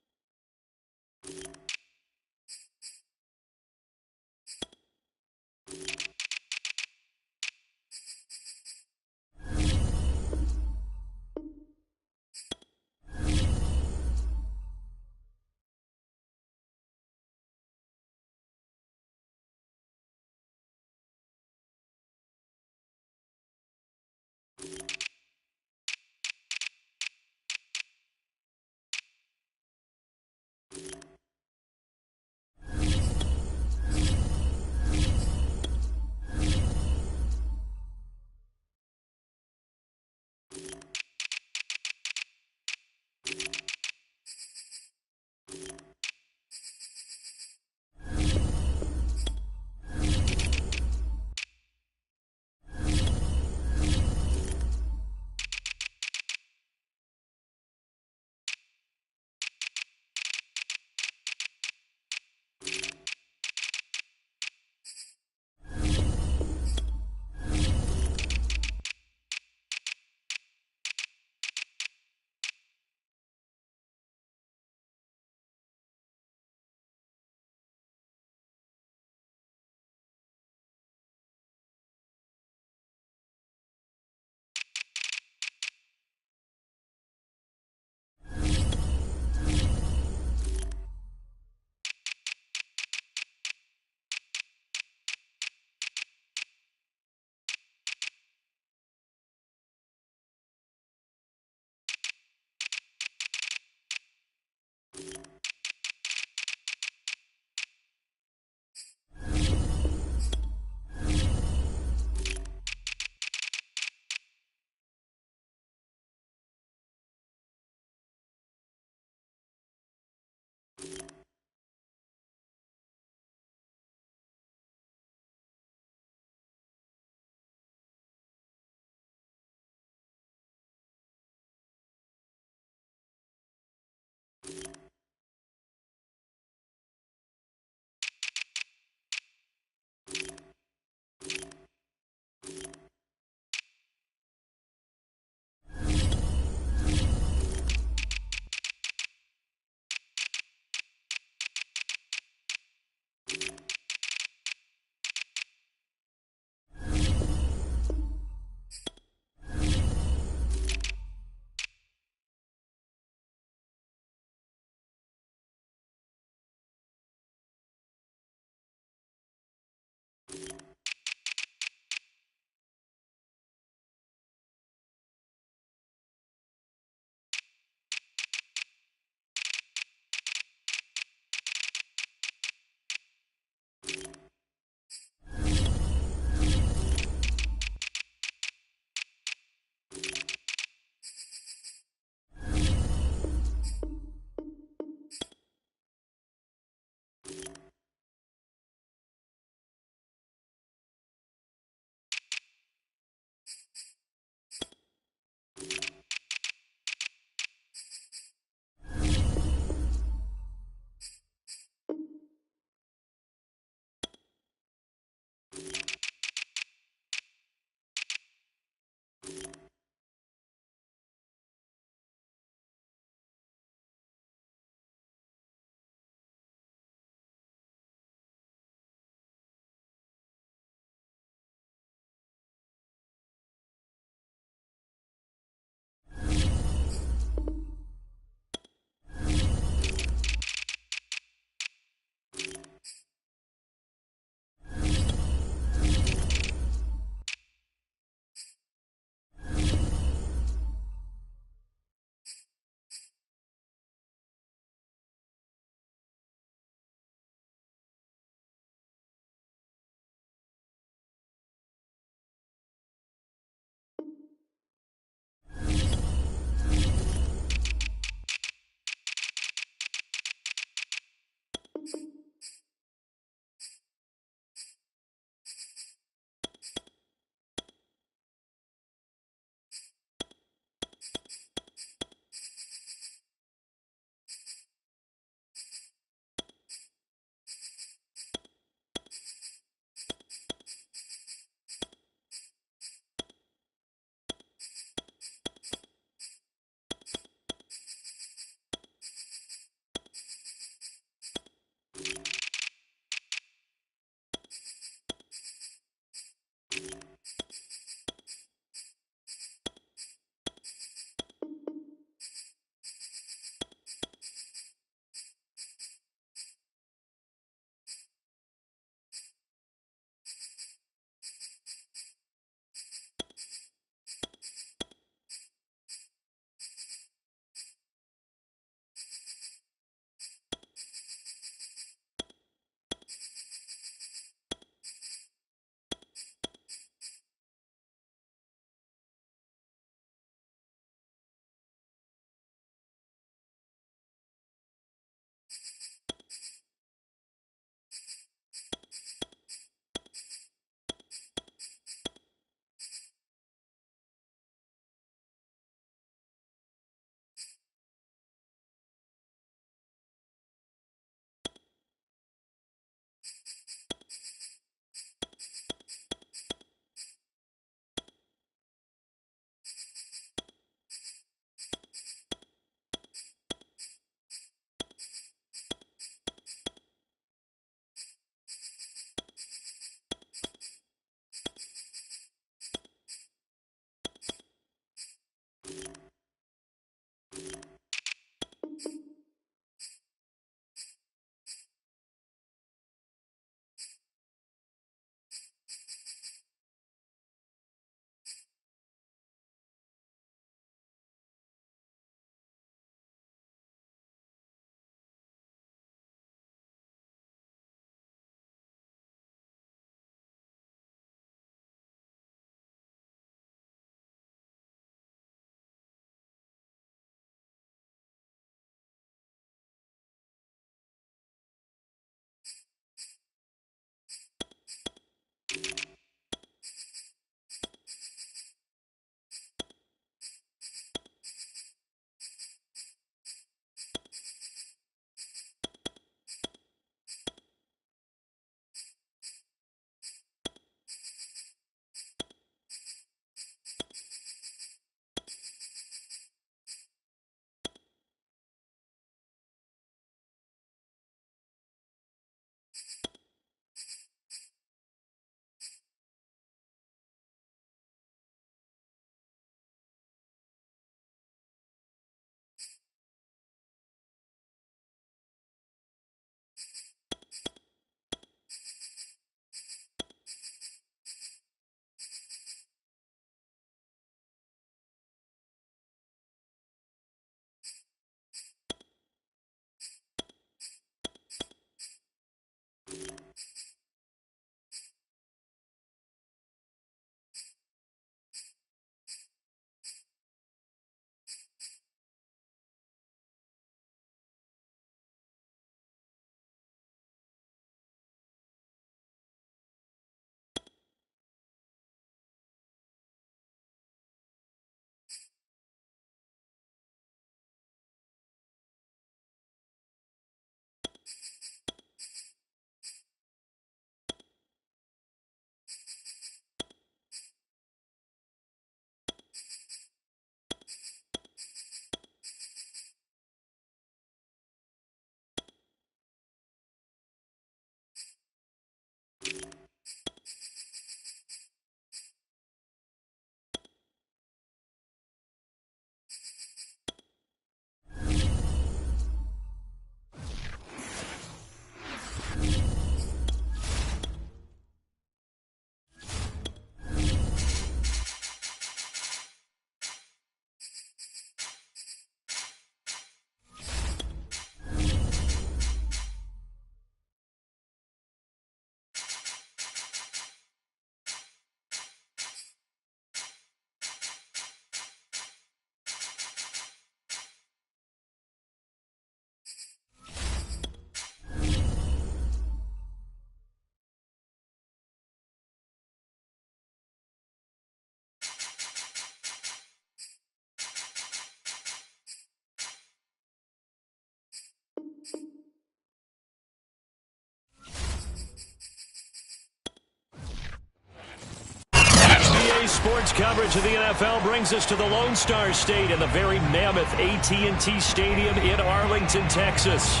sports coverage of the NFL brings us to the Lone Star State and the very mammoth AT&T Stadium in Arlington, Texas.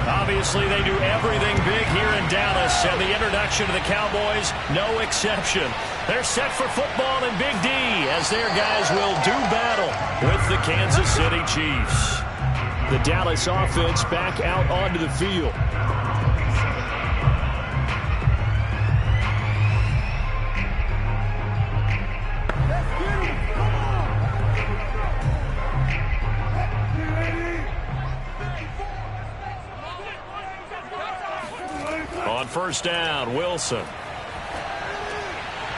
Obviously, they do everything big here in Dallas, and the introduction to the Cowboys, no exception. They're set for football in Big D as their guys will do battle with the Kansas City Chiefs. The Dallas offense back out onto the field. On first down, Wilson.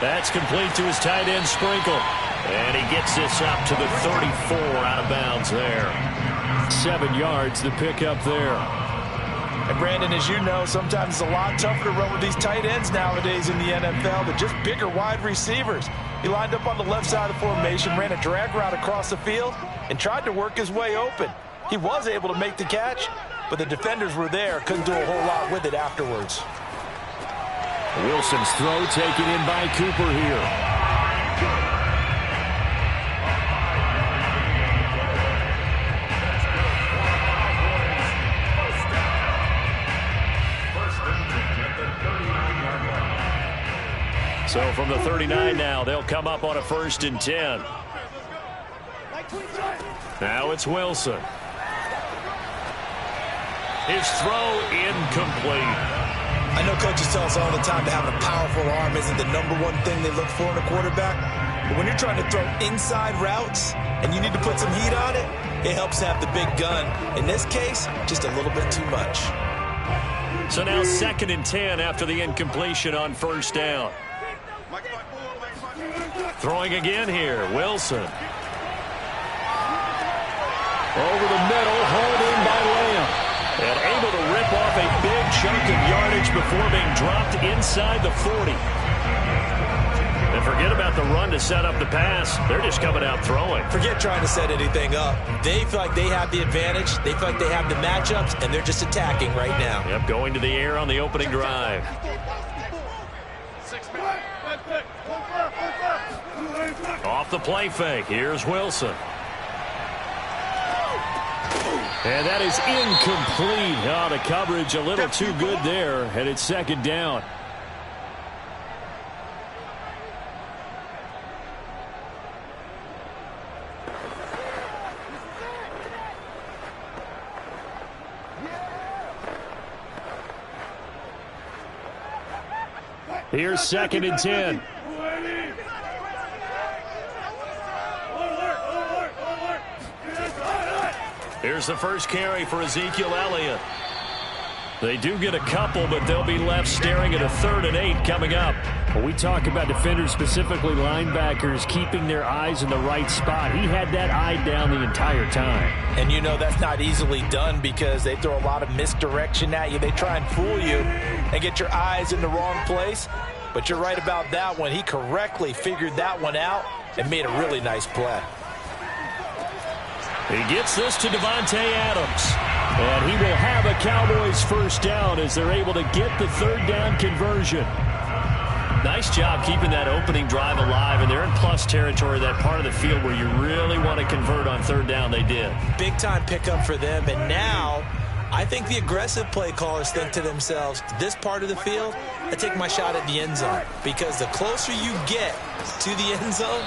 That's complete to his tight end, Sprinkle. And he gets this up to the 34 out of bounds there. 7 yards, the pickup there. And Brandon, as you know, sometimes it's a lot tougher to run with these tight ends nowadays in the NFL. They're just bigger wide receivers. He lined up on the left side of the formation, ran a drag route across the field, and tried to work his way open. He was able to make the catch, but the defenders were there, couldn't do a whole lot with it afterwards. Wilson's throw taken in by Cooper here. So from the 39 now, they'll come up on a 1st and 10. Now it's Wilson. His throw incomplete. I know coaches tell us all the time that having a powerful arm isn't the #1 thing they look for in a quarterback. But when you're trying to throw inside routes and you need to put some heat on it, it helps to have the big gun. In this case, just a little bit too much. So now 2nd and 10 after the incompletion on 1st down. Throwing again here, Wilson. Over the middle, hauled in by Lamb. And able to rip off a big chunk of yardage before being dropped inside the 40. And forget about the run to set up the pass. They're just coming out throwing. Forget trying to set anything up. They feel like they have the advantage. They feel like they have the matchups, and they're just attacking right now. Yep, going to the air on the opening drive. Off the play fake. Here's Wilson. And that is incomplete. Oh, the coverage a little too good there, and it's 2nd down. Here's 2nd and 10. Here's the first carry for Ezekiel Elliott. They do get a couple, but they'll be left staring at a 3rd and 8 coming up. When we talk about defenders, specifically linebackers, keeping their eyes in the right spot, he had that eye down the entire time. And you know that's not easily done because they throw a lot of misdirection at you. They try and fool you and get your eyes in the wrong place. But you're right about that one. He correctly figured that one out and made a really nice play. He gets this to Devontae Adams. And he will have a Cowboys 1st down as they're able to get the 3rd down conversion. Nice job keeping that opening drive alive, and they're in plus territory, that part of the field where you really want to convert on 3rd down. They did. Big time pickup for them, and now I think the aggressive play callers think to themselves, this part of the field, I take my shot at the end zone, because the closer you get to the end zone,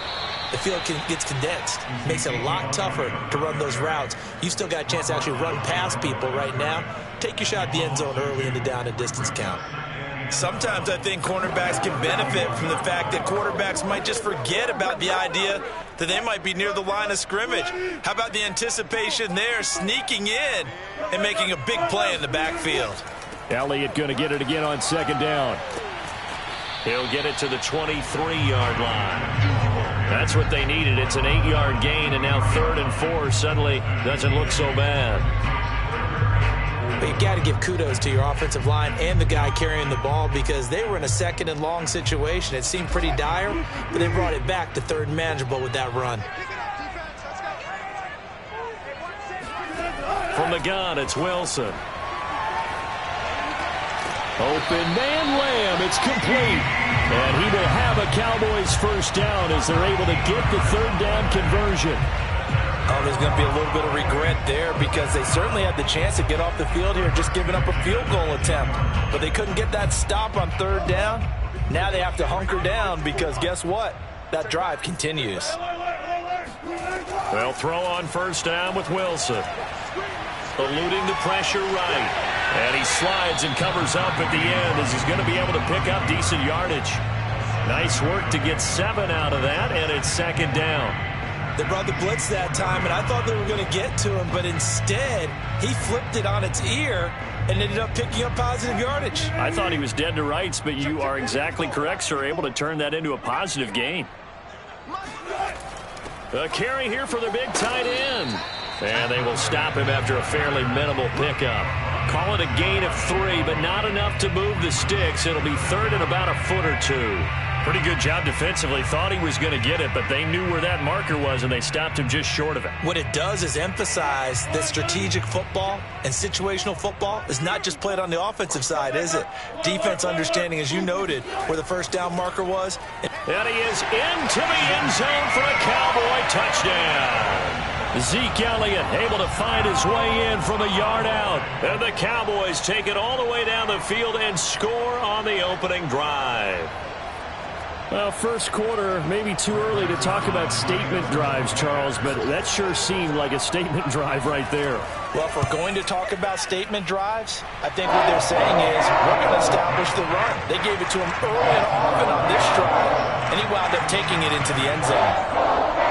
the field gets condensed. Makes it a lot tougher to run those routes. You still got a chance to actually run past people right now. Take your shot at the end zone early in the down and distance count. Sometimes I think cornerbacks can benefit from the fact that quarterbacks might just forget about the idea that they might be near the line of scrimmage. How about the anticipation there, sneaking in and making a big play in the backfield? Elliott going to get it again on 2nd down. He'll get it to the 23-yard line. That's what they needed. It's an 8-yard gain, and now 3rd and 4 suddenly doesn't look so bad. But you got to give kudos to your offensive line and the guy carrying the ball because they were in a 2nd and long situation. It seemed pretty dire, but they brought it back to 3rd and manageable with that run. From the gun, it's Wilson. Open man, Lamb. It's complete. And he will have a Cowboys first down as they're able to get the third down conversion. Oh, there's going to be a little bit of regret there because they certainly had the chance to get off the field here, just giving up a field goal attempt. But they couldn't get that stop on third down. Now they have to hunker down because guess what? That drive continues. They'll throw on first down with Wilson. Eluding the pressure right. And he slides and covers up at the end as he's going to be able to pick up decent yardage. Nice work to get 7 out of that, and it's second down. They brought the blitz that time, and I thought they were going to get to him, but instead he flipped it on its ear and ended up picking up positive yardage. I thought he was dead to rights, but you are exactly correct, sir. Able to turn that into a positive gain. A carry here for the big tight end. And they will stop him after a fairly minimal pickup. Call it a gain of 3, but not enough to move the sticks. It'll be third and about a foot or 2. Pretty good job defensively. Thought he was going to get it, but they knew where that marker was, and they stopped him just short of it. What it does is emphasize that strategic football and situational football is not just played on the offensive side, is it? Defense understanding, as you noted, where the first down marker was. And he is into the end zone for a Cowboy touchdown. Zeke Elliott able to find his way in from a yard out. And the Cowboys take it all the way down the field and score on the opening drive. Well, first quarter, maybe too early to talk about statement drives, Charles, but that sure seemed like a statement drive right there. Well, if we're going to talk about statement drives, I think what they're saying is we're going to establish the run. They gave it to him early and often on this drive, and he wound up taking it into the end zone.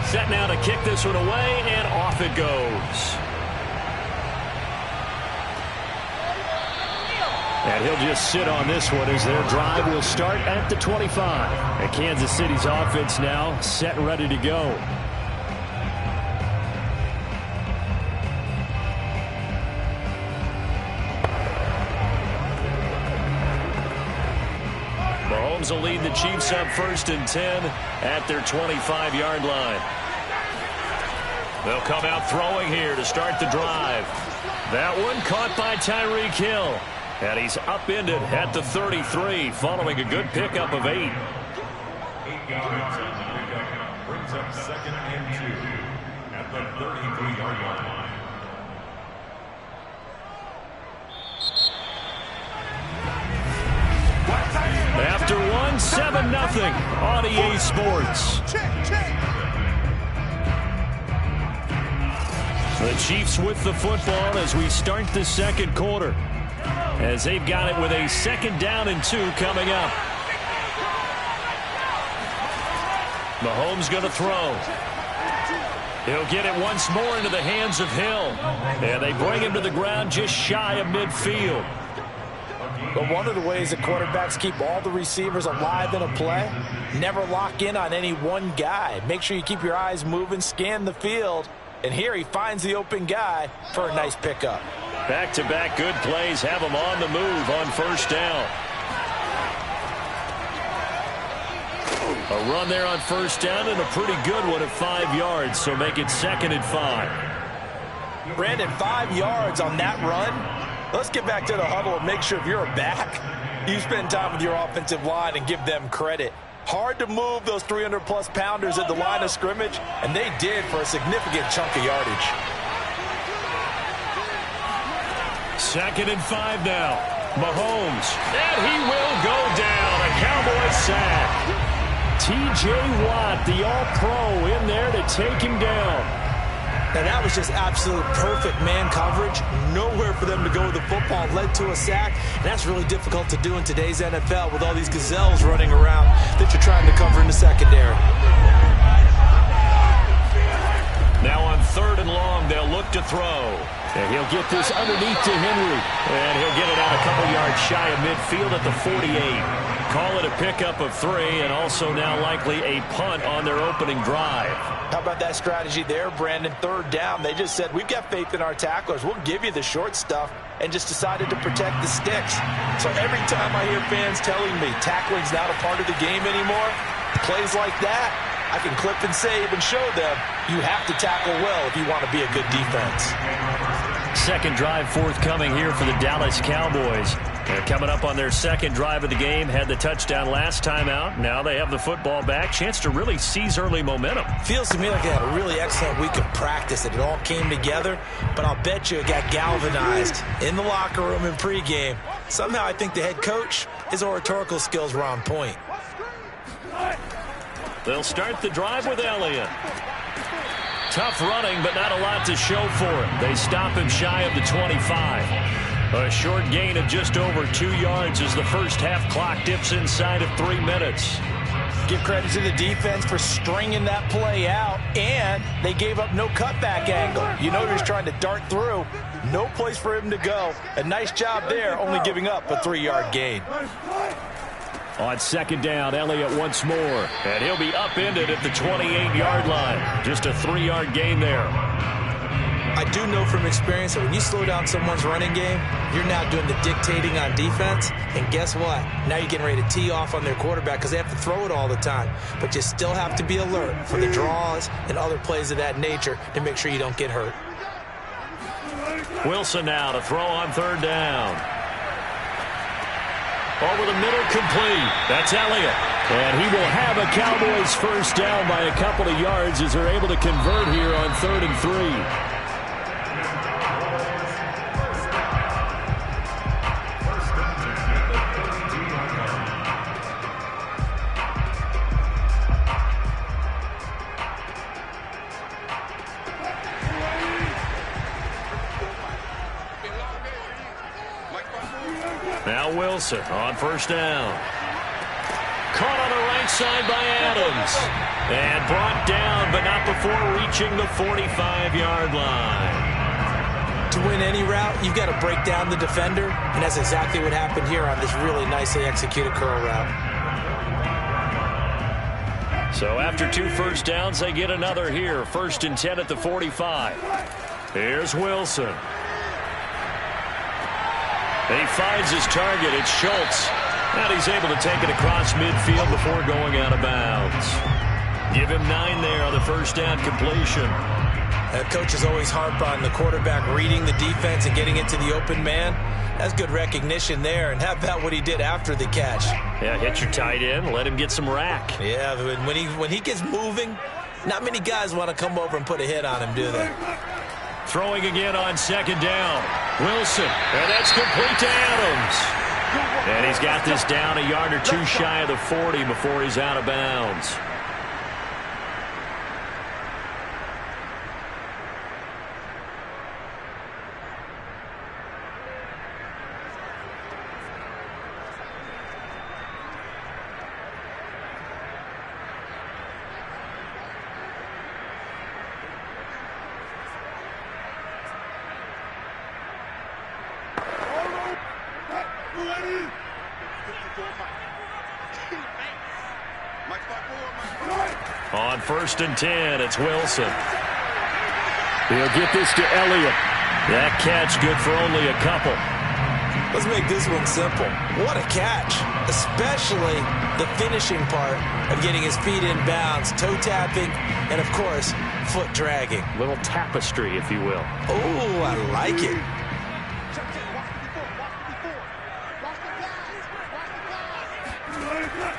Set now to kick this one away, and off it goes. And he'll just sit on this one as their drive will start at the 25. And Kansas City's offense now set and ready to go. Mahomes will lead the Chiefs up 1st and 10 at their 25-yard line. They'll come out throwing here to start the drive. That one caught by Tyreek Hill. And he's upended at the 33 following a good pickup of 8. 8 yards on the pickup. Brings up 2nd and 2 at the 33-yard line. After 7-0 on EA Sports. The Chiefs with the football as we start the second quarter, as they've got it with a 2nd down and 2 coming up. Mahomes going to throw. He'll get it once more into the hands of Hill. And they bring him to the ground just shy of midfield. But one of the ways that quarterbacks keep all the receivers alive in a play, never lock in on any one guy. Make sure you keep your eyes moving, scan the field. And here he finds the open guy for a nice pickup. Back-to-back good plays have him on the move on 1st down. A run there on 1st down and a pretty good one at 5 yards, so make it 2nd and 5. Brandon, 5 yards on that run. Let's get back to the huddle and make sure if you're a back, you spend time with your offensive line and give them credit. Hard to move those 300-plus pounders at the line of scrimmage, and they did for a significant chunk of yardage. 2nd and 5 now. Mahomes, and he will go down. A Cowboy sack. T.J. Watt, the All-Pro, in there to take him down. Now that was just absolute perfect man coverage. Nowhere for them to go with the football. Led to a sack. And that's really difficult to do in today's NFL with all these gazelles running around that you're trying to cover in the secondary. Now on 3rd and long, they'll look to throw. And he'll get this underneath to Henry. And he'll get it out a couple yards shy of midfield at the 48. Call it a pickup of 3, and also now likely a punt on their opening drive. How about that strategy there, Brandon? 3rd down. They just said, we've got faith in our tacklers. We'll give you the short stuff, and just decided to protect the sticks. So every time I hear fans telling me tackling's not a part of the game anymore, plays like that, I can clip and save and show them you have to tackle well if you want to be a good defense. Second drive forthcoming here for the Dallas Cowboys. They're coming up on their 2nd drive of the game. Had the touchdown last time out. Now they have the football back. Chance to really seize early momentum. Feels to me like they had a really excellent week of practice. It all came together. But I'll bet you it got galvanized in the locker room in pregame. Somehow I think the head coach, his oratorical skills were on point. They'll start the drive with Elliott. Tough running, but not a lot to show for it. They stop him shy of the 25. A short gain of just over 2 yards as the first half clock dips inside of 3 minutes. Give credit to the defense for stringing that play out, and they gave up no cutback angle. You know he was trying to dart through. No place for him to go. A nice job there, only giving up a 3-yard gain. On 2nd down, Elliott once more. And he'll be upended at the 28-yard line. Just a 3-yard gain there. I do know from experience that when you slow down someone's running game, you're now doing the dictating on defense. And guess what? Now you're getting ready to tee off on their quarterback because they have to throw it all the time. But you still have to be alert for the draws and other plays of that nature to make sure you don't get hurt. Wilson now to throw on 3rd down. Over the middle, complete. That's Elliott. And he will have a Cowboys first down by a couple of yards as they're able to convert here on 3rd and 3. Now Wilson on 1st down. Caught on the right side by Adams. And brought down, but not before reaching the 45-yard line. To win any route, you've got to break down the defender, and that's exactly what happened here on this really nicely executed curl route. So after 2 first downs, they get another here. 1st and 10 at the 45. Here's Wilson. He finds his target. It's Schultz. And he's able to take it across midfield before going out of bounds. Give him 9 there on the first down completion. Coaches always harp on the quarterback reading the defense and getting it to the open man. That's good recognition there. And how about what he did after the catch? Yeah, hit your tight end. Let him get some rack. Yeah, when he gets moving, not many guys want to come over and put a hit on him, do they? Throwing again on 2nd down. Wilson. And that's complete to Adams. And he's got this down a yard or 2 shy of the 40 before he's out of bounds. On 1st and 10, it's Wilson. He'll get this to Elliott. That catch good for only a couple. Let's make this one simple. What a catch, especially the finishing part of getting his feet in bounds, toe tapping, and, of course, foot dragging. Little tapestry, if you will. Oh, I like it.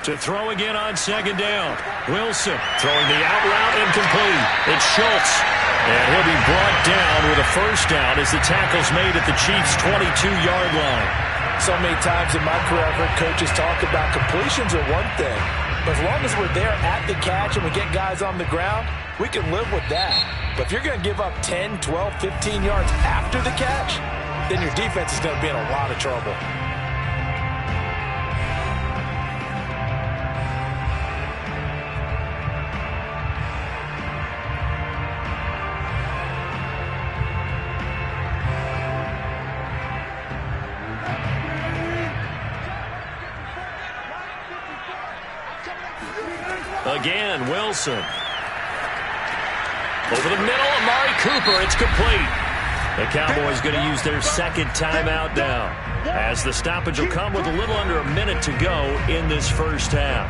To throw again on 2nd down. Wilson throwing the out route incomplete. It's Schultz. And he'll be brought down with a first down as the tackle's made at the Chiefs' 22-yard line. So many times in my career, I've heard coaches talk about completions are one thing. But as long as we're there at the catch and we get guys on the ground, we can live with that. But if you're going to give up 10, 12, 15 yards after the catch, then your defense is going to be in a lot of trouble. Again, Wilson. Over the middle, Amari Cooper. It's complete. The Cowboys going to use their second timeout now, as the stoppage will come with a little under a minute to go in this first half.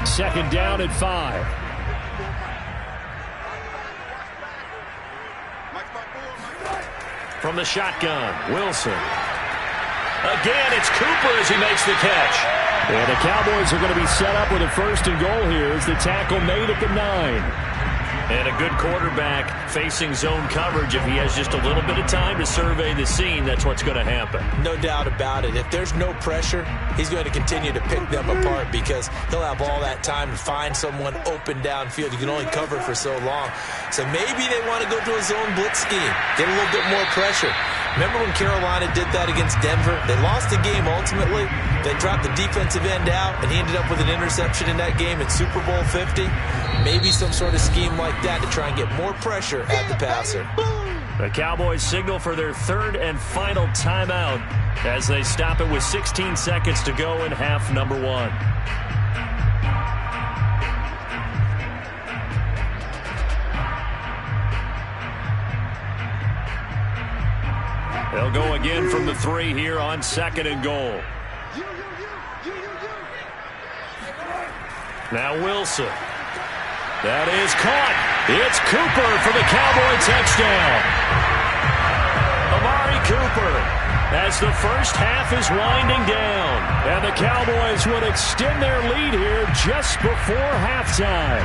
Second down at 5. From the shotgun, Wilson. Again, it's Cooper as he makes the catch. And the Cowboys are going to be set up with a first and goal here as the tackle made at the 9. And a good quarterback facing zone coverage. If he has just a little bit of time to survey the scene, that's what's going to happen. No doubt about it. If there's no pressure, he's going to continue to pick them apart because he'll have all that time to find someone open downfield. You can only cover for so long. So maybe they want to go to a zone blitz scheme, get a little bit more pressure. Remember when Carolina did that against Denver? They lost the game ultimately. They dropped the defensive end out, and he ended up with an interception in that game in Super Bowl 50. Maybe some sort of scheme like that to try and get more pressure at the passer. The Cowboys signal for their third and final timeout as they stop it with 16 seconds to go in half number 1. They'll go again from the 3 here on second and goal. Now Wilson. That is caught. It's Cooper for the Cowboy touchdown. Amari Cooper as the first half is winding down. And the Cowboys would extend their lead here just before halftime.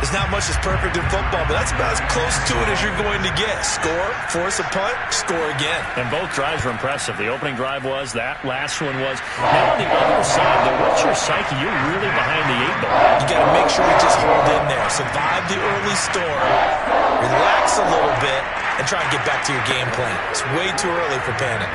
There's not much that's perfect in football, but that's about as close to it as you're going to get. Score, force a punt, score again. And both drives were impressive. The opening drive was, that last one was. Now on the other side, though, what's your psyche? You're really behind the 8 ball. You got to make sure you just hold in there. Survive the early storm, relax a little bit, and try and get back to your game plan. It's way too early for panic.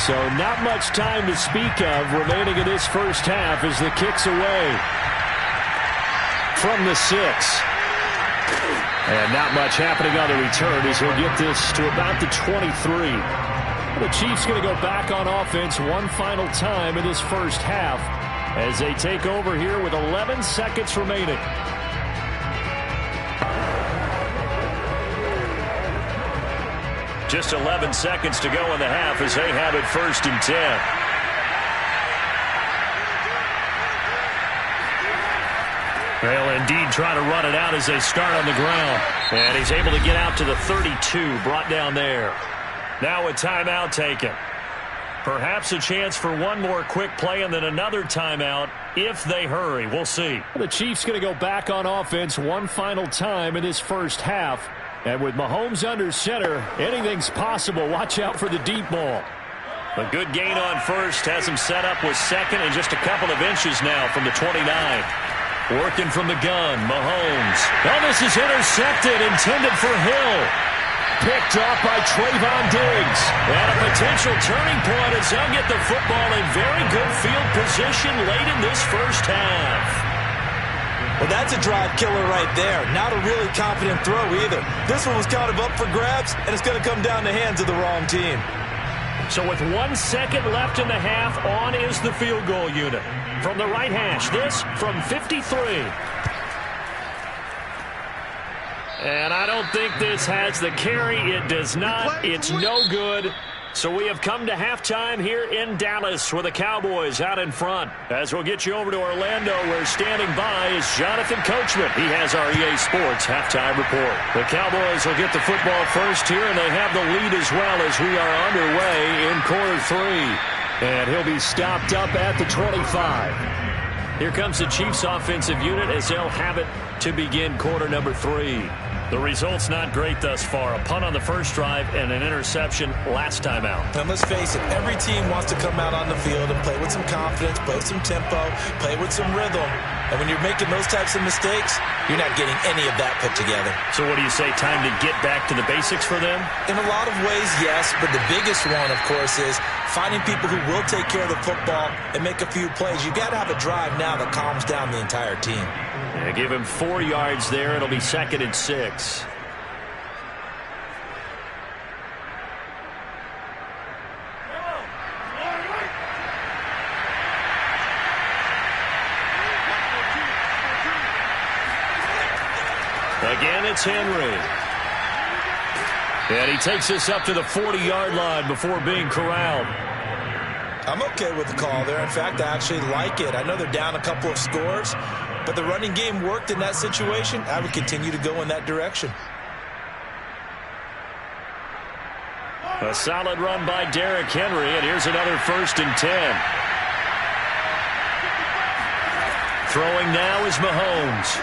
So not much time to speak of remaining in this first half as the kick's away from the 6. And not much happening on the return as he'll get this to about the 23. The Chiefs going to go back on offense one final time in this first half as they take over here with 11 seconds remaining. Just 11 seconds to go in the half as they have it first and 10. They'll indeed try to run it out as they start on the ground. And he's able to get out to the 32, brought down there. Now a timeout taken. Perhaps a chance for one more quick play and then another timeout if they hurry. We'll see. The Chiefs going to go back on offense one final time in this first half. And with Mahomes under center, anything's possible. Watch out for the deep ball. A good gain on first has him set up with second and just a couple of inches now from the 29. Working from the gun, Mahomes. Oh, this is intercepted, intended for Hill. Picked off by Trayvon Diggs. And a potential turning point as they'll get the football in very good field position late in this first half. Well, that's a drive killer right there. Not a really confident throw either. This one was kind of up for grabs, and it's going to come down the hands of the wrong team. So with 1 second left in the half, on is the field goal unit. From the right hash, this from 53. And I don't think this has the carry. It does not. It's no good. So we have come to halftime here in Dallas with the Cowboys out in front. As we'll get you over to Orlando, where standing by is Jonathan Coachman. He has our EA Sports halftime report. The Cowboys will get the football first here, and they have the lead as well as we are underway in quarter 3. And he'll be stopped up at the 25. Here comes the Chiefs offensive unit as they'll have it to begin quarter number 3. The result's not great thus far. A punt on the first drive and an interception last time out. And let's face it, every team wants to come out on the field and play with some confidence, play with some tempo, play with some rhythm. And when you're making those types of mistakes, you're not getting any of that put together. So what do you say, time to get back to the basics for them? In a lot of ways, yes, but the biggest one, of course, is finding people who will take care of the football and make a few plays. You've got to have a drive now that calms down the entire team. Yeah, give him 4 yards there. It'll be 2nd and 6. Again, it's Henry. And he takes us up to the 40-yard line before being corralled. I'm okay with the call there. In fact, I actually like it. I know they're down a couple of scores, but the running game worked in that situation. I would continue to go in that direction. A solid run by Derrick Henry, and here's another 1st and 10. Throwing now is Mahomes.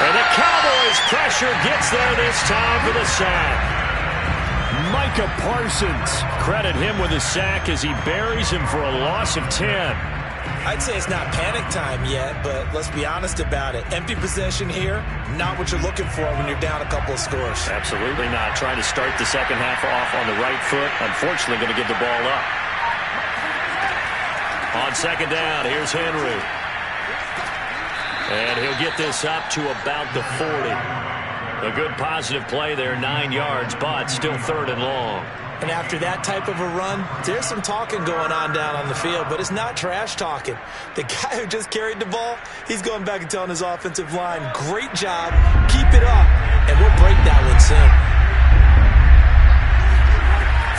And the Cowboys' pressure gets there this time for the sack. Micah Parsons. Credit him with a sack as he buries him for a loss of 10. I'd say it's not panic time yet, but let's be honest about it. Empty possession here, not what you're looking for when you're down a couple of scores. Absolutely not. Trying to start the second half off on the right foot. Unfortunately, going to give the ball up. On 2nd down, here's Henry. And he'll get this up to about the 40. A good positive play there, 9 yards, but still 3rd and long. And after that type of a run, there's some talking going on down on the field, but it's not trash talking. The guy who just carried the ball, he's going back and telling his offensive line, great job, keep it up, and we'll break that one soon.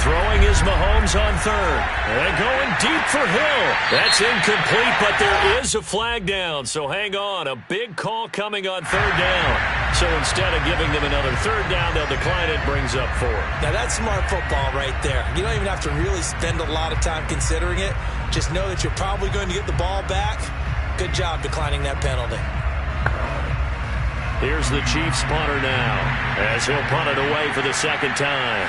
Throwing is Mahomes on 3rd. And going deep for Hill. That's incomplete, but there is a flag down. So hang on. A big call coming on 3rd down. So instead of giving them another 3rd down, they'll decline it, brings up 4. Now that's smart football right there. You don't even have to really spend a lot of time considering it. Just know that you're probably going to get the ball back. Good job declining that penalty. Here's the Chiefs punter now, as he'll punt it away for the 2nd time.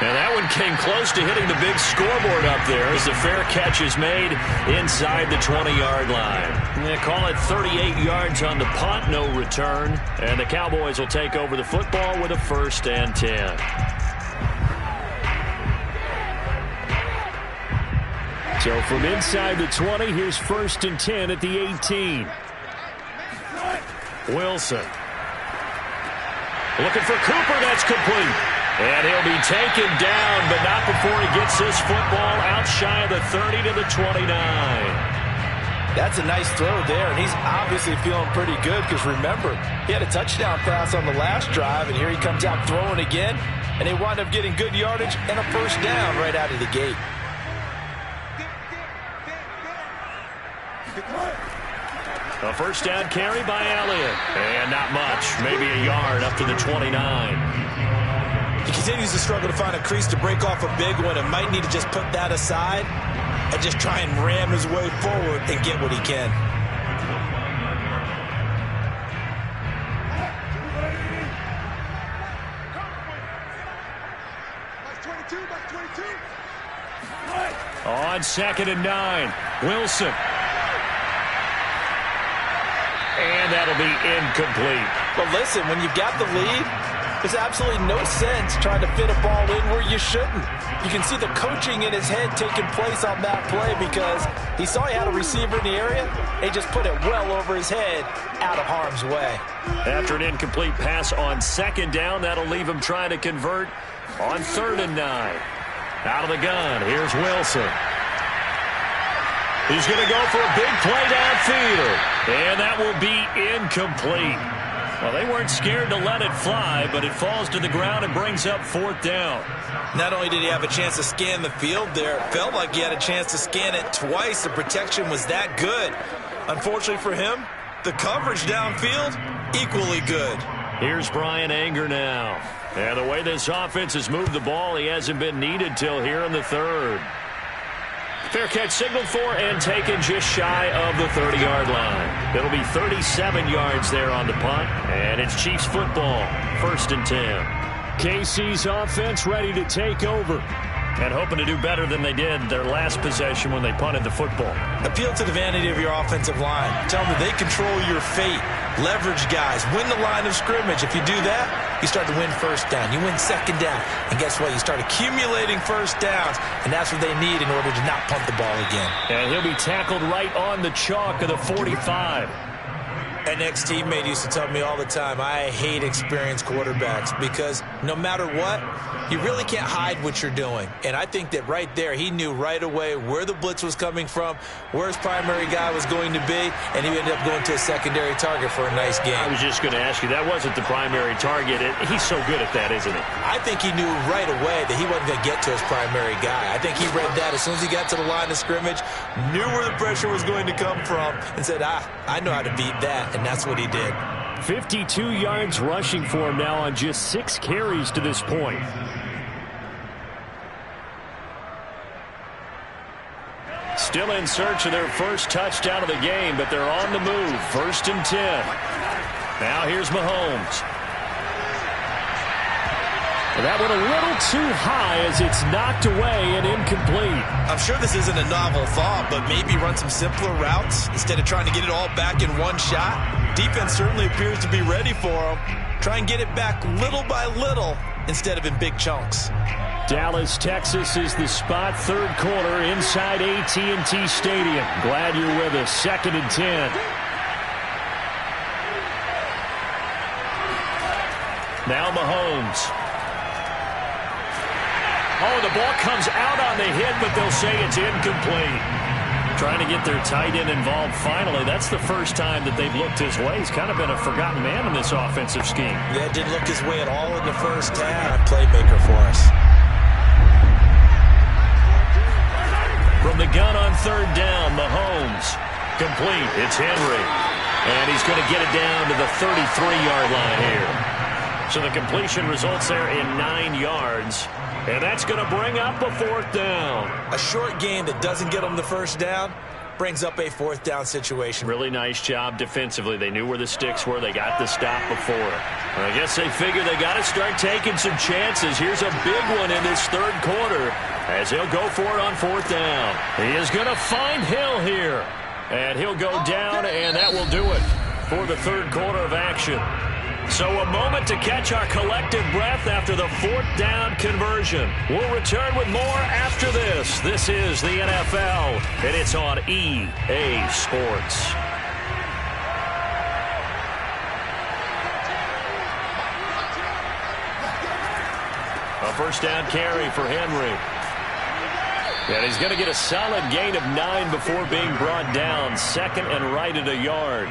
And that one came close to hitting the big scoreboard up there as the fair catch is made inside the 20-yard line. They call it 38 yards on the punt, no return. And the Cowboys will take over the football with a 1st and 10. So from inside the 20, here's 1st and 10 at the 18. Wilson. Looking for Cooper, that's complete. And he'll be taken down, but not before he gets this football out shy of the 30 to the 29. That's a nice throw there, and he's obviously feeling pretty good because, remember, he had a touchdown pass on the last drive, and here he comes out throwing again, and they wind up getting good yardage and a 1st down right out of the gate. A 1st down carry by Elliott. And not much, maybe a yard up to the 29. He continues to struggle to find a crease to break off a big one and might need to just put that aside and just try and ram his way forward and get what he can. On 2nd and 9, Wilson. And that'll be incomplete. But listen, when you've got the lead, There's absolutely no sense trying to fit a ball in where you shouldn't. You can see the coaching in his head taking place on that play because he saw he had a receiver in the area. He just put it well over his head out of harm's way. After an incomplete pass on second down, that'll leave him trying to convert on 3rd and 9. Out of the gun, here's Wilson. He's going to go for a big play downfield. And that will be incomplete. Well, they weren't scared to let it fly, but it falls to the ground and brings up 4th down. Not only did he have a chance to scan the field there, it felt like he had a chance to scan it twice. The protection was that good. Unfortunately for him, the coverage downfield, equally good. Here's Brian Anger now. And the way this offense has moved the ball, he hasn't been needed till here in the 3rd. Fair catch signaled for and taken just shy of the 30-yard line. It'll be 37 yards there on the punt, and it's Chiefs football, 1st and 10. KC's offense ready to take over. And hoping to do better than they did their last possession when they punted the football. Appeal to the vanity of your offensive line. Tell them that they control your fate. Leverage guys. Win the line of scrimmage. If you do that, you start to win 1st down. You win 2nd down. And guess what? You start accumulating 1st downs. And that's what they need in order to not punt the ball again. And he'll be tackled right on the chalk of the 45. An ex-teammate used to tell me all the time, I hate experienced quarterbacks because no matter what, you really can't hide what you're doing. And I think that right there, he knew right away where the blitz was coming from, where his primary guy was going to be, and he ended up going to a secondary target for a nice game. I was just going to ask you, that wasn't the primary target. He's so good at that, isn't he? I think he knew right away that he wasn't going to get to his primary guy. I think he read that as soon as he got to the line of scrimmage, knew where the pressure was going to come from, and said, I know how to beat that. And that's what he did. 52 yards rushing for him now on just 6 carries to this point. Still in search of their first touchdown of the game, but they're on the move. 1st and 10. Now here's Mahomes. That one a little too high as it's knocked away and incomplete. I'm sure this isn't a novel thought, but maybe run some simpler routes instead of trying to get it all back in one shot. Defense certainly appears to be ready for him. Try and get it back little by little instead of in big chunks. Dallas, Texas is the spot. 3rd quarter inside AT&T Stadium. Glad you're with us. 2nd and 10. Now Mahomes. Oh, the ball comes out on the hit, but they'll say it's incomplete. Trying to get their tight end involved finally. That's the first time that they've looked his way. He's kind of been a forgotten man in this offensive scheme. Yeah, didn't look his way at all in the first half. Playmaker for us. From the gun on 3rd down, Mahomes. Complete. It's Henry. And he's going to get it down to the 33-yard line here. So the completion results there in 9 yards. And that's going to bring up a 4th down. A short game that doesn't get them the 1st down brings up a 4th down situation. Really nice job defensively. They knew where the sticks were. They got the stop before. I guess they figure they got to start taking some chances. Here's a big one in this 3rd quarter as he'll go for it on 4th down. He is going to find Hill here. And he'll go down, and that will do it for the 3rd quarter of action. So a moment to catch our collective breath after the 4th down conversion. We'll return with more after this. This is the NFL, and it's on EA Sports. A 1st down carry for Henry. And he's going to get a solid gain of 9 before being brought down. 2nd and right at a yard.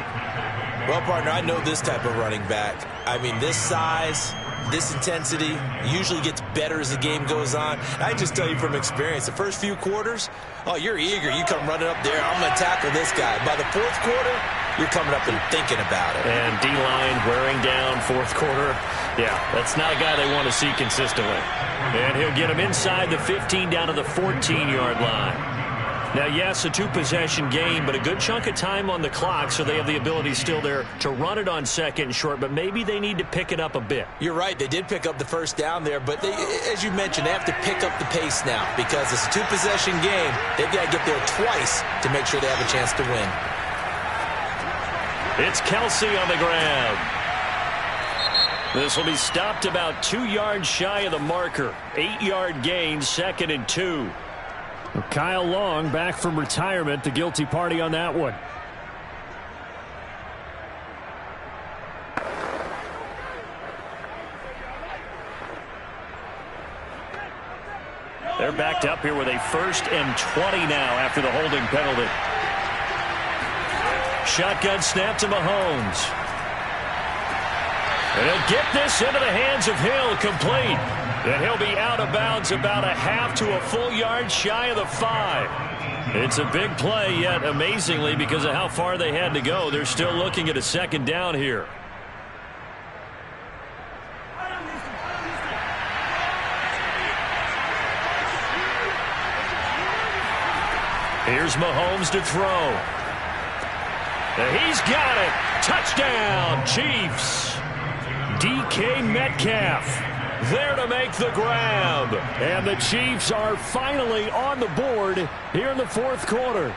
Well, partner, I know this type of running back. I mean, this size, this intensity usually gets better as the game goes on. I just tell you from experience, the first few quarters, oh, you're eager. You come running up there. I'm going to tackle this guy. By the 4th quarter, you're coming up and thinking about it. And D-line wearing down 4th quarter. Yeah, that's not a guy they want to see consistently. And he'll get him inside the 15 down to the 14-yard line. Now, yes, a 2-possession game, but a good chunk of time on the clock, so they have the ability still there to run it on 2nd and short, but maybe they need to pick it up a bit. You're right. They did pick up the 1st down there, but they, as you mentioned, they have to pick up the pace now because it's a 2-possession game. They've got to get there twice to make sure they have a chance to win. It's Kelsey on the grab. This will be stopped about 2 yards shy of the marker. 8-yard gain, 2nd and 2. Kyle Long back from retirement, the guilty party on that one. They're backed up here with a 1st and 20 now after the holding penalty. Shotgun snap to Mahomes. And he'll get this into the hands of Hill, complete. And he'll be out of bounds about a half to a full yard shy of the 5. It's a big play, yet amazingly, because of how far they had to go, they're still looking at a 2nd down here. Here's Mahomes to throw. He's got it. Touchdown, Chiefs. DK Metcalf there to make the grab. And the Chiefs are finally on the board here in the 4th quarter.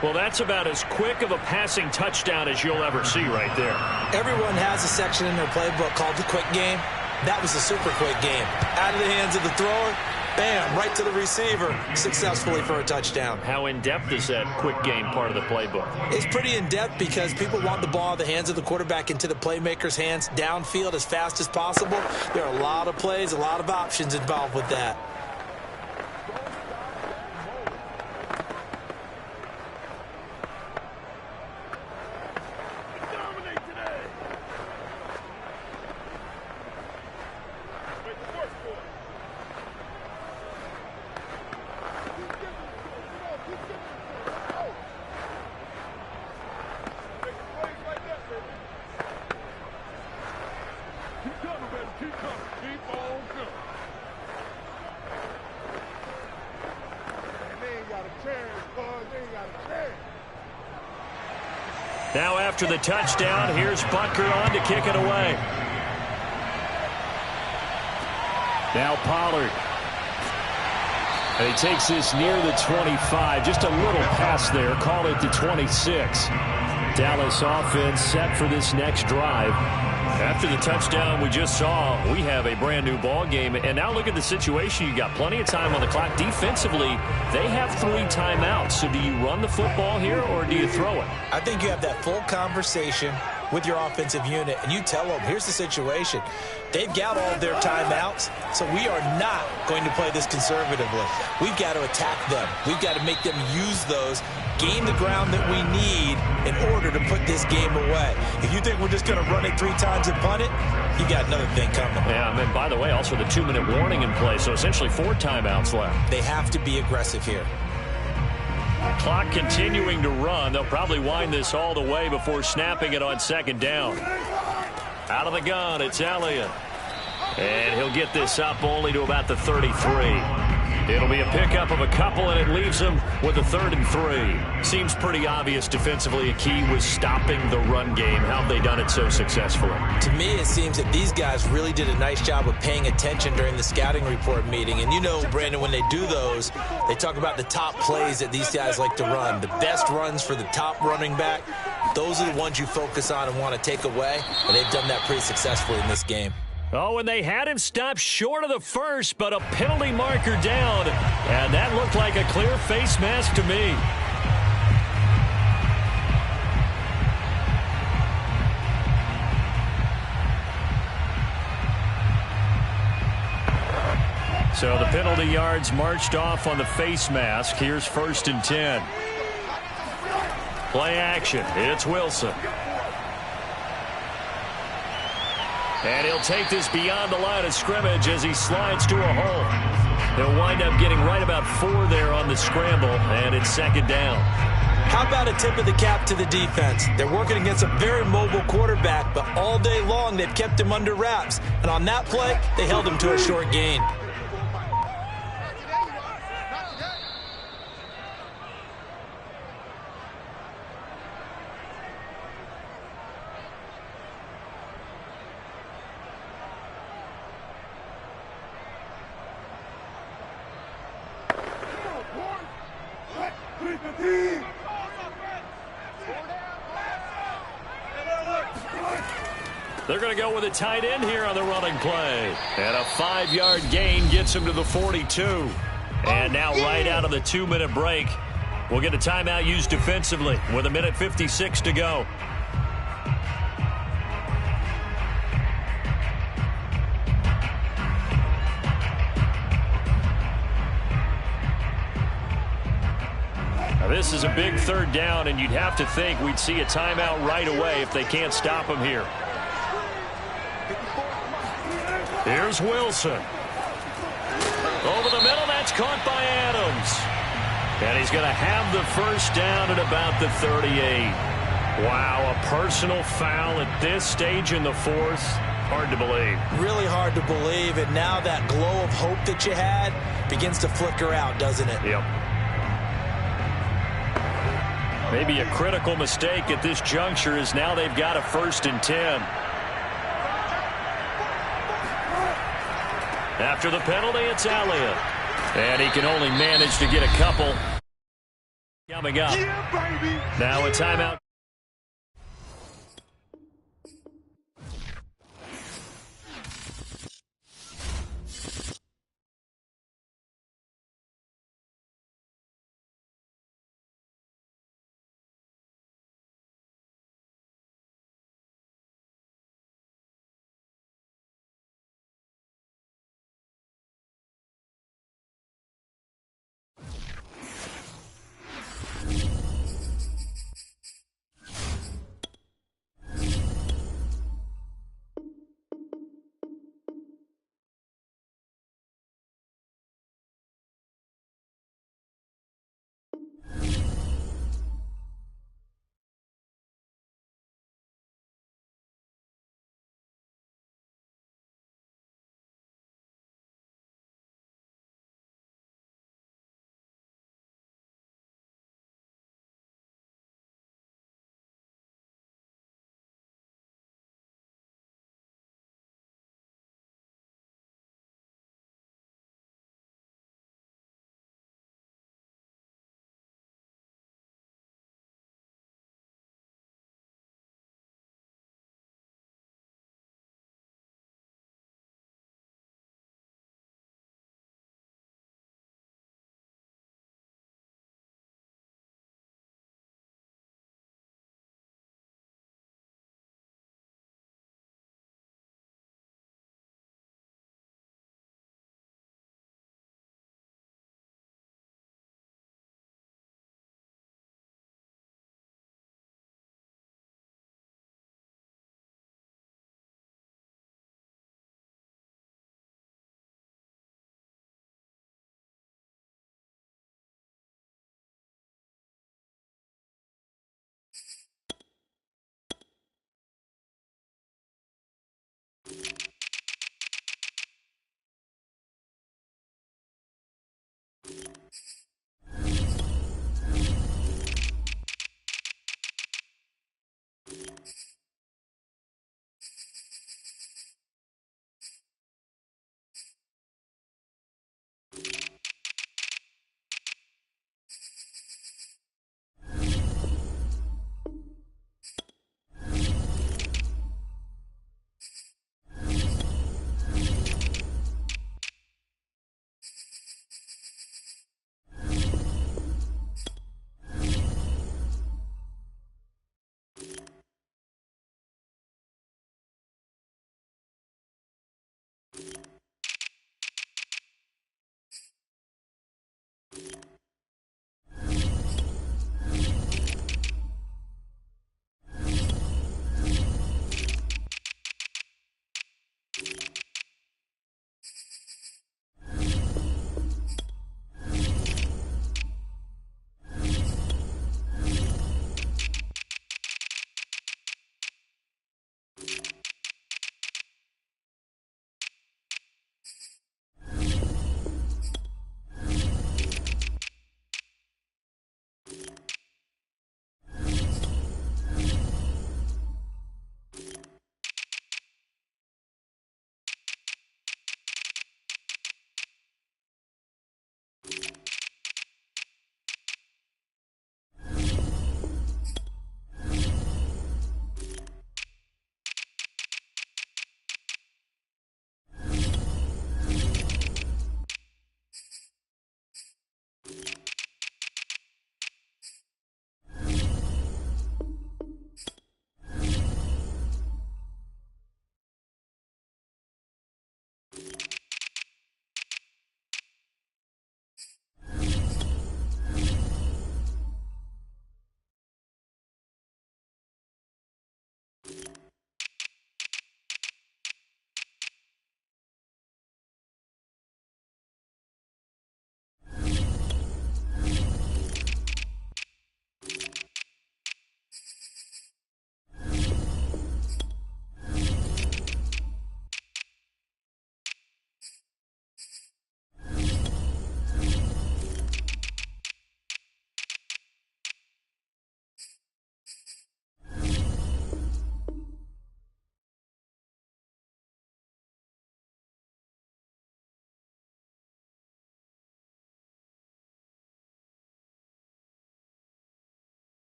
Well, that's about as quick of a passing touchdown as you'll ever see right there. Everyone has a section in their playbook called the quick game. That was a super quick game. Out of the hands of the thrower, bam, right to the receiver, successfully for a touchdown. How in-depth is that quick game part of the playbook? It's pretty in-depth because people want the ball in the hands of the quarterback into the playmaker's hands downfield as fast as possible. There are a lot of plays, a lot of options involved with that. Now after the touchdown, here's Butker on to kick it away. Now Pollard. And he takes this near the 25. Just a little pass there. Call it the 26. Dallas offense set for this next drive. After the touchdown we just saw, we have a brand new ball game. And now look at the situation. You got plenty of time on the clock. Defensively, they have 3 timeouts. So do you run the football here or do you throw it? I think you have that full conversation with your offensive unit, and you tell them, here's the situation. They've got all of their timeouts, so we are not going to play this conservatively. We've got to attack them. We've got to make them use those, gain the ground that we need in order to put this game away. If you think we're just going to run it 3 times and punt it, you got another thing coming. Yeah, and by the way, also the 2-minute warning in play, so essentially 4 timeouts left. They have to be aggressive here. Clock continuing to run. They'll probably wind this all the way before snapping it on 2nd down. Out of the gun, it's Elliott. And he'll get this up only to about the 33. It'll be a pickup of a couple, and it leaves him with a 3rd and 3. Seems pretty obvious defensively a key was stopping the run game. How have they done it so successfully? To me, it seems that these guys really did a nice job of paying attention during the scouting report meeting. And you know, Brandon, when they do those, they talk about the top plays that these guys like to run. The best runs for the top running back, those are the ones you focus on and want to take away. And they've done that pretty successfully in this game. Oh, and they had him stopped short of the first, but a penalty marker down. And that looked like a clear face mask to me. So the penalty yards marched off on the face mask. Here's 1st and 10. Play action. It's Wilson. And he'll take this beyond the line of scrimmage as he slides to a hole. He'll wind up getting right about 4 there on the scramble, and it's 2nd down. How about a tip of the cap to the defense? They're working against a very mobile quarterback, but all day long they've kept him under wraps. And on that play, they held him to a short gain. They're going to go with a tight end here on the running play. And a 5-yard gain gets him to the 42. And now right out of the 2-minute break, we'll get a timeout used defensively with 1:56 to go. Now this is a big 3rd down, and you'd have to think we'd see a timeout right away if they can't stop him here. Here's Wilson. Over the middle, that's caught by Adams. And he's going to have the first down at about the 38. Wow, a personal foul at this stage in the 4th. Hard to believe. Really hard to believe, and now that glow of hope that you had begins to flicker out, doesn't it? Yep. Maybe a critical mistake at this juncture is now they've got a 1st and 10. After the penalty, it's Elliott. And he can only manage to get a couple. Coming up. Yeah, baby. Now a timeout.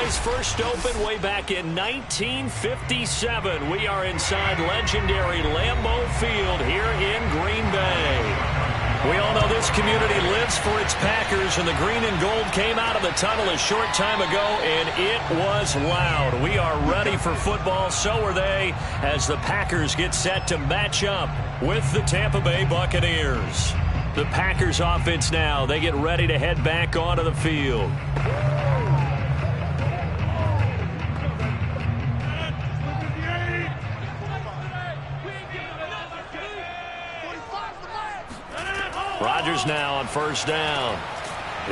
Cowboys first opened way back in 1957. We are inside legendary Lambeau Field here in Green Bay. We all know this community lives for its Packers, and the green and gold came out of the tunnel a short time ago, and it was loud. We are ready for football, so are they, as the Packers get set to match up with the Tampa Bay Buccaneers. The Packers offense now, they get ready to head back onto the field. Rodgers now on first down.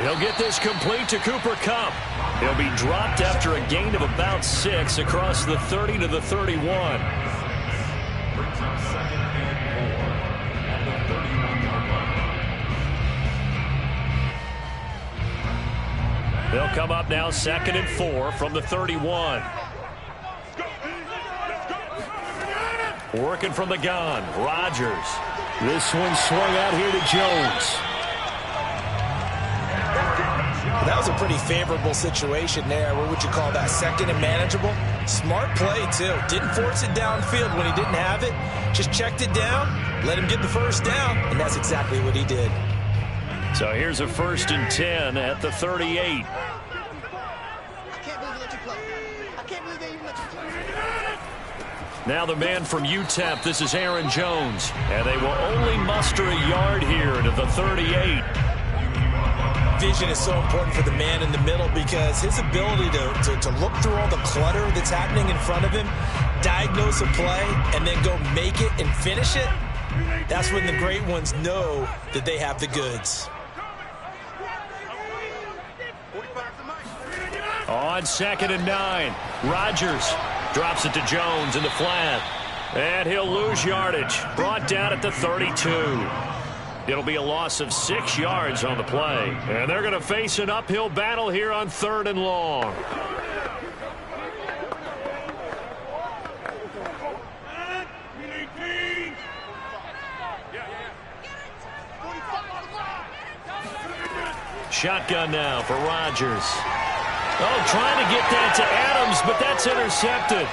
He'll get this complete to Cooper Kupp. He'll be dropped after a gain of about 6 across the 30 to the 31. Brings up second and 4 at the 31-yard line. They'll come up now second and 4 from the 31. Working from the gun, Rodgers. This one swung out here to Jones. That was a pretty favorable situation there. What would you call that? Second and manageable? Smart play, too. Didn't force it downfield when he didn't have it. Just checked it down, let him get the first down, and that's exactly what he did. So here's a 1st and 10 at the 38. Now the man from UTEP, this is Aaron Jones. And they will only muster a yard here to the 38. Vision is so important for the man in the middle because his ability to look through all the clutter that's happening in front of him, diagnose a play, and then go make it and finish it, that's when the great ones know that they have the goods. On 2nd and 9, Rodgers drops it to Jones in the flat. And he'll lose yardage. Brought down at the 32. It'll be a loss of 6 yards on the play. And they're going to face an uphill battle here on 3rd and long. Shotgun now for Rodgers. Oh, trying to get that to Adams, but that's intercepted.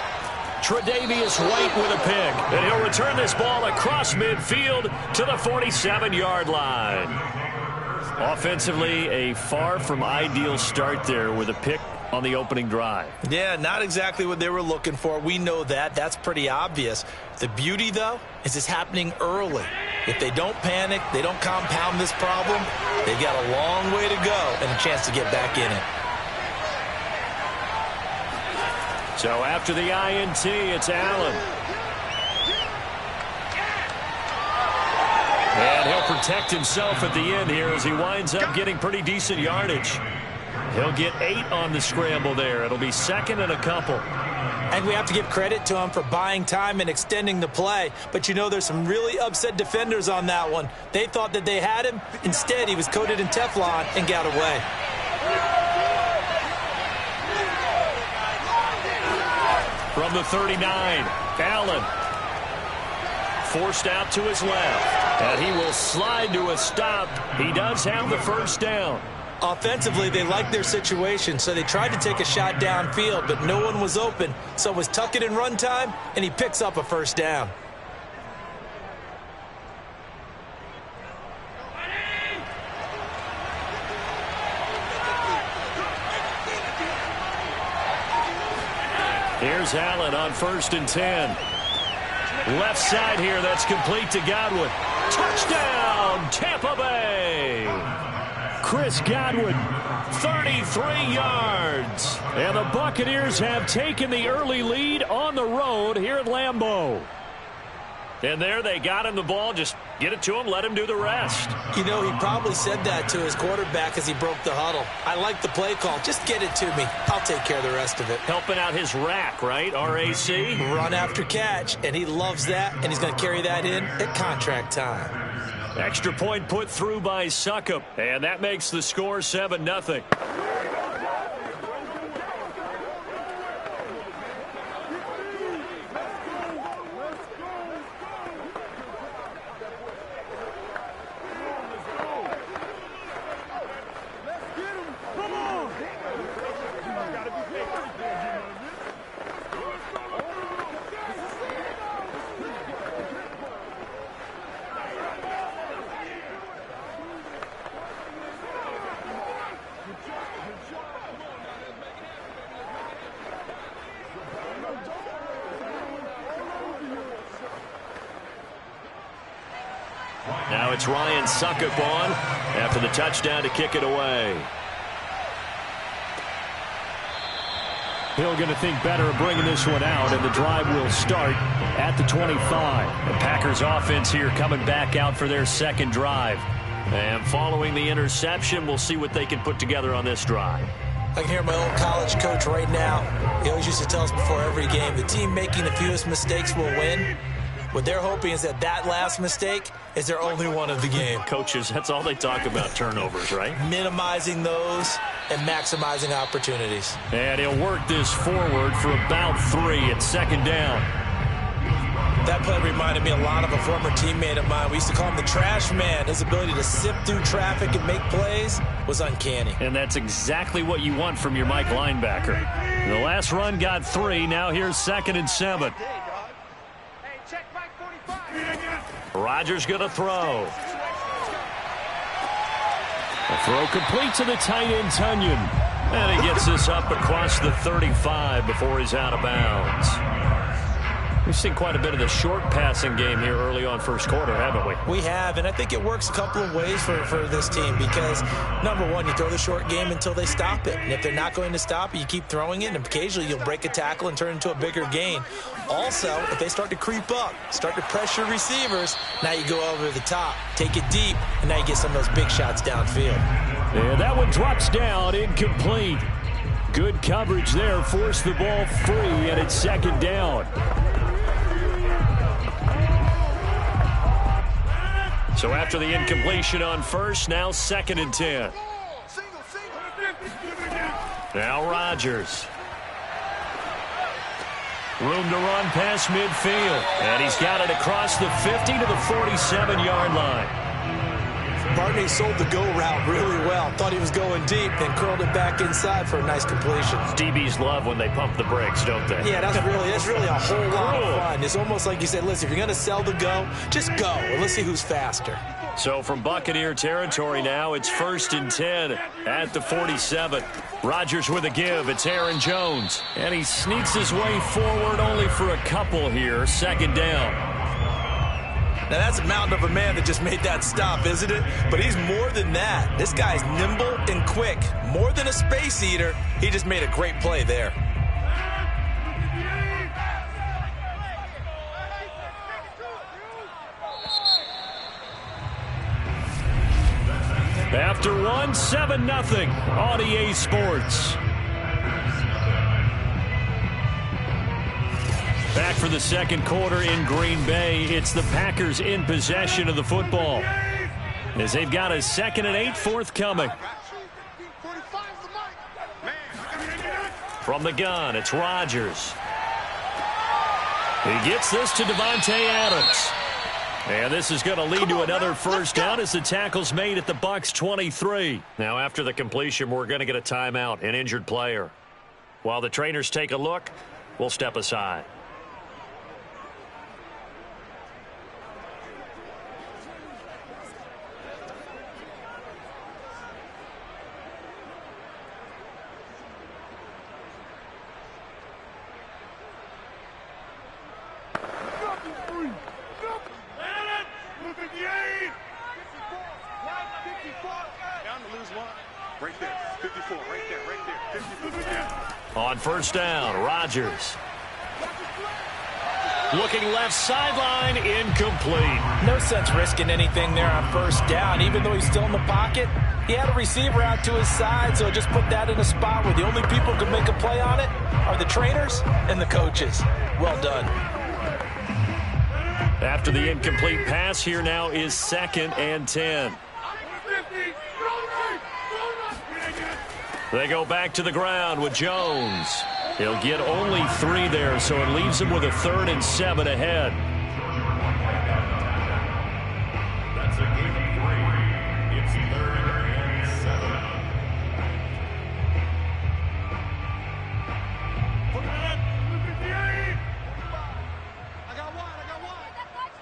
Tre'Davious White with a pick, and he'll return this ball across midfield to the 47-yard line. Offensively, a far from ideal start there with a pick on the opening drive. Yeah, not exactly what they were looking for. We know that. That's pretty obvious. The beauty, though, is it's happening early. If they don't panic, they don't compound this problem, they've got a long way to go and a chance to get back in it. So after the INT, it's Allen. And he'll protect himself at the end here as he winds up getting pretty decent yardage. He'll get 8 on the scramble there. It'll be 2nd and a couple. And we have to give credit to him for buying time and extending the play. But you know there's some really upset defenders on that one. They thought that they had him. Instead, he was coated in Teflon and got away. From the 39, Allen forced out to his left, and he will slide to a stop. He does have the first down. Offensively, they liked their situation, so they tried to take a shot downfield, but no one was open. So it was tuck it in run time, and he picks up a first down. Here's Allen on 1st and 10. Left side here, that's complete to Godwin. Touchdown, Tampa Bay! Chris Godwin, 33 yards. And the Buccaneers have taken the early lead on the road here at Lambeau. And there they got him the ball. Just get it to him, let him do the rest. You know, he probably said that to his quarterback as he broke the huddle. I like the play call. Just get it to me. I'll take care of the rest of it. Helping out his rack, right? R-A-C? Run after catch, and he loves that, and he's going to carry that in at contract time. Extra point put through by Succop, and that makes the score 7-0. Now it's Ryan Suckup on after the touchdown to kick it away. Hill going to think better of bringing this one out, and the drive will start at the 25. The Packers offense here coming back out for their second drive. And following the interception, we'll see what they can put together on this drive. I can hear my old college coach right now. He always used to tell us before every game, the team making the fewest mistakes will win. What they're hoping is that last mistake is their only one of the game. Coaches, that's all they talk about, turnovers, right? Minimizing those and maximizing opportunities. And he'll work this forward for about 3 at second down. That play reminded me a lot of a former teammate of mine. We used to call him the trash man. His ability to sift through traffic and make plays was uncanny. And that's exactly what you want from your Mike linebacker. The last run got 3. Now here's 2nd and 7. Rodgers going to throw. A throw complete to the tight end, Tunyon. And he gets this up across the 35 before he's out of bounds. We've seen quite a bit of the short passing game here early on first quarter, haven't we? We have, and I think it works a couple of ways for this team because, number one, you throw the short game until they stop it. And if they're not going to stop it, you keep throwing it, and occasionally you'll break a tackle and turn it into a bigger gain. Also, if they start to creep up, start to pressure receivers, now you go over the top, take it deep, and now you get some of those big shots downfield. And that one drops down, incomplete. Good coverage there, forced the ball free, and it's 2nd down. So after the incompletion on first, now 2nd and 10. Now Rodgers. Room to run past midfield. And he's got it across the 50 to the 47-yard line. Barney sold the go route really well. Thought he was going deep, then curled it back inside for a nice completion. DBs love when they pump the brakes, don't they? Yeah, that's really a whole lot of fun. It's almost like you said, listen, if you're going to sell the go, just go, and let's see who's faster. So from Buccaneer territory now, it's 1st and 10 at the 47. Rodgers with a give. It's Aaron Jones. And he sneaks his way forward only for a couple here. 2nd down. Now, that's a mountain of a man that just made that stop, isn't it? But he's more than that. This guy's nimble and quick. More than a space eater, he just made a great play there. After 1, 7-0 on EA Sports. Back for the second quarter in Green Bay. It's the Packers in possession of the football, as they've got a 2nd and 8 forthcoming. From the gun, it's Rodgers. He gets this to Devontae Adams. And this is going to lead to another first down as the tackle's made at the Bucs 23. Now after the completion, we're going to get a timeout, an injured player. While the trainers take a look, we'll step aside. On first down, Rodgers. Looking left sideline, incomplete. No sense risking anything there on first down. Even though he's still in the pocket, he had a receiver out to his side, so just put that in a spot where the only people who can make a play on it are the trainers and the coaches. Well done. After the incomplete pass, here now is 2nd and 10. They go back to the ground with Jones. He'll get only 3 there, so it leaves him with a 3rd and 7 ahead. That's a gain of 3. It's 3rd and 7. I got one.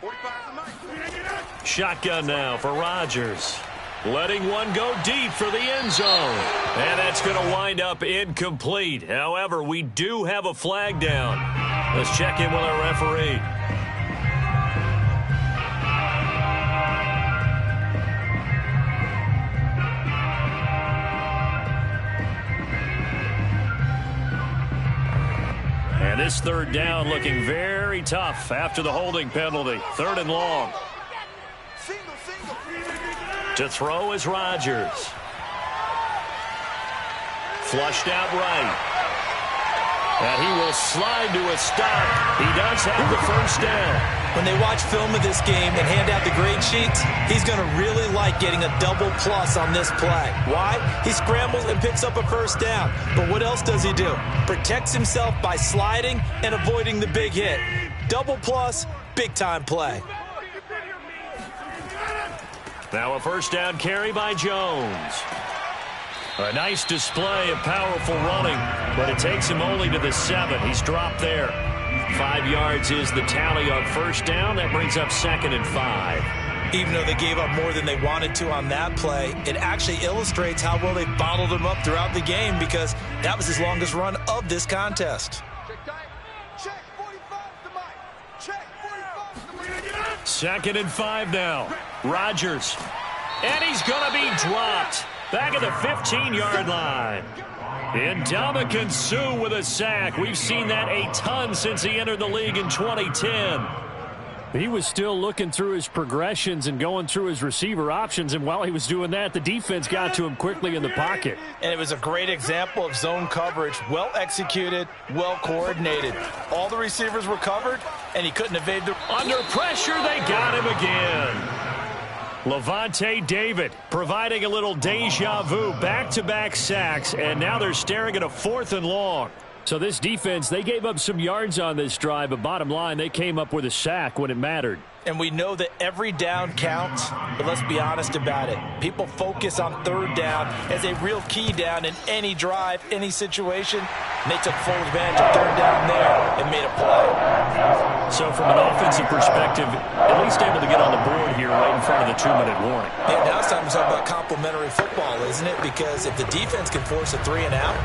45 Shotgun now for Rodgers. Letting one go deep for the end zone. And that's going to wind up incomplete. However, we do have a flag down. Let's check in with our referee. And this third down looking very tough after the holding penalty. 3rd and long. To throw is Rodgers. Flushed out right. And he will slide to a stop. He does have the first down. When they watch film of this game and hand out the grade sheets, he's going to really like getting a double plus on this play. Why? He scrambles and picks up a first down. But what else does he do? Protects himself by sliding and avoiding the big hit. Double plus, big-time play. Now a first down carry by Jones. A nice display of powerful running, but it takes him only to the 7. He's dropped there. 5 yards is the tally on first down. That brings up 2nd and 5. Even though they gave up more than they wanted to on that play, it actually illustrates how well they bottled him up throughout the game because that was his longest run of this contest. Check 45 to Mike. Check 45 to Mike. 2nd and 5 now. Rodgers. And he's going to be dropped. Back at the 15-yard line. Ndamukong Suh with a sack. We've seen that a ton since he entered the league in 2010. He was still looking through his progressions and going through his receiver options, and while he was doing that, the defense got to him quickly in the pocket. And it was a great example of zone coverage. Well executed, well coordinated. All the receivers were covered, and he couldn't evade the... Under pressure, they got him again. Levante David providing a little deja vu, back-to-back sacks, and now they're staring at a 4th and long. So this defense, they gave up some yards on this drive, but bottom line, they came up with a sack when it mattered. And we know that every down counts, but let's be honest about it. People focus on 3rd down as a real key down in any drive, any situation. And they took full advantage of 3rd down there and made a play. So from an offensive perspective, at least able to get on the board here right in front of the 2-minute warning. Yeah, now it's time to talk about complementary football, isn't it? Because if the defense can force a 3 and out,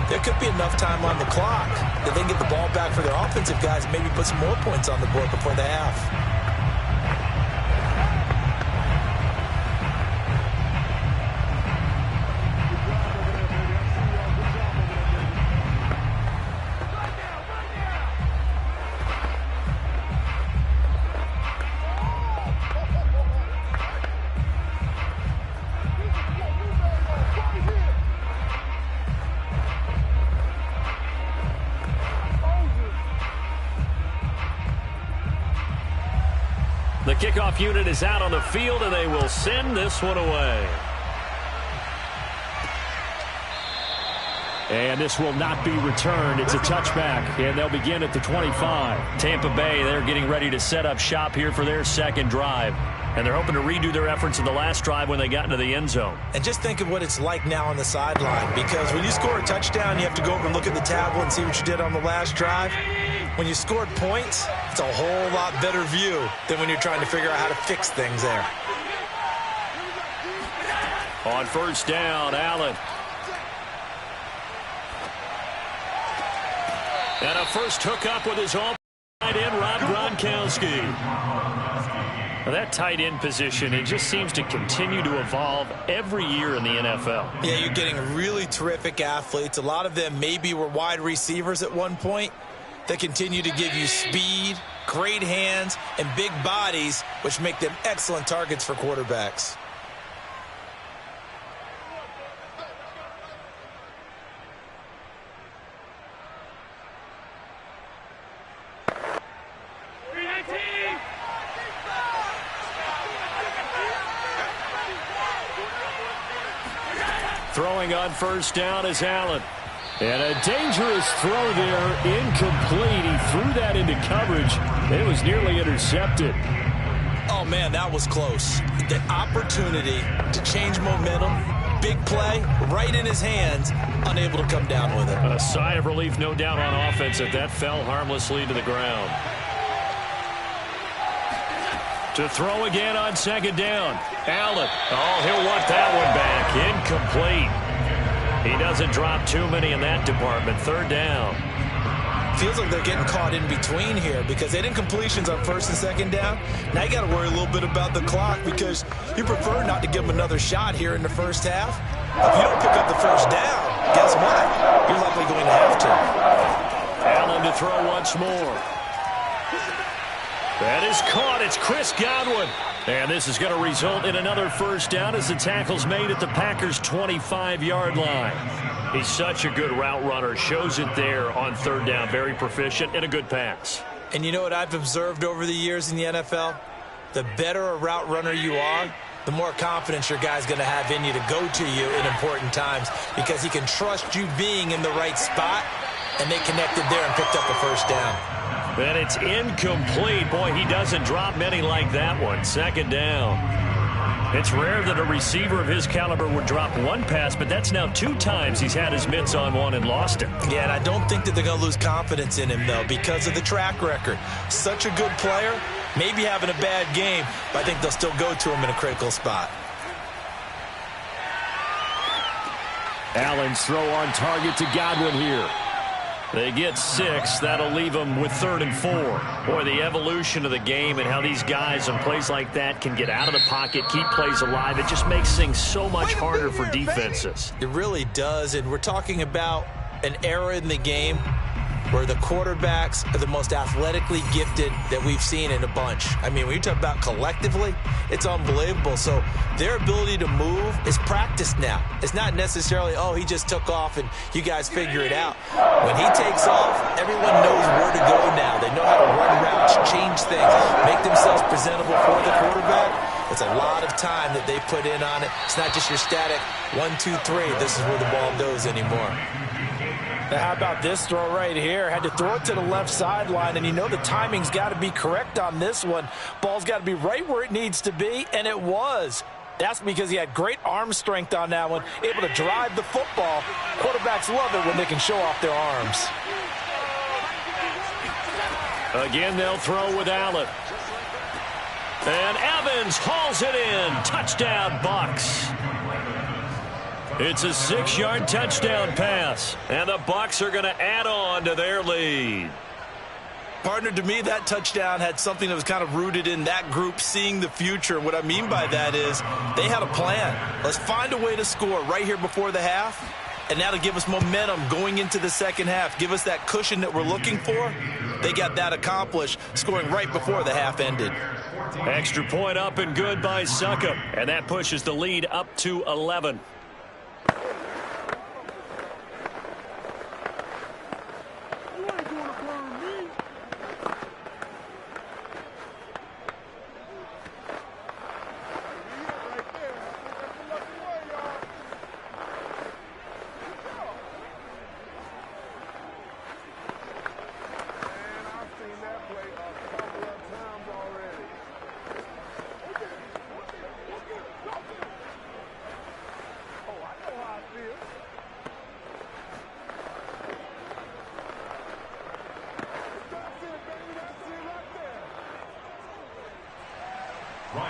there could be enough time on the clock that they can get the ball back for their offensive guys and maybe put some more points on the board before the half. The kickoff unit is out on the field, and they will send this one away. And this will not be returned. It's a touchback, and they'll begin at the 25. Tampa Bay, they're getting ready to set up shop here for their 2nd drive. And they're hoping to redo their efforts in the last drive when they got into the end zone. And just think of what it's like now on the sideline, because when you score a touchdown, you have to go over and look at the tablet and see what you did on the last drive. When you scored points, it's a whole lot better view than when you're trying to figure out how to fix things there. On first down, Allen. And a first hookup with his own tight end, Rob Gronkowski. Now that tight end position, it just seems to continue to evolve every year in the NFL. Yeah, you're getting really terrific athletes. A lot of them maybe were wide receivers at one point. They continue to give you speed, great hands, and big bodies, which make them excellent targets for quarterbacks. Throwing on first down is Allen. And a dangerous throw there, incomplete. He threw that into coverage. It was nearly intercepted. Oh, man, that was close. The opportunity to change momentum, big play, right in his hands, unable to come down with it. A sigh of relief, no doubt, on offense that that fell harmlessly to the ground. To throw again on 2nd down. Allen. Oh, he'll want that one back. Incomplete. He doesn't drop too many in that department. 3rd down. Feels like they're getting caught in between here because they did incompletions on 1st and 2nd down. Now you got to worry a little bit about the clock because you prefer not to give them another shot here in the first half. If you don't pick up the first down, guess what? You're likely going to have to. Allen to to throw once more. That is caught. It's Chris Godwin. And this is going to result in another first down as the tackle's made at the Packers' 25-yard line. He's such a good route runner. Shows it there on third down. Very proficient and a good pass. And you know what I've observed over the years in the NFL? The better a route runner you are, the more confidence your guy's going to have in you to go to you in important times because he can trust you being in the right spot, and they connected there and picked up a first down. And it's incomplete. Boy, he doesn't drop many like that one. Second down. It's rare that a receiver of his caliber would drop one pass, but that's now 2 times he's had his mitts on one and lost it. Yeah, and I don't think that they're going to lose confidence in him, though, because of the track record. Such a good player, maybe having a bad game, but I think they'll still go to him in a critical spot. Allen's throw on target to Godwin here. They get 6. That'll leave them with 3rd and 4. Boy, the evolution of the game and how these guys on plays like that can get out of the pocket, keep plays alive, it just makes things so much harder for defenses. It really does, and we're talking about an era in the game where the quarterbacks are the most athletically gifted that we've seen in a bunch. I mean, when you talk about collectively, it's unbelievable. So their ability to move is practiced now. It's not necessarily, oh, he just took off and you guys figure it out. When he takes off, everyone knows where to go now. They know how to run routes, change things, make themselves presentable for the quarterback. It's a lot of time that they put in on it. It's not just your static 1, 2, 3. This is where the ball goes anymore. Now, how about this throw right here? Had to throw it to the left sideline, and you know the timing's got to be correct on this one. Ball's got to be right where it needs to be, and it was. That's because he had great arm strength on that one, able to drive the football. Quarterbacks love it when they can show off their arms. Again, they'll throw with Allen. And Evans hauls it in. Touchdown, Bucks. It's a 6-yard touchdown pass, and the Bucks are going to add on to their lead. Partner, to me, that touchdown had something that was kind of rooted in that group seeing the future. What I mean by that is they had a plan. Let's find a way to score right here before the half, and that'll give us momentum going into the second half. Give us that cushion that we're looking for. They got that accomplished, scoring right before the half ended. Extra point up and good by Succop, and that pushes the lead up to 11.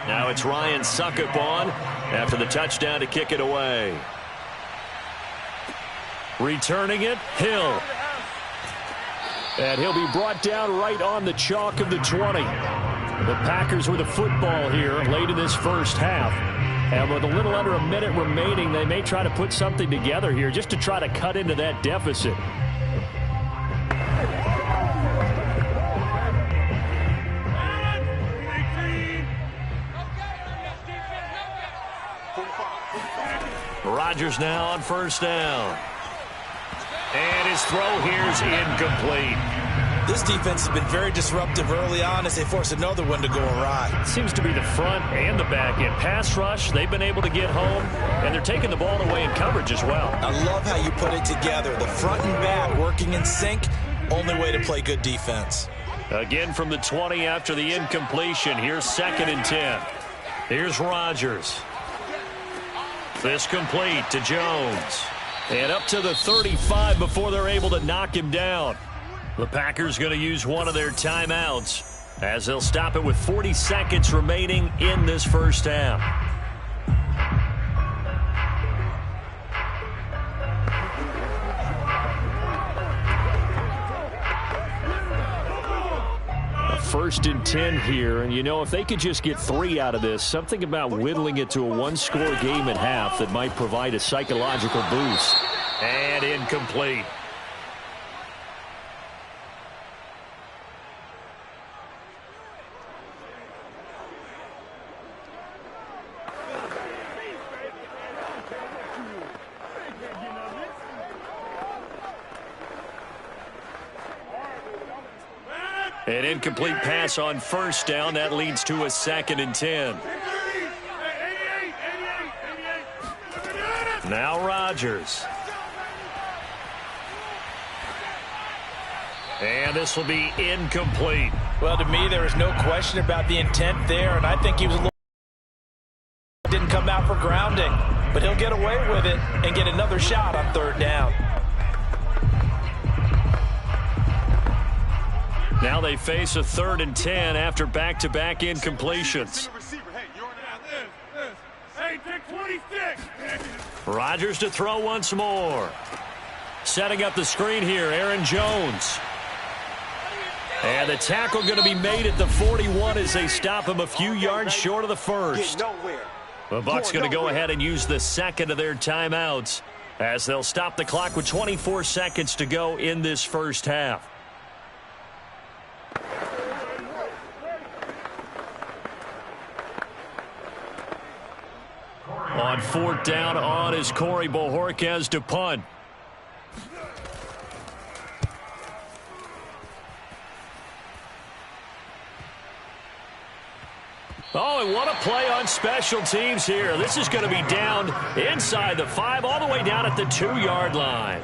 Now it's Ryan Succop on after the touchdown to kick it away. Returning it, Hill. And he'll be brought down right on the chalk of the 20. The Packers with the football here late in this first half. And with a little under a minute remaining, they may try to put something together here just to try to cut into that deficit. Rodgers now on first down. And his throw here is incomplete. This defense has been very disruptive early on as they force another one to go awry. Seems to be the front and the back end. Pass rush, they've been able to get home, and they're taking the ball away in coverage as well. I love how you put it together. The front and back working in sync, only way to play good defense. Again from the 20 after the incompletion. Here's 2nd and 10. Here's Rodgers. This complete to Jones. And up to the 35 before they're able to knock him down. The Packers going to use one of their timeouts as they'll stop it with 40 seconds remaining in this first half. First and 10 here, and you know, if they could just get 3 out of this, something about whittling it to a one-score game at half that might provide a psychological boost. And incomplete. An incomplete pass on first down. That leads to a 2nd and 10. Now Rodgers. And this will be incomplete. Well, to me, there is no question about the intent there, and I think he was a little didn't come out for grounding, but he'll get away with it and get another shot on 3rd down. Now they face a 3rd and 10 after back-to-back incompletions. Rodgers to throw once more. Setting up the screen here, Aaron Jones. And the tackle going to be made at the 41 as they stop him a few yards short of the first. The Bucs going to go ahead and use the 2nd of their timeouts as they'll stop the clock with 24 seconds to go in this first half. On 4th down on is Corey Bojorquez to punt. Oh, and what a play on special teams here. This is going to be down inside the 5, all the way down at the 2-yard line.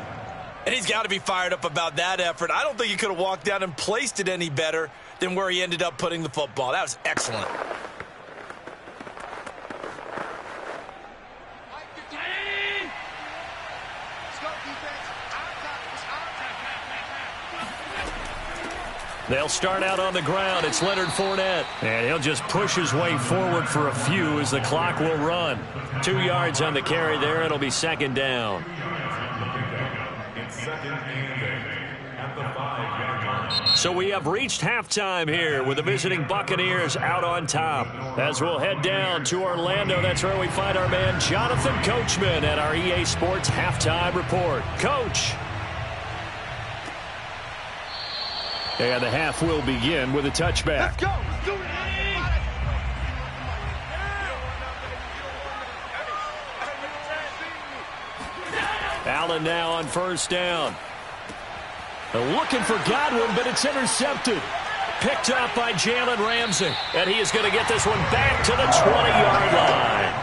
And he's got to be fired up about that effort. I don't think he could have walked down and placed it any better than where he ended up putting the football. That was excellent. They'll start out on the ground. It's Leonard Fournette. And he'll just push his way forward for a few as the clock will run. 2 yards on the carry there. It'll be 2nd down. It's 2nd and 8 at the 5-yard line. So we have reached halftime here with the visiting Buccaneers out on top. As we'll head down to Orlando, that's where we find our man Jonathan Coachman at our EA Sports Halftime Report. Coach. And the half will begin with a touchback. Let's go. Let's do it. Allen now on 1st down. Looking for Godwin, but it's intercepted. Picked up by Jalen Ramsey. And he is going to get this one back to the 20-yard line.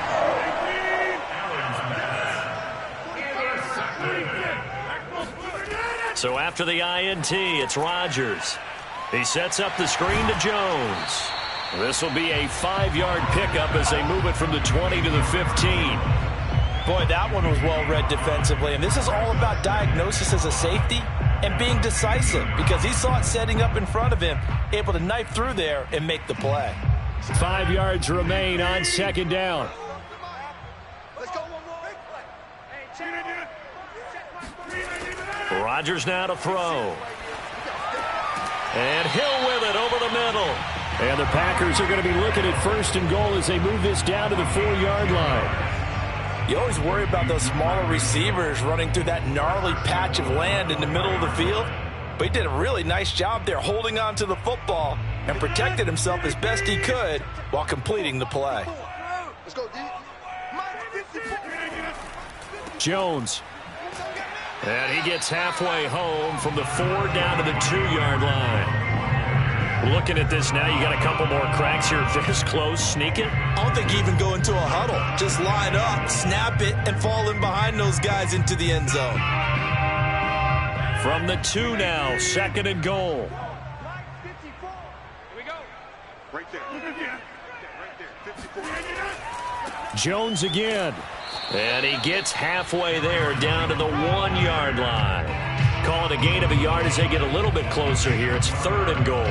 So after the INT, it's Rodgers. He sets up the screen to Jones. This will be a 5-yard pickup as they move it from the 20 to the 15. Boy, that one was well read defensively. And this is all about diagnosis as a safety and being decisive because he saw it setting up in front of him, able to knife through there and make the play. 5 yards remain on 2nd down. Rodgers now to throw. And Hill with it over the middle. And the Packers are going to be looking at 1st and goal as they move this down to the 4-yard line. You always worry about those smaller receivers running through that gnarly patch of land in the middle of the field. But he did a really nice job there holding on to the football and protected himself as best he could while completing the play. Let's go, D. Jones. And he gets halfway home from the 4 down to the 2-yard line. Looking at this now, you got a couple more cracks here. This close, sneak it. I don't think even go into a huddle. Just line up, snap it, and fall in behind those guys into the end zone. From the 2 now, 2nd and goal. Here we go. Right there. Right there. 54. Jones again. And he gets halfway there down to the 1-yard line. Call it a gain of a yard as they get a little bit closer here. It's 3rd and goal.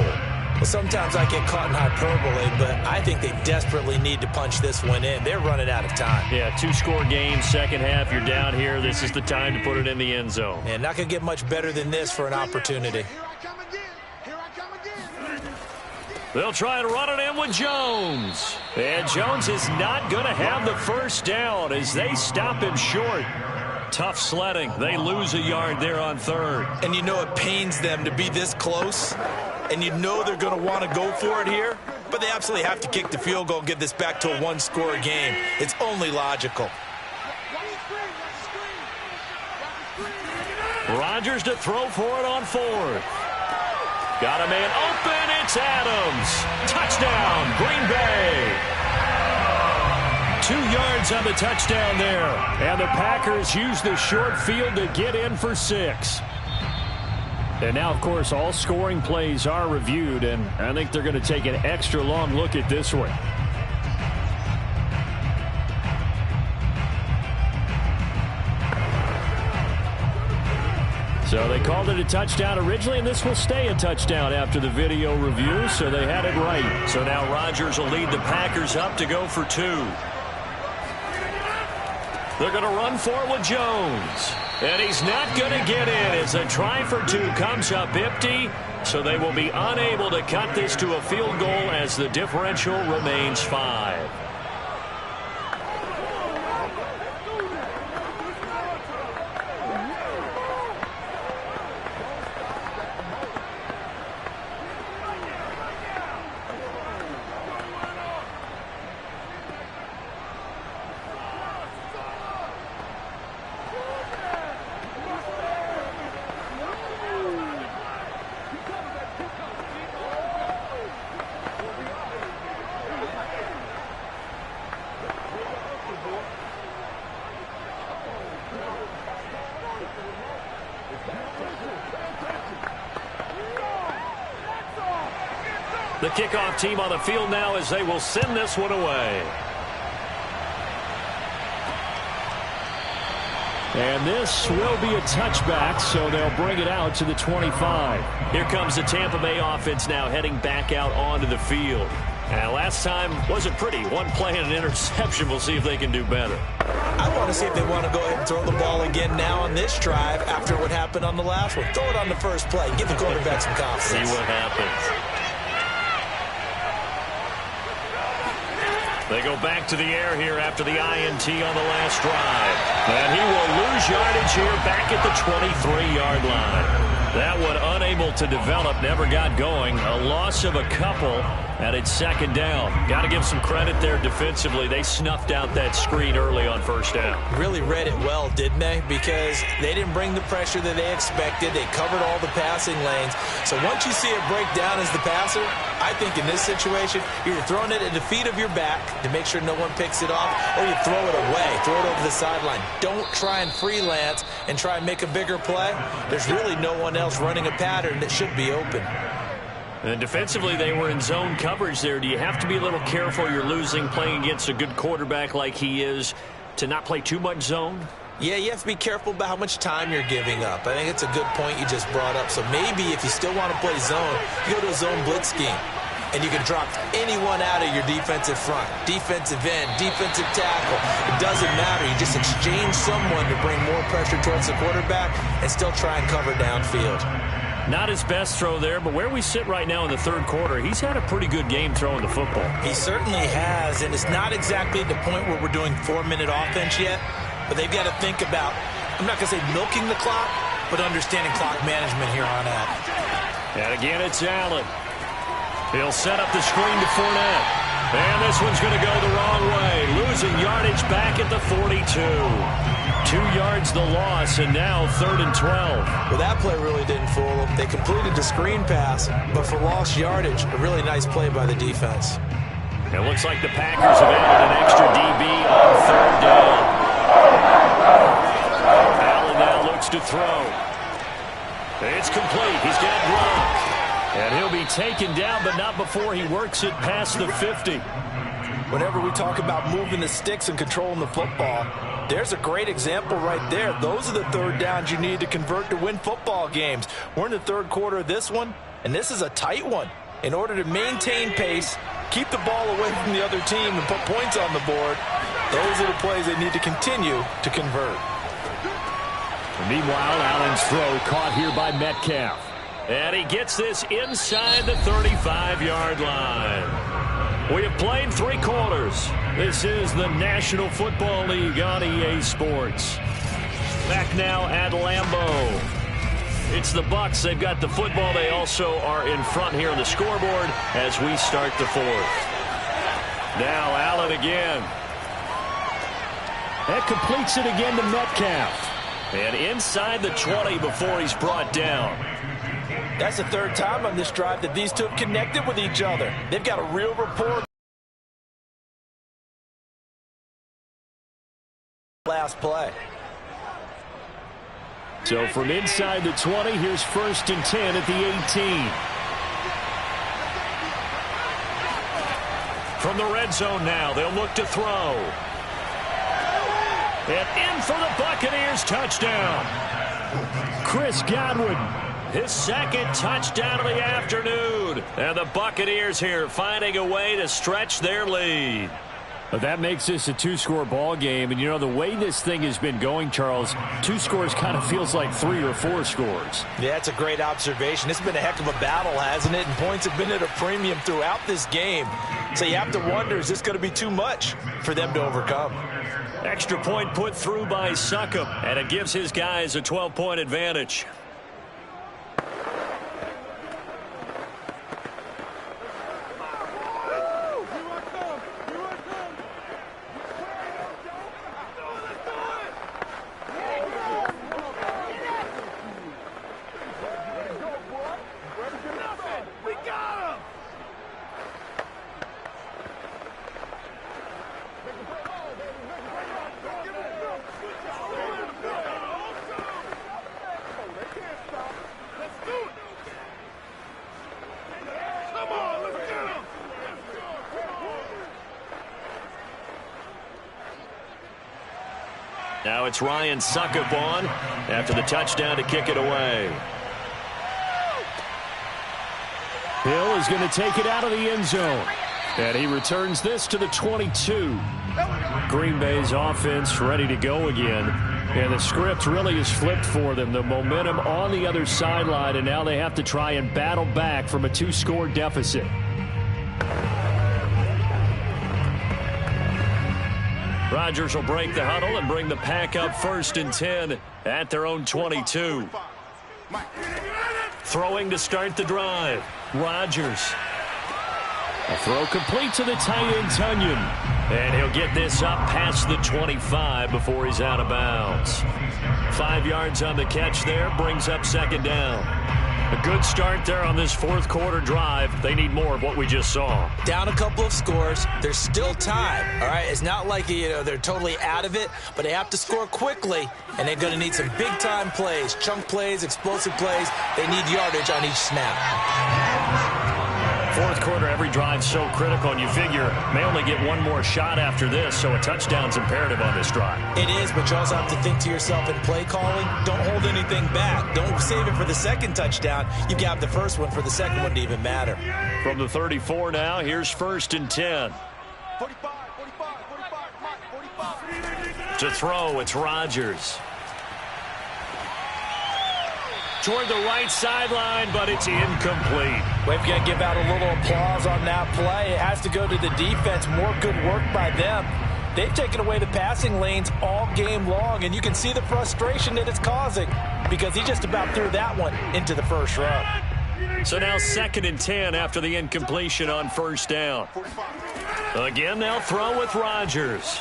Well, sometimes I get caught in hyperbole, but I think they desperately need to punch this one in. They're running out of time. Yeah, 2-score game, second half. You're down here. This is the time to put it in the end zone. And not going to get much better than this for an opportunity. Here I come again. Here I come again. They'll try and run it in with Jones. And Jones is not going to have the first down as they stop him short. Tough sledding. They lose a yard there on 3rd. And you know it pains them to be this close. And you know they're going to want to go for it here. But they absolutely have to kick the field goal and get this back to a 1-score game. It's only logical. Rodgers to throw for it on 4th. Got a man open. It's Adams. Touchdown, Green Bay. 2 yards on the touchdown there. And the Packers use the short field to get in for 6. And now, of course, all scoring plays are reviewed, and I think they're going to take an extra long look at this one. So they called it a touchdown originally, and this will stay a touchdown after the video review, so they had it right. So now Rodgers will lead the Packers up to go for 2. They're going to run for it with Jones. And he's not going to get in as a try for 2 comes up empty. So they will be unable to cut this to a field goal as the differential remains 5. The kickoff team on the field now as they will send this one away. And this will be a touchback, so they'll bring it out to the 25. Here comes the Tampa Bay offense now heading back out onto the field. And last time wasn't pretty. One play and an interception. We'll see if they can do better. I want to see if they want to go ahead and throw the ball again now on this drive after what happened on the last one. Throw it on the first play. Give the quarterback some confidence. See what happens. They go back to the air here after the INT on the last drive. And he will lose yardage here back at the 23-yard line. That one unable to develop, never got going. A loss of a couple, and it's second down. Got to give some credit there defensively. They snuffed out that screen early on first down. Really read it well, didn't they? Because they didn't bring the pressure that they expected. They covered all the passing lanes. So once you see it break down as the passer, I think in this situation, you're throwing it at the feet of your back to make sure no one picks it off, or you throw it away, throw it over the sideline. Don't try and freelance and try and make a bigger play. There's really no one else running a pattern that should be open. And defensively, they were in zone coverage there. Do you have to be a little careful? You're losing playing against a good quarterback like he is to not play too much zone? Yeah, you have to be careful about how much time you're giving up. I think it's a good point you just brought up. So maybe if you still want to play zone, you go to a zone blitz scheme. And you can drop anyone out of your defensive front. Defensive end, defensive tackle. It doesn't matter. You just exchange someone to bring more pressure towards the quarterback and still try and cover downfield. Not his best throw there, but where we sit right now in the third quarter, he's had a pretty good game throwing the football. He certainly has, and it's not exactly at the point where we're doing 4-minute offense yet, but they've got to think about, I'm not going to say milking the clock, but understanding clock management here on out. And again, it's Allen. He'll set up the screen to Fournette. And this one's going to go the wrong way. Losing yardage back at the 42. 2 yards the loss, and now 3rd and 12. Well, that play really didn't fool them. They completed the screen pass, but for lost yardage, a really nice play by the defense. It looks like the Packers have added an extra DB on 3rd down. Allen now looks to throw. It's complete. He's got Gronk. And he'll be taken down, but not before he works it past the 50. Whenever we talk about moving the sticks and controlling the football, there's a great example right there. Those are the third downs you need to convert to win football games. We're in the third quarter of this one, and this is a tight one. In order to maintain pace, keep the ball away from the other team, and put points on the board, those are the plays they need to continue to convert. Meanwhile, Allen's throw caught here by Metcalf. And he gets this inside the 35-yard line. We have played 3 quarters. This is the National Football League on EA Sports. Back now at Lambeau. It's the Bucs. They've got the football. They also are in front here on the scoreboard as we start the 4th. Now Allen again. That completes it again to Metcalf. And inside the 20 before he's brought down. That's the third time on this drive that these two have connected with each other. They've got a real rapport. Last play. So from inside the 20, here's 1st and 10 at the 18. From the red zone now, they'll look to throw. And in for the Buccaneers touchdown. Chris Godwin. His second touchdown of the afternoon. And the Buccaneers here finding a way to stretch their lead. But that makes this a 2-score ball game. And, you know, the way this thing has been going, Charles, 2 scores kind of feels like 3 or 4 scores. Yeah, that's a great observation. It's been a heck of a battle, hasn't it? And points have been at a premium throughout this game. So you have to wonder, is this going to be too much for them to overcome? Extra point put through by Succop, and it gives his guys a 12-point advantage. Now it's Ryan Succop on after the touchdown to kick it away. Hill is going to take it out of the end zone. And he returns this to the 22. Green Bay's offense ready to go again. And the script really is flipped for them. The momentum on the other sideline, and now they have to try and battle back from a 2-score deficit. Rodgers will break the huddle and bring the pack up 1st and 10 at their own 22. Throwing to start the drive. Rodgers. A throw complete to the tight end, Tunyon. And he'll get this up past the 25 before he's out of bounds. 5 yards on the catch there, brings up 2nd down. A good start there on this 4th quarter drive. They need more of what we just saw. Down a couple of scores. There's still time, all right? It's not like, you know, they're totally out of it, but they have to score quickly, and they're going to need some big-time plays, chunk plays, explosive plays. They need yardage on each snap. 4th quarter, every drive so critical, and you figure may only get one more shot after this, so a touchdown's imperative on this drive. It is, but you also have to think to yourself in play calling, don't hold anything back. Don't save it for the second touchdown. You've got the first one for the second one to even matter. From the 34 now, here's 1st and 10. 45, 45, 45. To throw, it's Rodgers. Toward the right sideline, but it's incomplete. We've got to give out a little applause on that play. It has to go to the defense. More good work by them. They've taken away the passing lanes all game long, and you can see the frustration that it's causing because he just about threw that one into the first run. So now 2nd and 10 after the incompletion on 1st down. Again, they'll throw with Rodgers.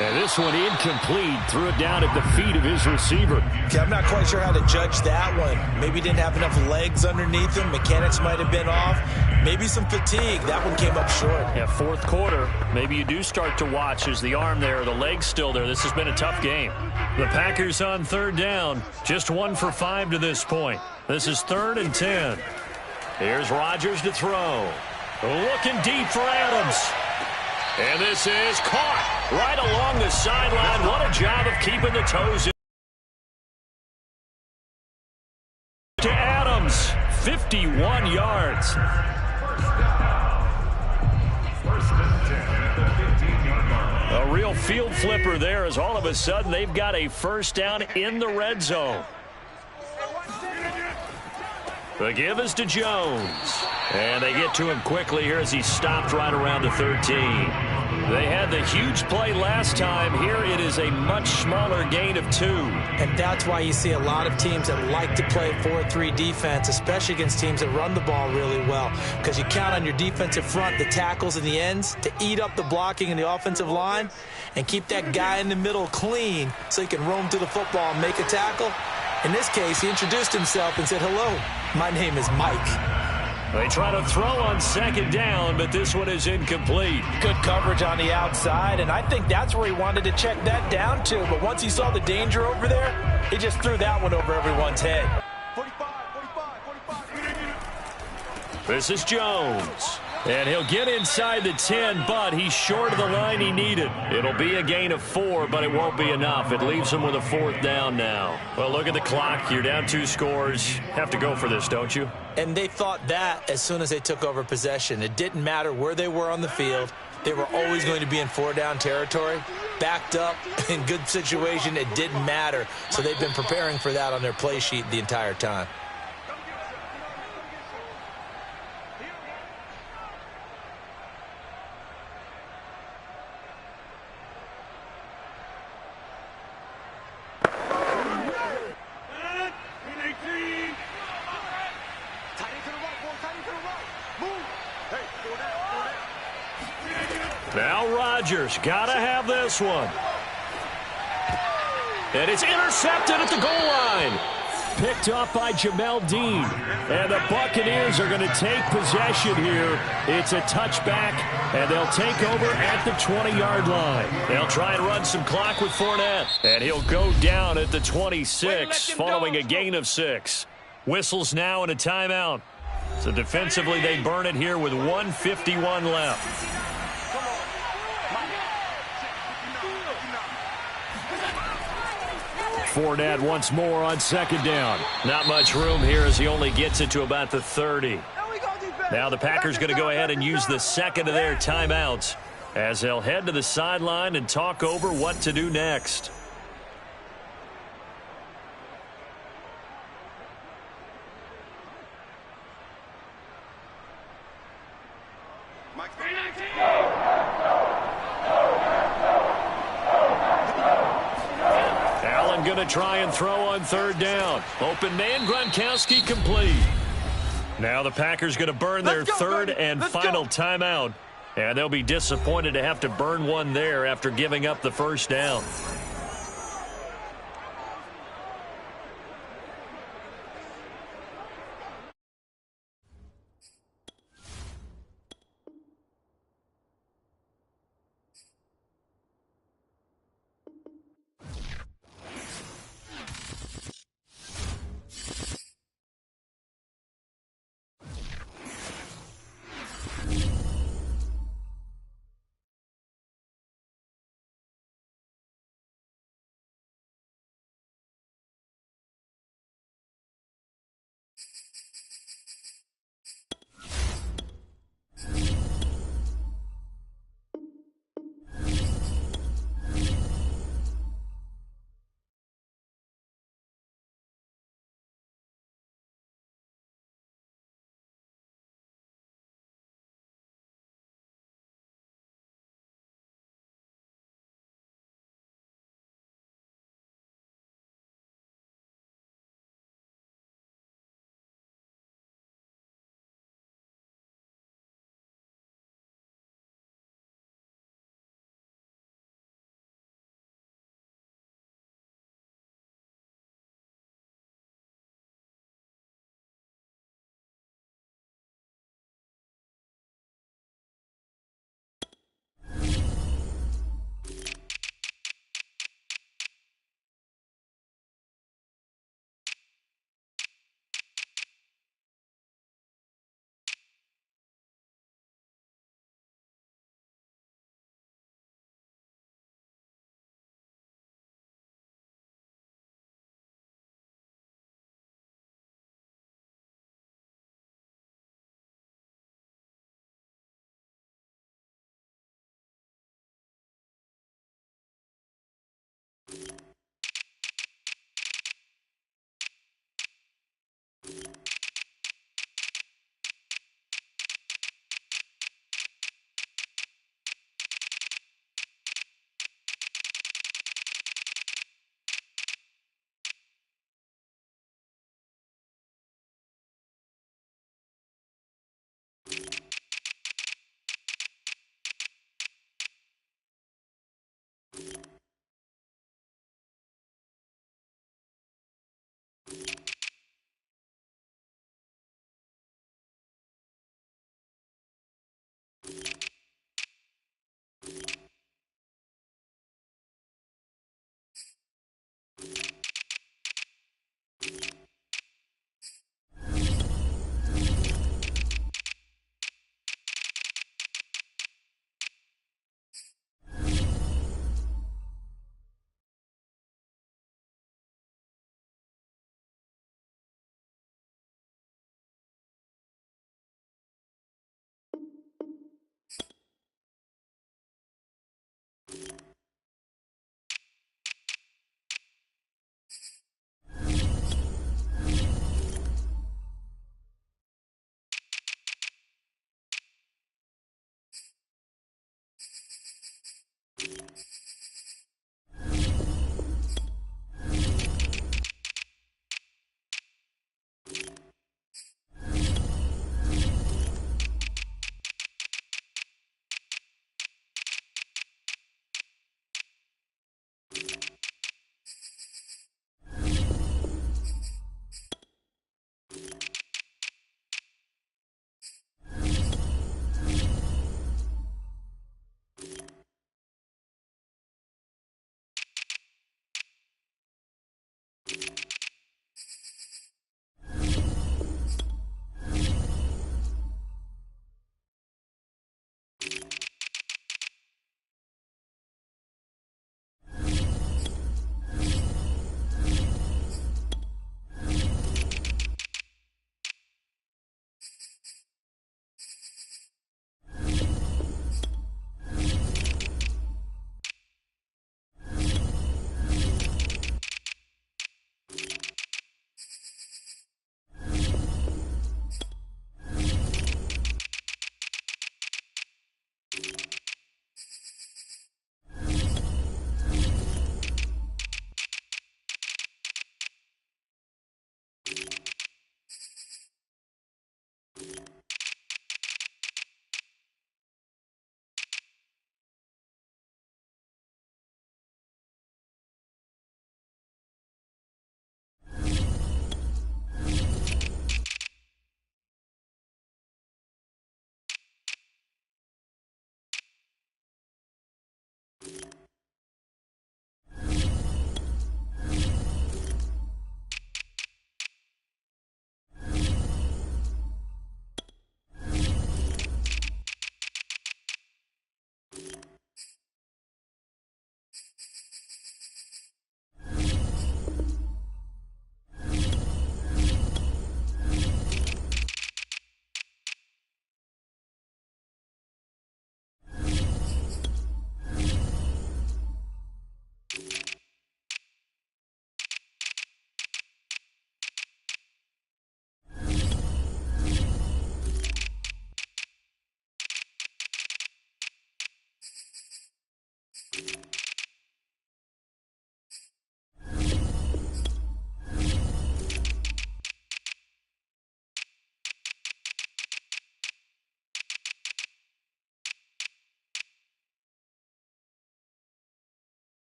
And this one incomplete. Threw it down at the feet of his receiver. Okay, I'm not quite sure how to judge that one. Maybe he didn't have enough legs underneath him. Mechanics might have been off. Maybe some fatigue. That one came up short. Yeah, 4th quarter. Maybe you do start to watch as the arm there, the leg's still there. This has been a tough game. The Packers on 3rd down. Just 1 for 5 to this point. This is 3rd and 10. Here's Rodgers to throw. Looking deep for Adams. And this is caught right along the sideline. What a job of keeping the toes in. To Adams, 51 yards. A real field flipper there as all of a sudden they've got a 1st down in the red zone. The give is to Jones. And they get to him quickly here as he stopped right around the 13. They had the huge play last time. Here it is a much smaller gain of 2. And that's why you see a lot of teams that like to play 4-3 defense, especially against teams that run the ball really well. Because you count on your defensive front, the tackles and the ends, to eat up the blocking in the offensive line and keep that guy in the middle clean so he can roam to the football and make a tackle. In this case, he introduced himself and said, hello, my name is Mike. They try to throw on second down, but this one is incomplete. Good coverage on the outside, and I think that's where he wanted to check that down to. But once he saw the danger over there, he just threw that one over everyone's head. 45, 45, 45. This is Jones. And he'll get inside the 10, but he's short of the line he needed. It'll be a gain of 4, but it won't be enough. It leaves him with a 4th down now. Well, look at the clock. You're down 2 scores. Have to go for this, don't you? And they thought that as soon as they took over possession. It didn't matter where they were on the field. They were always going to be in 4-down territory. Backed up, in good situation, it didn't matter. So they've been preparing for that on their play sheet the entire time. Now Rodgers, gotta have this one. And it's intercepted at the goal line. Picked up by Jamel Dean. And the Buccaneers are going to take possession here. It's a touchback, and they'll take over at the 20-yard line. They'll try and run some clock with Fournette. And he'll go down at the 26 following a gain of 6. Whistles now and a timeout. So defensively, they burn it here with 1:51 left. Fournette once more on second down. Not much room here as he only gets it to about the 30. Now the Packers going to go ahead and use the second of their timeouts as they'll head to the sideline and talk over what to do next. Going to try and throw on third down. Open man, Gronkowski complete. Now the Packers going to burn their third and final timeout. And they'll be disappointed to have to burn one there after giving up the first down.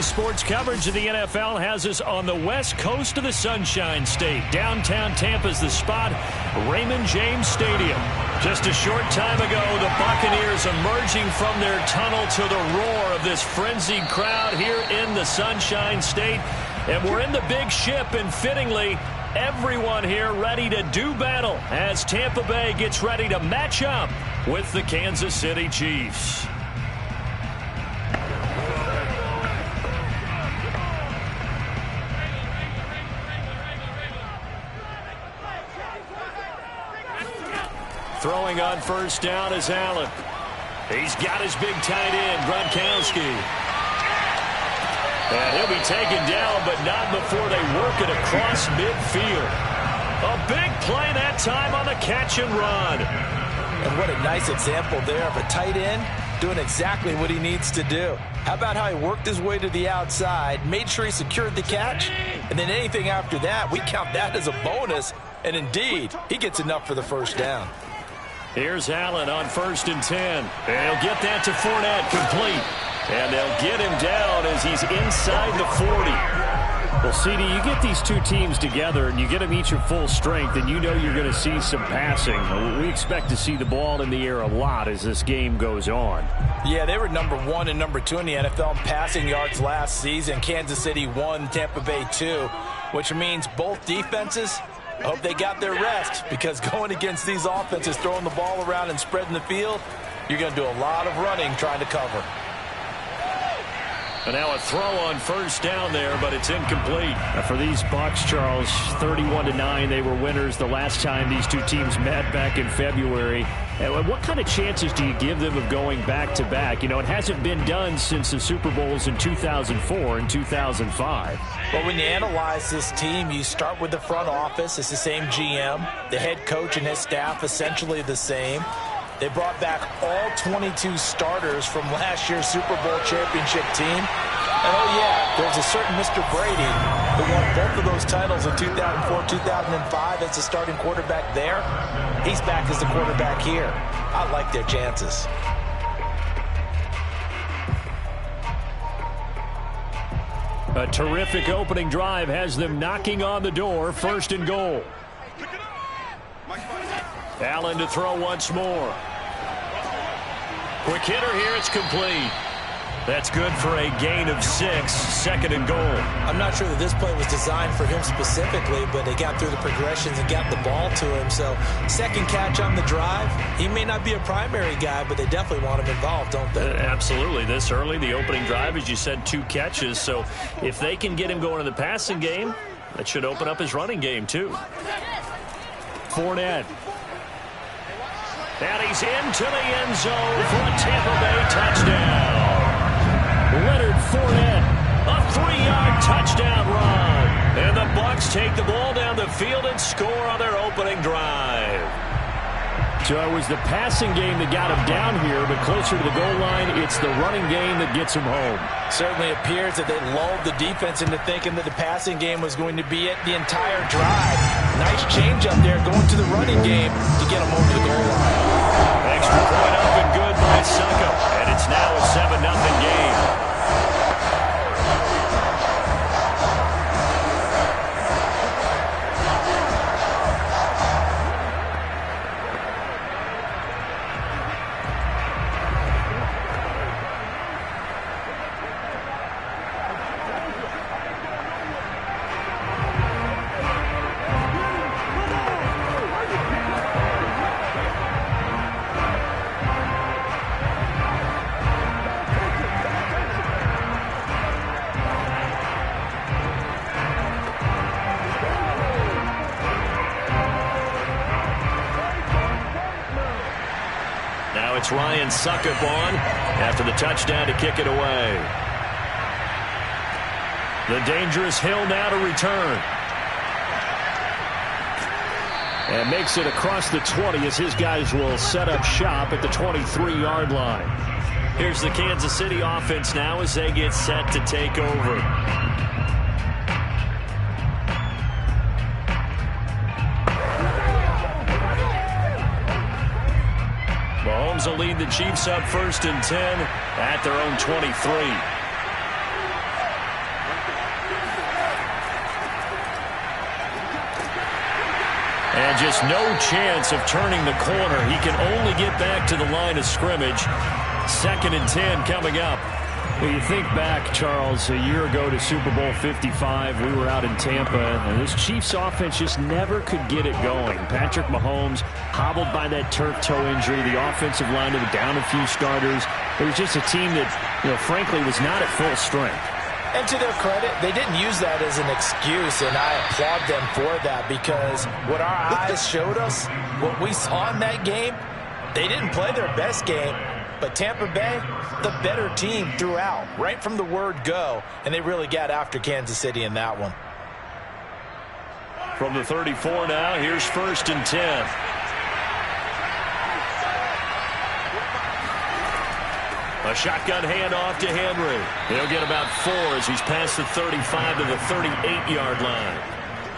sports coverage of the NFL has us on the west coast of the Sunshine State. Downtown Tampa's the spot, Raymond James Stadium. Just a short time ago, the Buccaneers emerging from their tunnel to the roar of this frenzied crowd here in the Sunshine State. And we're in the big ship, and fittingly, everyone here ready to do battle as Tampa Bay gets ready to match up with the Kansas City Chiefs. Throwing on first down is Allen. He's got his big tight end, Gronkowski. And he'll be taken down, but not before they work it across midfield. A big play that time on the catch and run. And what a nice example there of a tight end doing exactly what he needs to do. How about how he worked his way to the outside, made sure he secured the catch, and then anything after that, we count that as a bonus. And indeed, he gets enough for the first down. Here's Allen on 1st and 10. And he'll get that to Fournette, complete. And they'll get him down as he's inside the 40. Well, CD, you get these two teams together and you get them each at full strength, and you know you're going to see some passing. We expect to see the ball in the air a lot as this game goes on. Yeah, they were number 1 and number 2 in the NFL in passing yards last season. Kansas City 1, Tampa Bay 2, which means both defenses, I hope they got their rest, because going against these offenses, throwing the ball around and spreading the field, you're going to do a lot of running trying to cover. And now a throw on first down there, but it's incomplete. For these Bucs, Charles, 31-9, they were winners the last time these two teams met back in February. And what kind of chances do you give them of going back-to-back? You know, it hasn't been done since the Super Bowls in 2004 and 2005. But when you analyze this team, you start with the front office. It's the same GM. The head coach and his staff essentially the same. They brought back all 22 starters from last year's Super Bowl championship team. And oh yeah, there's a certain Mr. Brady who won both of those titles in 2004, 2005 as the starting quarterback there. He's back as the quarterback here. I like their chances. A terrific opening drive has them knocking on the door, 1st and goal. Allen to throw once more. Quick hitter here, it's complete. That's good for a gain of 6, 2nd and goal. I'm not sure that this play was designed for him specifically, but they got through the progressions and got the ball to him. So, second catch on the drive. He may not be a primary guy, but they definitely want him involved, don't they? Absolutely. This early, the opening drive, as you said, 2 catches. So, if they can get him going in the passing game, that should open up his running game, too. Fournette. And he's into the end zone for a Tampa Bay touchdown. Leonard Fournette, a 3-yard touchdown run. And the Bucs take the ball down the field and score on their opening drive. So it was the passing game that got him down here, but closer to the goal line, it's the running game that gets him home. Certainly appears that they lulled the defense into thinking that the passing game was going to be it the entire drive. Nice change up there going to the running game to get him over the goal line. Extra point up and good by Suckup. And it's now a 7-0 game. It's Ryan Suckup on after the touchdown to kick it away. The dangerous Hill now to return. And makes it across the 20 as his guys will set up shop at the 23-yard line. Here's the Kansas City offense now as they get set to take over. Mahomes will lead the Chiefs up 1st and 10 at their own 23. And just no chance of turning the corner. He can only get back to the line of scrimmage. 2nd and 10 coming up. Well, you think back, Charles, a year ago to Super Bowl 55, we were out in Tampa, and this Chiefs offense just never could get it going. Patrick Mahomes hobbled by that turf toe injury. The offensive line was down a few starters. It was just a team that, frankly, was not at full strength. And to their credit, they didn't use that as an excuse, and I applaud them for that, because what our eyes showed us, what we saw in that game, they didn't play their best game. But Tampa Bay, the better team throughout, right from the word go, and they really got after Kansas City in that one. From the 34 now, here's 1st and 10. A shotgun handoff to Henry. He'll get about 4 as he's past the 35 to the 38-yard line.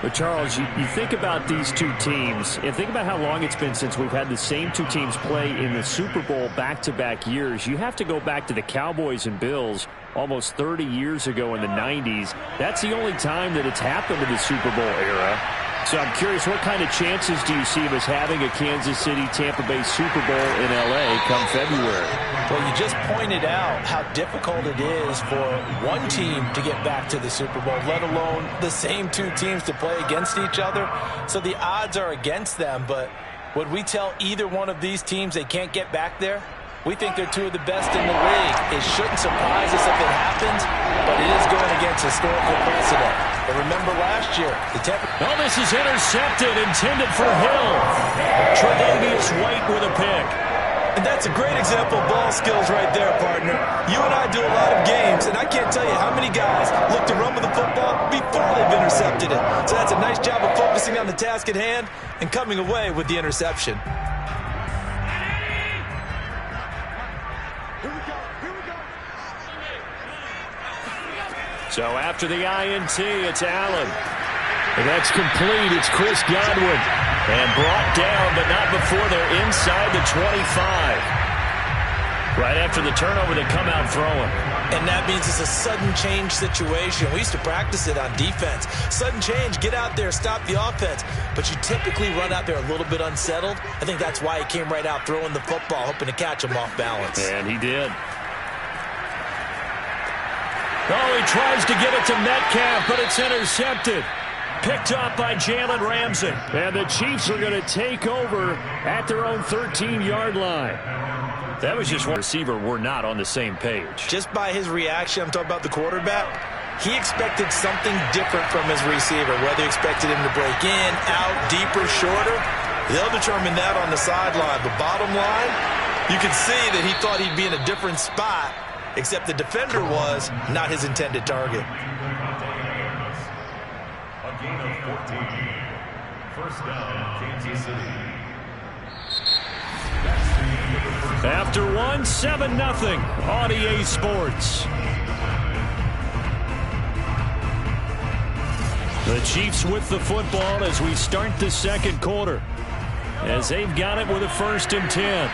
But, Charles, you think about these two teams, and think about how long it's been since we've had the same two teams play in the Super Bowl back-to-back years. You have to go back to the Cowboys and Bills almost 30 years ago in the 90s. That's the only time that it's happened in the Super Bowl era. So I'm curious, what kind of chances do you see of us having a Kansas City-Tampa Bay Super Bowl in L.A. come February? Well, you just pointed out how difficult it is for one team to get back to the Super Bowl, let alone the same two teams to play against each other. So the odds are against them, but would we tell either one of these teams they can't get back there? We think they're two of the best in the league. It shouldn't surprise us if it happens, but it is going against historical precedent. And remember last year, the Tampa... Oh, this is intercepted, intended for Hill. Tre'Davious White with a pick. And that's a great example of ball skills right there, partner. You and I do a lot of games, and I can't tell you how many guys look to run with the football before they've intercepted it. So that's a nice job of focusing on the task at hand and coming away with the interception. So after the INT, it's Allen. And that's complete. It's Chris Godwin. And brought down, but not before they're inside the 25. Right after the turnover, they come out throwing. And that means it's a sudden change situation. We used to practice it on defense. Sudden change, get out there, stop the offense. But you typically run out there a little bit unsettled. I think that's why he came right out throwing the football, hoping to catch him off balance. And he did. Oh, he tries to get it to Metcalf, but it's intercepted. Picked up by Jalen Ramsey. And the Chiefs are going to take over at their own 13-yard line. That was just one receiver. We're not on the same page. Just by his reaction, I'm talking about the quarterback, he expected something different from his receiver, whether he expected him to break in, out, deeper, shorter. They'll determine that on the sideline. But bottom line, you can see that he thought he'd be in a different spot, except the defender was not his intended target. A gain of 14. First down, Kansas City. After one, 7-0 on EA Sports. The Chiefs with the football as we start the second quarter, as they've got it with a 1st and 10.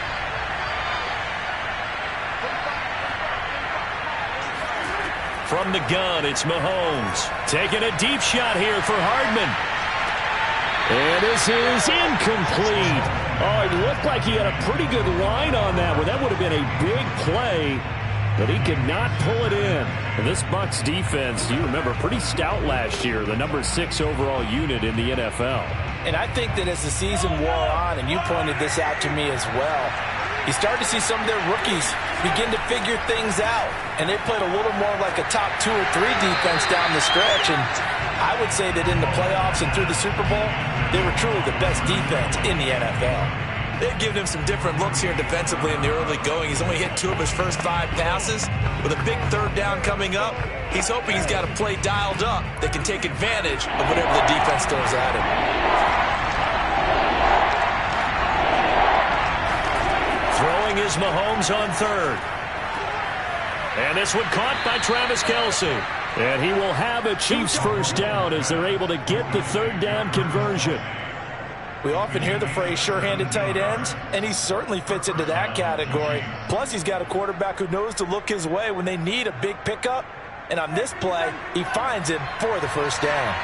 From the gun, it's Mahomes. Taking a deep shot here for Hardman. And this is incomplete. Oh, it looked like he had a pretty good line on that one. That would have been a big play, but he could not pull it in. And this Bucs defense, you remember, pretty stout last year, the number 6 overall unit in the NFL. And I think that as the season wore on, and you pointed this out to me as well, you started to see some of their rookies begin to figure things out. And they played a little more like a top 2 or 3 defense down the stretch. And I would say that in the playoffs and through the Super Bowl, they were truly the best defense in the NFL. They've given him some different looks here defensively in the early going. He's only hit 2 of his first 5 passes. With a big 3rd down coming up, he's hoping he's got a play dialed up that can take advantage of whatever the defense throws at him. Throwing is Mahomes on 3rd. And this one caught by Travis Kelce. And he will have a Chiefs 1st down as they're able to get the 3rd down conversion. We often hear the phrase sure-handed tight ends, and he certainly fits into that category. Plus, he's got a quarterback who knows to look his way when they need a big pickup. And on this play, he finds him for the 1st down.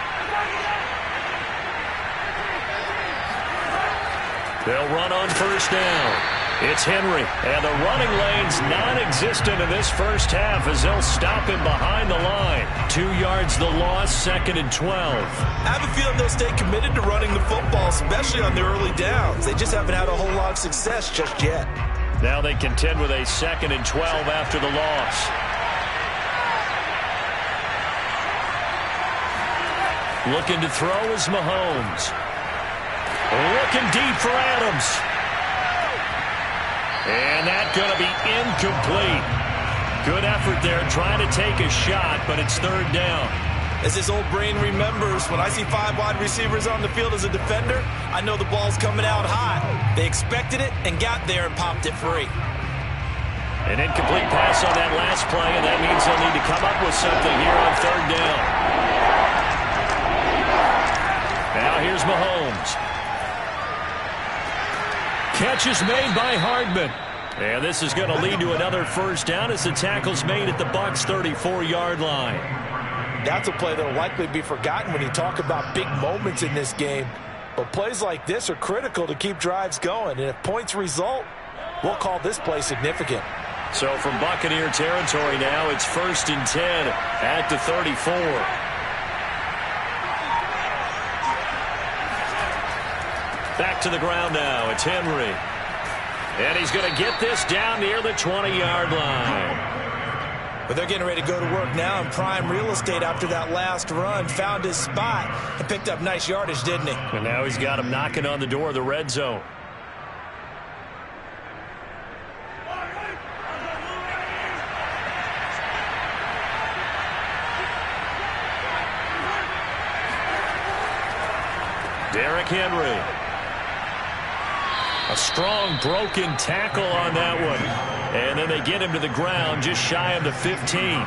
They'll run on first down. It's Henry, and the running lane's non-existent in this first half as they'll stop him behind the line. 2 yards the loss, 2nd and 12. I have a feeling they'll stay committed to running the football, especially on the early downs. They just haven't had a whole lot of success just yet. Now they contend with a 2nd and 12 after the loss. Looking to throw is Mahomes. Looking deep for Adams. And that's going to be incomplete. Good effort there trying to take a shot, but it's 3rd down. As his old brain remembers, when I see 5 wide receivers on the field as a defender, I know the ball's coming out hot. They expected it and got there and popped it free. An incomplete pass on that last play, and that means they'll need to come up with something here on 3rd down. Now here's Mahomes. Catch is made by Hardman. And this is going to lead to another first down as the tackle's made at the Bucs' 34-yard line. That's a play that will likely be forgotten when you talk about big moments in this game. But plays like this are critical to keep drives going. And if points result, we'll call this play significant. So from Buccaneer territory now, it's 1st and 10 at the 34. Back to the ground now. It's Henry. And he's going to get this down near the 20-yard line. But they're getting ready to go to work now in prime real estate after that last run. Found his spot and picked up nice yardage, didn't he? And now he's got him knocking on the door of the red zone. Derrick Henry. A strong broken tackle on that one. And then they get him to the ground just shy of the 15.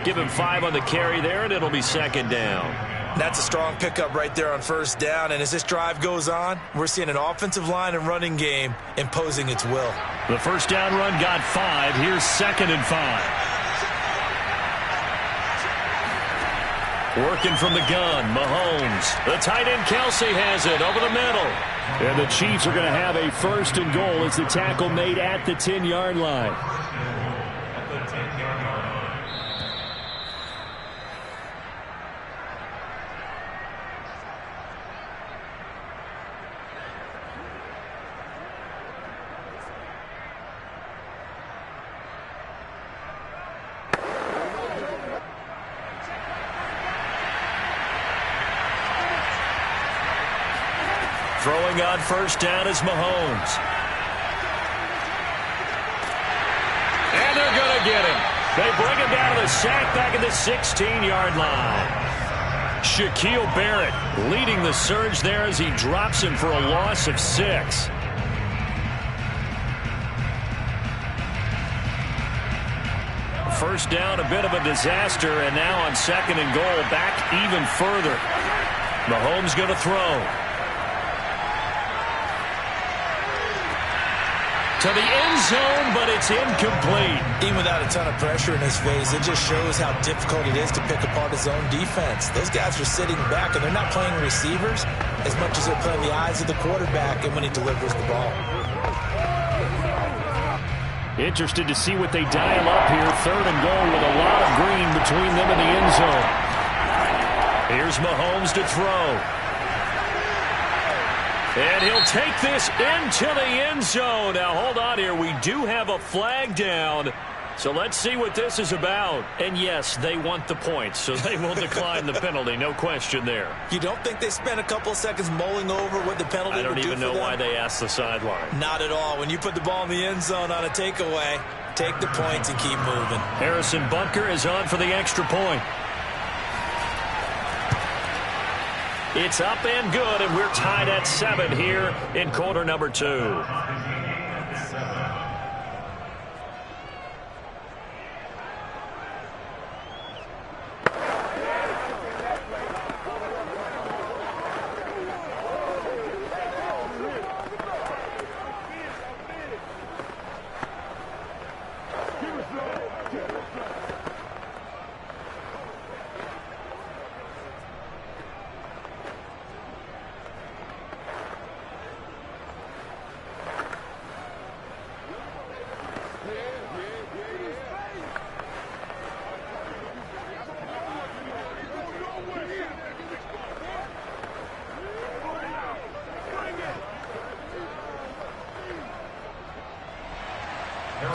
Give him 5 on the carry there, and it'll be 2nd down. That's a strong pickup right there on 1st down. And as this drive goes on, we're seeing an offensive line and running game imposing its will. The first down run got 5. Here's 2nd and 5. Working from the gun, Mahomes. The tight end Kelsey has it over the middle. And the Chiefs are going to have a 1st and goal as the tackle made at the 10-yard line. Throwing on 1st down is Mahomes. And they're going to get him. They bring him down to the sack back at the 16-yard line. Shaquille Barrett leading the surge there as he drops him for a loss of 6. First down, a bit of a disaster, and now on 2nd and goal, back even further. Mahomes going to throw. To the end zone, but it's incomplete. Even without a ton of pressure in his face, it just shows how difficult it is to pick apart his own defense. Those guys are sitting back, and they're not playing receivers as much as they're playing the eyes of the quarterback and when he delivers the ball. Interested to see what they dial up here. 3rd and goal with a lot of green between them and the end zone. Here's Mahomes to throw. And he'll take this into the end zone. Now, hold on here. We do have a flag down. So let's see what this is about. And, yes, they want the points, so they will decline the penalty. No question there. You don't think they spent a couple of seconds mulling over what the penalty would do for them? I don't even know why they asked the sideline. Not at all. When you put the ball in the end zone on a takeaway, take the points and keep moving. Harrison Bunker is on for the extra point. It's up and good, and we're tied at 7 here in quarter number 2.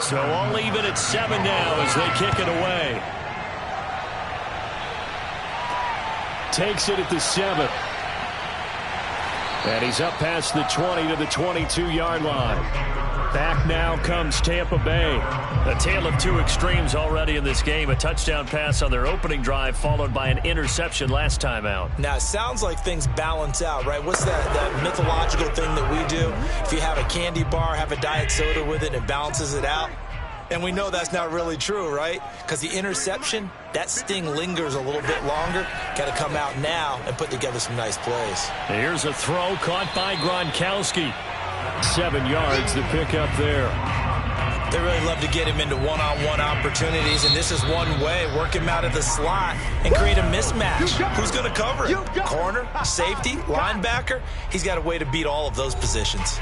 So all even at 7 now as they kick it away. Takes it at the 7. And he's up past the 20 to the 22-yard line. Back now comes Tampa Bay. A tale of two extremes already in this game. A touchdown pass on their opening drive followed by an interception last time out. Now, it sounds like things balance out, right? What's that mythological thing that we do? If you have a candy bar, have a diet soda with it, it balances it out. And we know that's not really true, right? Because the interception, that sting lingers a little bit longer. Got to come out now and put together some nice plays. Here's a throw caught by Gronkowski. 7 yards, the pickup there. They really love to get him into one-on-one opportunities, and this is one way. Work him out of the slot and create a mismatch. Who's going to cover it? Corner, safety, linebacker? He's got a way to beat all of those positions.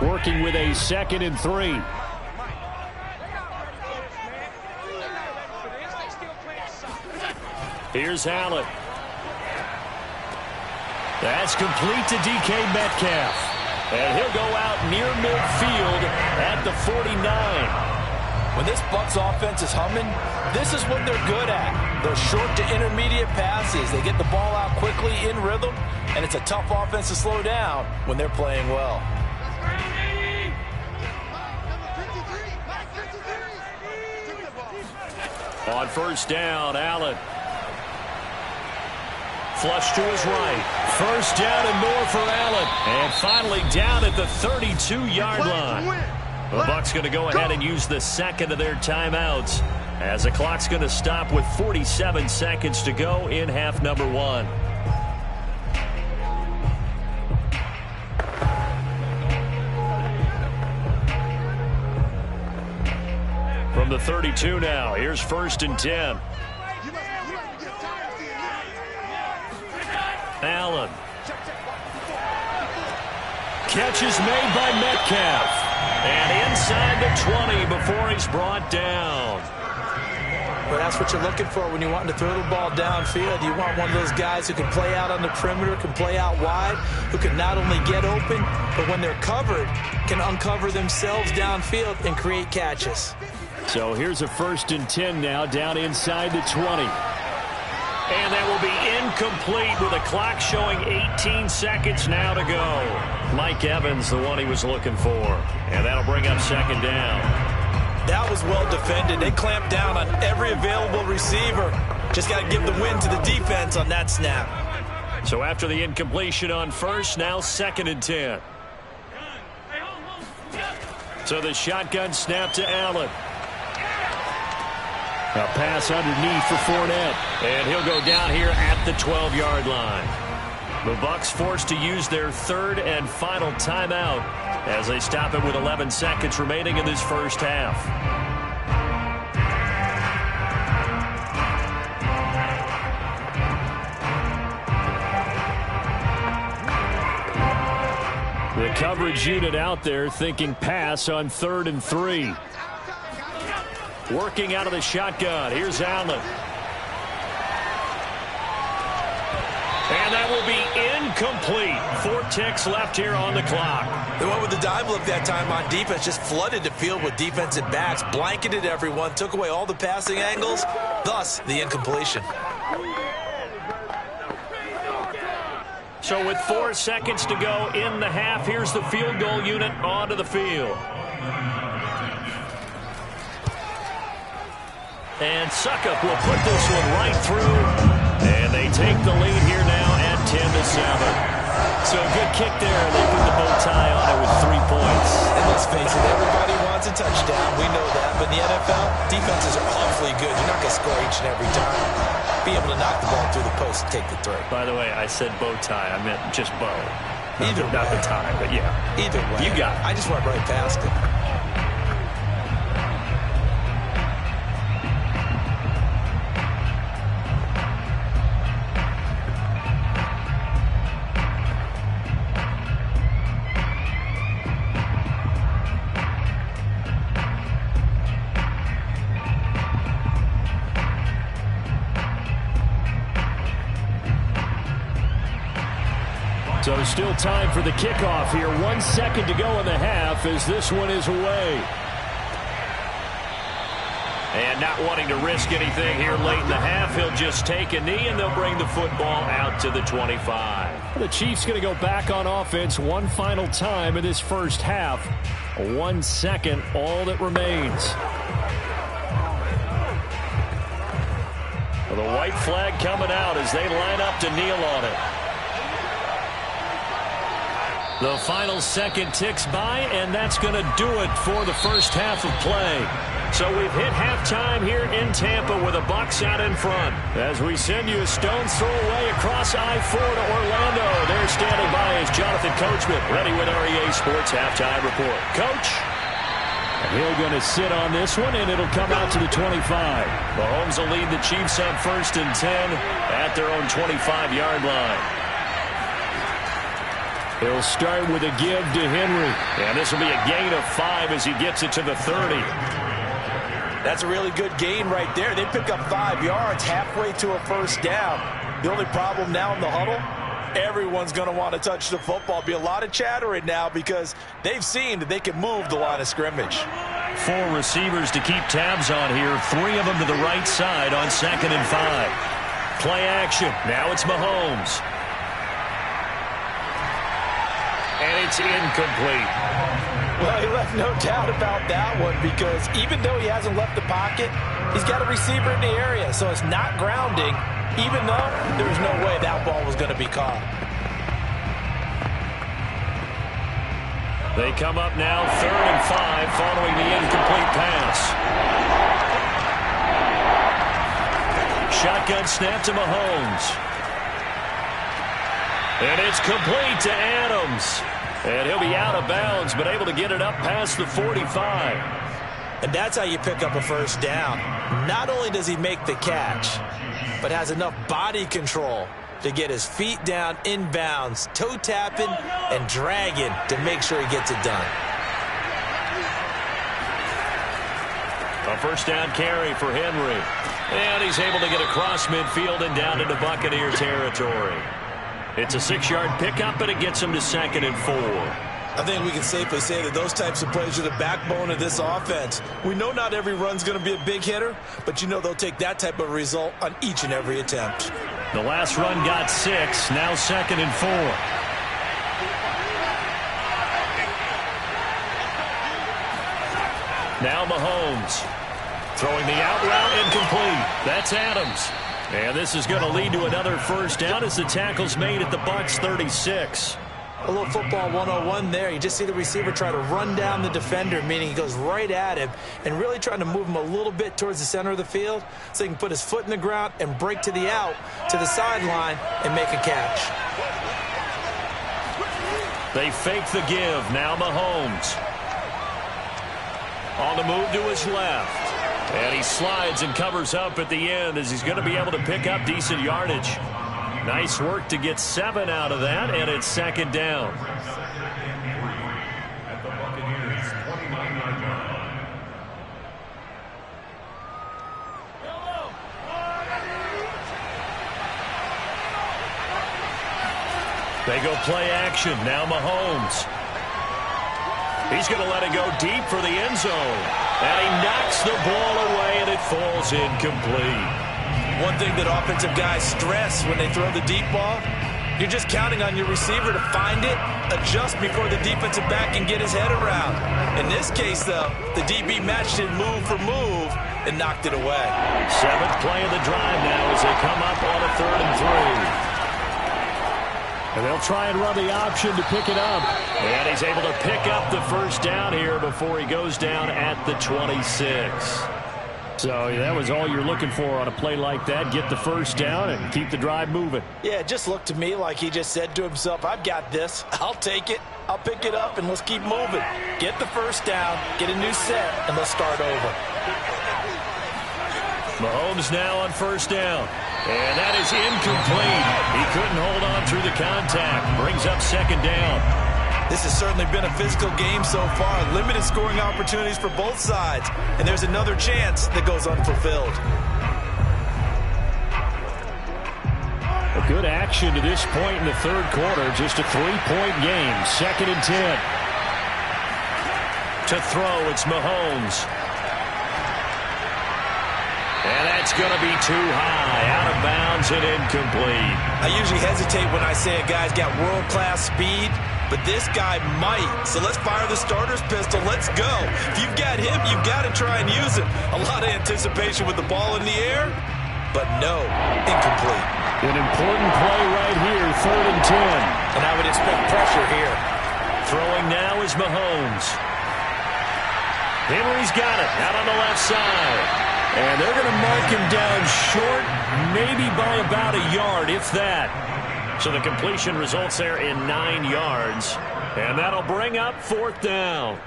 Working with a 2nd and 3. Here's Allen. That's complete to DK Metcalf. And he'll go out near midfield at the 49. When this Bucs offense is humming, this is what they're good at. Those short to intermediate passes. They get the ball out quickly in rhythm, and it's a tough offense to slow down when they're playing well. On first down, Allen. Flush to his right. First down and more for Allen. And finally down at the 32-yard line. The Bucs going to go ahead and use the second of their timeouts as the clock's going to stop with 47 seconds to go in half number 1. From the 32 now, here's 1st and 10. Allen. Catch is made by Metcalf. And inside the 20 before he's brought down. Well, that's what you're looking for when you're wanting to throw the ball downfield. You want one of those guys who can play out on the perimeter, can play out wide, who can not only get open, but when they're covered, can uncover themselves downfield and create catches. So here's a 1st and 10 now, down inside the 20. And that will be incomplete with a clock showing 18 seconds now to go. Mike Evans, the one he was looking for. And that'll bring up 2nd down. That was well defended. They clamped down on every available receiver. Just got to give the win to the defense on that snap. So after the incompletion on first, now 2nd and 10. So the shotgun snap to Allen. A pass underneath for Fournette. And he'll go down here at the 12-yard line. The Bucs forced to use their 3rd and final timeout as they stop it with 11 seconds remaining in this first half. The coverage unit out there thinking pass on 3rd and 3. Working out of the shotgun. Here's Allen. And that will be incomplete. 4 ticks left here on the clock. They went with the dive look that time on defense, just flooded the field with defensive backs, blanketed everyone, took away all the passing angles, thus the incompletion. So with 4 seconds to go in the half, here's the field goal unit onto the field. And Suckup will put this one right through. And they take the lead here now at 10-7. So a good kick there. They put the bow tie on it with 3 points. And let's face it, everybody wants a touchdown. We know that. But in the NFL, defenses are awfully good. You're not going to score each and every time. Be able to knock the ball through the post and take the throw. By the way, I said bow tie. I meant just bow. Either way. Not the tie, but yeah. Either way. You got it. I just went right past it. So still time for the kickoff here. 1 second to go in the half as this one is away. And not wanting to risk anything here late in the half, he'll just take a knee, and they'll bring the football out to the 25. The Chiefs going to go back on offense one final time in this first half. 1 second, all that remains. Well, the white flag coming out as they line up to kneel on it. The final second ticks by, and that's going to do it for the first half of play. So we've hit halftime here in Tampa with the Bucs out in front. As we send you a stone's throw away across I-4 to Orlando. There standing by is Jonathan Coachman, ready with our EA Sports Halftime Report. Coach. He'll going to sit on this one, and it'll come out to the 25. Mahomes will lead the Chiefs on 1st and 10 at their own 25-yard line. He'll start with a give to Henry. And this will be a gain of 5 as he gets it to the 30. That's a really good gain right there. They pick up 5 yards halfway to a first down. The only problem now in the huddle, everyone's going to want to touch the football. Be a lot of chattering now because they've seen that they can move the line of scrimmage. 4 receivers to keep tabs on here. 3 of them to the right side on 2nd and 5. Play action. Now it's Mahomes. And it's incomplete. Well, he left no doubt about that one because even though he hasn't left the pocket, he's got a receiver in the area, so it's not grounding, even though there's no way that ball was going to be caught. They come up now 3rd and 5 following the incomplete pass. Shotgun snap to Mahomes. And it's complete to Adams. And he'll be out of bounds, but able to get it up past the 45. And that's how you pick up a first down. Not only does he make the catch, but has enough body control to get his feet down inbounds, toe tapping and dragging to make sure he gets it done. A first down carry for Henry. And he's able to get across midfield and down into Buccaneer territory. It's a 6-yard pickup, and it gets him to 2nd and 4. I think we can safely say that those types of plays are the backbone of this offense. We know not every run's going to be a big hitter, but you know they'll take that type of result on each and every attempt. The last run got 6, now 2nd and 4. Now Mahomes. Throwing the out route incomplete. That's Adams. And this is going to lead to another first down as the tackle's made at the Bucs 36. A little football 101 there. You just see the receiver try to run down the defender, meaning he goes right at him and really trying to move him a little bit towards the center of the field so he can put his foot in the ground and break to the out, to the sideline, and make a catch. They fake the give. Now Mahomes. On the move to his left. And he slides and covers up at the end as he's going to be able to pick up decent yardage. Nice work to get 7 out of that, and it's 2nd down. At the Buccaneers' 29-yard line. They go play action. Now Mahomes. He's going to let it go deep for the end zone. And he knocks the ball away, and it falls incomplete. One thing that offensive guys stress when they throw the deep ball, you're just counting on your receiver to find it, adjust before the defensive back can get his head around. In this case, though, the DB matched it move for move and knocked it away. 7th play of the drive now as they come up on a 3rd and 3. And they'll try and run the option to pick it up. And he's able to pick up the first down here before he goes down at the 26. So that was all you're looking for on a play like that. Get the first down and keep the drive moving. Yeah, it just looked to me like he just said to himself, I've got this. I'll take it. I'll pick it up, and let's keep moving. Get the first down, get a new set, and let's start over. Mahomes now on first down. And that is incomplete. He couldn't hold on through the contact. Brings up 2nd down. This has certainly been a physical game so far. Limited scoring opportunities for both sides. And there's another chance that goes unfulfilled. A good good action to this point in the third quarter. Just a 3-point game. 2nd and 10. To throw, it's Mahomes. And that's going to be too high. Out of bounds and incomplete. I usually hesitate when I say a guy's got world-class speed, but this guy might. So let's fire the starter's pistol. Let's go. If you've got him, you've got to try and use it. A lot of anticipation with the ball in the air, but no, incomplete. An important play right here, 3rd and 10. And I would expect pressure here. Throwing now is Mahomes. Henry's got it out on the left side. And they're going to mark him down short, maybe by about a yard, if that. So the completion results there in 9 yards. And that'll bring up 4th down.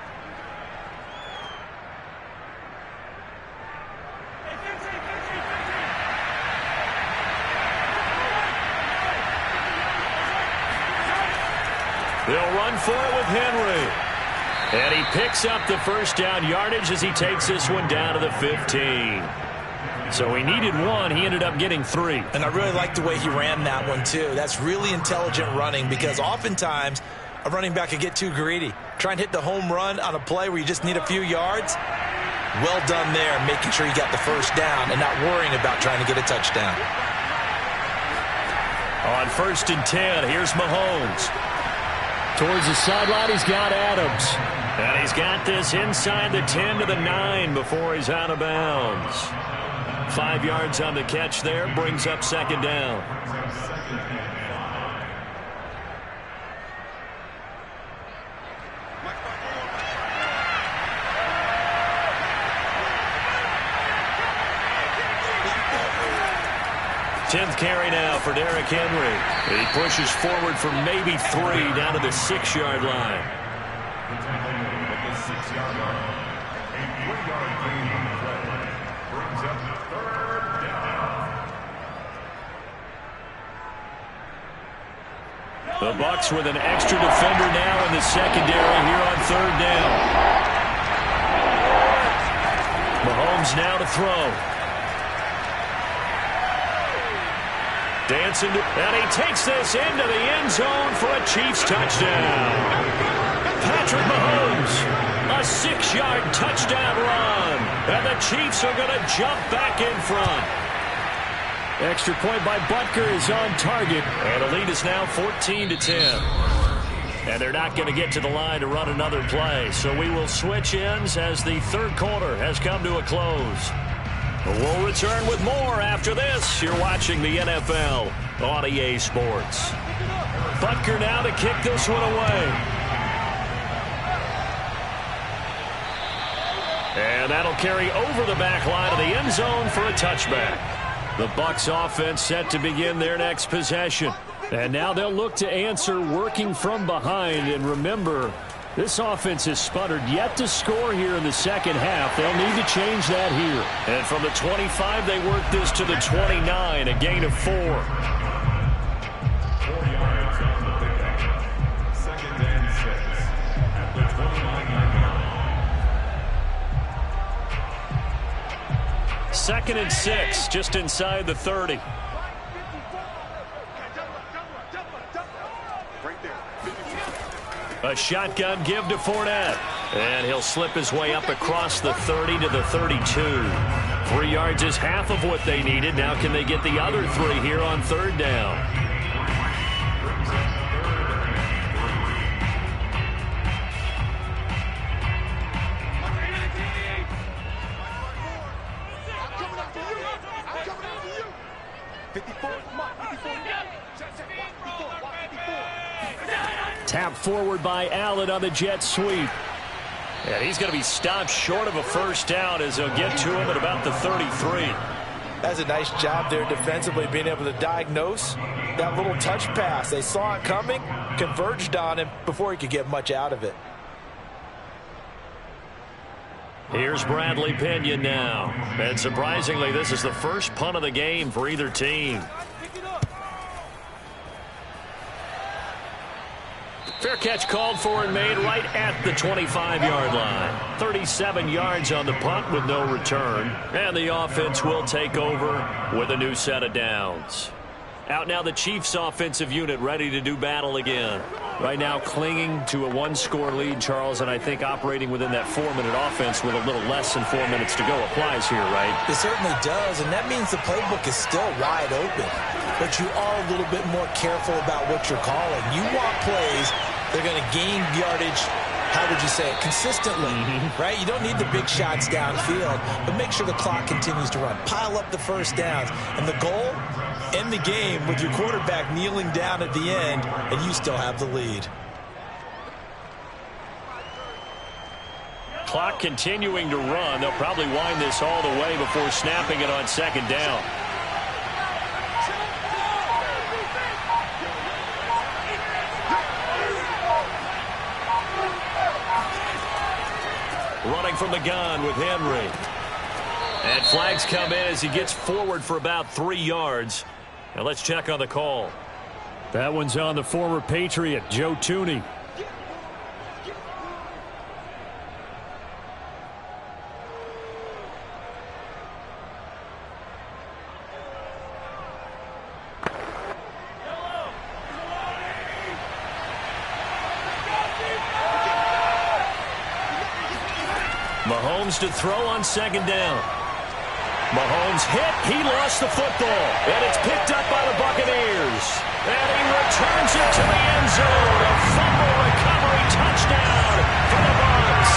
They'll run for it with Henry. And he picks up the first down yardage as he takes this one down to the 15. So he needed 1. He ended up getting 3. And I really like the way he ran that one, too. That's really intelligent running because oftentimes a running back can get too greedy. Try and hit the home run on a play where you just need a few yards. Well done there, making sure you got the first down and not worrying about trying to get a touchdown. On 1st and 10, here's Mahomes. Towards the sideline, he's got Adams. And he's got this inside the 10 to the 9 before he's out of bounds. 5 yards on the catch there, brings up 2nd down. Tenth carry now for Derrick Henry. He pushes forward for maybe 3 down to the 6-yard line. The Bucs with an extra defender now in the secondary here on 3rd down. Mahomes now to throw. Dancing, and he takes this into the end zone for a Chiefs touchdown. Patrick Mahomes, a 6-yard touchdown run, and the Chiefs are going to jump back in front. Extra point by Butker is on target. And the lead is now 14-10. And they're not going to get to the line to run another play. So we will switch ends as the third quarter has come to a close. We'll return with more after this. You're watching the NFL on EA Sports. Butker now to kick this one away. And that'll carry over the back line of the end zone for a touchback. The Bucs offense set to begin their next possession. And now they'll look to answer working from behind. And remember, this offense has sputtered yet to score here in the second half. They'll need to change that here. And from the 25, they work this to the 29, a gain of 4. 4 yards on the pickup. 2nd and 6 at the 29-yard line. 2nd and 6, just inside the 30. A shotgun give to Fournette. And he'll slip his way up across the 30 to the 32. 3 yards is half of what they needed. Now can they get the other 3 here on 3rd down? Tap forward by Allen on the jet sweep. And he's going to be stopped short of a first down as they'll get to him at about the 33. That's a nice job there defensively, being able to diagnose that little touch pass. They saw it coming, converged on him before he could get much out of it. Here's Bradley Pinion now. And surprisingly, this is the first punt of the game for either team. Fair catch called for and made right at the 25-yard line. 37 yards on the punt with no return. And the offense will take over with a new set of downs. Out now the Chiefs offensive unit ready to do battle again. Right now clinging to a one-score lead, Charles, and I think operating within that 4-minute offense with a little less than 4 minutes to go applies here, right? It certainly does, and that means the playbook is still wide open. But you are a little bit more careful about what you're calling. You want plays that are going to gain yardage, how would you say it, consistently, right? You don't need the big shots downfield, but make sure the clock continues to run. Pile up the first downs. And the goal, end the game with your quarterback kneeling down at the end, and you still have the lead. Clock continuing to run. They'll probably wind this all the way before snapping it on second down. Running from the gun with Henry. And flags come in as he gets forward for about 3 yards. Now let's check on the call. That one's on the former Patriot, Joe Thuney. Mahomes to throw on second down. Mahomes hit. He lost the football. And it's picked up by the Buccaneers. And he returns it to the end zone. A fumble recovery touchdown for the Bucs.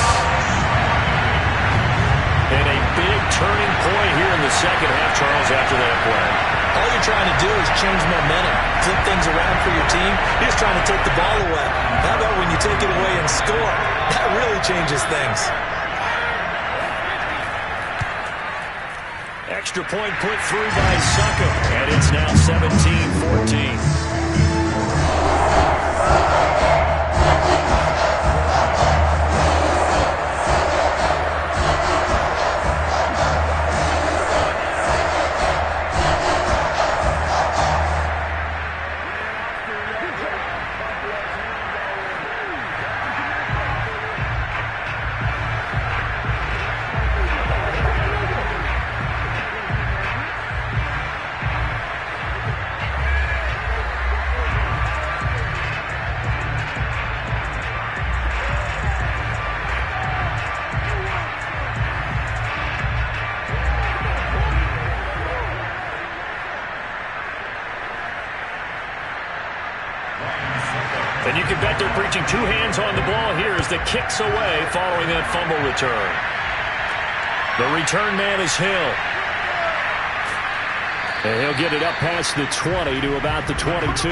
And a big turning point here in the second half, Charles, after that play. All you're trying to do is change momentum, flip things around for your team. You're just trying to take the ball away. How about when you take it away and score? That really changes things. Extra point put through by Suckum, and it's now 17-14. And you can bet they're preaching 2 hands on the ball here as the kick's away following that fumble return. The return man is Hill. And he'll get it up past the 20 to about the 22.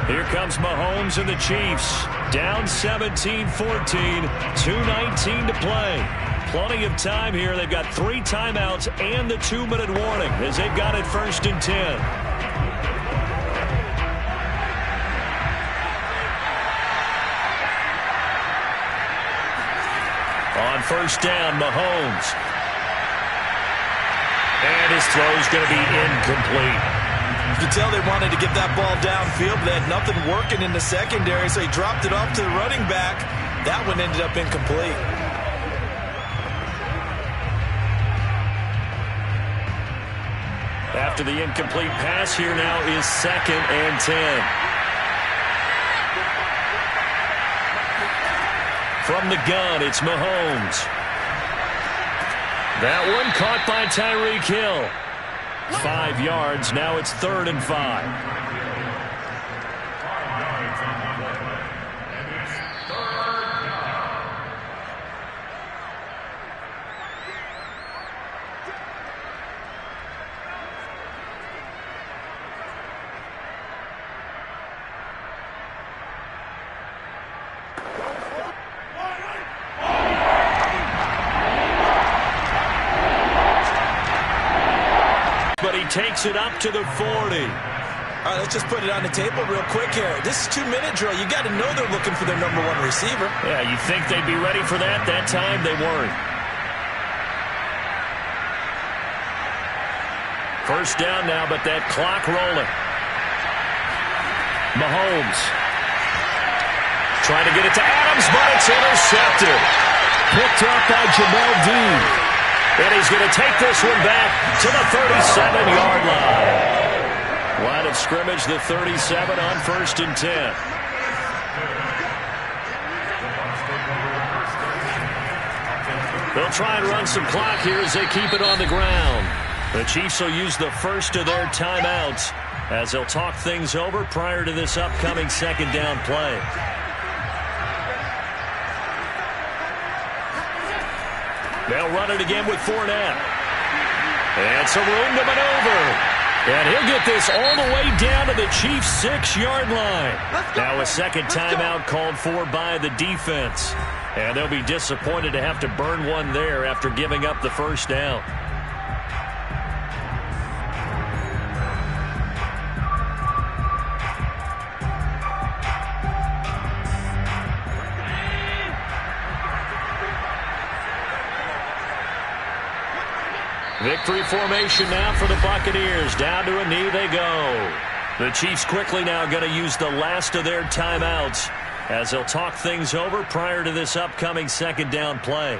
Here comes Mahomes and the Chiefs. Down 17-14, 2:19 to play. Plenty of time here. They've got 3 timeouts and the 2-minute warning as they've got it 1st and 10. On first down, Mahomes. And his throw's going to be incomplete. You can tell they wanted to get that ball downfield, but they had nothing working in the secondary, so he dropped it off to the running back. That one ended up incomplete. After the incomplete pass, here now is 2nd and 10. From the gun, it's Mahomes. That one caught by Tyreek Hill. 5 yards. Now it's 3rd and 5. But he takes it up to the 40. All right, let's just put it on the table real quick here. This is 2-minute drill. You got to know they're looking for their number 1 receiver. Yeah, you think they'd be ready for that? That time they weren't. First down now, but that clock rolling. Mahomes trying to get it to Adams, but it's intercepted. Picked up by Jamel Dean. And he's going to take this one back to the 37-yard line. Line of scrimmage, the 37 on 1st and 10. They'll try and run some clock here as they keep it on the ground. The Chiefs will use the first of their timeouts as they'll talk things over prior to this upcoming second down play. They'll run it again with Fournette. And some room to maneuver. And he'll get this all the way down to the Chiefs' 6-yard line. Now a second timeout called for by the defense. And they'll be disappointed to have to burn one there after giving up the first down. Victory formation now for the Buccaneers. Down to a knee they go. The Chiefs quickly now going to use the last of their timeouts as they'll talk things over prior to this upcoming second down play.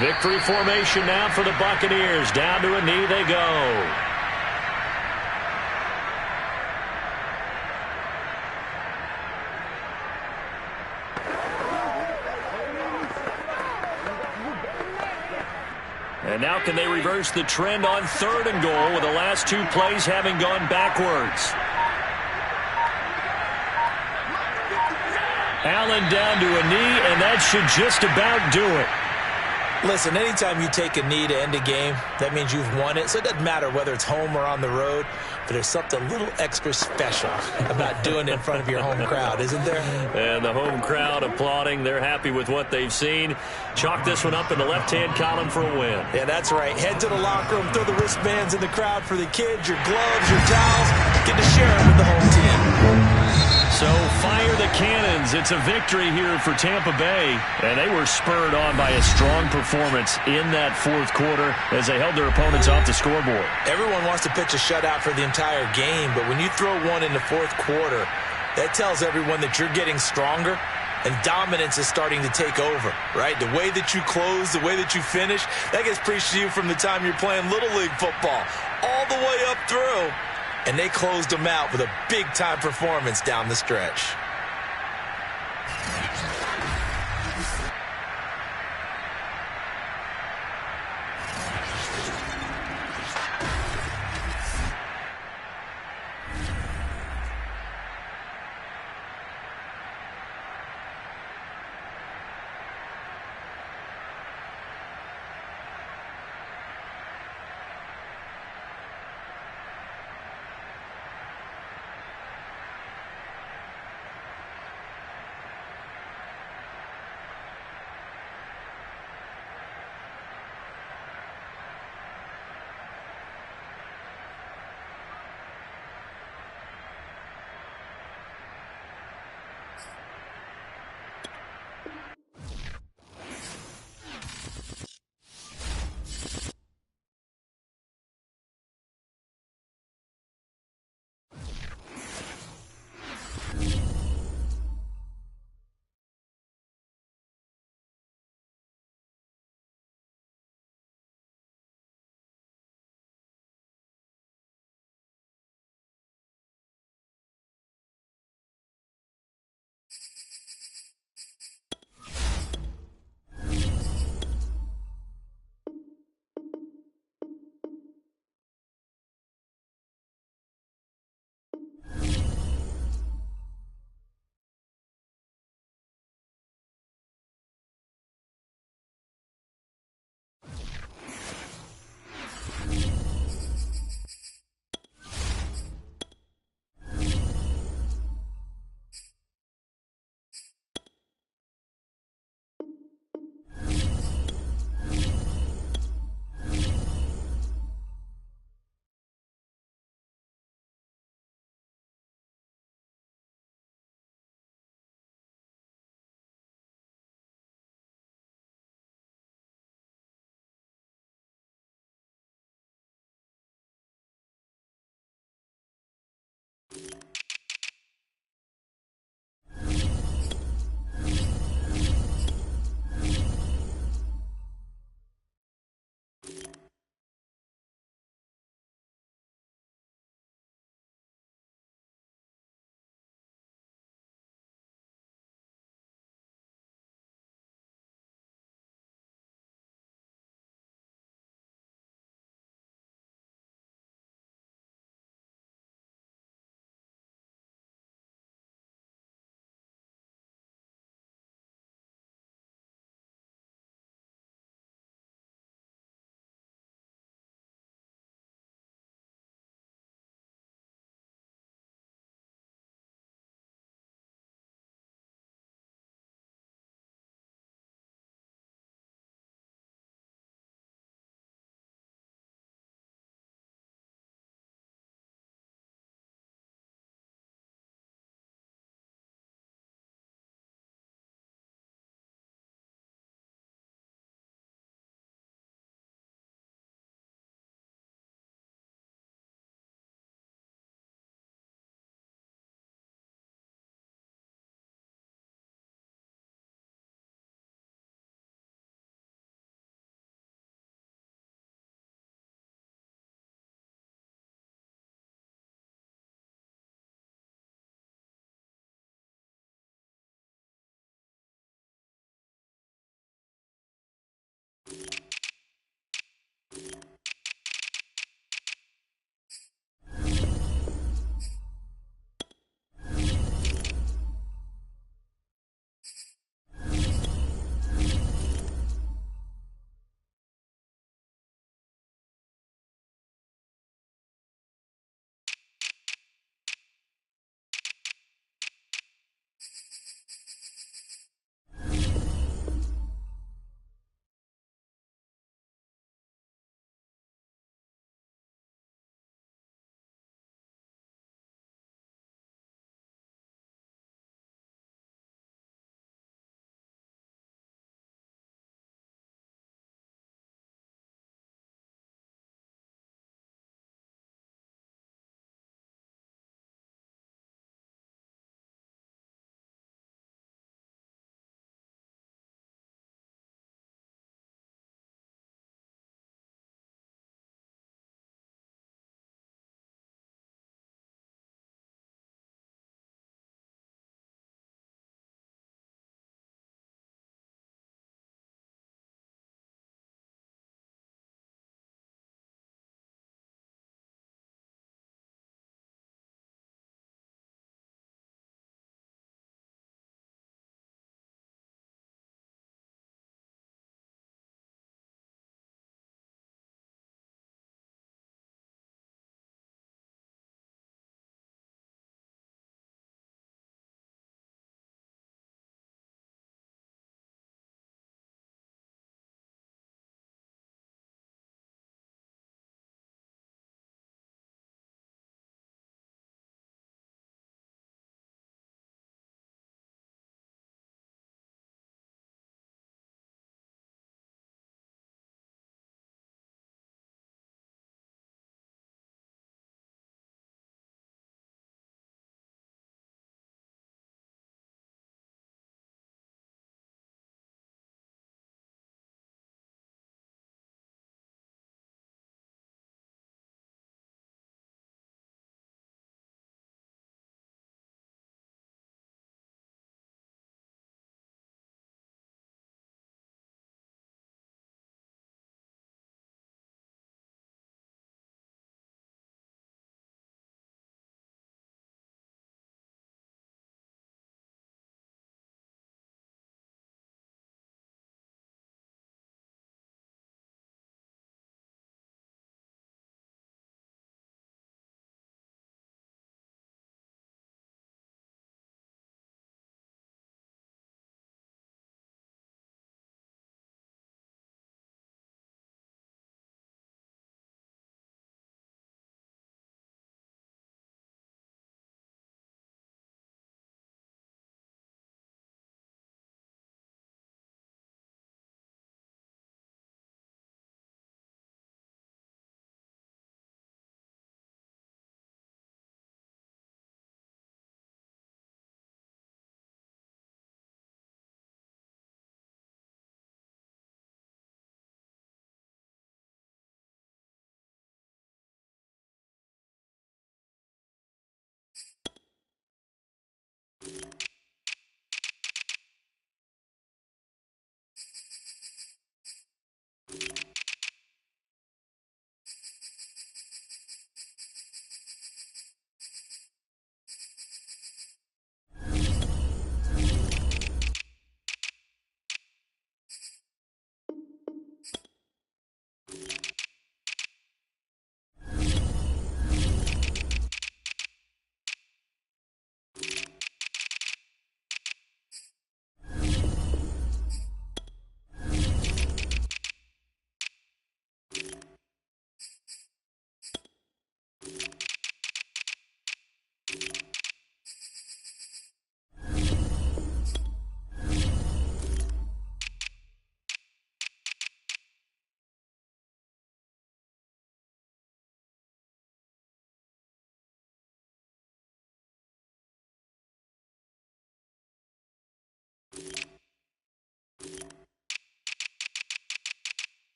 Victory formation now for the Buccaneers. Down to a knee they go. And now can they reverse the trend on 3rd and goal with the last 2 plays having gone backwards? Allen down to a knee, and that should just about do it. Listen, anytime you take a knee to end a game, that means you've won it. So it doesn't matter whether it's home or on the road, but there's something a little extra special about doing it in front of your home crowd, isn't there? And the home crowd applauding. They're happy with what they've seen. Chalk this one up in the left-hand column for a win. Yeah, that's right. Head to the locker room, throw the wristbands in the crowd for the kids, your gloves, your towels. Get to share them with the home team. So fire the cannons. It's a victory here for Tampa Bay. And they were spurred on by a strong performance in that 4th quarter as they held their opponents off the scoreboard. Everyone wants to pitch a shutout for the entire game, but when you throw one in the 4th quarter, that tells everyone that you're getting stronger and dominance is starting to take over, right? The way that you close, the way that you finish, that gets preached to you from the time you're playing Little League football all the way up through. And they closed them out with a big-time performance down the stretch.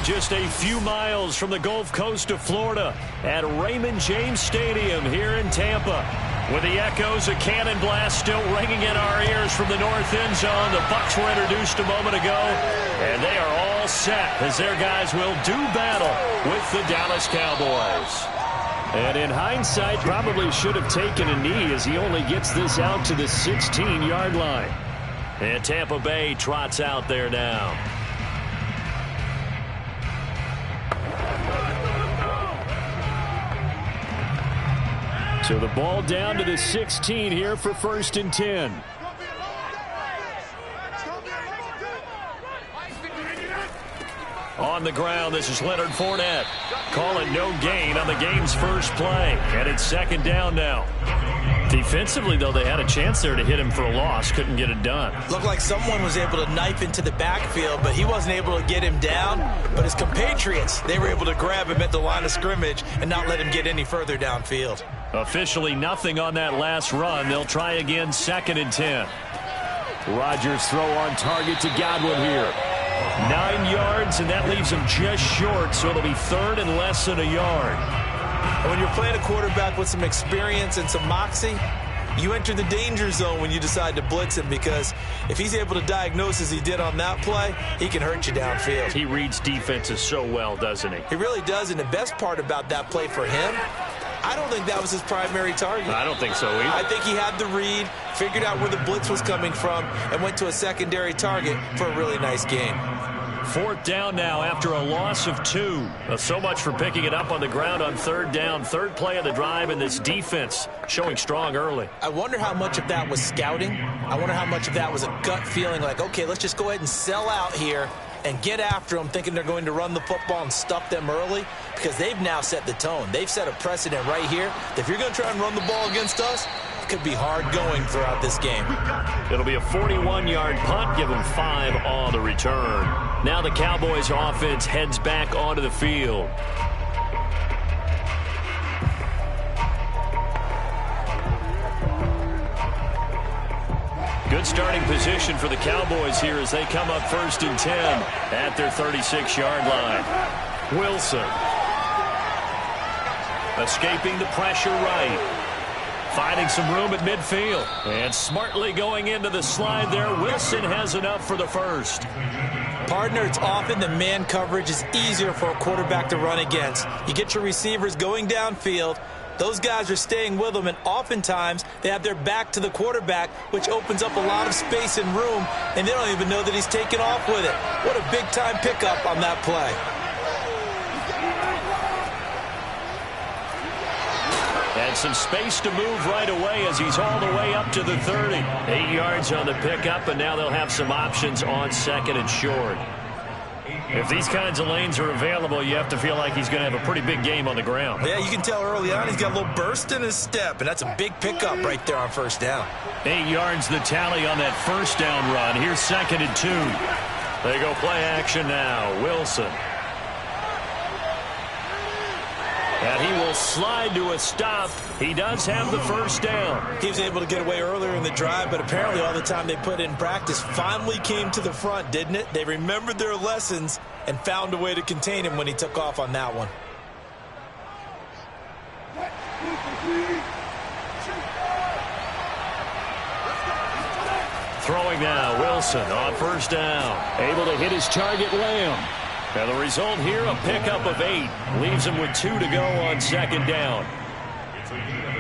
just a few miles from the Gulf Coast of Florida at Raymond James Stadium here in Tampa. With the echoes of cannon blast still ringing in our ears from the north end zone, the Bucs were introduced a moment ago, and they are all set as their guys will do battle with the Dallas Cowboys. And in hindsight, probably should have taken a knee as he only gets this out to the 16-yard line. And Tampa Bay trots out there now. So the ball down to the 16 here for 1st and 10. On the ground, this is Leonard Fournette. Calling no gain on the game's first play. And it's 2nd down now. Defensively, though, they had a chance there to hit him for a loss. Couldn't get it done. Looked like someone was able to knife into the backfield, but he wasn't able to get him down. But his compatriots, they were able to grab him at the line of scrimmage and not let him get any further downfield. Officially nothing on that last run. They'll try again, 2nd and 10. Rodgers throw on target to Godwin here. 9 yards, and that leaves him just short, so it'll be 3rd and less than a yard. When you're playing a quarterback with some experience and some moxie, you enter the danger zone when you decide to blitz him, because if he's able to diagnose as he did on that play, he can hurt you downfield. He reads defenses so well, doesn't he? He really does, and the best part about that play for him, I don't think that was his primary target. I don't think so either. I think he had the read, figured out where the blitz was coming from, and went to a secondary target for a really nice game. 4th down now after a loss of 2. So much for picking it up on the ground on 3rd down. 3rd play of the drive, and this defense showing strong early. I wonder how much of that was scouting. I wonder how much of that was a gut feeling like, okay, let's just go ahead and sell out here and get after them, thinking they're going to run the football and stuff them early, because they've now set the tone. They've set a precedent right here that if you're going to try and run the ball against us, it could be hard going throughout this game. It'll be a 41-yard punt, give them 5 on the return. Now the Cowboys offense heads back onto the field. Good starting position for the Cowboys here as they come up 1st and 10 at their 36-yard line. Wilson escaping the pressure right. Finding some room at midfield. And smartly going into the slide there. Wilson has enough for the first. Partner, it's often the man coverage is easier for a quarterback to run against. You get your receivers going downfield. Those guys are staying with them, and oftentimes they have their back to the quarterback, which opens up a lot of space and room, and they don't even know that he's taken off with it. What a big-time pickup on that play. And some space to move right away as he's all the way up to the 30. 8 yards on the pickup, and now they'll have some options on 2nd and short. If these kinds of lanes are available, you have to feel like he's going to have a pretty big game on the ground. Yeah, you can tell early on he's got a little burst in his step, and that's a big pickup right there on 1st down. 8 yards the tally on that 1st down run. Here's 2nd and 2. They go play action now. Wilson. And he will slide to a stop. He does have the 1st down. He was able to get away earlier in the drive, but apparently all the time they put in practice finally came to the front, didn't it? They remembered their lessons and found a way to contain him when he took off on that one. Throwing now, Wilson on 1st down. Able to hit his target, Lamb. And the result here, a pickup of 8. Leaves him with 2 to go on 2nd down.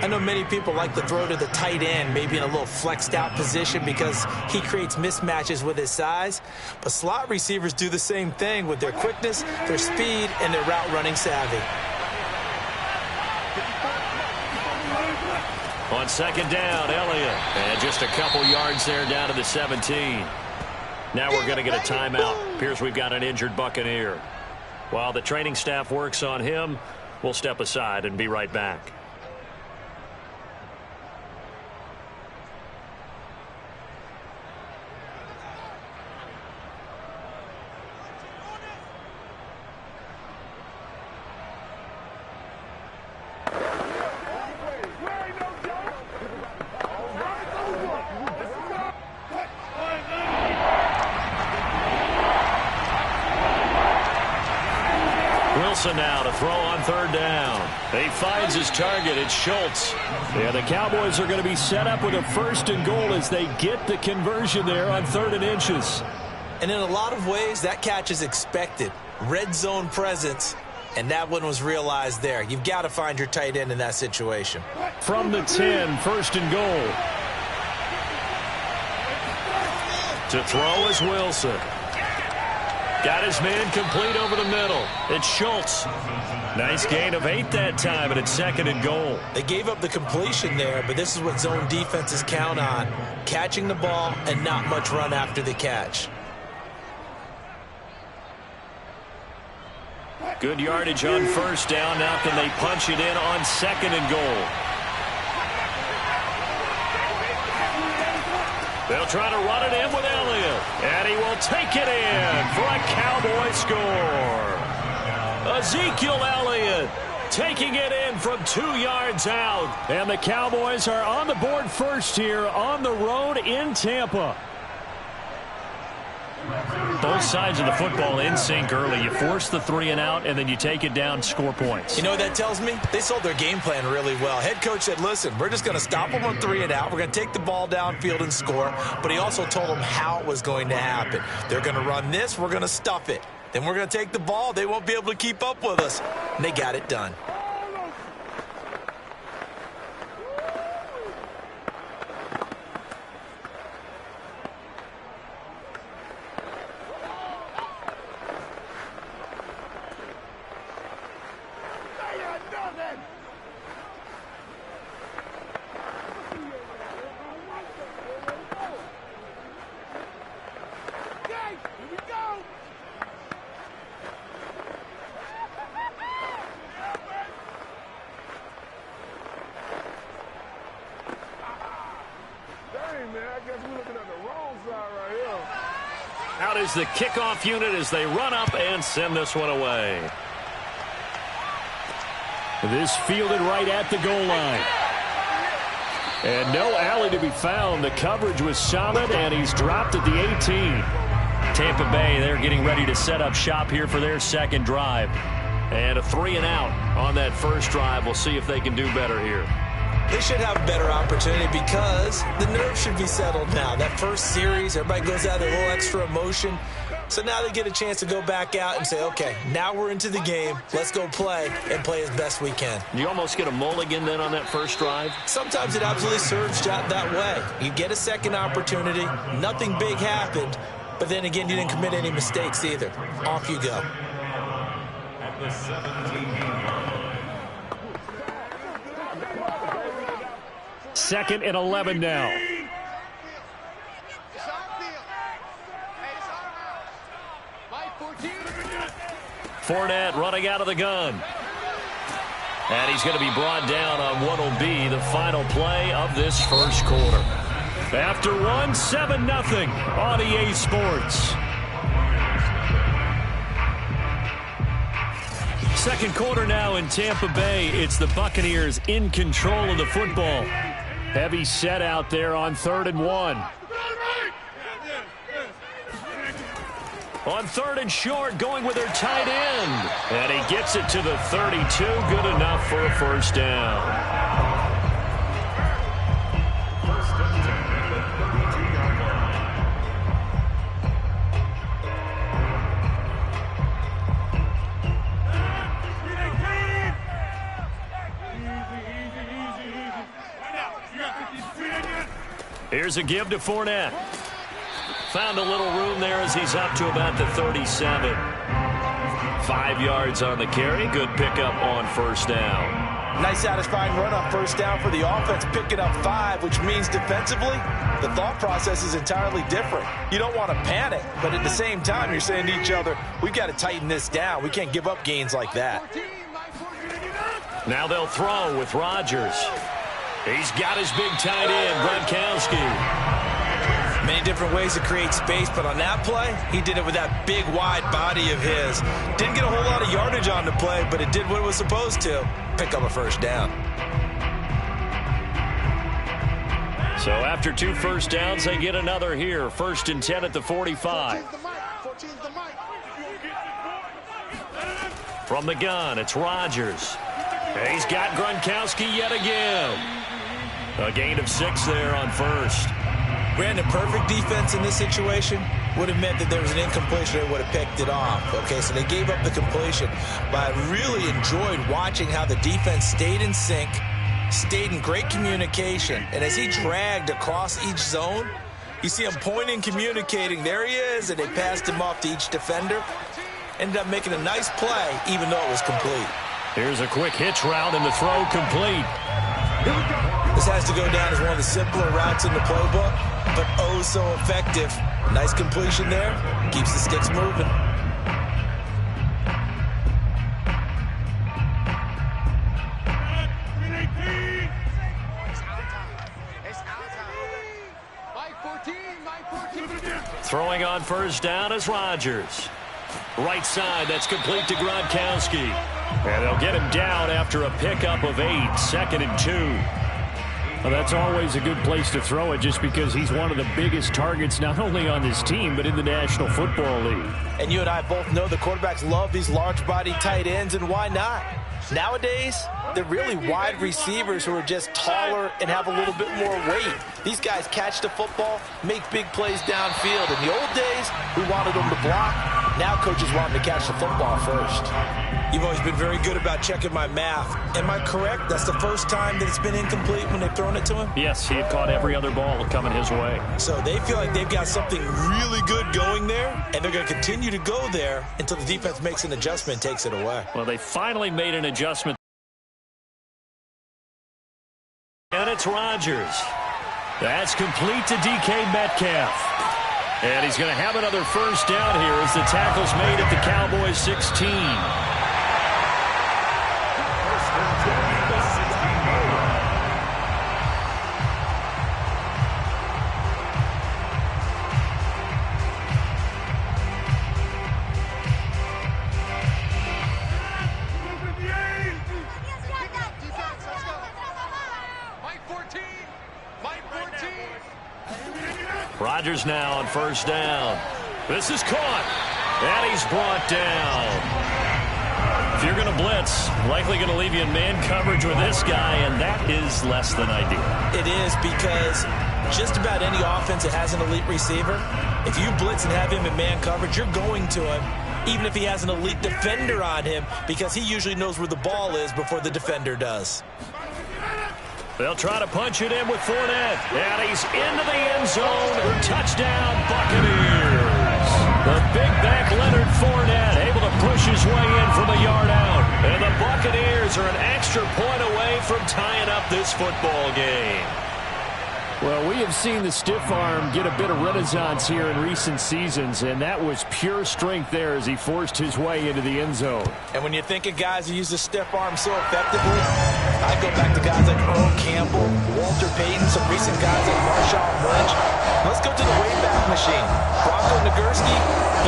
I know many people like to throw to the tight end, maybe in a little flexed out position because he creates mismatches with his size. But slot receivers do the same thing with their quickness, their speed, and their route running savvy. On 2nd down, Elliott. And just a couple yards there down to the 17. Now we're going to get a timeout. Appears we've got an injured Buccaneer. While the training staff works on him, we'll step aside and be right back. Wilson now to throw on third down. He finds his target. It's Schultz. Yeah, the Cowboys are going to be set up with a 1st and goal as they get the conversion there on 3rd and inches. And in a lot of ways, that catch is expected. Red zone presence, and that one was realized there. You've got to find your tight end in that situation. From the 10, 1st and goal. To throw is Wilson. Got his man complete over the middle. It's Schultz. Nice gain of 8 that time, and it's 2nd and goal. They gave up the completion there, but this is what zone defenses count on. Catching the ball and not much run after the catch. Good yardage on 1st down. Now can they punch it in on 2nd and goal? They'll try to run it in with Elliott. And he will take it in for a Cowboy score. Ezekiel Elliott taking it in from 2 yards out. And the Cowboys are on the board first here on the road in Tampa. Both sides of the football in sync early. You force the 3 and out, and then you take it down, score points. You know what that tells me? They sold their game plan really well. Head coach said, listen, we're just going to stop them on 3 and out. We're going to take the ball downfield and score. But he also told them how it was going to happen. They're going to run this. We're going to stuff it. Then we're going to take the ball. They won't be able to keep up with us. And they got it done. Out is the kickoff unit as they run up and send this one away. This fielded right at the goal line. And no alley to be found. The coverage was solid, and he's dropped at the 18. Tampa Bay, they're getting ready to set up shop here for their 2nd drive. And a 3 and out on that 1st drive. We'll see if they can do better here. They should have a better opportunity because the nerves should be settled now. That first series, everybody goes out with a little extra emotion. So now they get a chance to go back out and say, okay, now we're into the game. Let's go play and play as best we can. You almost get a mulligan then on that 1st drive? Sometimes it absolutely serves that way. You get a 2nd opportunity. Nothing big happened. But then again, you didn't commit any mistakes either. Off you go. At the 17-yard line. 2nd and 11 now. Fournette running out of the gun. And he's going to be brought down on what will be the final play of this 1st quarter. After 7-0 on EA Sports. 2nd quarter now in Tampa Bay. It's the Buccaneers in control of the football. Heavy set out there on 3rd and 1. On 3rd and short, going with their tight end. And he gets it to the 32. Good enough for a 1st down. Here's a give to Fournette. Found a little room there as he's up to about the 37. 5 yards on the carry. Good pickup on 1st down. Nice satisfying run on 1st down for the offense, picking up 5, which means defensively, the thought process is entirely different. You don't want to panic, but at the same time, you're saying to each other, we've got to tighten this down. We can't give up gains like that. Now they'll throw with Rodgers. He's got his big tight end, Gronkowski. Many different ways to create space, but on that play, he did it with that big, wide body of his. Didn't get a whole lot of yardage on the play, but it did what it was supposed to. Pick up a 1st down. So after 2 1st downs, they get another here. 1st and 10 at the 45. From the gun, it's Rodgers. He's got Gronkowski yet again. A gain of 6 there on first. Brandon, perfect defense in this situation would have meant that there was an incompletion. They would have picked it off. Okay, so they gave up the completion. But I really enjoyed watching how the defense stayed in sync, stayed in great communication. And as he dragged across each zone, you see him pointing, communicating. There he is, and they passed him off to each defender. Ended up making a nice play, even though it was complete. Here's a quick hitch route, and the throw complete. This has to go down as one of the simpler routes in the playbook, but oh so effective. Nice completion there. Keeps the sticks moving. Throwing on first down is Rodgers. Right side, that's complete to Gronkowski. And they'll get him down after a pickup of 8, 2nd and 2. Well, that's always a good place to throw it just because he's one of the biggest targets not only on this team but in the National Football League. And you and I both know the quarterbacks love these large-body tight ends, and why not? Nowadays, they're really wide receivers who are just taller and have a little bit more weight. These guys catch the football, make big plays downfield. In the old days, we wanted them to block. Now coaches want them to catch the football first. You've always been very good about checking my math. Am I correct? That's the first time that it's been incomplete when they've thrown it to him? Yes, he had caught every other ball coming his way. So they feel like they've got something really good going there, and they're going to continue to go there until the defense makes an adjustment and takes it away. Well, they finally made an adjustment. And it's Rodgers. That's complete to DK Metcalf. And he's going to have another first down here as the tackle's made at the Cowboys 16. Rodgers now on first down. This is caught. And he's brought down. If you're going to blitz, likely going to leave you in man coverage with this guy, and that is less than ideal. It is, because just about any offense that has an elite receiver, if you blitz and have him in man coverage, you're going to him, even if he has an elite defender on him, because he usually knows where the ball is before the defender does. They'll try to punch it in with Fournette. And he's into the end zone. Touchdown, Buccaneers. The big back Leonard Fournette able to push his way in from a yard out. And the Buccaneers are an extra point away from tying up this football game. Well, we have seen the stiff arm get a bit of renaissance here in recent seasons, and that was pure strength there as he forced his way into the end zone. And when you think of guys who use the stiff arm so effectively, I go back to guys like Earl Campbell, Walter Payton, some recent guys like Marshawn Lynch. Let's go to the Wayback Machine. Bronco Nagurski,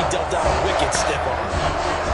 he dealt out a wicked stiff arm.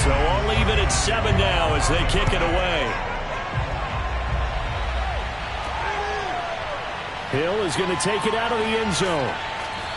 So only even at 7 now as they kick it away. Hill is going to take it out of the end zone.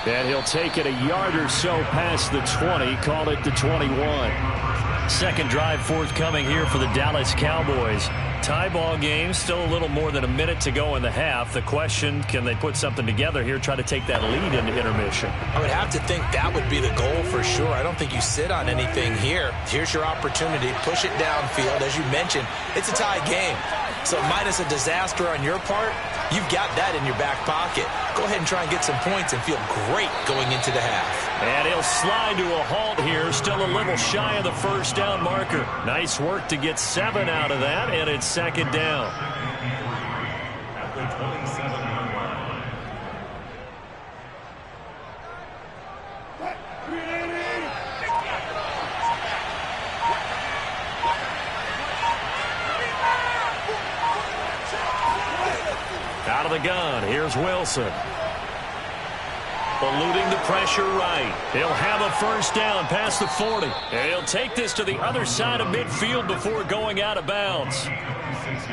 And he'll take it a yard or so past the 20, call it the 21. Second drive forthcoming here for the Dallas Cowboys. Tie ball game, still a little more than a minute to go in the half. The question, can they put something together here, try to take that lead into intermission? I would have to think that would be the goal for sure. I don't think you sit on anything here. Here's your opportunity. Push it downfield. As you mentioned, it's a tie game. So minus a disaster on your part, you've got that in your back pocket. Go ahead and try and get some points and feel great going into the half. And he'll slide to a halt here, still a little shy of the first down marker. Nice work to get 7 out of that, and it's second down. At the 27-yard line. of the gun. Here's Wilson. Eluding the pressure right. He'll have a first down past the 40. And he'll take this to the other side of midfield before going out of bounds.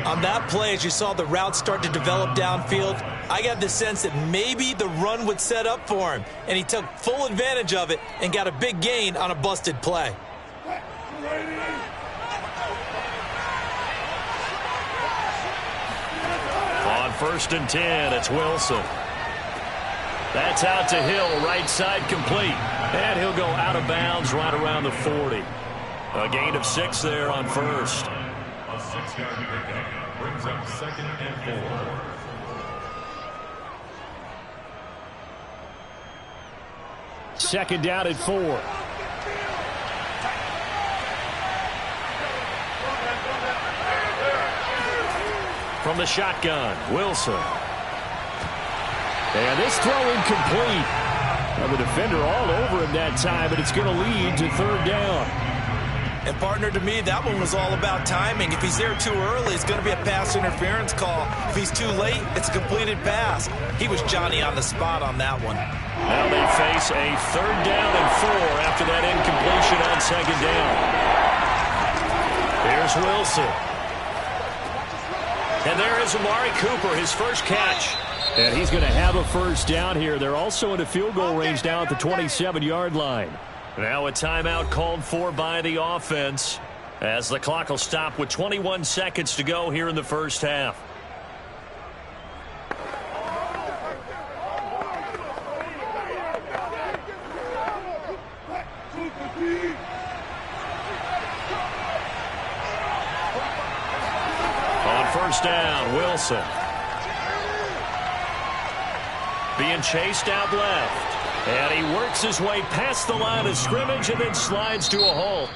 On that play, as you saw the route start to develop downfield, I got the sense that maybe the run would set up for him. And he took full advantage of it and got a big gain on a busted play. On 1st and 10, it's Wilson. That's out to Hill, right side complete. And he'll go out of bounds right around the 40. A gain of 6 there on first. A 6-yard pickup brings up 2nd and 4. Second down at 4. From the shotgun, Wilson. And this throw incomplete. Well, the defender all over him that time, but it's going to lead to 3rd down. And partner, to me, that one was all about timing. If he's there too early, it's going to be a pass interference call. If he's too late, it's a completed pass. He was Johnny on the spot on that one. Now they face a 3rd down and 4 after that incompletion on 2nd down. Here's Wilson. And there is Amari Cooper, his first catch. And he's going to have a first down here. They're also in a field goal range now at the 27-yard line. Now a timeout called for by the offense as the clock will stop with 21 seconds to go here in the first half. On 1st down, Wilson. Being chased out left. And he works his way past the line of scrimmage and then slides to a halt.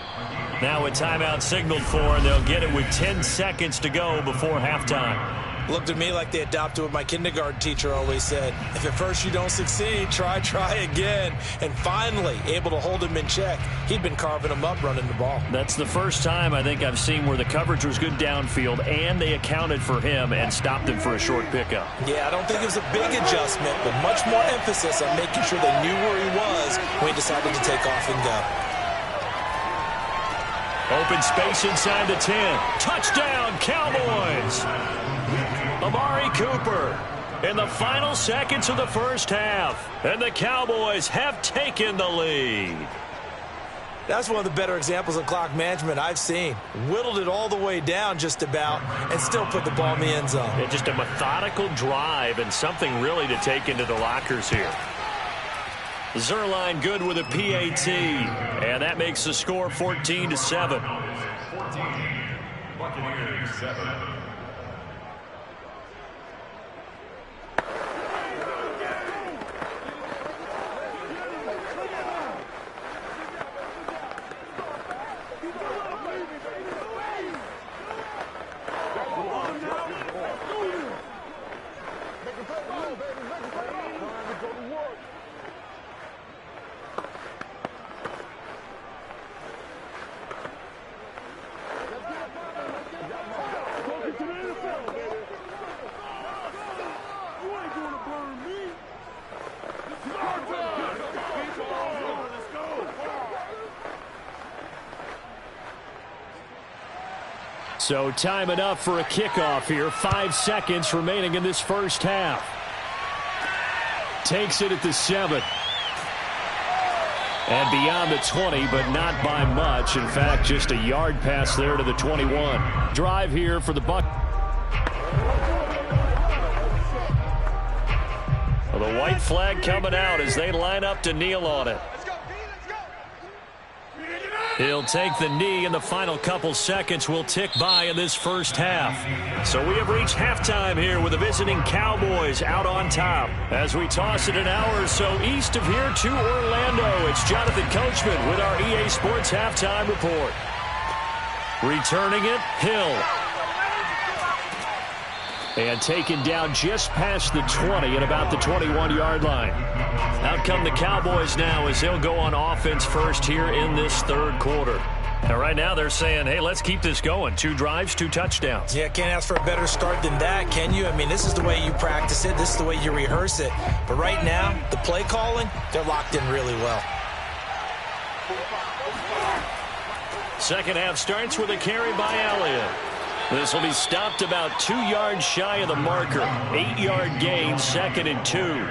Now a timeout signaled for, and they'll get it with 10 seconds to go before halftime. Looked to me like they adopted what my kindergarten teacher always said. If at first you don't succeed, try again. And finally, able to hold him in check. He'd been carving him up running the ball. That's the first time I think I've seen where the coverage was good downfield and they accounted for him and stopped him for a short pickup. Yeah, I don't think it was a big adjustment, but much more emphasis on making sure they knew where he was when he decided to take off and go. Open space inside the 10. Touchdown, Cowboys! Amari Cooper in the final seconds of the first half. And the Cowboys have taken the lead. That's one of the better examples of clock management I've seen. Whittled it all the way down just about and still put the ball in the end zone. Yeah, just a methodical drive and something really to take into the lockers here. Zerline good with a PAT. And that makes the score 14-7. 14, Buccaneers 7. So time enough for a kickoff here. 5 seconds remaining in this first half. Takes it at the 7. And beyond the 20, but not by much. In fact, just a yard pass there to the 21. Drive here for the Bucs. Well, the white flag coming out as they line up to kneel on it. He'll take the knee, and the final couple seconds will tick by in this first half. So we have reached halftime here with the visiting Cowboys out on top. As we toss it an hour or so east of here to Orlando, it's Jonathan Coachman with our EA Sports Halftime Report. Returning it, Hill. And taken down just past the 20 at about the 21-yard line. Out come the Cowboys now as they'll go on offense first here in this third quarter. And right now they're saying, hey, let's keep this going. 2 drives, 2 touchdowns. Yeah, can't ask for a better start than that, can you? I mean, this is the way you practice it. This is the way you rehearse it. But right now, the play calling, they're locked in really well. Second half starts with a carry by Elliott. This will be stopped about 2 yards shy of the marker. 8-yard gain, 2nd and 2.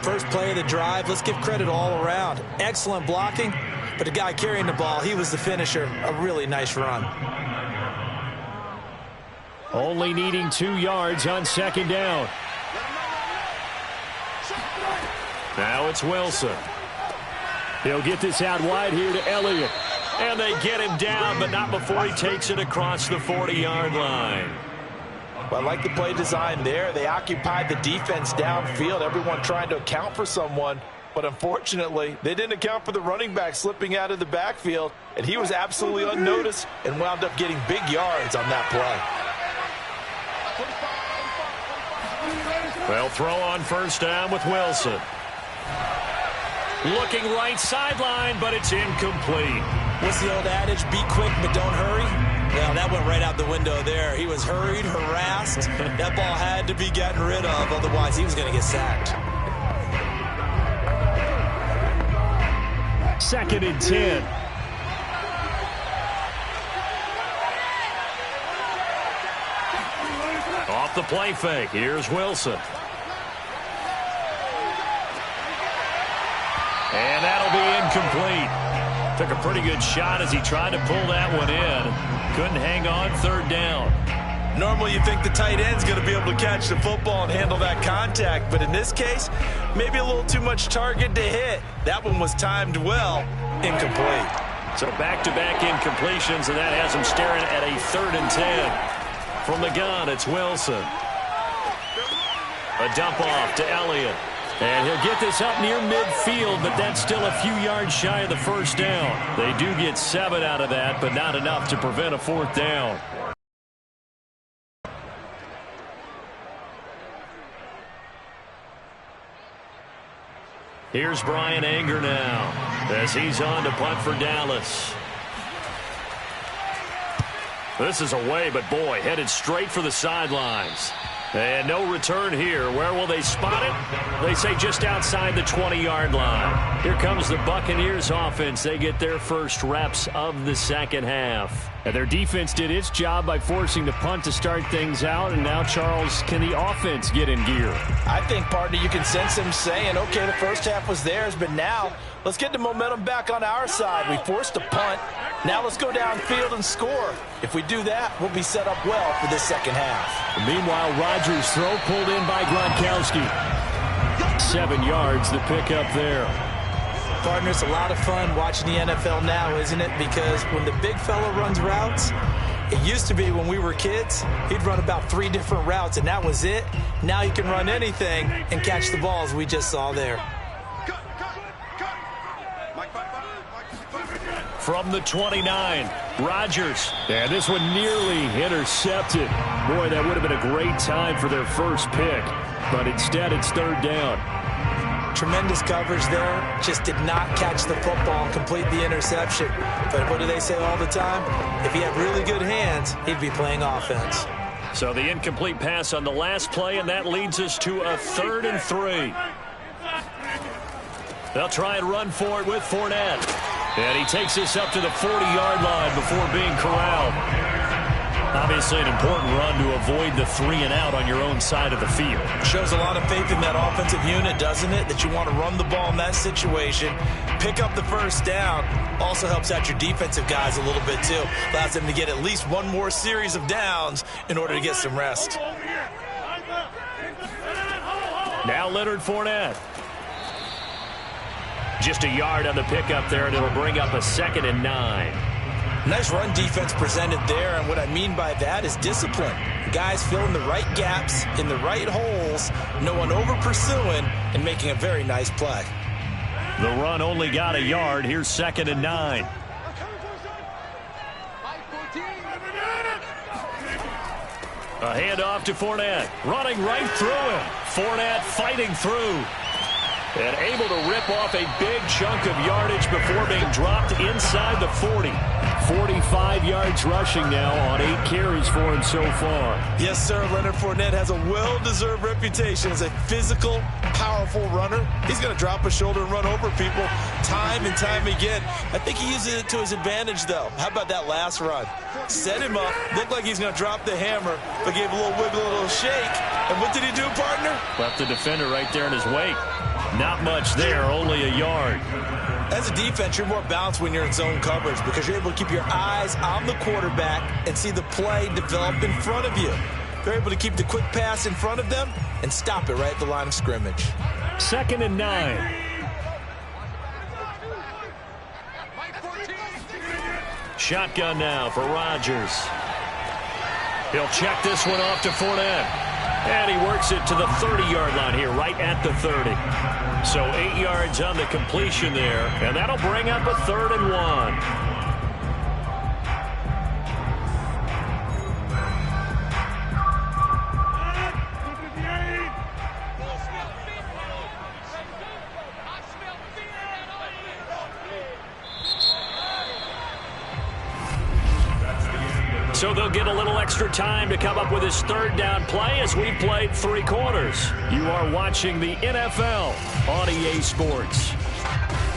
First play of the drive, let's give credit all around. Excellent blocking, but the guy carrying the ball, he was the finisher. A really nice run. Only needing 2 yards on 2nd down. Now it's Wilson. He'll get this out wide here to Elliott. And they get him down, but not before he takes it across the 40-yard line. Well, I like the play design there. They occupied the defense downfield, everyone trying to account for someone. But unfortunately, they didn't account for the running back slipping out of the backfield, and he was absolutely unnoticed and wound up getting big yards on that play. They'll throw on first down with Wilson. Looking right sideline, but it's incomplete. What's the old adage? Be quick, but don't hurry. Well, that went right out the window there. He was hurried, harassed. That ball had to be gotten rid of, otherwise he was going to get sacked. 2nd and 10. Off the play fake, here's Wilson. And that'll be incomplete. Took a pretty good shot as he tried to pull that one in. Couldn't hang on, 3rd down. Normally you think the tight end's going to be able to catch the football and handle that contact, but in this case, maybe a little too much target to hit. That one was timed well, incomplete. So back-to-back incompletions, and that has him staring at a 3rd and 10. From the gun, it's Wilson. A dump off to Elliott. And he'll get this up near midfield, but that's still a few yards shy of the first down. They do get 7 out of that, but not enough to prevent a 4th down. Here's Brian Anger now as he's on to punt for Dallas. This is away, but boy, headed straight for the sidelines. And no return here. Where will they spot it? They say just outside the 20-yard line. Here comes the Buccaneers offense. They get their first reps of the second half. And their defense did its job by forcing the punt to start things out. And now, Charles, can the offense get in gear? I think, partner, you can sense them saying, okay, the first half was theirs, but now let's get the momentum back on our side. We forced a punt. Now let's go downfield and score. If we do that, we'll be set up well for this second half. Meanwhile, Rodgers' throw pulled in by Gronkowski. 7 yards, the pickup there. Partner, it's a lot of fun watching the NFL now, isn't it? Because when the big fella runs routes, it used to be when we were kids, he'd run about 3 different routes, and that was it. Now he can run anything and catch the balls we just saw there. From the 29, Rodgers. And this one nearly intercepted. Boy, that would have been a great time for their first pick. But instead, it's 3rd down. Tremendous coverage there. Just did not catch the football and complete the interception. But what do they say all the time? If he had really good hands, he'd be playing offense. So the incomplete pass on the last play, and that leads us to a 3rd and 3. They'll try and run for it with Fournette. And he takes this up to the 40-yard line before being corralled. Obviously an important run to avoid the 3-and-out on your own side of the field. Shows a lot of faith in that offensive unit, doesn't it? That you want to run the ball in that situation. Pick up the first down. Also helps out your defensive guys a little bit, too. Allows them to get at least one more series of downs in order to get some rest. Now Leonard Fournette. Just a yard on the pickup there, and it'll bring up a 2nd and 9. Nice run defense presented there, and what I mean by that is discipline. Guys filling the right gaps in the right holes, no one over-pursuing, and making a very nice play. The run only got a yard. Here's 2nd and 9. A handoff to Fournette. Running right through him. Fournette fighting through. And able to rip off a big chunk of yardage before being dropped inside the 40. 45 yards rushing now on 8 carries for him so far. Yes, sir. Leonard Fournette has a well-deserved reputation as a physical, powerful runner. He's going to drop a shoulder and run over people time and time again. I think he uses it to his advantage, though. How about that last run? Set him up, looked like he's going to drop the hammer, but gave a little wiggle, a little shake. And what did he do, partner? Left the defender right there in his wake. Not much there, only a yard. As a defense, you're more balanced when you're in zone coverage because you're able to keep your eyes on the quarterback and see the play develop in front of you. They're able to keep the quick pass in front of them and stop it right at the line of scrimmage. 2nd and 9. Shotgun now for Rodgers. He'll check this one off to Fournette. And he works it to the 30-yard line here, right at the 30. So 8 yards on the completion there, and that'll bring up a 3rd and 1. So they'll get a little extra time to come up with his 3rd down play as we played 3 quarters. You are watching the NFL on EA Sports.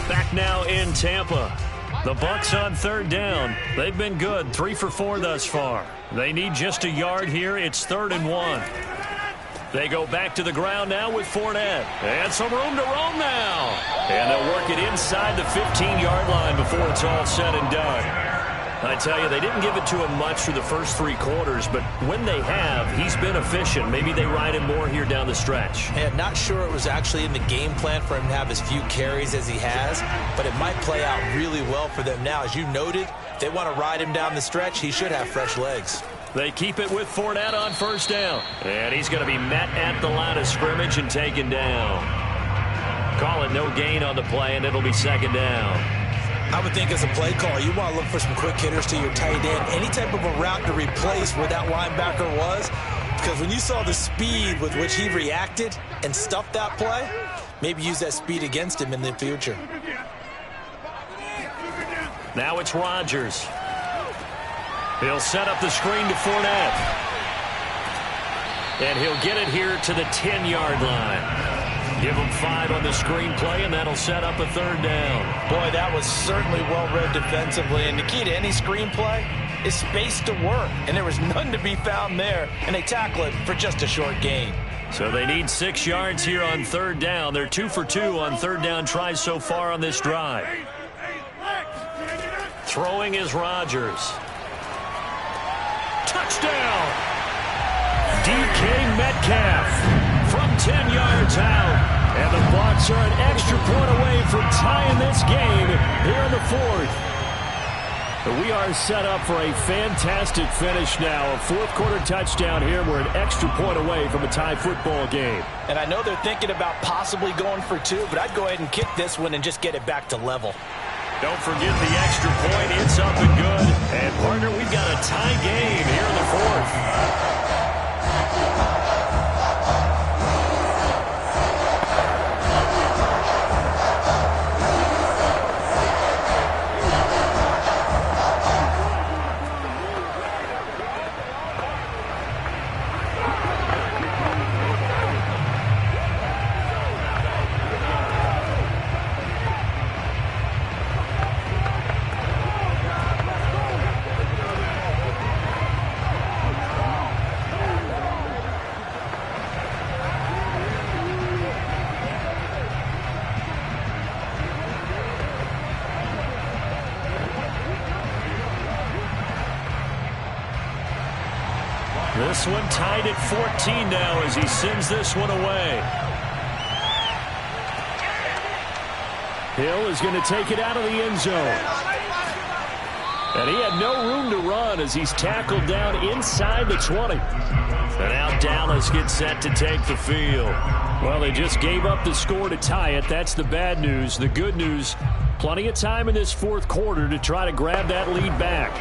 Back now in Tampa. The Bucs on 3rd down. They've been good, 3 for 4 thus far. They need just a yard here. It's 3rd and 1. They go back to the ground now with Fournette. And some room to roam now. And they'll work it inside the 15-yard line before it's all said and done. I tell you, they didn't give it to him much for the first 3 quarters, but when they have, he's been efficient. Maybe they ride him more here down the stretch. And not sure it was actually in the game plan for him to have as few carries as he has, but it might play out really well for them now. As you noted, if they want to ride him down the stretch, he should have fresh legs. They keep it with Fournette on 1st down. And he's going to be met at the line of scrimmage and taken down. Call it no gain on the play, and it'll be 2nd down. I would think as a play caller, you want to look for some quick hitters to your tight end. Any type of a route to replace where that linebacker was. Because when you saw the speed with which he reacted and stuffed that play, maybe use that speed against him in the future. Now it's Rodgers. He'll set up the screen to Fournette. And he'll get it here to the 10-yard line. Give him 5 on the screenplay, and that'll set up a 3rd down. Boy, that was certainly well-read defensively. And the key to any screenplay is space to work. And there was none to be found there. And they tackle it for just a short gain. So they need 6 yards here on 3rd down. They're 2 for 2 on 3rd down tries so far on this drive. Throwing is Rodgers. Touchdown! DK Metcalf from 10 yards out. And the Bucs are an extra point away from tying this game here in the 4th. We are set up for a fantastic finish now. A 4th quarter touchdown here. We're an extra point away from a tie football game. And I know they're thinking about possibly going for 2, but I'd go ahead and kick this one and just get it back to level. Don't forget the extra point. It's up and good. And, partner, we've got a tie game here in the 4th. This one tied at 14 now as he sends this one away. Hill is going to take it out of the end zone. And he had no room to run as he's tackled down inside the 20. And now Dallas gets set to take the field. Well, they just gave up the score to tie it. That's the bad news. The good news, plenty of time in this 4th quarter to try to grab that lead back.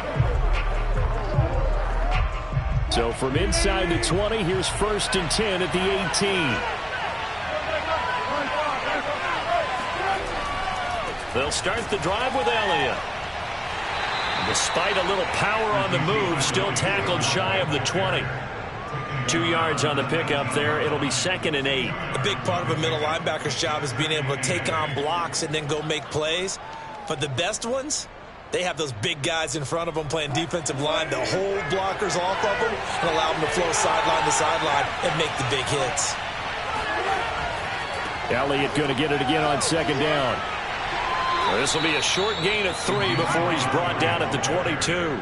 So from inside the 20, here's 1st and 10 at the 18. They'll start the drive with Elliott. Despite a little power on the move, still tackled shy of the 20. 2 yards on the pickup there. It'll be 2nd and 8. A big part of a middle linebacker's job is being able to take on blocks and then go make plays. But the best ones, they have those big guys in front of them playing defensive line to hold blockers off of them and allow them to flow sideline to sideline and make the big hits. Elliott going to get it again on 2nd down. This will be a short gain of 3 before he's brought down at the 22.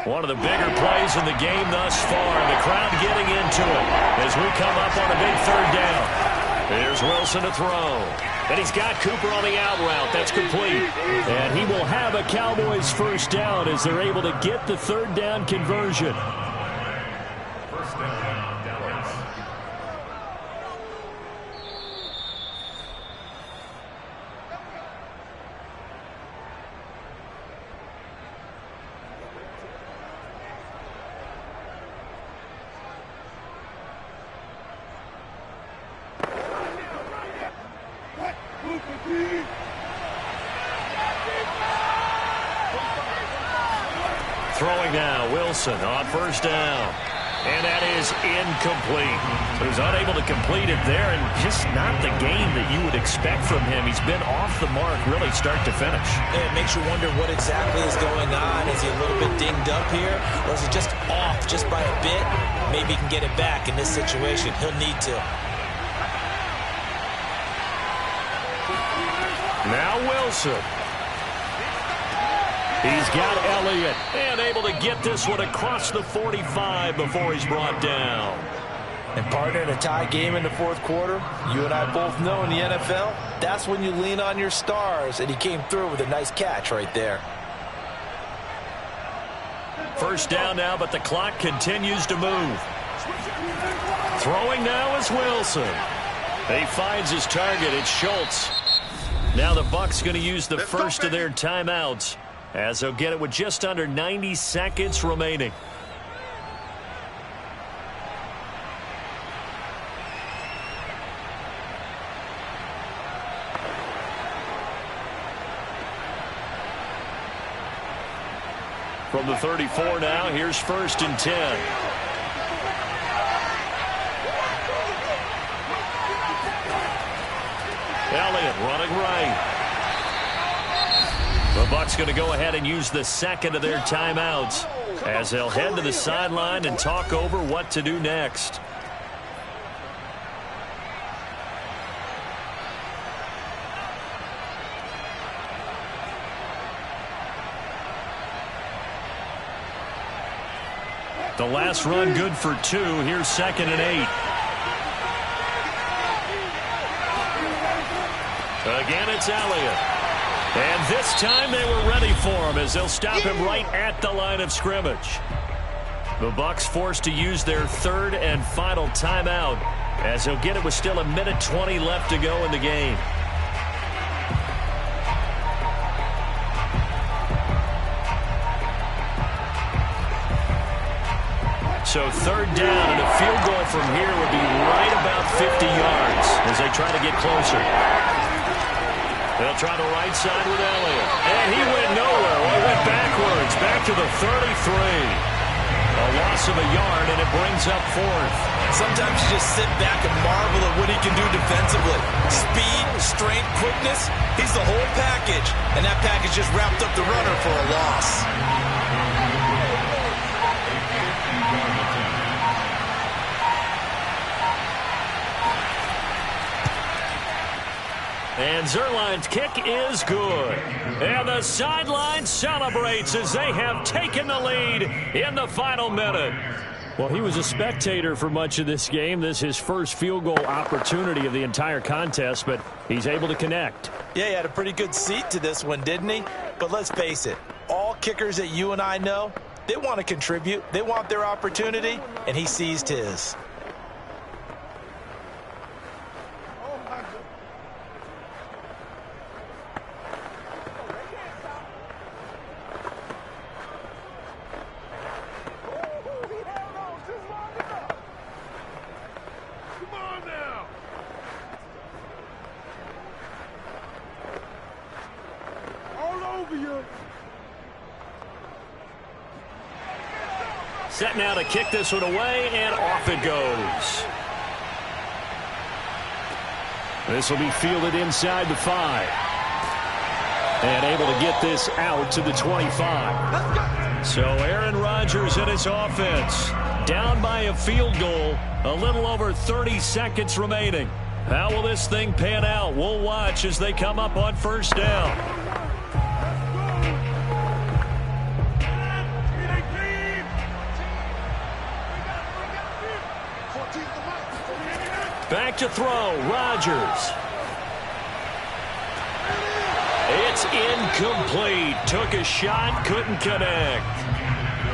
One of the bigger plays in the game thus far. The crowd getting into it as we come up on a big 3rd down. Here's Wilson to throw. And he's got Cooper on the out route. That's complete. And he will have a Cowboys 1st down as they're able to get the 3rd down conversion. First down, Dallas. Throwing now, Wilson on 1st down. And that is incomplete. So he's unable to complete it there, and just not the game that you would expect from him. He's been off the mark really start to finish. And it makes you wonder what exactly is going on. Is he a little bit dinged up here, or is he just off just by a bit? Maybe he can get it back in this situation. He'll need to. Now Wilson. He's got Elliott. And able to get this one across the 45 before he's brought down. And partner, in a tie game in the 4th quarter, you and I both know in the NFL, that's when you lean on your stars, and he came through with a nice catch right there. 1st down now, but the clock continues to move. Throwing now is Wilson. He finds his target. It's Schultz. Now the Bucs going to use the first of their timeouts, as they'll get it with just under 90 seconds remaining. From the 34 now, here's 1st and 10. Elliott running right. The Bucs going to go ahead and use the 2nd of their timeouts as they'll head to the sideline and talk over what to do next. The last run good for 2. Here's 2nd and 8. Again, it's Elliott. And this time they were ready for him as they'll stop him right at the line of scrimmage. The Bucs forced to use their 3rd and final timeout as they'll get it with still 1:20 left to go in the game. So 3rd down, and a field goal from here would be right about 50 yards as they try to get closer. They'll try the right side with Elliott. And he went nowhere. Well, he went backwards, back to the 33. A loss of a yard, and it brings up 4th. Sometimes you just sit back and marvel at what he can do defensively. Speed, strength, quickness, he's the whole package. And that package just wrapped up the runner for a loss. And Zerline's kick is good. And the sideline celebrates as they have taken the lead in the final minute. Well, he was a spectator for much of this game. This is his first field goal opportunity of the entire contest, but he's able to connect. Yeah, he had a pretty good seat to this one, didn't he? But let's face it, all kickers that you and I know, they want to contribute. They want their opportunity, and he seized his. Set now to kick this one away, and off it goes. This will be fielded inside the 5. And able to get this out to the 25. So Aaron Rodgers and his offense down by a field goal. A little over 30 seconds remaining. How will this thing pan out? We'll watch as they come up on first down. Back to throw, Rodgers. It's incomplete. Took a shot, couldn't connect.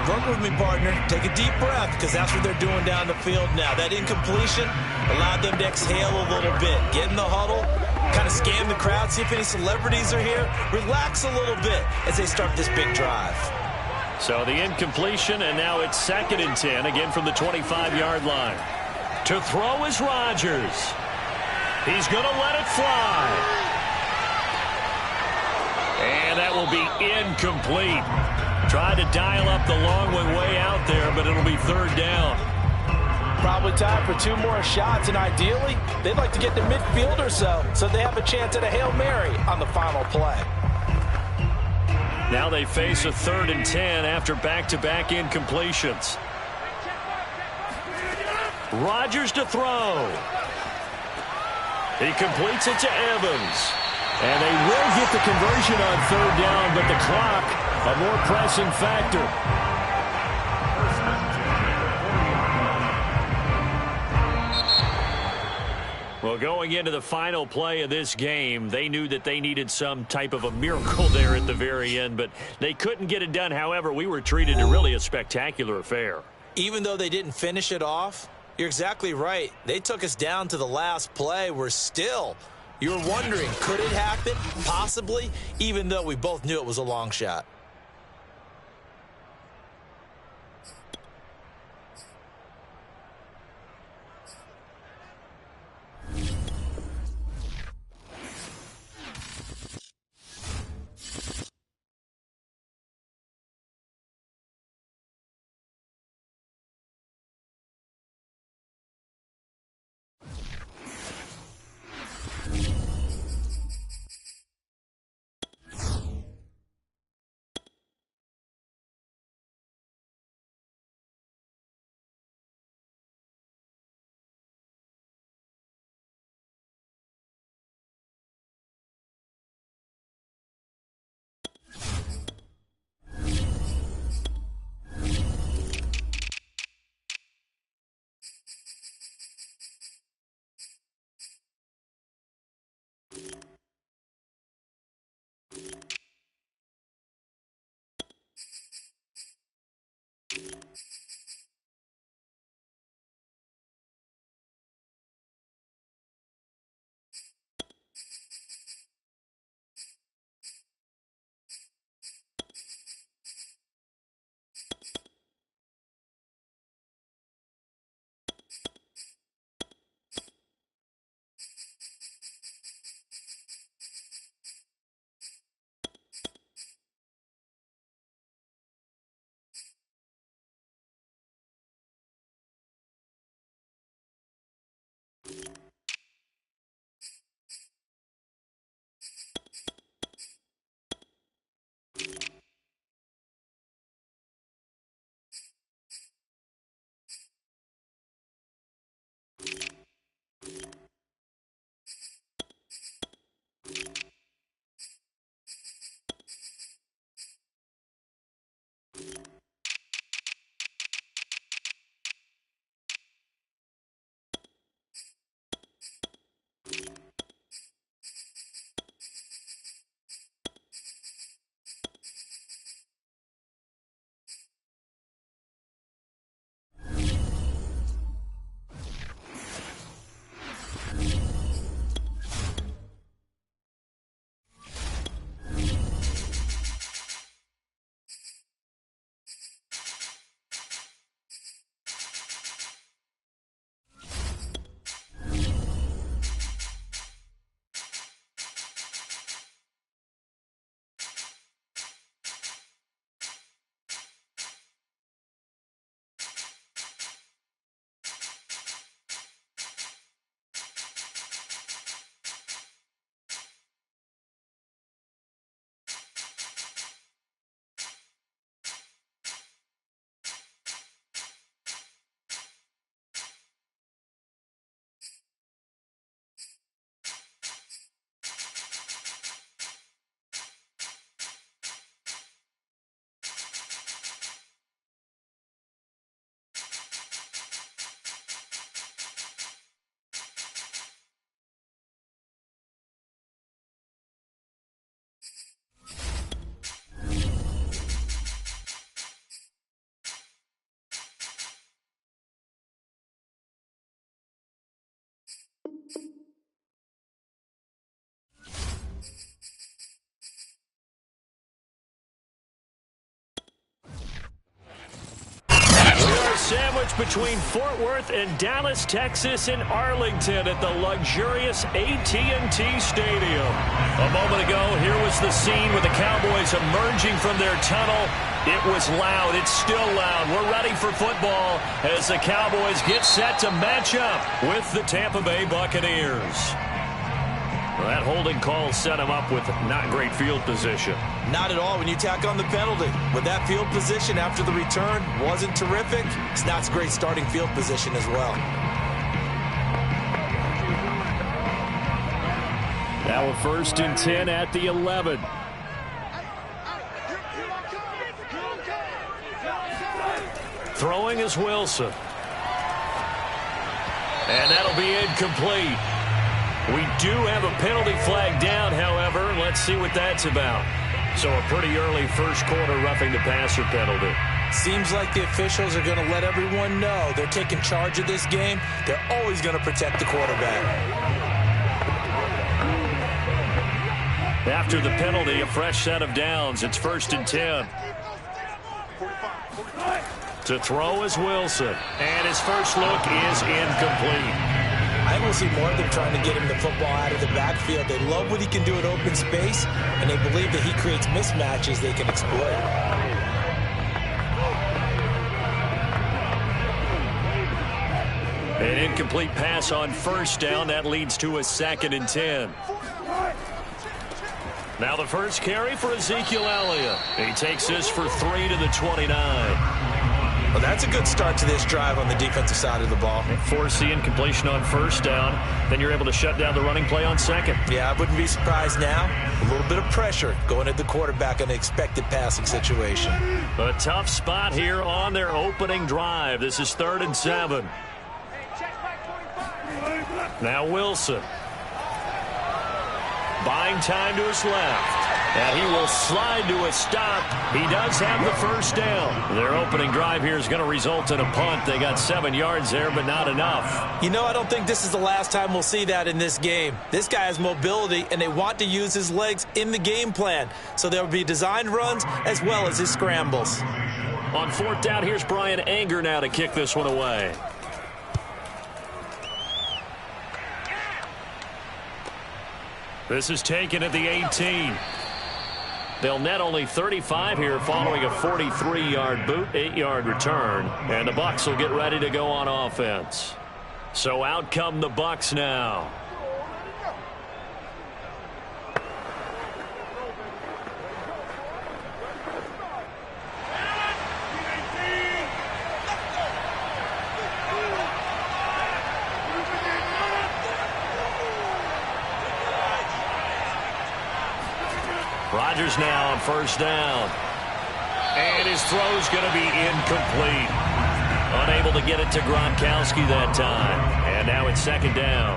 Work with me, partner. Take a deep breath, because that's what they're doing down the field now. That incompletion allowed them to exhale a little bit. Get in the huddle, kind of scan the crowd, see if any celebrities are here. Relax a little bit as they start this big drive. So the incompletion, and now it's 2nd and 10, again from the 25-yard line. To throw is Rodgers. He's going to let it fly. And that will be incomplete. Tried to dial up the long one way out there, but it'll be 3rd down. Probably time for 2 more shots, and ideally, they'd like to get to midfield or so they have a chance at a Hail Mary on the final play. Now they face a 3rd and 10 after back-to-back incompletions. Rodgers to throw. He completes it to Evans. And they will get the conversion on 3rd down, but the clock, a more pressing factor. Well, going into the final play of this game, they knew that they needed some type of a miracle there at the very end, but they couldn't get it done. However, we were treated to really a spectacular affair. Even though they didn't finish it off, you're exactly right. They took us down to the last play. We're still... You're wondering, could it happen? Possibly, even though we both knew it was a long shot. sandwiched between Fort Worth and Dallas, Texas, and Arlington at the luxurious AT&T Stadium. A moment ago, here was the scene with the Cowboys emerging from their tunnel. It was loud. It's still loud. We're ready for football as the Cowboys get set to match up with the Tampa Bay Buccaneers. Well, that holding call set him up with not great field position. Not at all when you tack on the penalty. With that field position after the return wasn't terrific. It's not great starting field position as well. Now a 1st and 10 at the 11. Throwing is Wilson. And that'll be incomplete. We do have a penalty flag down, however. Let's see what that's about. So a pretty early first quarter roughing the passer penalty. Seems like the officials are going to let everyone know they're taking charge of this game. They're always going to protect the quarterback. After the penalty, a fresh set of downs. It's 1st and 10. To throw is Wilson. And his first look is incomplete. I will see more of them trying to get him the football out of the backfield. They love what he can do in open space, and they believe that he creates mismatches they can exploit. An incomplete pass on 1st down. That leads to a 2nd and 10. Now the first carry for Ezekiel Elliott. He takes this for 3 to the 29. Well, that's a good start to this drive on the defensive side of the ball. Force the incompletion on 1st down. Then you're able to shut down the running play on 2nd. Yeah, I wouldn't be surprised now. A little bit of pressure going at the quarterback in an expected passing situation. A tough spot here on their opening drive. This is 3rd and 7. Now Wilson. Buying time to his left. And he will slide to a stop. He does have the 1st down. Their opening drive here is going to result in a punt. They got 7 yards there, but not enough. You know, I don't think this is the last time we'll see that in this game. This guy has mobility, and they want to use his legs in the game plan. So there will be designed runs as well as his scrambles. On 4th down, here's Brian Anger now to kick this one away. This is taken at the 18. They'll net only 35 here following a 43-yard boot, 8-yard return. And the Bucs will get ready to go on offense. So out come the Bucs now. Rodgers now on 1st down. And his throw's going to be incomplete. Unable to get it to Gronkowski that time. And now it's 2nd down.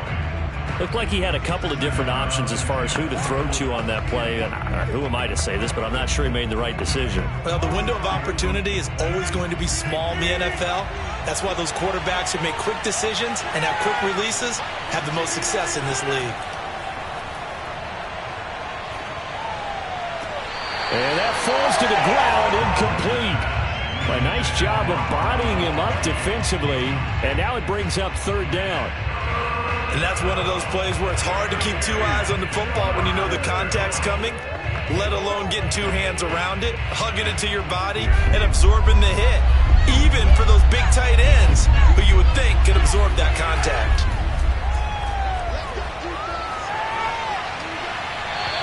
Looked like he had a couple of different options as far as who to throw to on that play. And who am I to say this, but I'm not sure he made the right decision. Well, the window of opportunity is always going to be small in the NFL. That's why those quarterbacks who make quick decisions and have quick releases have the most success in this league. And that falls to the ground, incomplete. A nice job of bodying him up defensively. And now it brings up 3rd down. And that's one of those plays where it's hard to keep 2 eyes on the football when you know the contact's coming, let alone getting 2 hands around it, hugging it to your body, and absorbing the hit. Even for those big tight ends who you would think could absorb that contact.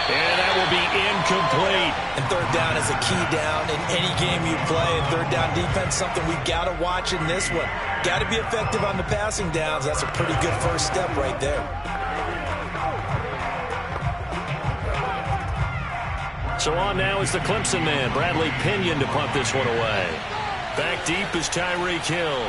And that will be incomplete. And 3rd down is a key down in any game you play. And 3rd down defense, something we've got to watch in this one. Got to be effective on the passing downs. That's a pretty good first step right there. So on now is the Clemson man, Bradley Pinion, to punt this one away. Back deep is Tyreek Hill.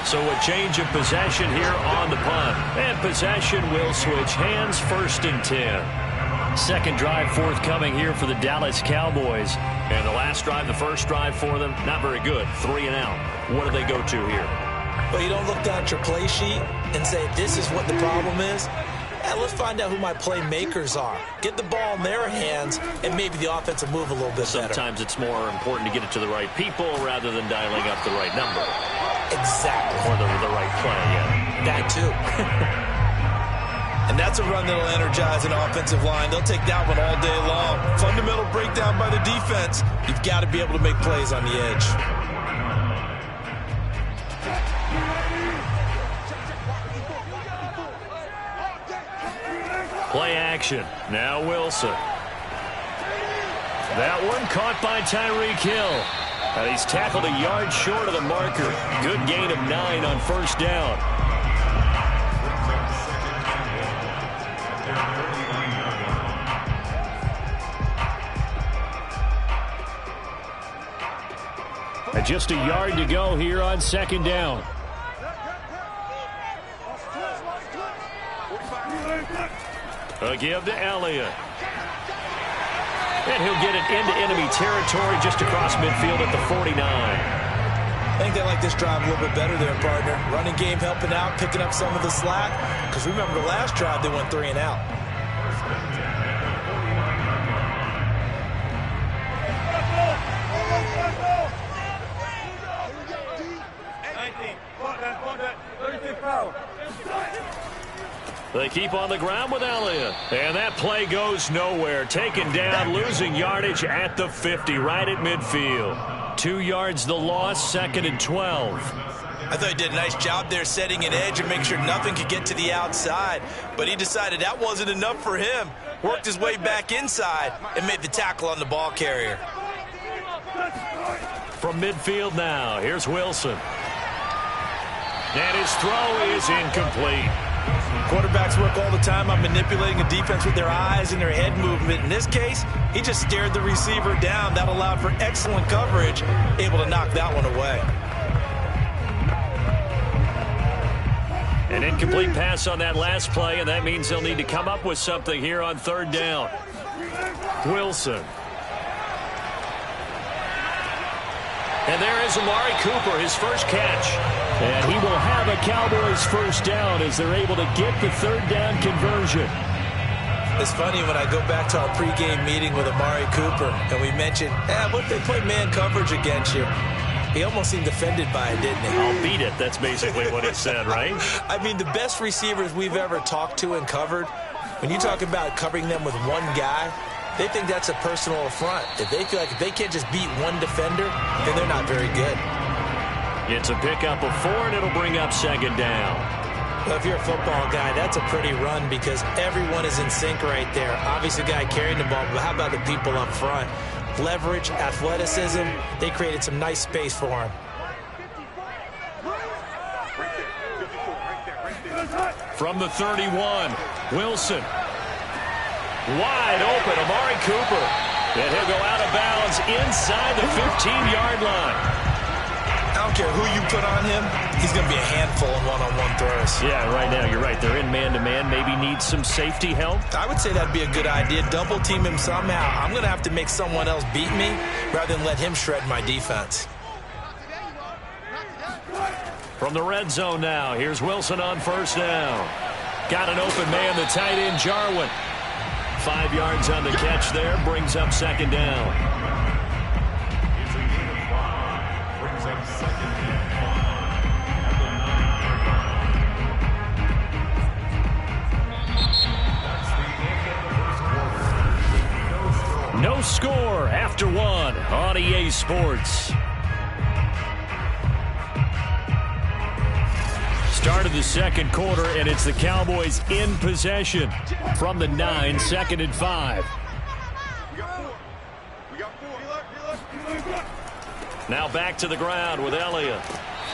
So a change of possession here on the punt. And possession will switch hands, 1st and 10. Second drive forthcoming here for the Dallas Cowboys. And the last drive, the first drive for them, not very good. 3 and out. What do they go to here? Well, you don't look down at your play sheet and say, this is what the problem is. And let's find out who my playmakers are. Get the ball in their hands, and maybe the offense will move a little bit better. Sometimes it's more important to get it to the right people rather than dialing up the right number. Exactly. Or the right play, yeah. That too. And that's a run that'll energize an offensive line. They'll take that one all day long. Fundamental breakdown by the defense. You've got to be able to make plays on the edge. Play action. Now Wilson. That one caught by Tyreek Hill. And he's tackled a yard short of the marker. Good gain of 9 on first down. And just a yard to go here on second down. A give to Elliott. And he'll get it into enemy territory just across midfield at the 49. I think they like this drive a little bit better there, partner. Running game helping out, picking up some of the slack. Because remember the last drive, they went 3 and out. They keep on the ground with Elliott. And that play goes nowhere. Taken down, losing yardage at the 50, right at midfield. 2 yards the loss, 2nd and 12. I thought he did a nice job there setting an edge and make sure nothing could get to the outside. But he decided that wasn't enough for him. Worked his way back inside and made the tackle on the ball carrier. From midfield now, here's Wilson. And his throw is incomplete. Quarterbacks work all the time on manipulating a defense with their eyes and their head movement. In this case, he just stared the receiver down. That allowed for excellent coverage, able to knock that one away. An incomplete pass on that last play, and that means they'll need to come up with something here on third down. Wilson. And there is Amari Cooper, his first catch. And he will have a Cowboys first down as they're able to get the third down conversion. It's funny when I go back to our pregame meeting with Amari Cooper, and we mentioned, what if they play man coverage against you? He almost seemed offended by it, didn't he? I'll beat it. That's basically what he said, right? I mean, the best receivers we've ever talked to and covered, when you talk about covering them with one guy, they think that's a personal affront. If they feel like if they can't just beat one defender, then they're not very good. It's a pickup of 4, and it'll bring up second down. Well, if you're a football guy, that's a pretty run because everyone is in sync right there. Obviously, the guy carrying the ball, but how about the people up front? Leverage, athleticism, they created some nice space for him. From the 31, Wilson. Wide open, Amari Cooper. And he'll go out of bounds inside the 15-yard line. I don't care who you put on him, he's going to be a handful in one-on-one throws. Yeah, right now, you're right. They're in man-to-man. Maybe needs some safety help. I would say that'd be a good idea. Double team him somehow. I'm going to have to make someone else beat me rather than let him shred my defense. From the red zone now, here's Wilson on first down. Got an open man, the tight end, Jarwin. 5 yards on the catch there, brings up second down. No score after 1 on EA Sports. Start of the second quarter, and it's the Cowboys in possession from the 9, 2nd and 5. Now back to the ground with Elliott.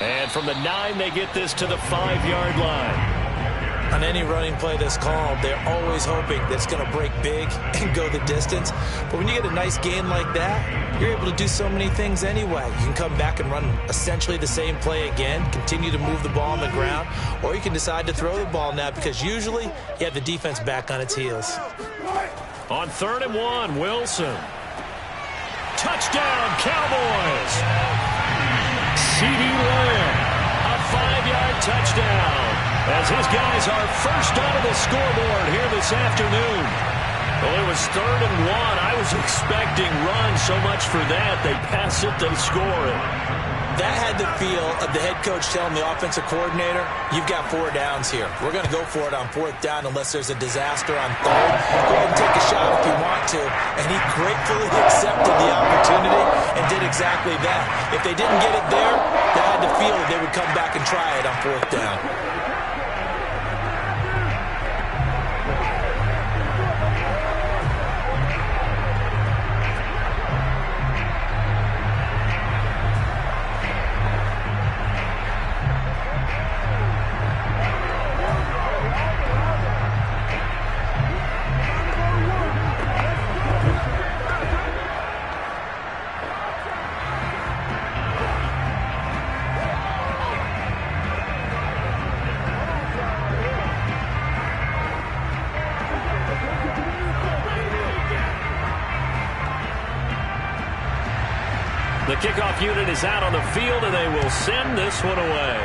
And from the 9, they get this to the 5-yard line. On any running play that's called, they're always hoping that it's going to break big and go the distance. But when you get a nice gain like that, you're able to do so many things anyway. You can come back and run essentially the same play again, continue to move the ball on the ground, or you can decide to throw the ball now because usually you have the defense back on its heels. On 3rd and 1, Wilson. Touchdown, Cowboys! CeeDee Lamb, a 5-yard touchdown. as his guys are first onto the scoreboard here this afternoon. Well, it was 3rd and 1. I was expecting runs, so much for that. They pass it, they score it. That had the feel of the head coach telling the offensive coordinator, you've got 4 downs here. We're going to go for it on 4th down unless there's a disaster on 3rd. Go ahead and take a shot if you want to. And he gratefully accepted the opportunity and did exactly that. If they didn't get it there, they had the feel that they would come back and try it on 4th down. The kickoff unit is out on the field, and they will send this one away.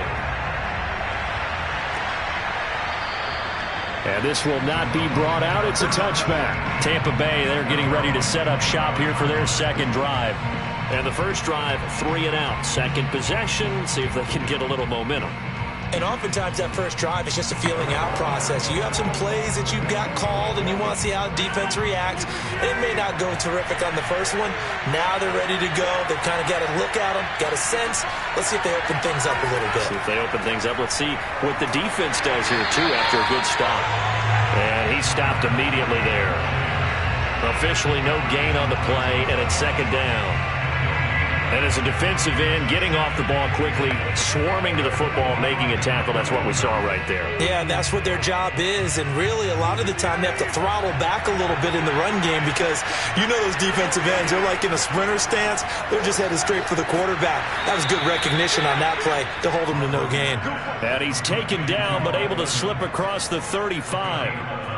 And this will not be brought out. It's a touchback. Tampa Bay, they're getting ready to set up shop here for their second drive. And the first drive, 3 and out. Second possession, see if they can get a little momentum. And oftentimes that first drive is just a feeling out process. You have some plays that you've got called and you want to see how defense reacts. It may not go terrific on the first one. Now they're ready to go. They've kind of got a look at them, got a sense. Let's see if they open things up a little bit. See if they open things up. Let's see what the defense does here, too, after a good stop. And he stopped immediately there. Officially no gain on the play, and it's second down. And as a defensive end, getting off the ball quickly, swarming to the football, making a tackle, that's what we saw right there. Yeah, and that's what their job is. And really, a lot of the time, they have to throttle back a little bit in the run game because you know those defensive ends, they're like in a sprinter stance. They're just headed straight for the quarterback. That was good recognition on that play to hold him to no gain. And he's taken down, but able to slip across the 35.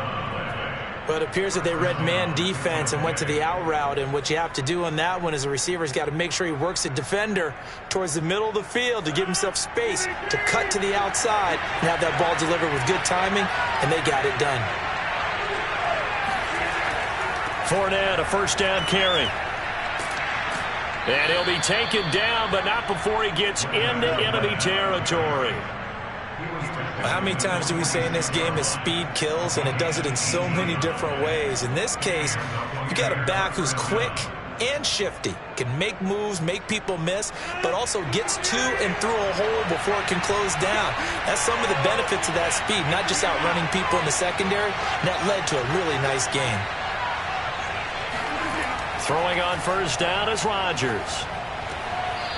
But it appears that they read man defense and went to the out route. And what you have to do on that one is the receiver's got to make sure he works the defender towards the middle of the field to give himself space to cut to the outside and have that ball delivered with good timing, and they got it done. Fournette, a first down carry. And he'll be taken down, but not before he gets into enemy territory. How many times do we say in this game that speed kills, and it does it in so many different ways? In this case, you got a back who's quick and shifty, can make moves, make people miss, but also gets to and through a hole before it can close down. That's some of the benefits of that speed, not just outrunning people in the secondary, and that led to a really nice game. Throwing on first down is Rodgers.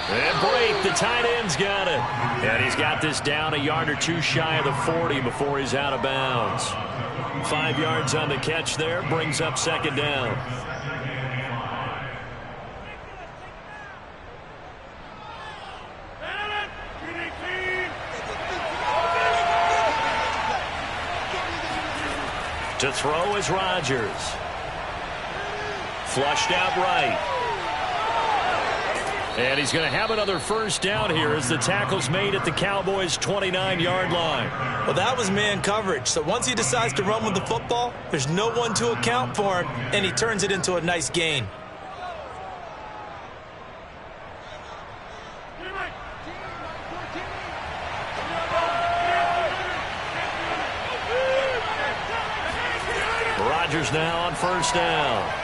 And break, the tight end's got it. And he's got this down a yard or two shy of the 40 before he's out of bounds. 5 yards on the catch there, brings up second down. To throw is Rodgers. Flushed out right. And he's going to have another first down here as the tackle's made at the Cowboys' 29-yard line. Well, that was man coverage. So once he decides to run with the football, there's no one to account for him, and he turns it into a nice gain. Rodgers now on first down.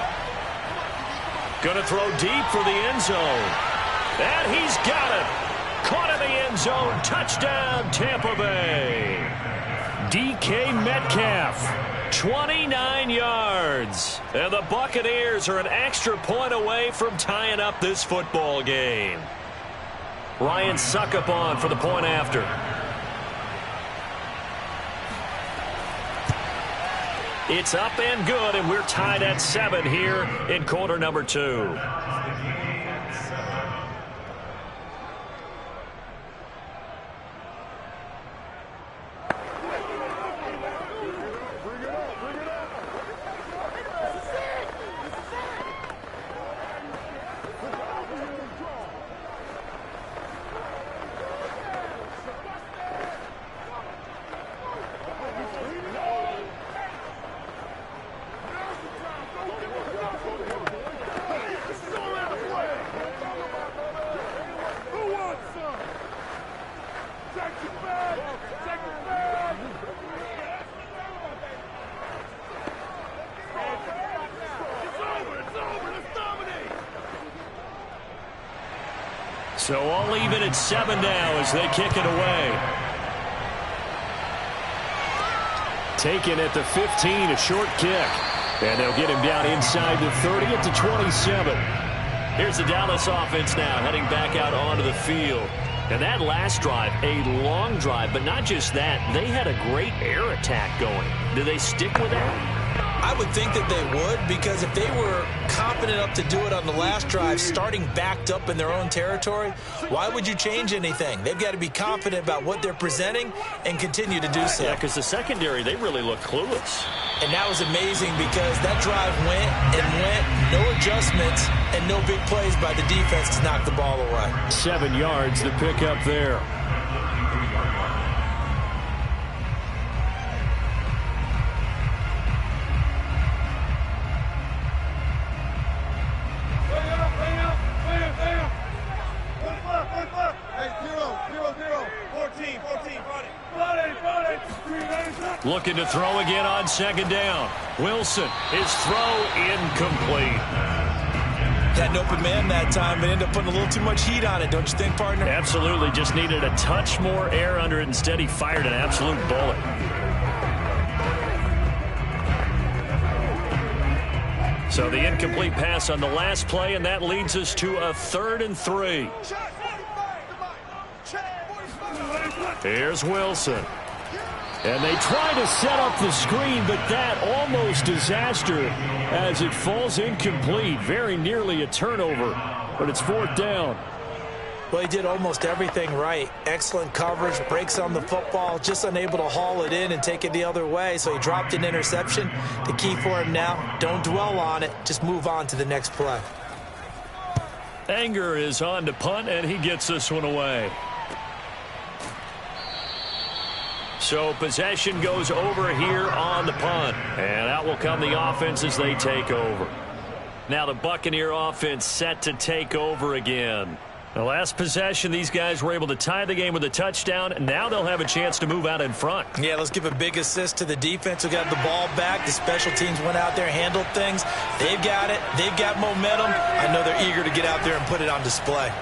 Going to throw deep for the end zone. And he's got it. Caught in the end zone. Touchdown, Tampa Bay. DK Metcalf, 29 yards. And the Buccaneers are an extra point away from tying up this football game. Ryan Suckup on for the point after. It's up and good, and we're tied at 7 here in quarter number 2. So all even at 7 now as they kick it away. Taken at the 15, a short kick. And they'll get him down inside the 30 at the 27. Here's the Dallas offense now heading back out onto the field. And that last drive, a long drive, but not just that. They had a great air attack going. Do they stick with that? I would think that they would, because if they were confident enough to do it on the last drive, starting backed up in their own territory, why would you change anything? They've got to be confident about what they're presenting and continue to do so. Yeah, because the secondary, they really look clueless. And that was amazing because that drive went and went, no adjustments, and no big plays by the defense to knock the ball away. 7 yards to pick up there. Looking to throw again on 2nd down. Wilson, his throw incomplete. Had an open man that time, but ended up putting a little too much heat on it, don't you think, partner? Absolutely. Just needed a touch more air under it. Instead, he fired an absolute bullet. So the incomplete pass on the last play, and that leads us to a 3rd and 3. Here's Wilson. And they try to set up the screen, but that almost disaster as it falls incomplete. Very nearly a turnover, but it's 4th down. Well, he did almost everything right. Excellent coverage, breaks on the football, just unable to haul it in and take it the other way, so he dropped an interception. The key for him now, don't dwell on it, just move on to the next play. Anger is on to punt, and he gets this one away. So possession goes over here on the punt. And out will come the offense as they take over. Now the Buccaneer offense set to take over again. The last possession, these guys were able to tie the game with a touchdown. And now they'll have a chance to move out in front. Yeah, let's give a big assist to the defense who got the ball back. The special teams went out there, handled things. They've got it. They've got momentum. I know they're eager to get out there and put it on display.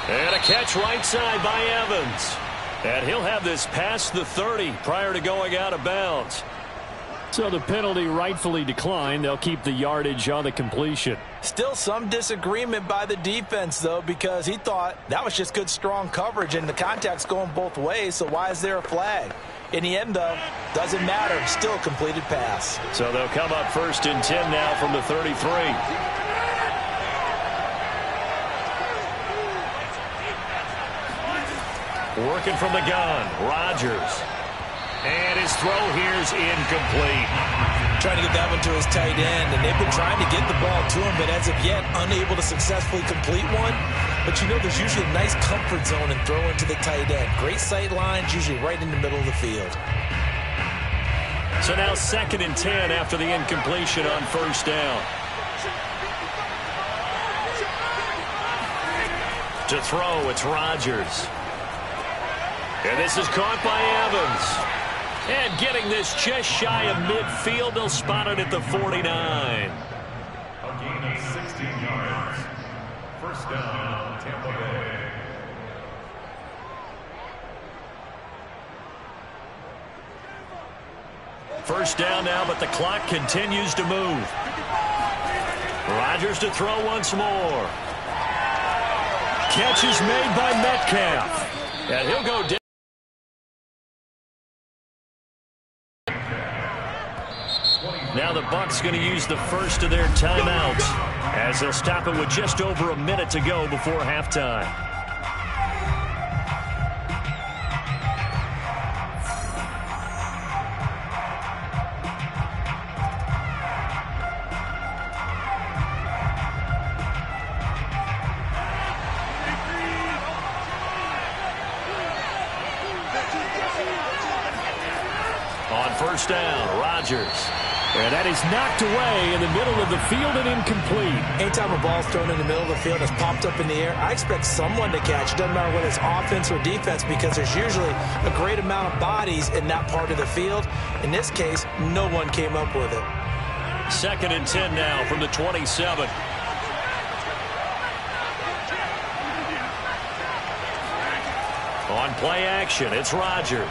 And a catch right side by Evans. And he'll have this past the 30 prior to going out of bounds. So the penalty rightfully declined. They'll keep the yardage on the completion. Still some disagreement by the defense, though, because he thought that was just good, strong coverage, and the contact's going both ways, so why is there a flag? In the end, though, doesn't matter. Still a completed pass. So they'll come up 1st and 10 now from the 33. Working from the gun, Rodgers. And his throw here's incomplete. Trying to get that one to his tight end, and they've been trying to get the ball to him, but as of yet, unable to successfully complete one. But you know, there's usually a nice comfort zone in throwing to the tight end. Great sight lines, usually right in the middle of the field. So now 2nd and 10 after the incompletion on 1st down. To throw, it's Rodgers. And this is caught by Evans. And getting this just shy of midfield, they'll spot it at the 49. A gain of 16 yards. 1st down, Tampa Bay. First down now, but the clock continues to move. Rodgers to throw once more. Catch is made by Metcalf. And he'll go down. Now the Bucs going to use the first of their timeouts as they'll stop it with just over a minute to go before halftime. On first down, Rodgers. And that is knocked away in the middle of the field and incomplete. Anytime a ball's thrown in the middle of the field, it's popped up in the air, I expect someone to catch. It doesn't matter whether it's offense or defense, because there's usually a great amount of bodies in that part of the field. In this case, no one came up with it. 2nd and 10 now from the 27. On play action, it's Rodgers.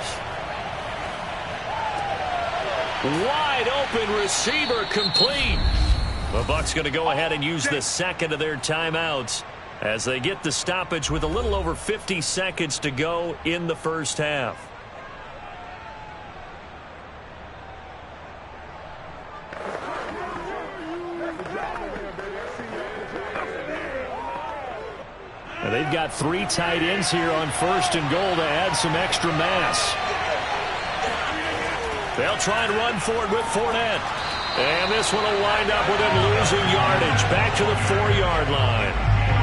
Wide open receiver, complete. The Bucs going to go ahead and use the second of their timeouts as they get the stoppage with a little over 50 seconds to go in the first half. And they've got 3 tight ends here on 1st and goal to add some extra mass. They'll try and run for it with Fournette. And this one will wind up with him losing yardage back to the 4-yard line.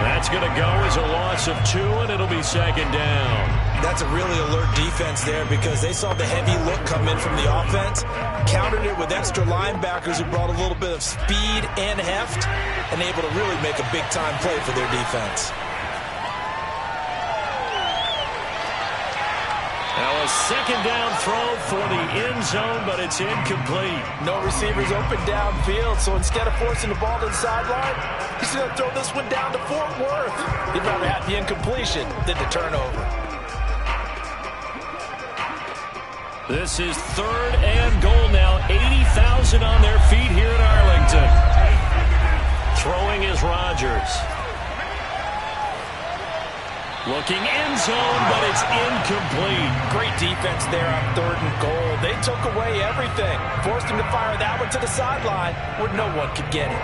That's going to go as a loss of 2, and it'll be 2nd down. That's a really alert defense there because they saw the heavy look come in from the offense, countered it with extra linebackers who brought a little bit of speed and heft, and able to really make a big-time play for their defense. Now a 2nd down throw for the end zone, but it's incomplete. No receivers open downfield, so instead of forcing the ball to the sideline, he's going to throw this one down to Fort Worth. He'd rather have the incompletion than the turnover. This is 3rd and goal now. 80,000 on their feet here in Arlington. Throwing is Rodgers. Looking end zone, but it's incomplete. Great defense there on 3rd and goal. They took away everything. Forced him to fire that one to the sideline where no one could get it.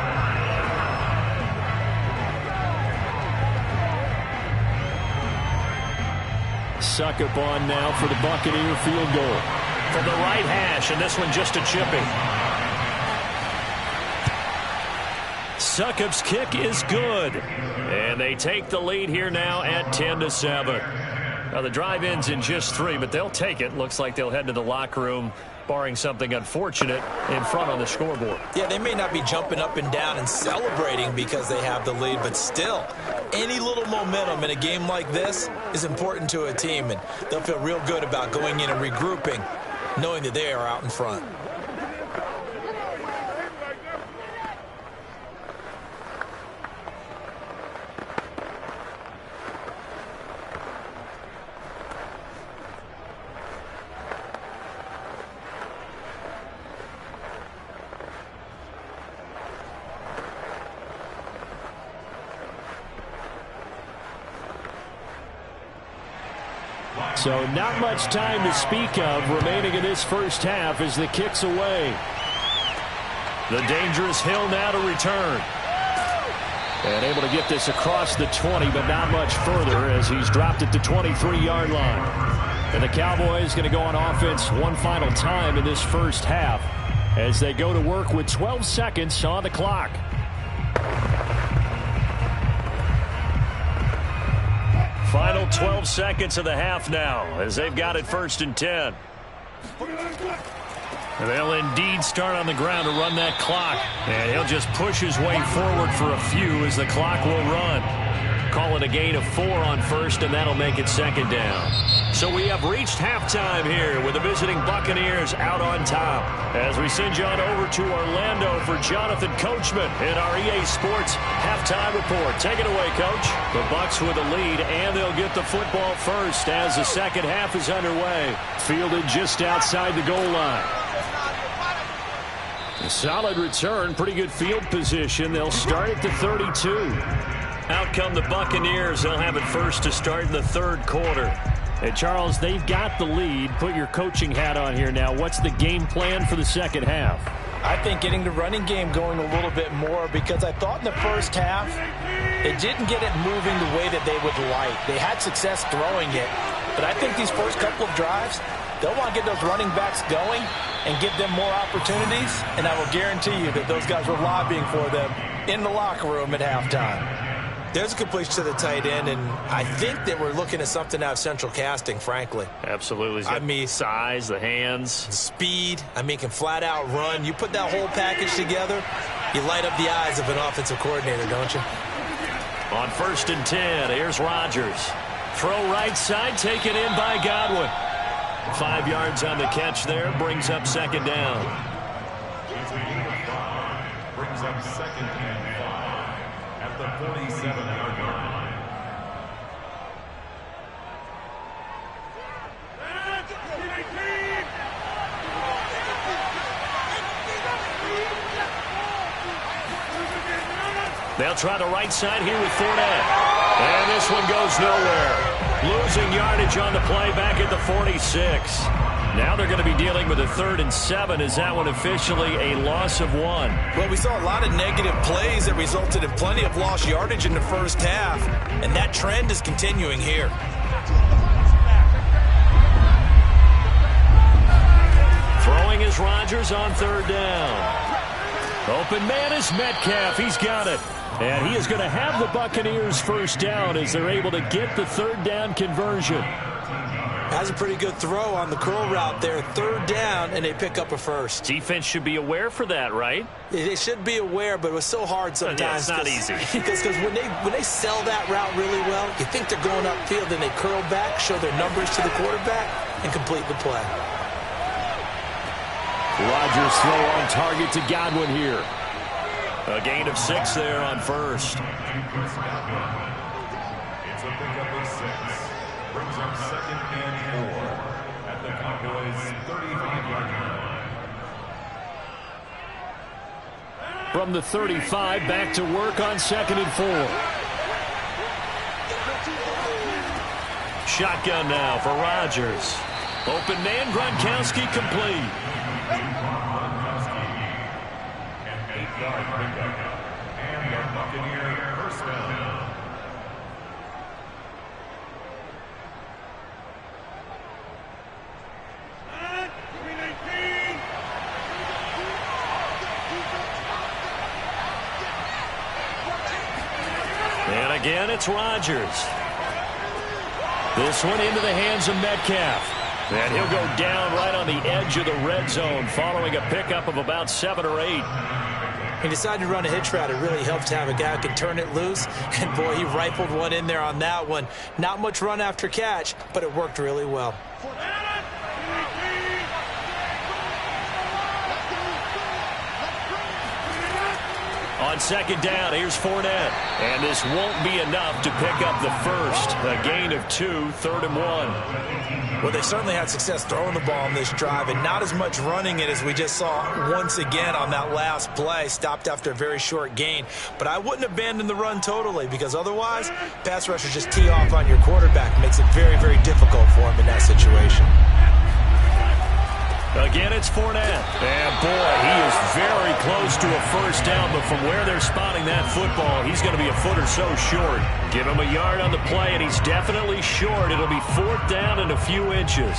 Succop on now for the Buccaneer field goal. From the right hash, and this one just a chipping. Succop's kick is good. And they take the lead here now at 10-7. Now the drive ends in just 3, but they'll take it. Looks like they'll head to the locker room, barring something unfortunate, in front on the scoreboard. Yeah, they may not be jumping up and down and celebrating because they have the lead, but still, any little momentum in a game like this is important to a team, and they'll feel real good about going in and regrouping, knowing that they are out in front. So not much time to speak of remaining in this first half as the kick's away. The dangerous Hill now to return. And able to get this across the 20, but not much further as he's dropped at the 23-yard line. And the Cowboys going to go on offense one final time in this first half as they go to work with 12 seconds on the clock. Final 12 seconds of the half now as they've got it 1st and 10. They'll indeed start on the ground to run that clock. And he'll just push his way forward for a few as the clock will run. Call it a gain of 4 on 1st, and that'll make it 2nd down. So we have reached halftime here with the visiting Buccaneers out on top. As we send you on over to Orlando for Jonathan Coachman in our EA Sports Halftime Report. Take it away, Coach. The Bucs with a lead, and they'll get the football first as the second half is underway. Fielded just outside the goal line. A solid return, pretty good field position. They'll start at the 32. Out come the Buccaneers. They'll have it first to start in the 3rd quarter. And Charles, they've got the lead. Put your coaching hat on here now. What's the game plan for the second half? I think getting the running game going a little bit more because I thought in the first half they didn't get it moving the way that they would like. They had success throwing it, but I think these first couple of drives, they'll want to get those running backs going and give them more opportunities, and I will guarantee you that those guys were lobbying for them in the locker room at halftime. There's a completion to the tight end, and I think that we're looking at something out of central casting, frankly. Absolutely. I mean, size, the hands. Speed. I mean, can flat out run. You put that whole package together, you light up the eyes of an offensive coordinator, don't you? On 1st and 10, here's Rodgers. Throw right side, taken in by Godwin. 5 yards on the catch there, brings up 2nd down. Brings up 2nd and 5 at the 47-yard line. They'll try the right side here with Fournette. And this one goes nowhere. Losing yardage on the play back at the 46. Now they're going to be dealing with a 3rd and 7. Is that one officially a loss of 1? Well, we saw a lot of negative plays that resulted in plenty of lost yardage in the first half, and that trend is continuing here. Throwing is Rodgers on 3rd down. Open man is Metcalf. He's got it. And he is going to have the Buccaneers first down as they're able to get the 3rd down conversion. Has a pretty good throw on the curl route there. 3rd down, and they pick up a first. Defense should be aware for that, right? They should be aware, but it was so hard sometimes. Yeah, it's not easy. Because when they sell that route really well, you think they're going upfield, then they curl back, show their numbers to the quarterback, and complete the play. Rodgers throw on target to Godwin here. A gain of 6 there on first. It's a pickup of 6. Brings up 2nd and 4 at the Cowboys' 35-yard line. From the 35, back to work on 2nd and 4. Shotgun now for Rodgers. Open man, Gronkowski complete. Gronkowski, an 8-yard pickup, and the Buccaneer first down. And again, it's Rodgers. This one into the hands of Metcalf. And he'll go down right on the edge of the red zone following a pickup of about 7 or 8. He decided to run a hitch route. It really helped to have a guy who can turn it loose. And, boy, he rifled one in there on that one. Not much run after catch, but it worked really well. On 2nd down, here's Fournette. And this won't be enough to pick up the first. A gain of 2, 3rd and 1. Well, they certainly had success throwing the ball on this drive, and not as much running it as we just saw once again on that last play. Stopped after a very short gain. But I wouldn't abandon the run totally, because otherwise, pass rushers just tee off on your quarterback. Makes it very, very difficult for him in that situation. Again, it's Fournette. And, boy, he is very close to a first down, but from where they're spotting that football, he's going to be a foot or so short. Give him a yard on the play, and he's definitely short. It'll be 4th down and a few inches.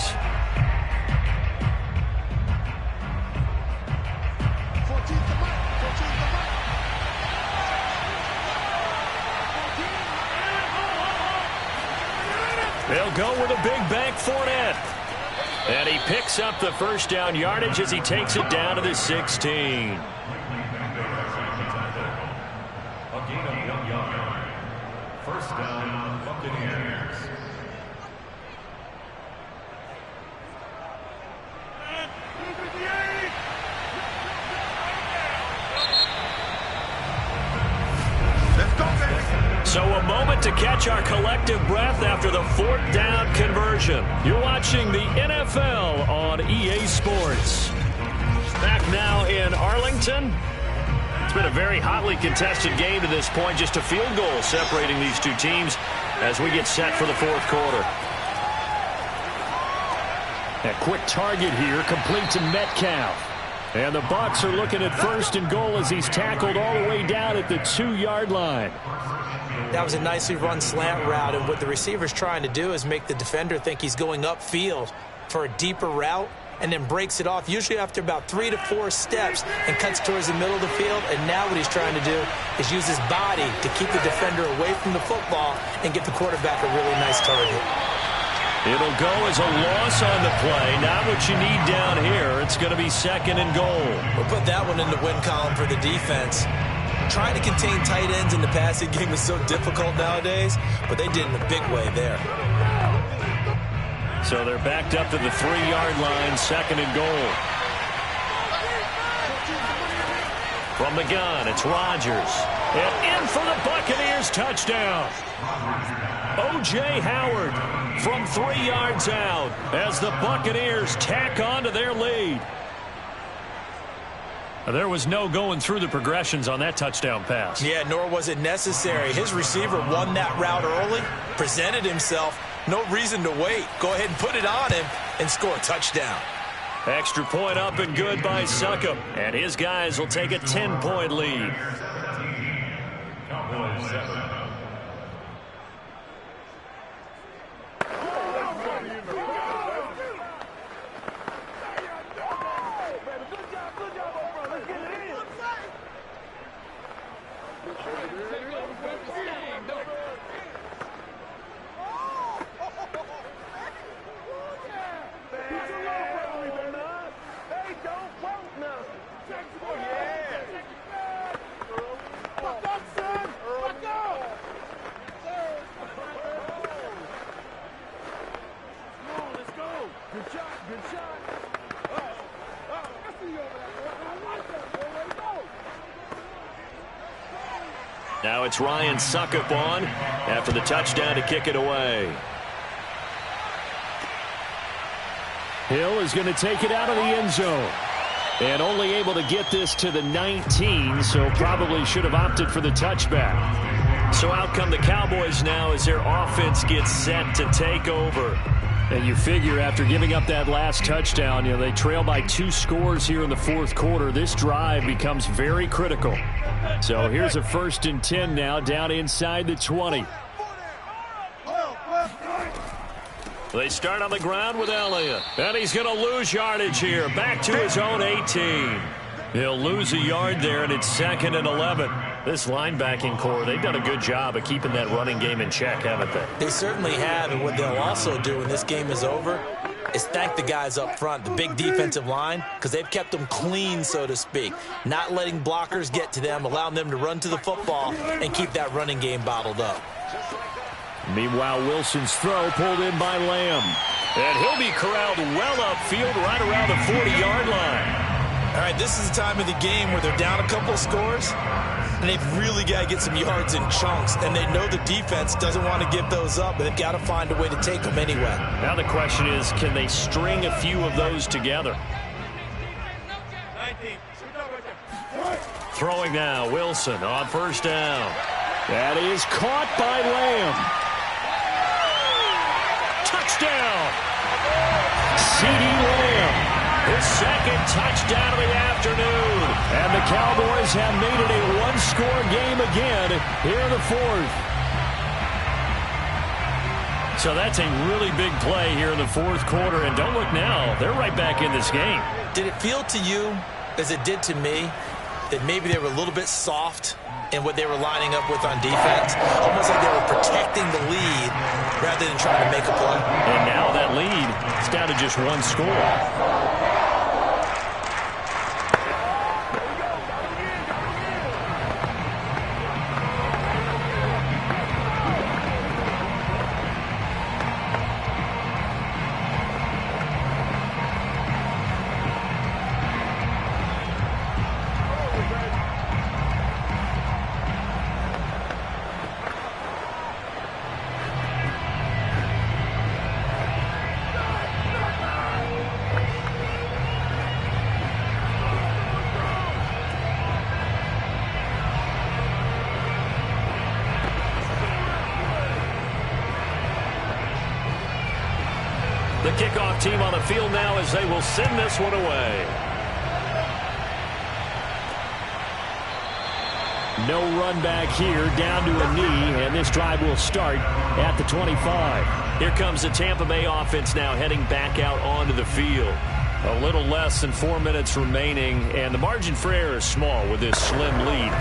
They'll go with a big bank Fournette. And he picks up the first down yardage as he takes it down to the 16. A gain of 1 yard. First down, Buccaneers. So a moment to catch our collective breath after the 4th down conversion. You're watching the NFL on EA Sports. Back now in Arlington. It's been a very hotly contested game to this point. Just a field goal separating these two teams as we get set for the 4th quarter. A quick target here, complete to Metcalf. And the Bucs are looking at 1st and goal as he's tackled all the way down at the 2-yard line. That was a nicely run slant route, and what the receiver's trying to do is make the defender think he's going upfield for a deeper route and then breaks it off, usually after about 3 to 4 steps, and cuts towards the middle of the field. And now what he's trying to do is use his body to keep the defender away from the football and get the quarterback a really nice target. It'll go as a loss on the play. Not what you need down here. It's going to be 2nd and goal. We'll put that one in the win column for the defense. Trying to contain tight ends in the passing game is so difficult nowadays, but they did in a big way there. So they're backed up to the 3-yard line, 2nd and goal. From the gun, it's Rodgers. And in for the Buccaneers touchdown. O.J. Howard from 3 yards out as the Buccaneers tack on to their lead. There was no going through the progressions on that touchdown pass. Yeah, nor was it necessary. His receiver won that route early, presented himself. No reason to wait. Go ahead and put it on him and score a touchdown. Extra point up and good by Succop. And his guys will take a 10-point lead. Cowboys 7. Now it's Ryan Succop on after the touchdown to kick it away. Hill is going to take it out of the end zone. And only able to get this to the 19, so probably should have opted for the touchback. So out come the Cowboys now as their offense gets set to take over. And you figure after giving up that last touchdown, they trail by 2 scores here in the fourth quarter. This drive becomes very critical. So here's a 1st and 10 now down inside the 20. They start on the ground with Elliott. And he's going to lose yardage here. Back to his own 18. He'll lose a yard there, and it's 2nd and 11. This linebacking core, they've done a good job of keeping that running game in check, haven't they? They certainly have, and what they'll also do when this game is over is thank the guys up front, the big defensive line, because they've kept them clean, so to speak. Not letting blockers get to them, allowing them to run to the football and keep that running game bottled up. Meanwhile, Wilson's throw pulled in by Lamb. And he'll be corralled well upfield right around the 40-yard line. All right, this is the time of the game where they're down a couple of scores, and they've really got to get some yards in chunks, and they know the defense doesn't want to give those up, but they've got to find a way to take them anyway. Now the question is, can they string a few of those together? Throwing now, Wilson on 1st down. That is caught by Lamb. Touchdown! CeeDee Lamb. His 2nd touchdown of the afternoon. And the Cowboys have made it a 1-score game again here in the 4th. So that's a really big play here in the 4th quarter. And don't look now, they're right back in this game. Did it feel to you, as it did to me, that maybe they were a little bit soft in what they were lining up with on defense? Almost like they were protecting the lead rather than trying to make a play. And now that lead is down to just 1 score. The kickoff team on the field now as they will send this one away. No run back here, down to a knee, and this drive will start at the 25. Here comes the Tampa Bay offense now heading back out onto the field. A little less than 4 minutes remaining, and the margin for error is small with this slim lead.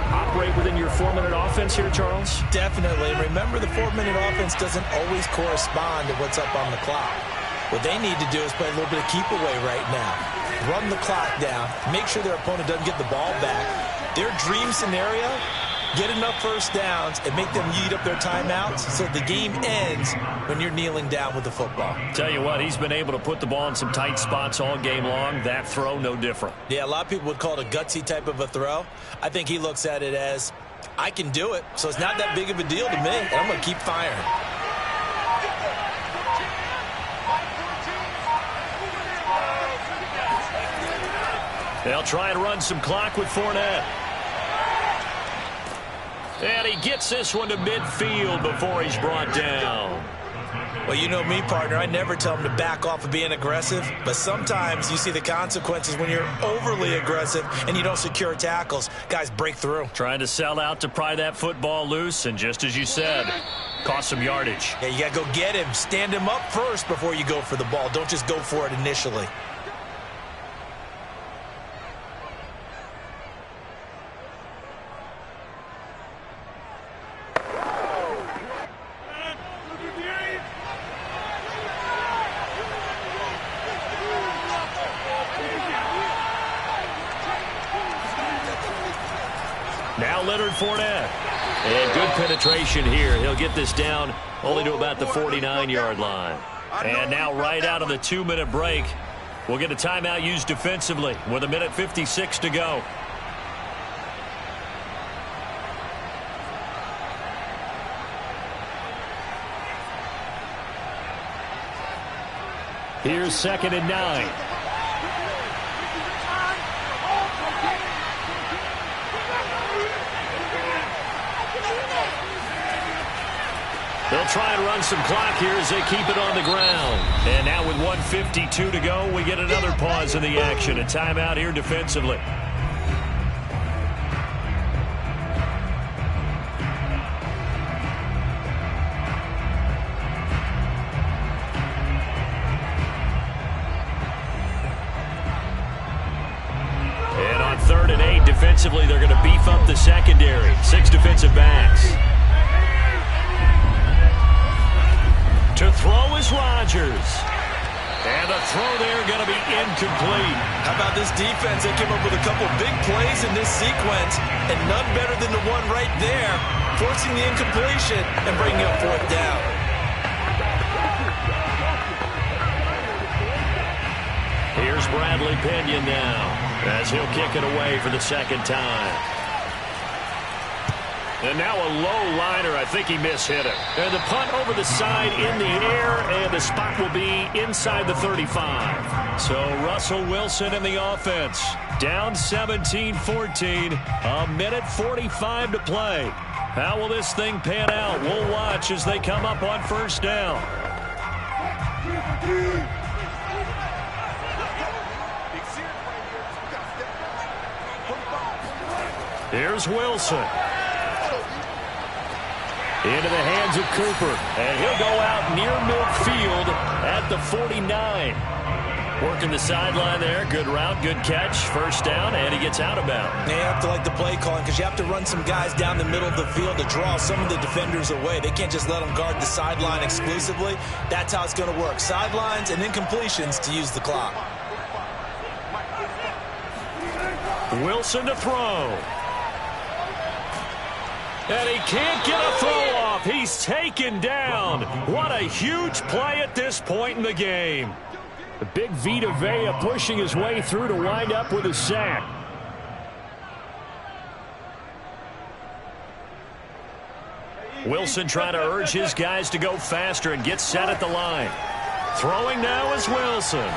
Operate within your 4-minute offense here, Charles? Definitely. Remember, the 4-minute offense doesn't always correspond to what's up on the clock. What they need to do is play a little bit of keep away right now. Run the clock down. Make sure their opponent doesn't get the ball back. Their dream scenario, get enough first downs and make them eat up their timeouts so the game ends when you're kneeling down with the football. Tell you what, he's been able to put the ball in some tight spots all game long. That throw, no different. Yeah, a lot of people would call it a gutsy type of a throw. I think he looks at it as, I can do it, so it's not that big of a deal to me, and I'm going to keep firing. They'll try and run some clock with Fournette. And he gets this one to midfield before he's brought down. Well, you know me, partner. I never tell them to back off of being aggressive. But sometimes you see the consequences when you're overly aggressive and you don't secure tackles. Guys break through. Trying to sell out to pry that football loose. And just as you said, cost some yardage. Yeah, you got to go get him. Stand him up first before you go for the ball. Don't just go for it initially. Now Leonard Fournette. And good penetration here. He'll get this down only to about the 49-yard line. And now right out of the 2-minute break, we'll get a timeout used defensively with 1:56 to go. Here's 2nd and 9. They'll try and run some clock here as they keep it on the ground. And now with 1:52 to go, we get another pause in the action. A timeout here defensively. And on 3rd and 8, defensively, they're going to beef up the secondary. 6 defensive backs. To throw is Rodgers. And the throw there going to be incomplete. How about this defense? They came up with a couple big plays in this sequence, and none better than the one right there, forcing the incompletion and bringing up 4th down. Here's Bradley Pinion now, as he'll kick it away for the 2nd time. And now a low liner. I think he mishit it. And the punt over the side in the air, and the spot will be inside the 35. So Russell Wilson in the offense. Down 17-14. 1:45 to play. How will this thing pan out? We'll watch as they come up on 1st down. Here's Wilson. Into the hands of Cooper. And he'll go out near midfield at the 49. Working the sideline there. Good route, good catch. 1st down, and he gets out of bounds. You have to like the play calling because you have to run some guys down the middle of the field to draw some of the defenders away. They can't just let them guard the sideline exclusively. That's how it's going to work. Sidelines and incompletions to use the clock. Wilson to throw. And he can't get a throw off. He's taken down. What a huge play at this point in the game. The big Vita Vea pushing his way through to wind up with a sack. Wilson trying to urge his guys to go faster and get set at the line. Throwing now is Wilson.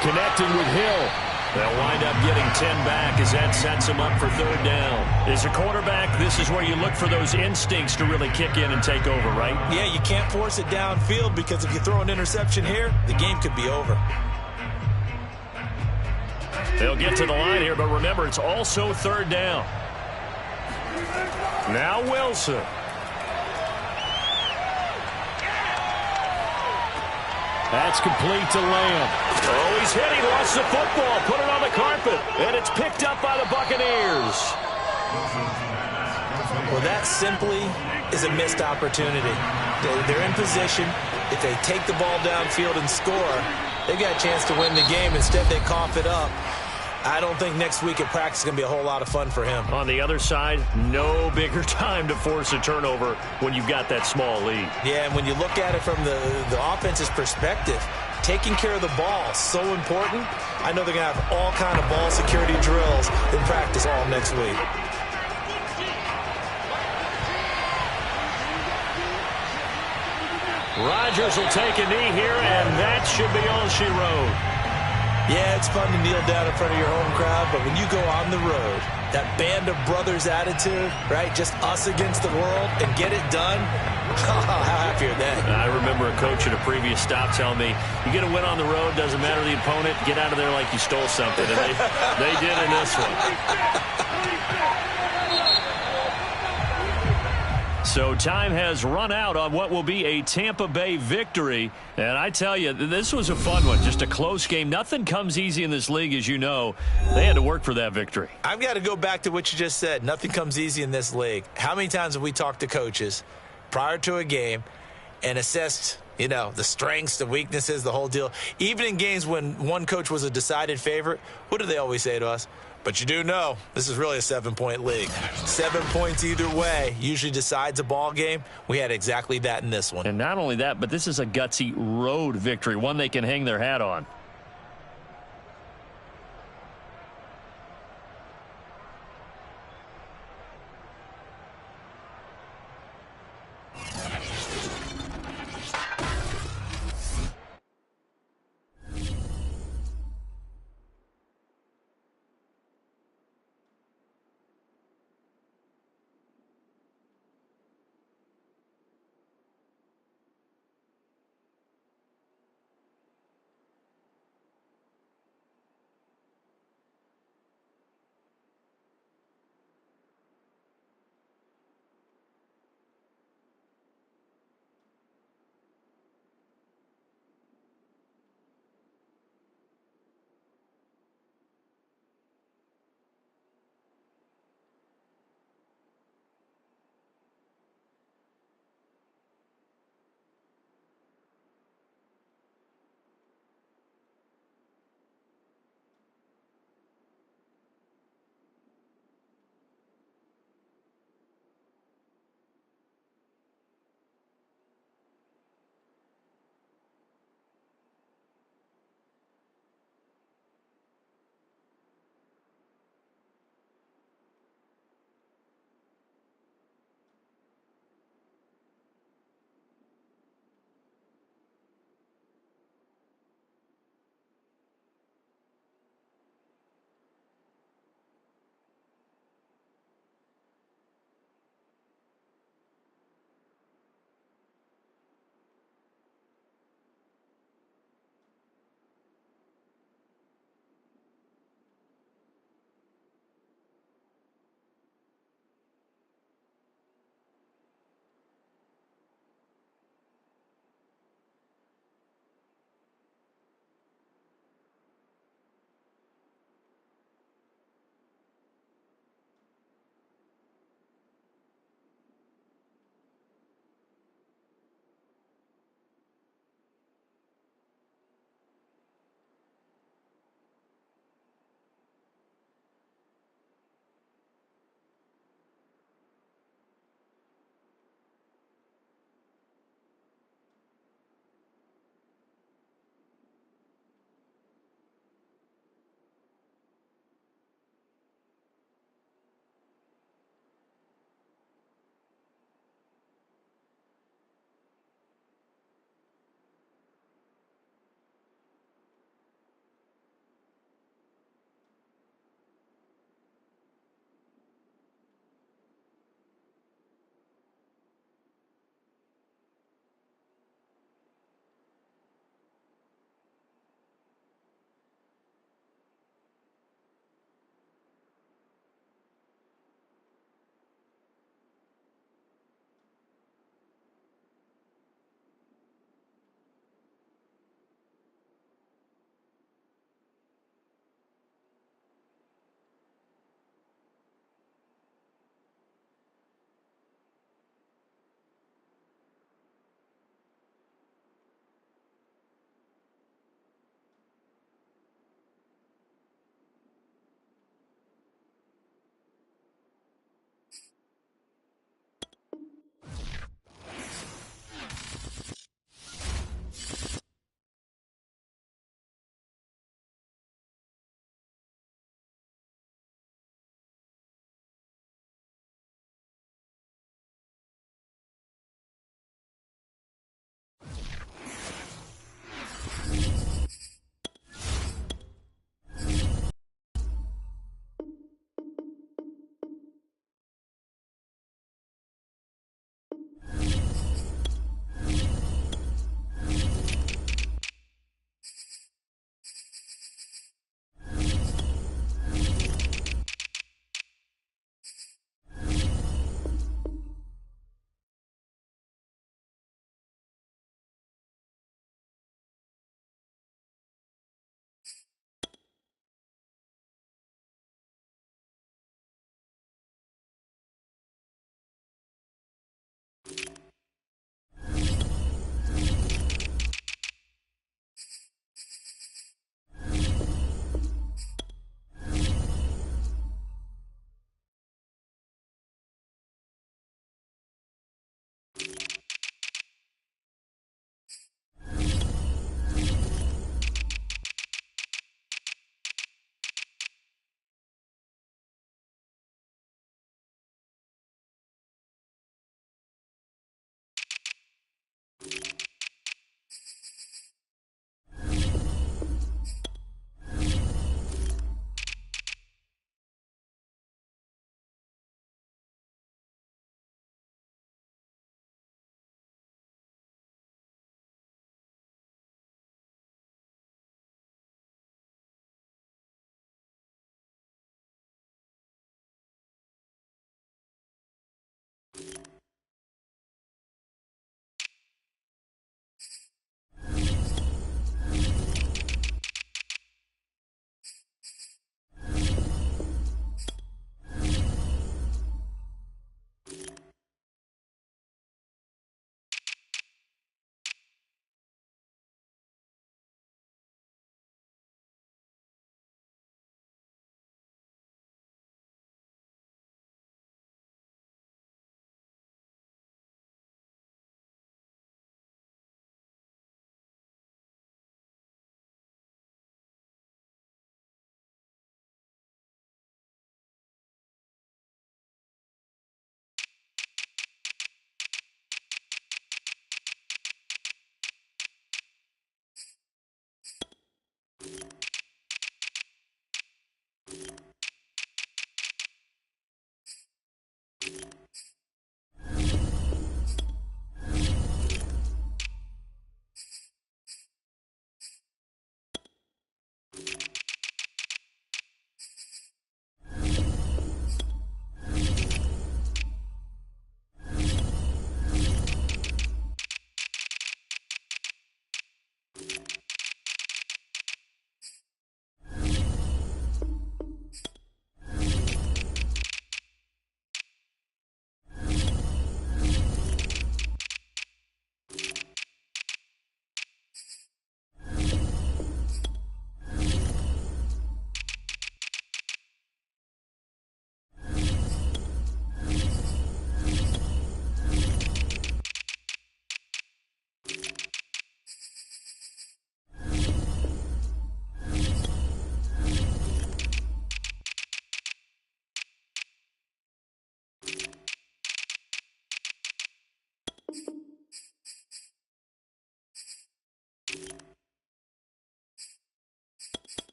Connecting with Hill. They'll wind up getting 10 back as that sets him up for 3rd down. As a quarterback, this is where you look for those instincts to really kick in and take over, right? Yeah, you can't force it downfield because if you throw an interception here, the game could be over. They'll get to the line here, but remember, it's also 3rd down. Now Wilson. That's complete to Lamb. Oh, he's hit. He lost the football. Put it on the carpet. And it's picked up by the Buccaneers. Well, that simply is a missed opportunity. They're in position. If they take the ball downfield and score, they got a chance to win the game. Instead, they cough it up. I don't think next week at practice is going to be a whole lot of fun for him. On the other side, no bigger time to force a turnover when you've got that small lead. Yeah, and when you look at it from the offense's perspective, taking care of the ball is so important. I know they're going to have all kind of ball security drills in practice all next week. Rodgers will take a knee here, and that should be all she wrote. Yeah, it's fun to kneel down in front of your home crowd, but when you go on the road, that band of brothers attitude, right, just us against the world, and get it done, how happy are they? I remember a coach at a previous stop telling me, you get a win on the road, doesn't matter the opponent, get out of there like you stole something. And they did in this one. So time has run out on what will be a Tampa Bay victory. And I tell you, this was a fun one. Just a close game. Nothing comes easy in this league, as you know. They had to work for that victory. I've got to go back to what you just said. Nothing comes easy in this league. How many times have we talked to coaches prior to a game and assessed, you know, the strengths, the weaknesses, the whole deal? Even in games when one coach was a decided favorite, what do they always say to us? But you do know this is really a 7-point league. 7 points either way usually decides a ball game. We had exactly that in this one. And not only that, but this is a gutsy road victory, one they can hang their hat on.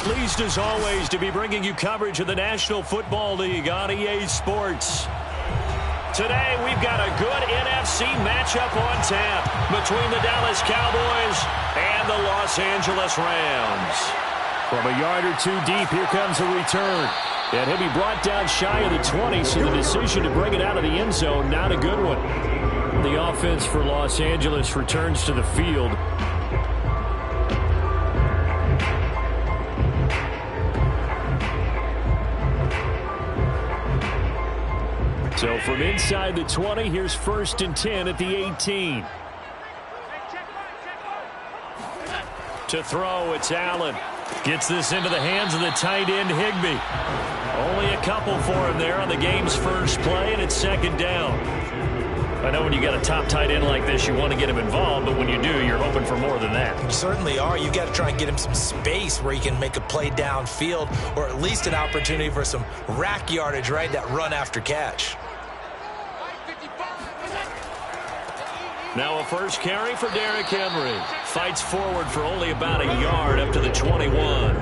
Pleased as always to be bringing you coverage of the National Football League on EA Sports. Today we've got a good NFC matchup on tap between the Dallas Cowboys and the Los Angeles Rams. From a yard or two deep, here comes a return. And he'll be brought down shy of the 20, so the decision to bring it out of the end zone, not a good one. The offense for Los Angeles returns to the field. So from inside the 20, here's 1st and 10 at the 18. To throw, it's Allen. Gets this into the hands of the tight end, Higbee. Only a couple for him there on the game's first play, and it's 2nd down. I know when you got a top tight end like this, you want to get him involved, but when you do, you're hoping for more than that. You certainly are. You got to try and get him some space where he can make a play downfield, or at least an opportunity for some rack yardage, right? That run after catch. Now a first carry for Derrick Henry. Fights forward for only about a yard up to the 21.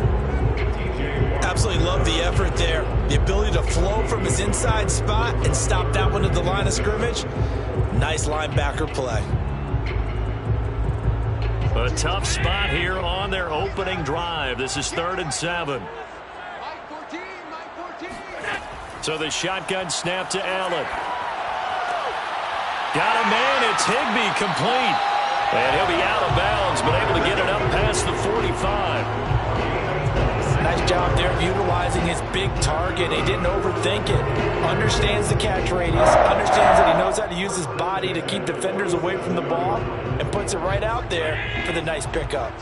Absolutely love the effort there. The ability to flow from his inside spot and stop that one at the line of scrimmage. Nice linebacker play. A tough spot here on their opening drive. This is 3rd and 7. So the shotgun snap to Allen. Got a man, it's Higbee, complete. And he'll be out of bounds, but able to get it up past the 45. Nice job there of utilizing his big target. He didn't overthink it. Understands the catch radius. Understands that he knows how to use his body to keep defenders away from the ball. And puts it right out there for the nice pickup.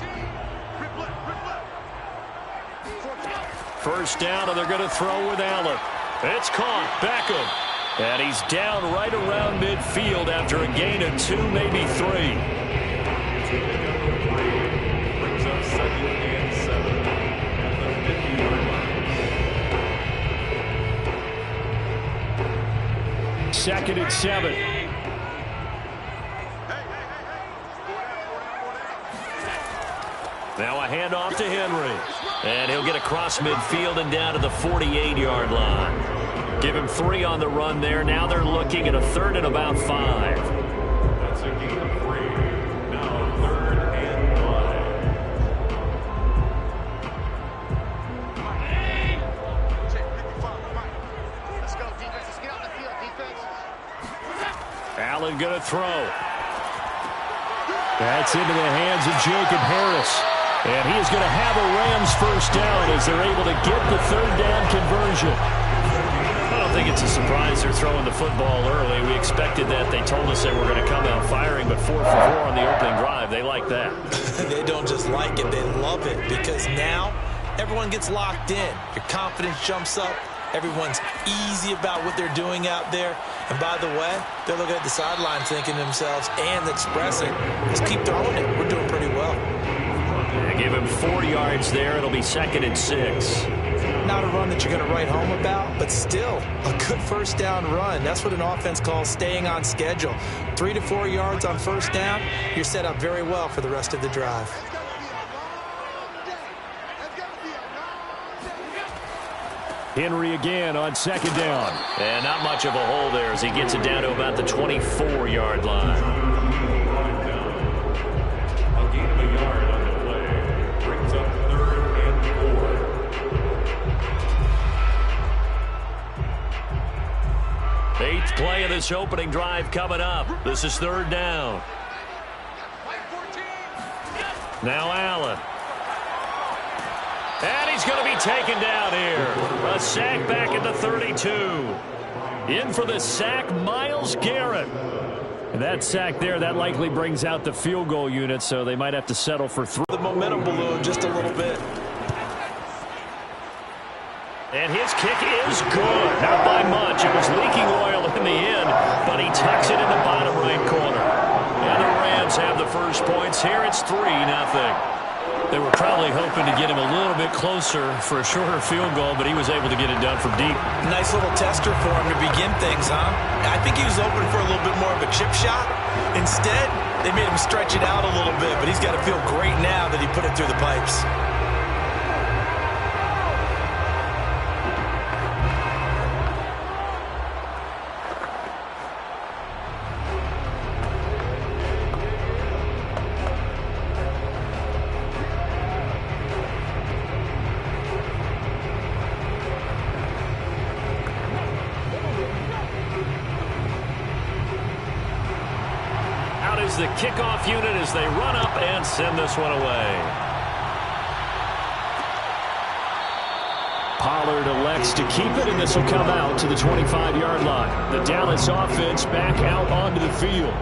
1st down, and they're going to throw with Allen. It's caught. Beckham. And he's down right around midfield after a gain of 2, maybe 3. Brings up 2nd and 7 at the 50-yard line. 2nd and 7. Now a handoff to Henry. And he'll get across midfield and down to the 48-yard line. Give him 3 on the run there. Now they're looking at a 3rd and about 5. That's a gain of 3. Now 3rd and 5. Check 55. Let's go, defense. Let's get out the field, defense. Allen going to throw. That's into the hands of Jacob Harris. And he is going to have a Rams 1st down as they're able to get the 3rd down conversion. I don't think it's a surprise they're throwing the football early. We expected that. They told us they were going to come out firing, but 4 for 4 on the opening drive. They like that. They don't just like it, they love it, because now everyone gets locked in. Your confidence jumps up. Everyone's easy about what they're doing out there. And by the way, they're looking at the sideline thinking to themselves and expressing, let's keep throwing it. We're doing pretty well. They give him 4 yards there. It'll be 2nd and 6. Not a run that you're going to write home about, but still a good 1st down run. That's what an offense calls staying on schedule. 3 to 4 yards on 1st down, you're set up very well for the rest of the drive. Henry again on 2nd down. And not much of a hole there as he gets it down to about the 24-yard line. A gain of a yard on the play. Brings up 3rd and 4. 8th play of this opening drive coming up. This is 3rd down. Now Allen. And he's going to be taken down here. A sack back at the 32. In for the sack, Myles Garrett. And that sack there, that likely brings out the field goal unit, so they might have to settle for 3. The momentum balloon just a little bit. And his kick is good. Not by much. It was leaking oil in the end, but he tucks it in the bottom right corner. And the Rams have the first points here. It's 3-0. They were probably hoping to get him a little bit closer for a shorter field goal, but he was able to get it done from deep. Nice little tester for him to begin things, huh? I think he was open for a little bit more of a chip shot. Instead, they made him stretch it out a little bit, but he's got to feel great now that he put it through the pipes. is the kickoff unit as they run up and send this one away. Pollard elects to keep it, and this will come out to the 25-yard line. The Dallas offense back out onto the field.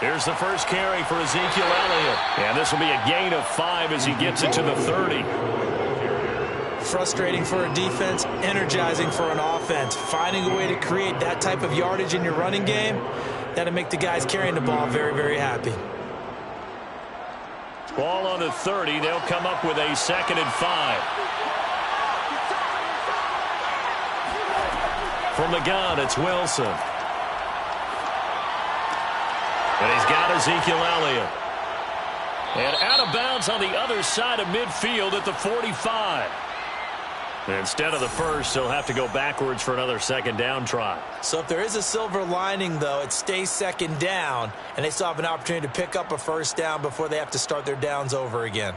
Here's the first carry for Ezekiel Elliott. And this will be a gain of 5 as he gets it to the 30. Frustrating for a defense, energizing for an offense. Finding a way to create that type of yardage in your running game, that'll make the guys carrying the ball very, very happy. Ball on the 30. They'll come up with a 2nd and 5. From the gun, it's Wilson. And he's got Ezekiel Elliott. And out of bounds on the other side of midfield at the 45. Instead of the first, they'll have to go backwards for another 2nd down try. So if there is a silver lining, though, it stays 2nd down, and they still have an opportunity to pick up a 1st down before they have to start their downs over again.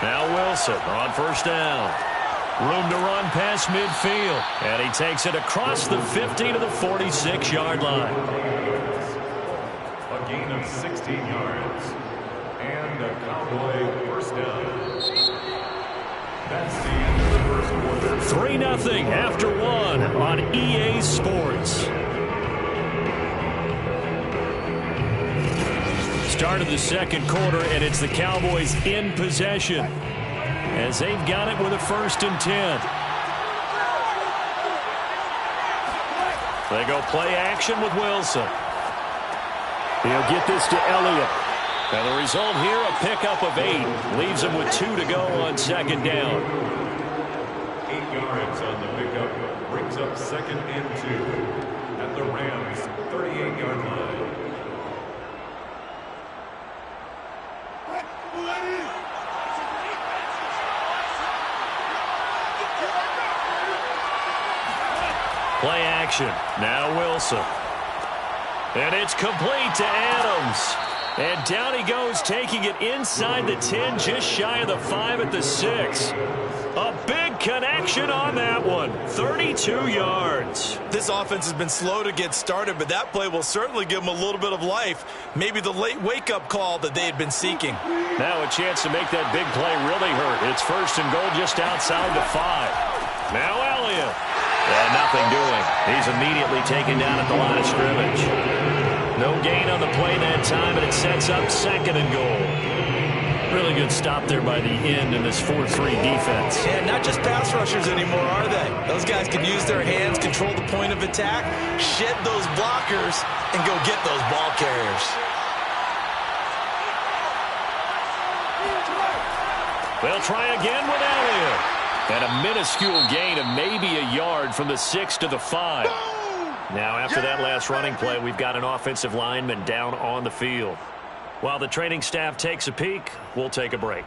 Now Wilson on 1st down. Room to run past midfield. And he takes it across the 50 to the 46-yard line. A gain of 16 yards. And a Cowboy 1st down. That's the end of the first quarter. 3-0 after 1 on EA Sports. Start of the 2nd quarter, and it's the Cowboys in possession as they've got it with a 1st and 10. They go play action with Wilson. He'll get this to Elliott. And the result here, a pickup of 8. Leaves him with 2 to go on 2nd down. 8 yards on the pickup. Brings up 2nd and 2 at the Rams' 38-yard line. Play action. Now Wilson. And it's complete to Adams. And down he goes, taking it inside the 10, just shy of the 5 at the 6. A big connection on that one. 32 yards. This offense has been slow to get started, but that play will certainly give them a little bit of life. Maybe the late wake-up call that they had been seeking. Now a chance to make that big play really hurt. It's 1st and goal just outside the 5. Now Elliott. And nothing doing. He's immediately taken down at the line of scrimmage. No gain on the play that time, and it sets up 2nd and goal. Really good stop there by the end in this 4-3 defense. And not just pass rushers anymore, are they? Those guys can use their hands, control the point of attack, shed those blockers, and go get those ball carriers. They'll try again with Elliott. And a minuscule gain of maybe a yard from the 6 to the 5. Now, after that last running play, we've got an offensive lineman down on the field. While the training staff takes a peek, we'll take a break.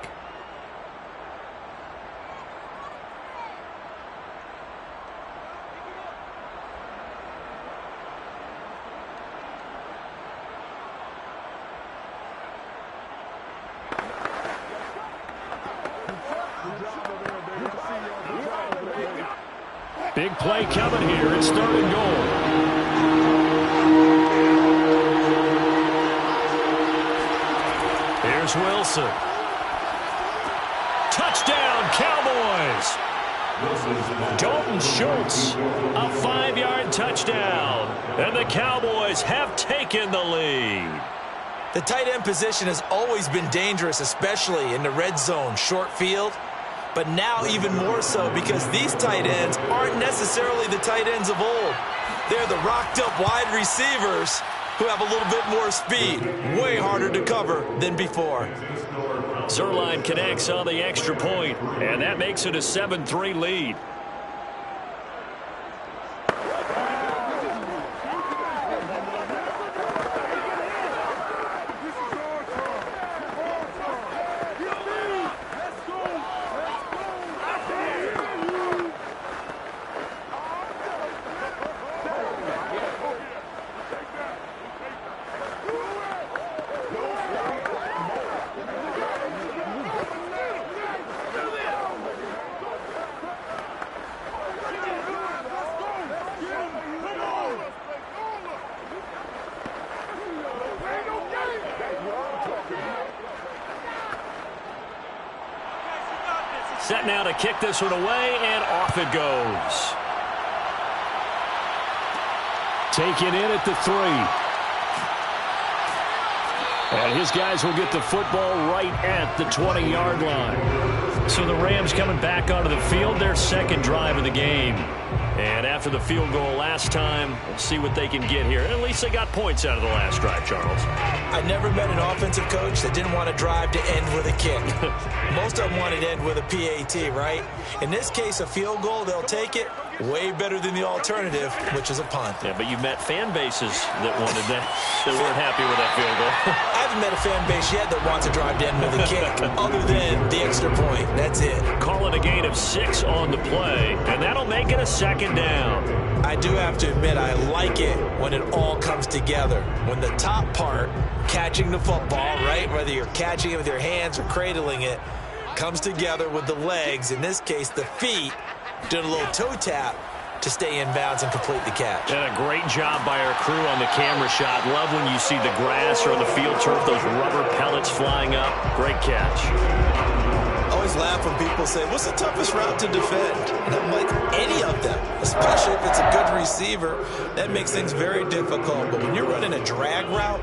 Big play coming here. It's 3rd and goal. Here's Wilson. Touchdown, Cowboys. Dalton Schultz, a 5-yard touchdown. And the Cowboys have taken the lead. The tight end position has always been dangerous, especially in the red zone, short field. But now even more so because these tight ends aren't necessarily the tight ends of old. They're the rocked-up wide receivers who have a little bit more speed. Way harder to cover than before. Zerline connects on the extra point, and that makes it a 7-3 lead. set now to kick this one away, and off it goes. Taken in at the 3. And his guys will get the football right at the 20-yard line. So the Rams coming back onto the field, their second drive of the game. And after the field goal last time, we'll see what they can get here. At least they got points out of the last drive, Charles. I never met an offensive coach that didn't want to drive to end with a kick. Most of them wanted to end with a PAT, right? In this case, a field goal, they'll take it. Way better than the alternative, which is a punt. Yeah, but you've met fan bases that wanted that weren't happy with that field goal. I haven't met a fan base yet that wants to drive to end with a kick, other than the extra point. That's it. Call it a gain of 6 on the play, and that'll make it a second down. I do have to admit, I like it when it all comes together. When the top part, catching the football, right, whether you're catching it with your hands or cradling it, comes together with the legs, in this case the feet, doing a little toe tap to stay in bounds and complete the catch. And a great job by our crew on the camera shot. Love when you see the grass or on the field turf, those rubber pellets flying up. Great catch. I always laugh when people say, what's the toughest route to defend? And I'm like, any of them, especially if it's a good receiver. That makes things very difficult. But when you're running a drag route,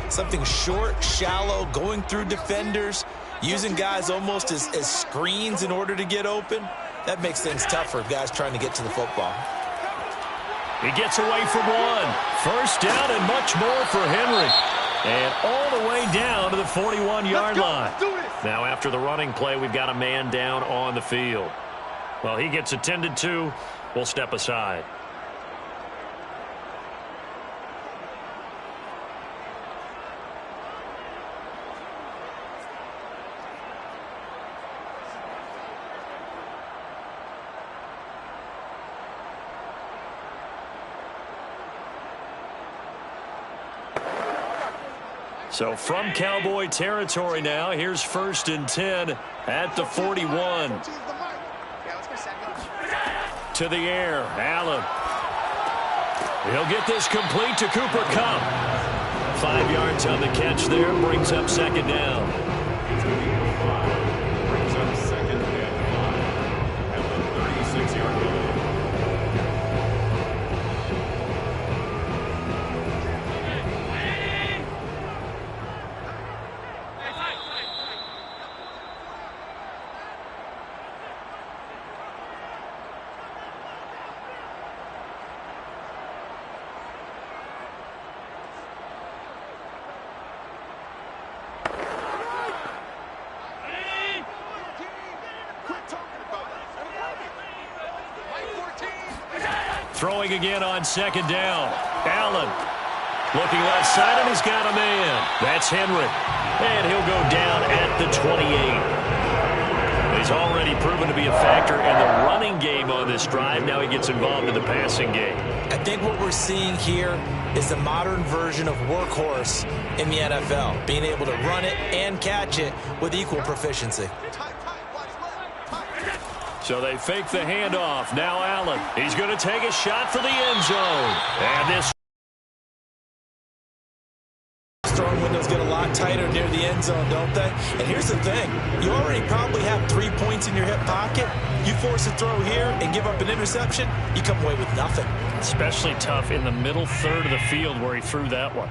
something short, shallow, going through defenders, using guys almost as screens in order to get open, that makes things tough for guys trying to get to the football. He gets away from one. First down and much more for Henry. And all the way down to the 41-yard line. Now after the running play, we've got a man down on the field. Well, he gets attended to. We'll step aside. So from Cowboy territory now, here's 1st and 10 at the 41. To the air, Allen. He'll get this complete to Cooper Kupp. 5 yards on the catch there, brings up second down. Brings up second and 5 at the 36-yard line. Throwing again on second down. Allen looking left side, and he's got a man. That's Henry. And he'll go down at the 28. He's already proven to be a factor in the running game on this drive. Now he gets involved in the passing game. I think what we're seeing here is the modern version of workhorse in the NFL, being able to run it and catch it with equal proficiency. So they fake the handoff. Now Allen. He's going to take a shot for the end zone. And this throwing windows get a lot tighter near the end zone, don't they? And here's the thing. You already probably have 3 points in your hip pocket. You force a throw here and give up an interception, you come away with nothing. Especially tough in the middle third of the field where he threw that one.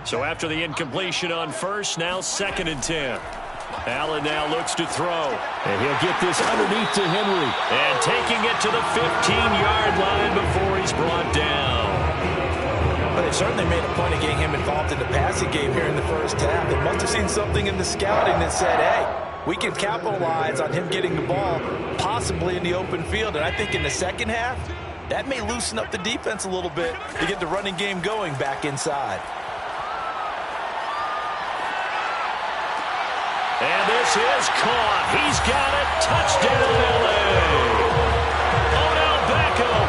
So after the incompletion on first, now 2nd and 10. Allen now looks to throw. And he'll get this underneath to Henry. And taking it to the 15-yard line before he's brought down. But they certainly made a point of getting him involved in the passing game here in the first half. They must have seen something in the scouting that said, hey, we can capitalize on him getting the ball possibly in the open field. And I think in the second half, that may loosen up the defense a little bit to get the running game going back inside. And this is caught. He's got it. Touchdown, L.A. Odell Beckham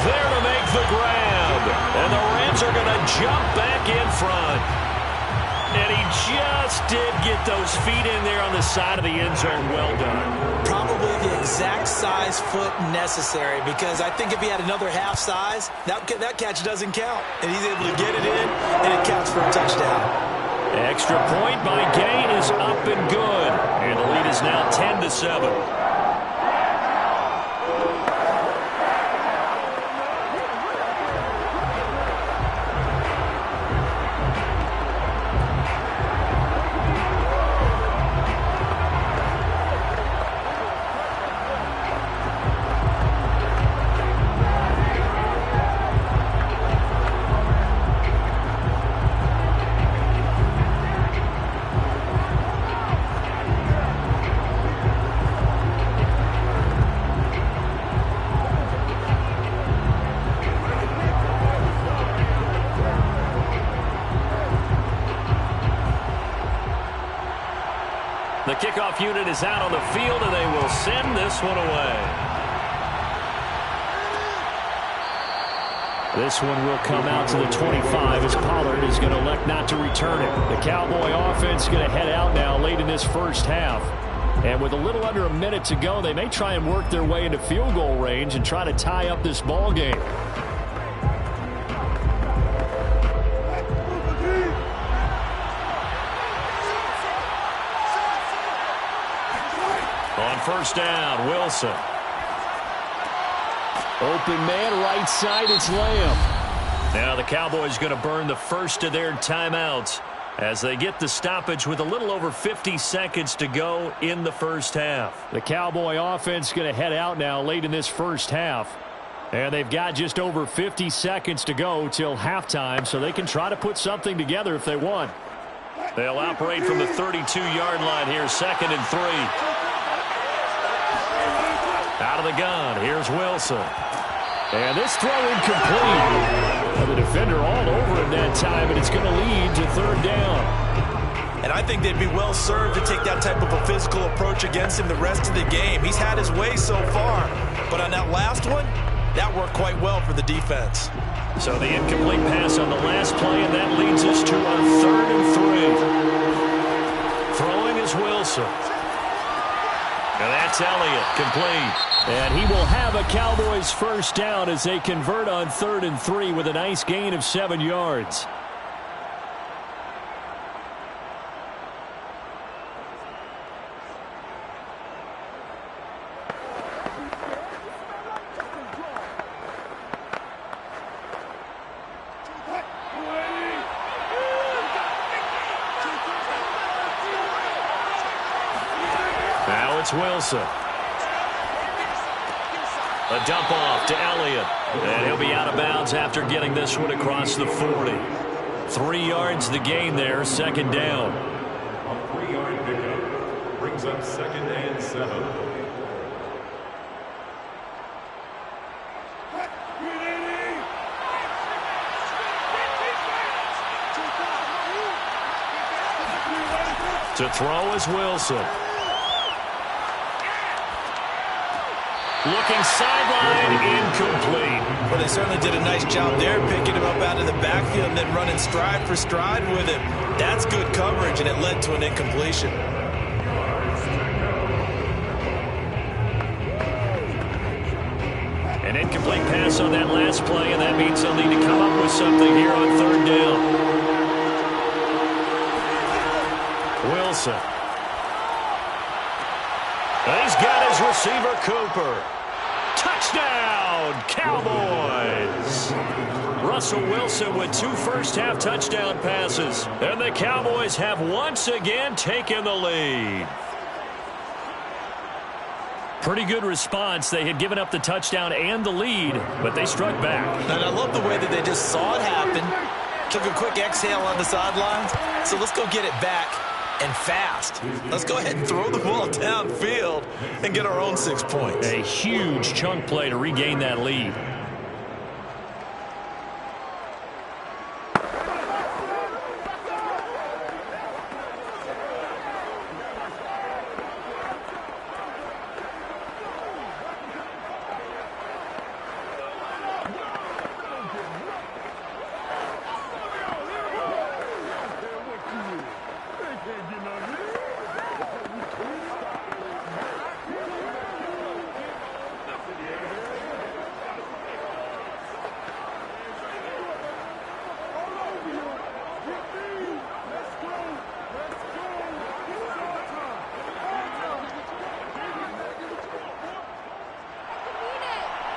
there to make the grab. And the Rams are going to jump back in front. And he just did get those feet in there on the side of the end zone. Well done. Probably the exact size foot necessary, because I think if he had another half size, that catch doesn't count. And he's able to get it in, and it counts for a touchdown. Extra point by Gay is up and good. And the lead is now 10-7. The kickoff unit is out on the field, and they will send this one away. This one will come out to the 25 as Pollard is going to elect not to return it. The Cowboy offense is going to head out now late in this first half. And with a little under a minute to go, they may try and work their way into field goal range and try to tie up this ball game. On first down, Wilson. Open man, right side, it's Lamb. Now the Cowboys going to burn the first of their timeouts as they get the stoppage with a little over 50 seconds to go in the first half. The Cowboy offense going to head out now late in this first half. And they've got just over 50 seconds to go till halftime, so they can try to put something together if they want. They'll operate from the 32-yard line here, 2nd and 3. Out of the gun, here's Wilson. And this throw incomplete. The defender all over him that time, and it's going to lead to 3rd down. And I think they'd be well served to take that type of a physical approach against him the rest of the game. He's had his way so far, but on that last one, that worked quite well for the defense. So the incomplete pass on the last play, and that leads us to our 3rd and 3. Throwing is Wilson. And that's Elliott, complete. And he will have a Cowboys first down as they convert on 3rd and 3 with a nice gain of 7 yards. Now it's Wilson. A dump off to Elliott. And he'll be out of bounds after getting this one across the 40. 3 yards the gain there, 2nd down. A 3-yard pickup brings up 2nd and 7. To throw is Wilson. Looking sideline, incomplete. Well, they certainly did a nice job there, picking him up out of the backfield and then running stride for stride with him. That's good coverage, and it led to an incompletion. An incomplete pass on that last play, and that means they'll need to come up with something here on 3rd down. Wilson. And he's got his receiver, Cooper. Touchdown, Cowboys! Russell Wilson with 2 first-half touchdown passes. And the Cowboys have once again taken the lead. Pretty good response. They had given up the touchdown and the lead, but they struck back. And I love the way that they just saw it happen, took a quick exhale on the sidelines. So let's go get it back. And fast. Let's go ahead and throw the ball downfield and get our own 6 points. A huge chunk play to regain that lead.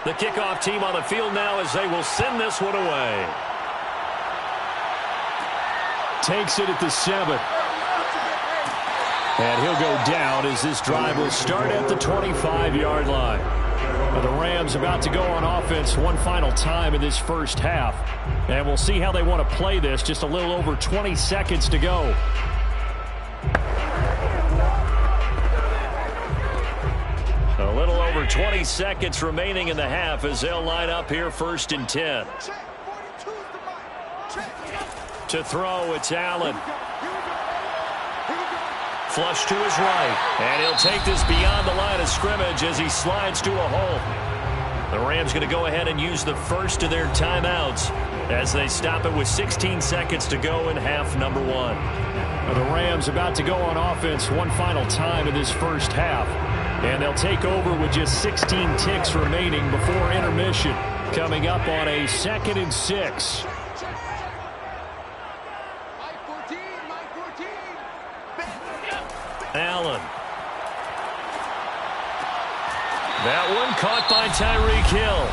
The kickoff team on the field now as they will send this one away. Takes it at the 7. And he'll go down as this drive will start at the 25-yard line. The Rams about to go on offense one final time in this first half. And we'll see how they want to play this. Just a little over 20 seconds to go. A little over 20 seconds remaining in the half as they'll line up here 1st and 10. To throw, it's Allen. Flush to his right. And he'll take this beyond the line of scrimmage as he slides to a hole. The Rams going to go ahead and use the first of their timeouts as they stop it with 16 seconds to go in half number 1. The Rams about to go on offense one final time in this first half. And they'll take over with just 16 ticks remaining before intermission. Coming up on a 2nd and 6. Allen. That one caught by Tyreek Hill.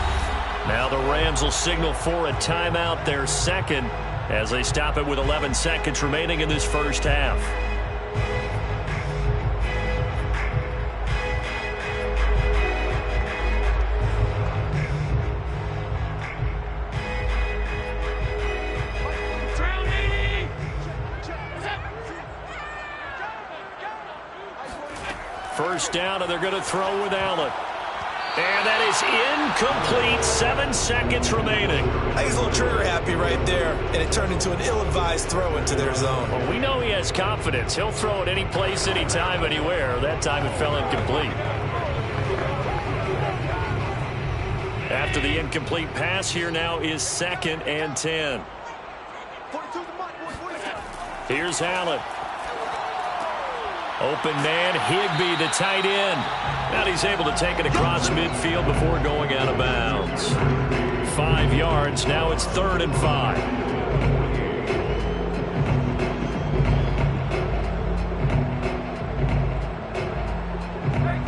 Now the Rams will signal for a timeout, their second, as they stop it with 11 seconds remaining in this first half. First down, and they're going to throw with Allen. And that is incomplete. 7 seconds remaining. He's a little trigger happy right there, and it turned into an ill-advised throw into their zone. Well, we know he has confidence. He'll throw it any place, anytime, anywhere. That time it fell incomplete. After the incomplete pass, here now is 2nd and 10. Here's Allen. Open man, Higbee, the tight end. Now he's able to take it across midfield before going out of bounds. 5 yards. Now it's 3rd and 5.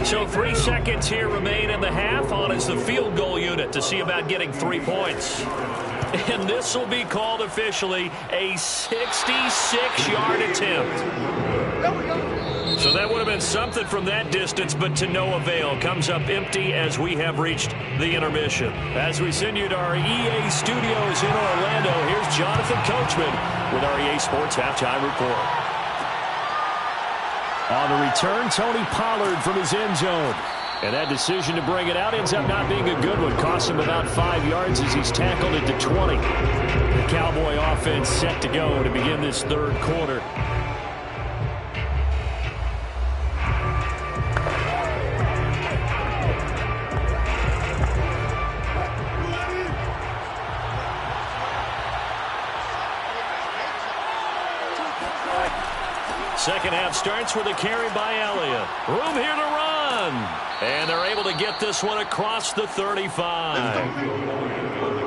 So 3 seconds here remain in the half. On is the field goal unit to see about getting 3 points. And this will be called officially a 66-yard attempt. So that would have been something from that distance, but to no avail. Comes up empty as we have reached the intermission. As we send you to our EA studios in Orlando, here's Jonathan Coachman with our EA Sports Halftime Report. On the return, Tony Pollard from his end zone. And that decision to bring it out ends up not being a good one. Cost him about 5 yards as he's tackled it to 20. The Cowboy offense set to go to begin this 3rd quarter. Second half starts with a carry by Elliott. Room here to run. And they're able to get this one across the 35.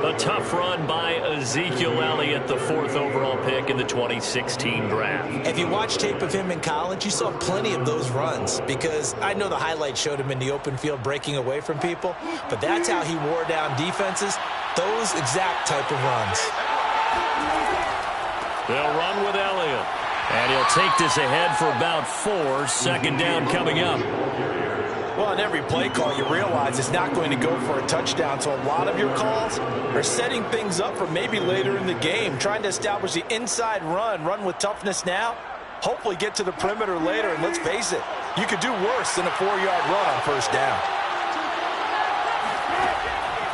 A tough run by Ezekiel Elliott, the 4th overall pick in the 2016 draft. If you watched tape of him in college, you saw plenty of those runs, because I know the highlights showed him in the open field breaking away from people, but that's how he wore down defenses, those exact type of runs. They'll run with Elliott. And he'll take this ahead for about 4. 2nd down coming up. Well, on every play call, you realize it's not going to go for a touchdown. So a lot of your calls are setting things up for maybe later in the game, trying to establish the inside run with toughness now, hopefully get to the perimeter later. And let's face it, you could do worse than a 4-yard run on 1st down.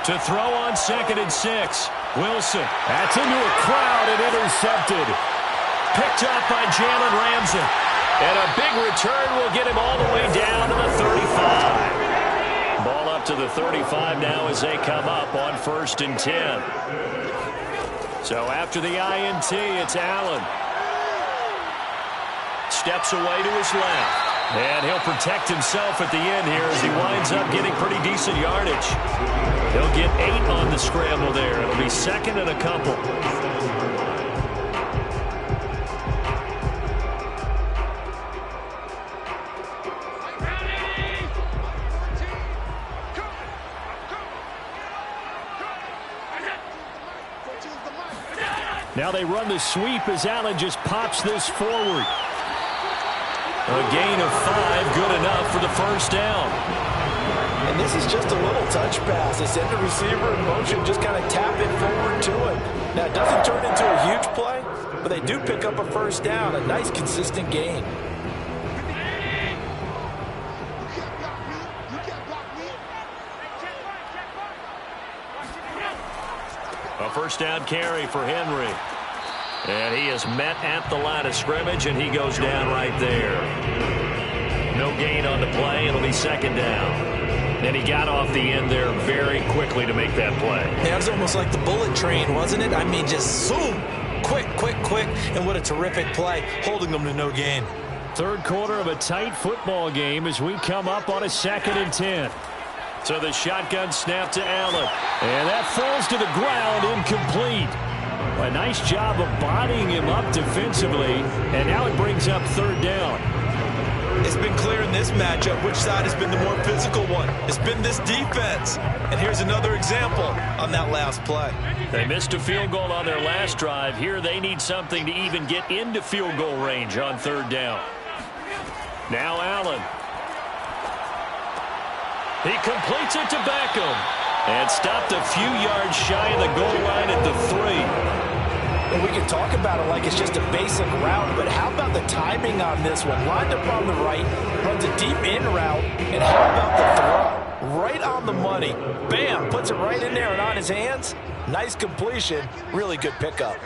To throw on 2nd and 6. Wilson. That's into a crowd and intercepted. Picked up by Jalen Ramsey. And a big return will get him all the way down to the 35. Ball up to the 35 now as they come up on 1st and 10. So after the INT, it's Allen. Steps away to his left. And he'll protect himself at the end here as he winds up getting pretty decent yardage. He'll get 8 on the scramble there. It'll be 2nd and a couple. Now they run the sweep as Allen just pops this forward. A gain of 5, good enough for the 1st down. And this is just a little touch pass. They send the receiver in motion, just kind of tap it forward to it. Now, it doesn't turn into a huge play, but they do pick up a 1st down, a nice, consistent gain. A 1st down carry for Henry. And he is met at the line of scrimmage, and he goes down right there. No gain on the play. It'll be second down. And he got off the end there very quickly to make that play. Yeah, it was almost like the bullet train, wasn't it? I mean, just zoom. Quick, quick, quick. And what a terrific play, holding them to no gain. Third quarter of a tight football game as we come up on a 2nd and 10. So the shotgun snap to Allen. And that falls to the ground, incomplete. A nice job of bodying him up defensively, and now it brings up third down. It's been clear in this matchup which side has been the more physical one. It's been this defense. And here's another example on that last play. They missed a field goal on their last drive. Here they need something to even get into field goal range on third down. Now Allen. He completes it to Beckham. And stopped a few yards shy of the goal line at the 3. And we can talk about it like it's just a basic route, but how about the timing on this one? Lined up on the right, runs a deep in route, and how about the throw? Right on the money. Bam, puts it right in there and on his hands. Nice completion. Really good pickup.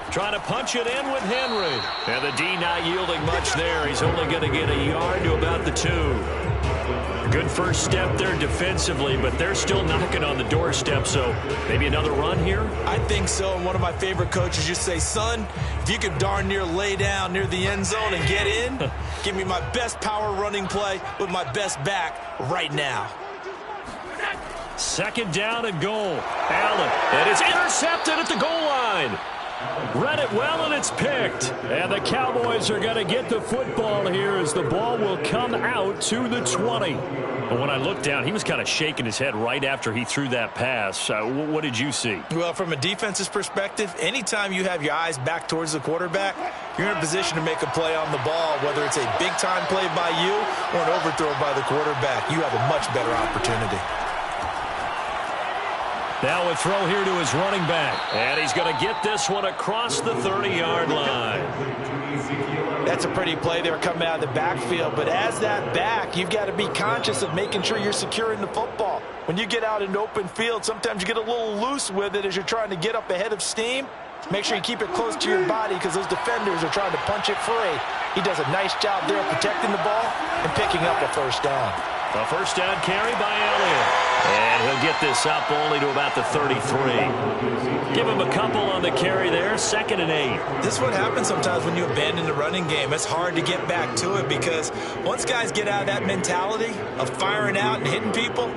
Trying to punch it in with Henry. And the D not yielding much there. He's only going to get a yard to about the 2. Good first step there defensively, but they're still knocking on the doorstep, so maybe another run here? I think so. And one of my favorite coaches used to say, son, if you could darn near lay down near the end zone and get in, give me my best power running play with my best back right now. Second down and goal. Allen, and it's intercepted at the goal line. Read it well, and it's picked. And the Cowboys are going to get the football here as the ball will come out to the 20. But when I looked down, he was kind of shaking his head right after he threw that pass. What did you see? Well, from a defense's perspective, anytime you have your eyes back towards the quarterback, you're in a position to make a play on the ball, whether it's a big-time play by you or an overthrow by the quarterback. You have a much better opportunity. Now a throw here to his running back. And he's going to get this one across the 30-yard line. That's a pretty play there coming out of the backfield. But as that back, you've got to be conscious of making sure you're securing the football. When you get out in open field, sometimes you get a little loose with it as you're trying to get up ahead of steam. Make sure you keep it close to your body because those defenders are trying to punch it free. He does a nice job there protecting the ball and picking up a first down. A first down carry by Elliott. And he'll get this up only to about the 33. Give him a couple on the carry there. 2nd and 8. This is what happens sometimes when you abandon the running game. It's hard to get back to it because once guys get out of that mentality of firing out and hitting people,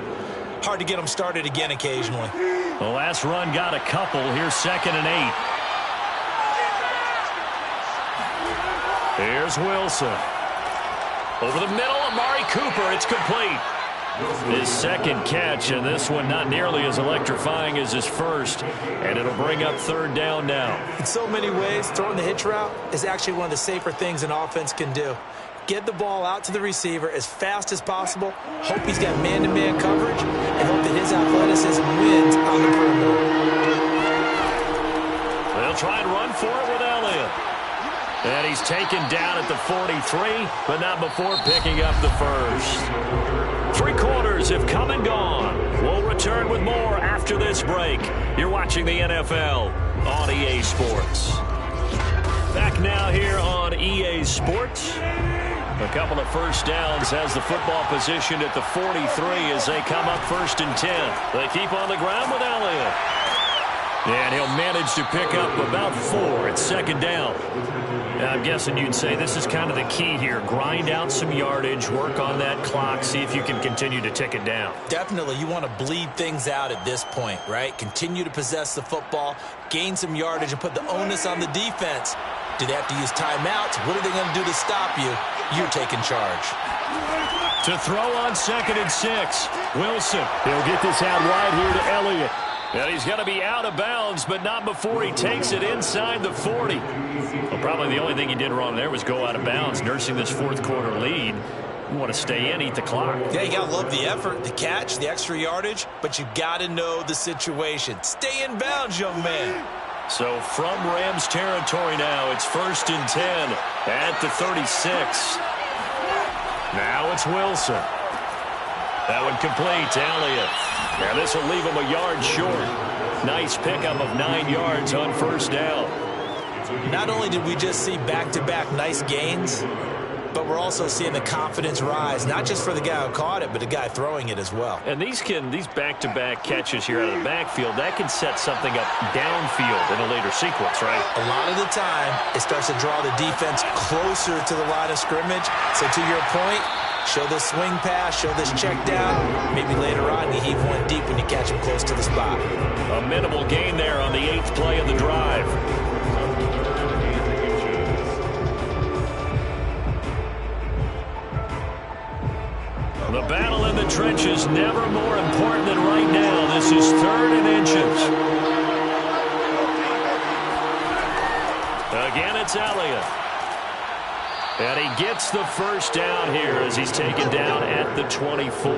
hard to get them started again occasionally. The last run got a couple. Here's 2nd and 8. Here's Wilson. Over the middle, Amari Cooper. It's complete. His second catch, and this one not nearly as electrifying as his first. And it'll bring up third down now. In so many ways, throwing the hitch route is actually one of the safer things an offense can do. Get the ball out to the receiver as fast as possible, hope he's got man-to-man coverage, and hope that his athleticism wins on the perimeter. They'll try and run for it with Elliott. And he's taken down at the 43, but not before picking up the first. 3 quarters have come and gone. We'll return with more after this break. You're watching the NFL on EA Sports. Back now here on EA Sports. A couple of first downs has the football positioned at the 43 as they come up 1st and 10. They keep on the ground with Elliott. And he'll manage to pick up about 4 at 2nd down. I'm guessing you'd say this is kind of the key here. Grind out some yardage, work on that clock, see if you can continue to tick it down. Definitely. You want to bleed things out at this point, right? Continue to possess the football, gain some yardage, and put the onus on the defense. Do they have to use timeouts? What are they going to do to stop you? You're taking charge. To throw on 2nd and 6. Wilson. He'll get this out wide here to Elliott. And he's going to be out of bounds, but not before he takes it inside the 40. Well, probably the only thing he did wrong there was go out of bounds, nursing this 4th quarter lead. You want to stay in, eat the clock. Yeah, you got to love the effort, the catch, the extra yardage, but you got to know the situation. Stay in bounds, young man. So from Rams territory now, it's 1st and 10 at the 36. Now it's Wilson. That one complete to Elliott. Now this will leave him a yard short. Nice pickup of 9 yards on first down. Not only did we just see back-to-back nice gains, but we're also seeing the confidence rise, not just for the guy who caught it, but the guy throwing it as well. And these back-to-back catches here out of the backfield, that can set something up downfield in a later sequence, right? A lot of the time, it starts to draw the defense closer to the line of scrimmage. So to your point, show this swing pass, show this check down. Maybe later on you heave one deep when you catch him close to the spot. A minimal gain there on the 8th play of the drive. The battle in the trenches never more important than right now. This is 3rd and inches. Again, it's Elliott. And he gets the first down here as he's taken down at the 24.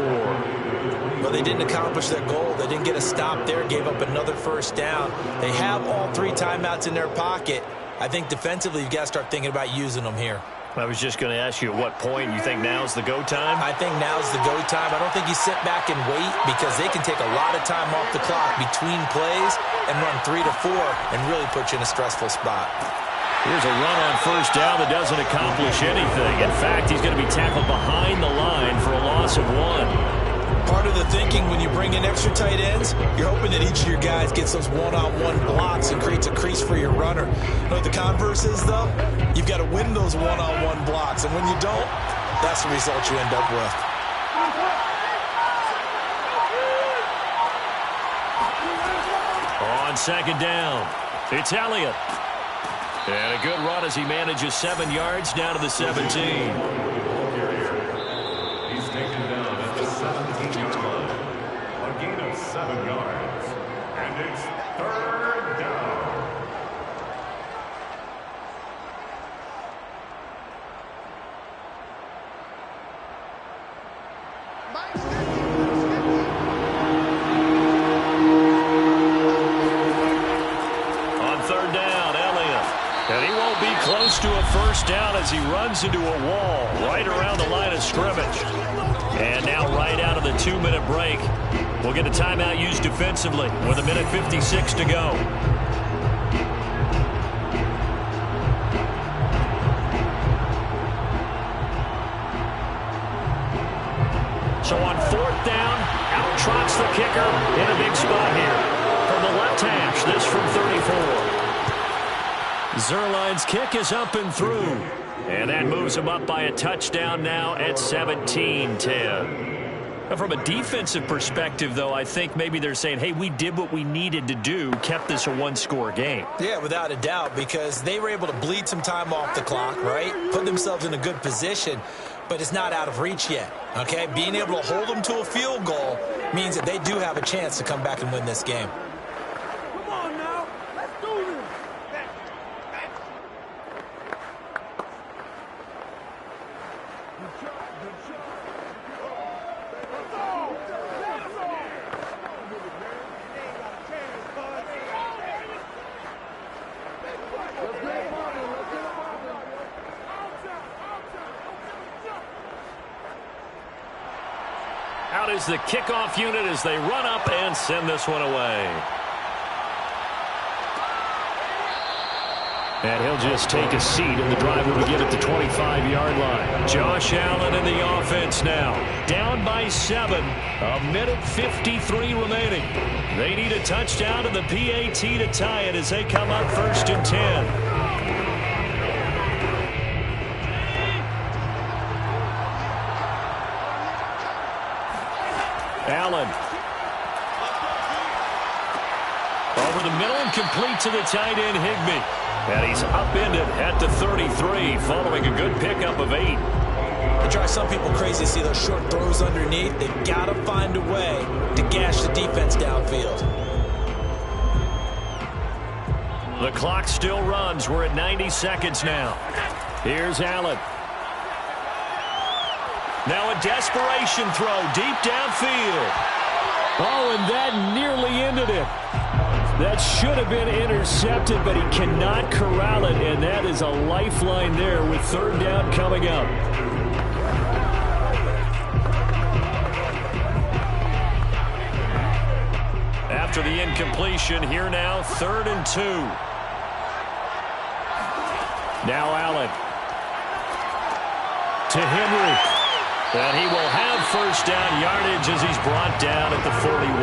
Well, they didn't accomplish their goal. They didn't get a stop there, gave up another first down. They have all 3 timeouts in their pocket. I think defensively you've got to start thinking about using them here. I was just going to ask you at what point you think now's the go time? I think now's the go time. I don't think you sit back and wait because they can take a lot of time off the clock between plays and run 3 to 4 and really put you in a stressful spot. Here's a run on first down that doesn't accomplish anything. In fact, he's going to be tackled behind the line for a loss of 1. Part of the thinking when you bring in extra tight ends, you're hoping that each of your guys gets those one-on-one blocks and creates a crease for your runner. You know what the converse is, though? You've got to win those one-on-one blocks, and when you don't, that's the result you end up with. On second down, it's Elliott. And a good run as he manages 7 yards down to the 17. He's taken down at the 17-yard line. A gain of 7 yards. And it's 3rd down. On 3rd down, Elliott. And he won't be close to a first down as he runs into a wall right around the line of scrimmage. And now right out of the 2-minute break, we'll get a timeout used defensively with 1:56 to go. So on 4th down, out trots the kicker in a big spot here. From the left hash, this from 34. Zerline's kick is up and through. And that moves him up by a touchdown now at 17-10. From a defensive perspective, though, I think maybe they're saying, hey, we did what we needed to do, kept this a 1-score game. Yeah, without a doubt, because they were able to bleed some time off the clock, right? Put themselves in a good position, but it's not out of reach yet, okay? Being able to hold them to a field goal means that they do have a chance to come back and win this game. Come on now. Let's do this. Out is the kickoff unit as they run up and send this one away. And he'll just take a seat, and the drive will begin at the 25-yard line. Josh Allen in the offense now. Down by 7. 1:53 remaining. They need a touchdown to the PAT to tie it as they come up 1st and 10. Allen. Over the middle and complete to the tight end, Higbee. And he's upended at the 33 following a good pickup of 8. It drives some people crazy to see those short throws underneath. They've got to find a way to gash the defense downfield. The clock still runs. We're at 90 seconds now. Here's Allen. Now a desperation throw deep downfield. Oh, and that nearly ended it. That should have been intercepted, but he cannot corral it, and that is a lifeline there with 3rd down coming up. after the incompletion. Here now, 3rd and 2. Now Allen. To Henry. And he will have first down yardage as he's brought down at the 41.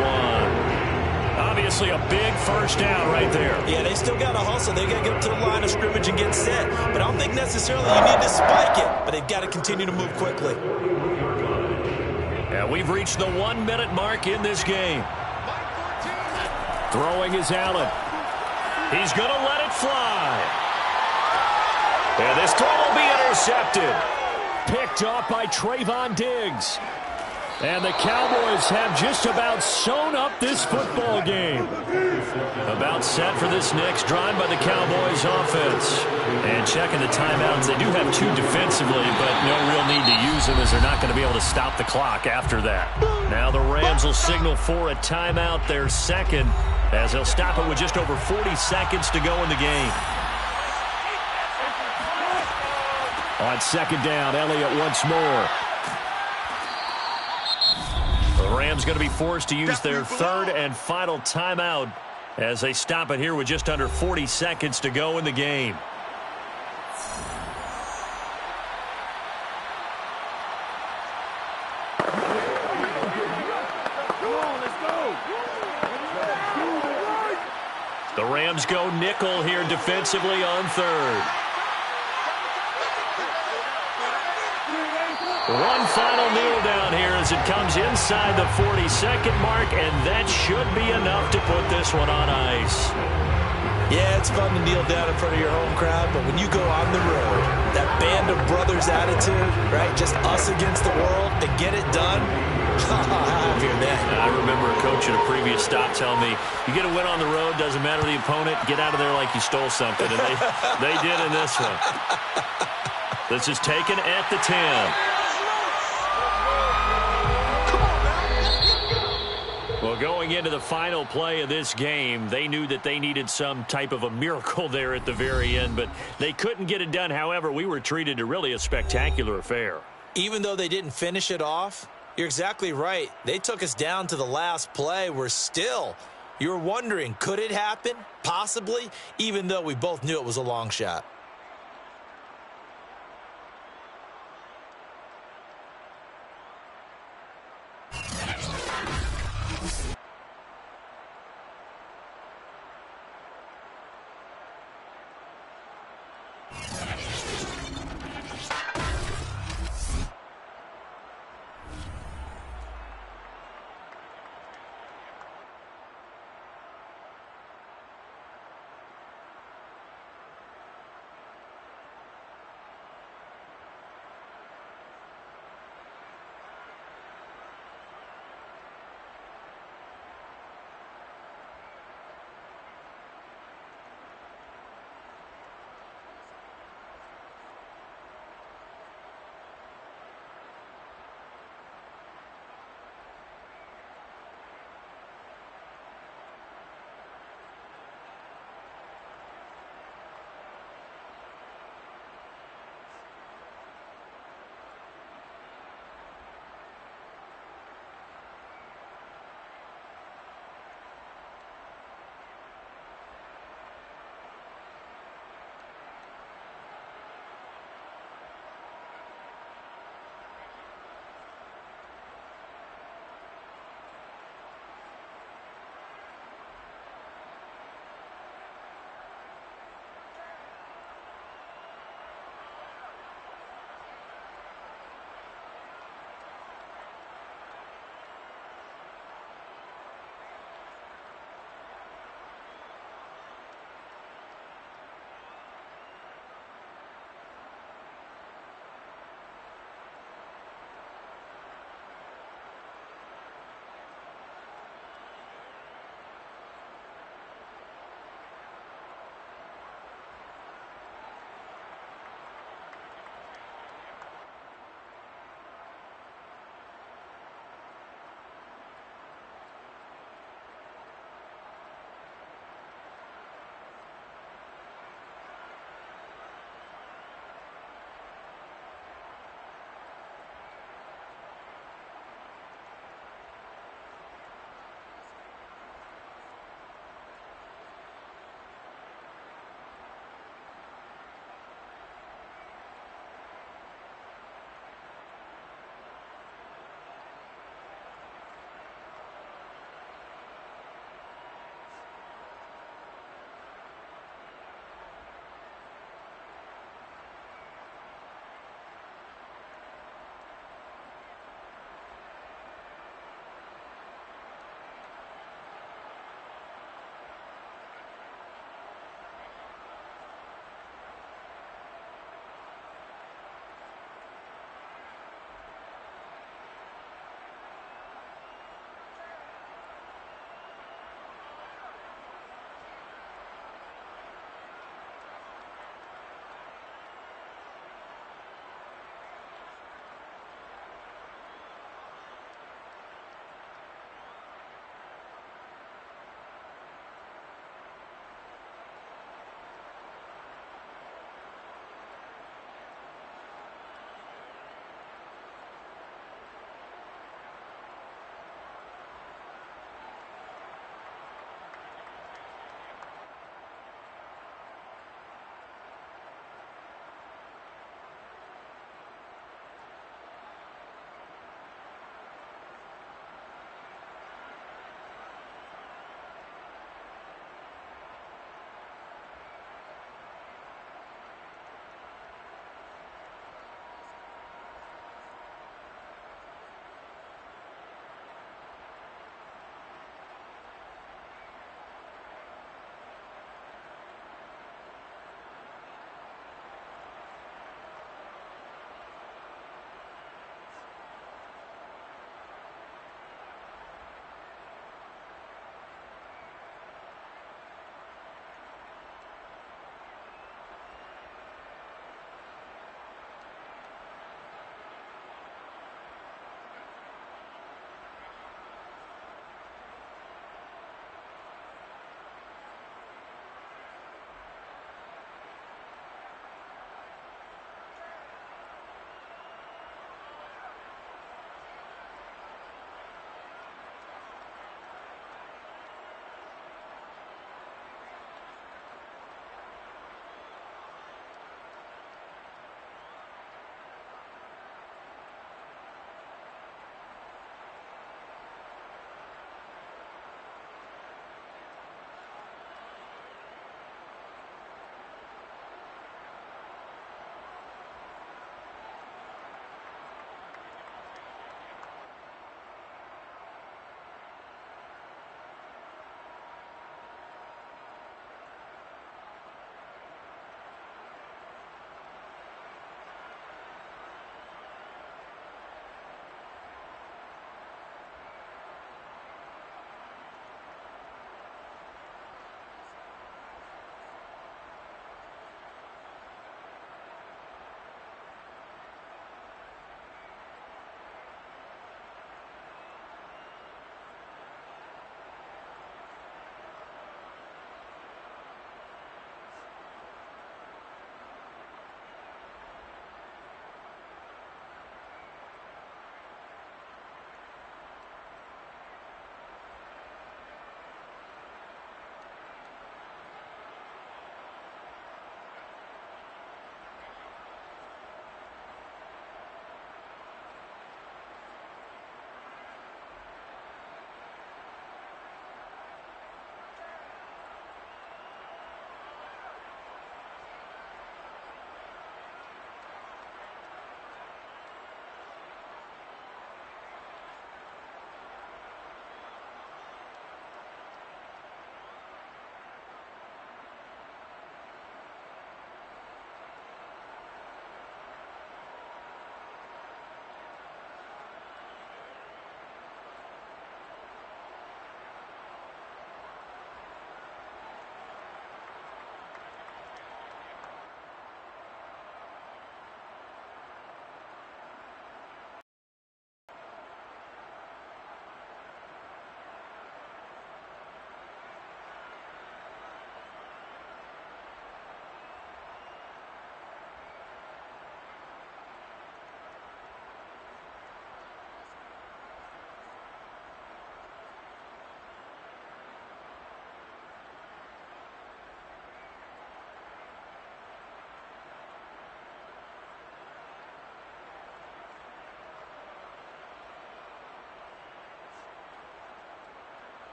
Obviously a big first down right there. Yeah, they still got to hustle. They got to get to the line of scrimmage and get set. But I don't think necessarily you need to spike it. But they've got to continue to move quickly. And we've reached the 1-minute mark in this game. Throwing is Allen. He's going to let it fly. And this throw will be intercepted. Picked off by Trayvon Diggs. And the Cowboys have just about sewn up this football game. About set for this next drive by the Cowboys offense. And checking the timeouts. They do have 2 defensively, but no real need to use them as they're not going to be able to stop the clock after that. Now the Rams will signal for a timeout, their second, as they'll stop it with just over 40 seconds to go in the game. On second down, Elliott once more. The Rams going to be forced to use their 3rd and final timeout as they stop it here with just under 40 seconds to go in the game. The Rams go nickel here defensively on 3rd. One final kneel down here as it comes inside the 40-second mark, and that should be enough to put this one on ice. Yeah, it's fun to kneel down in front of your home crowd, but when you go on the road, that band of brothers attitude, right, just us against the world, and get it done, how happy are they? I remember a coach at a previous stop telling me, you get a win on the road, doesn't matter the opponent, get out of there like you stole something, and they did in this one. This is taken at the 10. Well, going into the final play of this game, they knew that they needed some type of a miracle there at the very end, but they couldn't get it done. However, we were treated to really a spectacular affair. Even though they didn't finish it off, you're exactly right. They took us down to the last play. You were wondering, could it happen? Possibly, even though we both knew it was a long shot.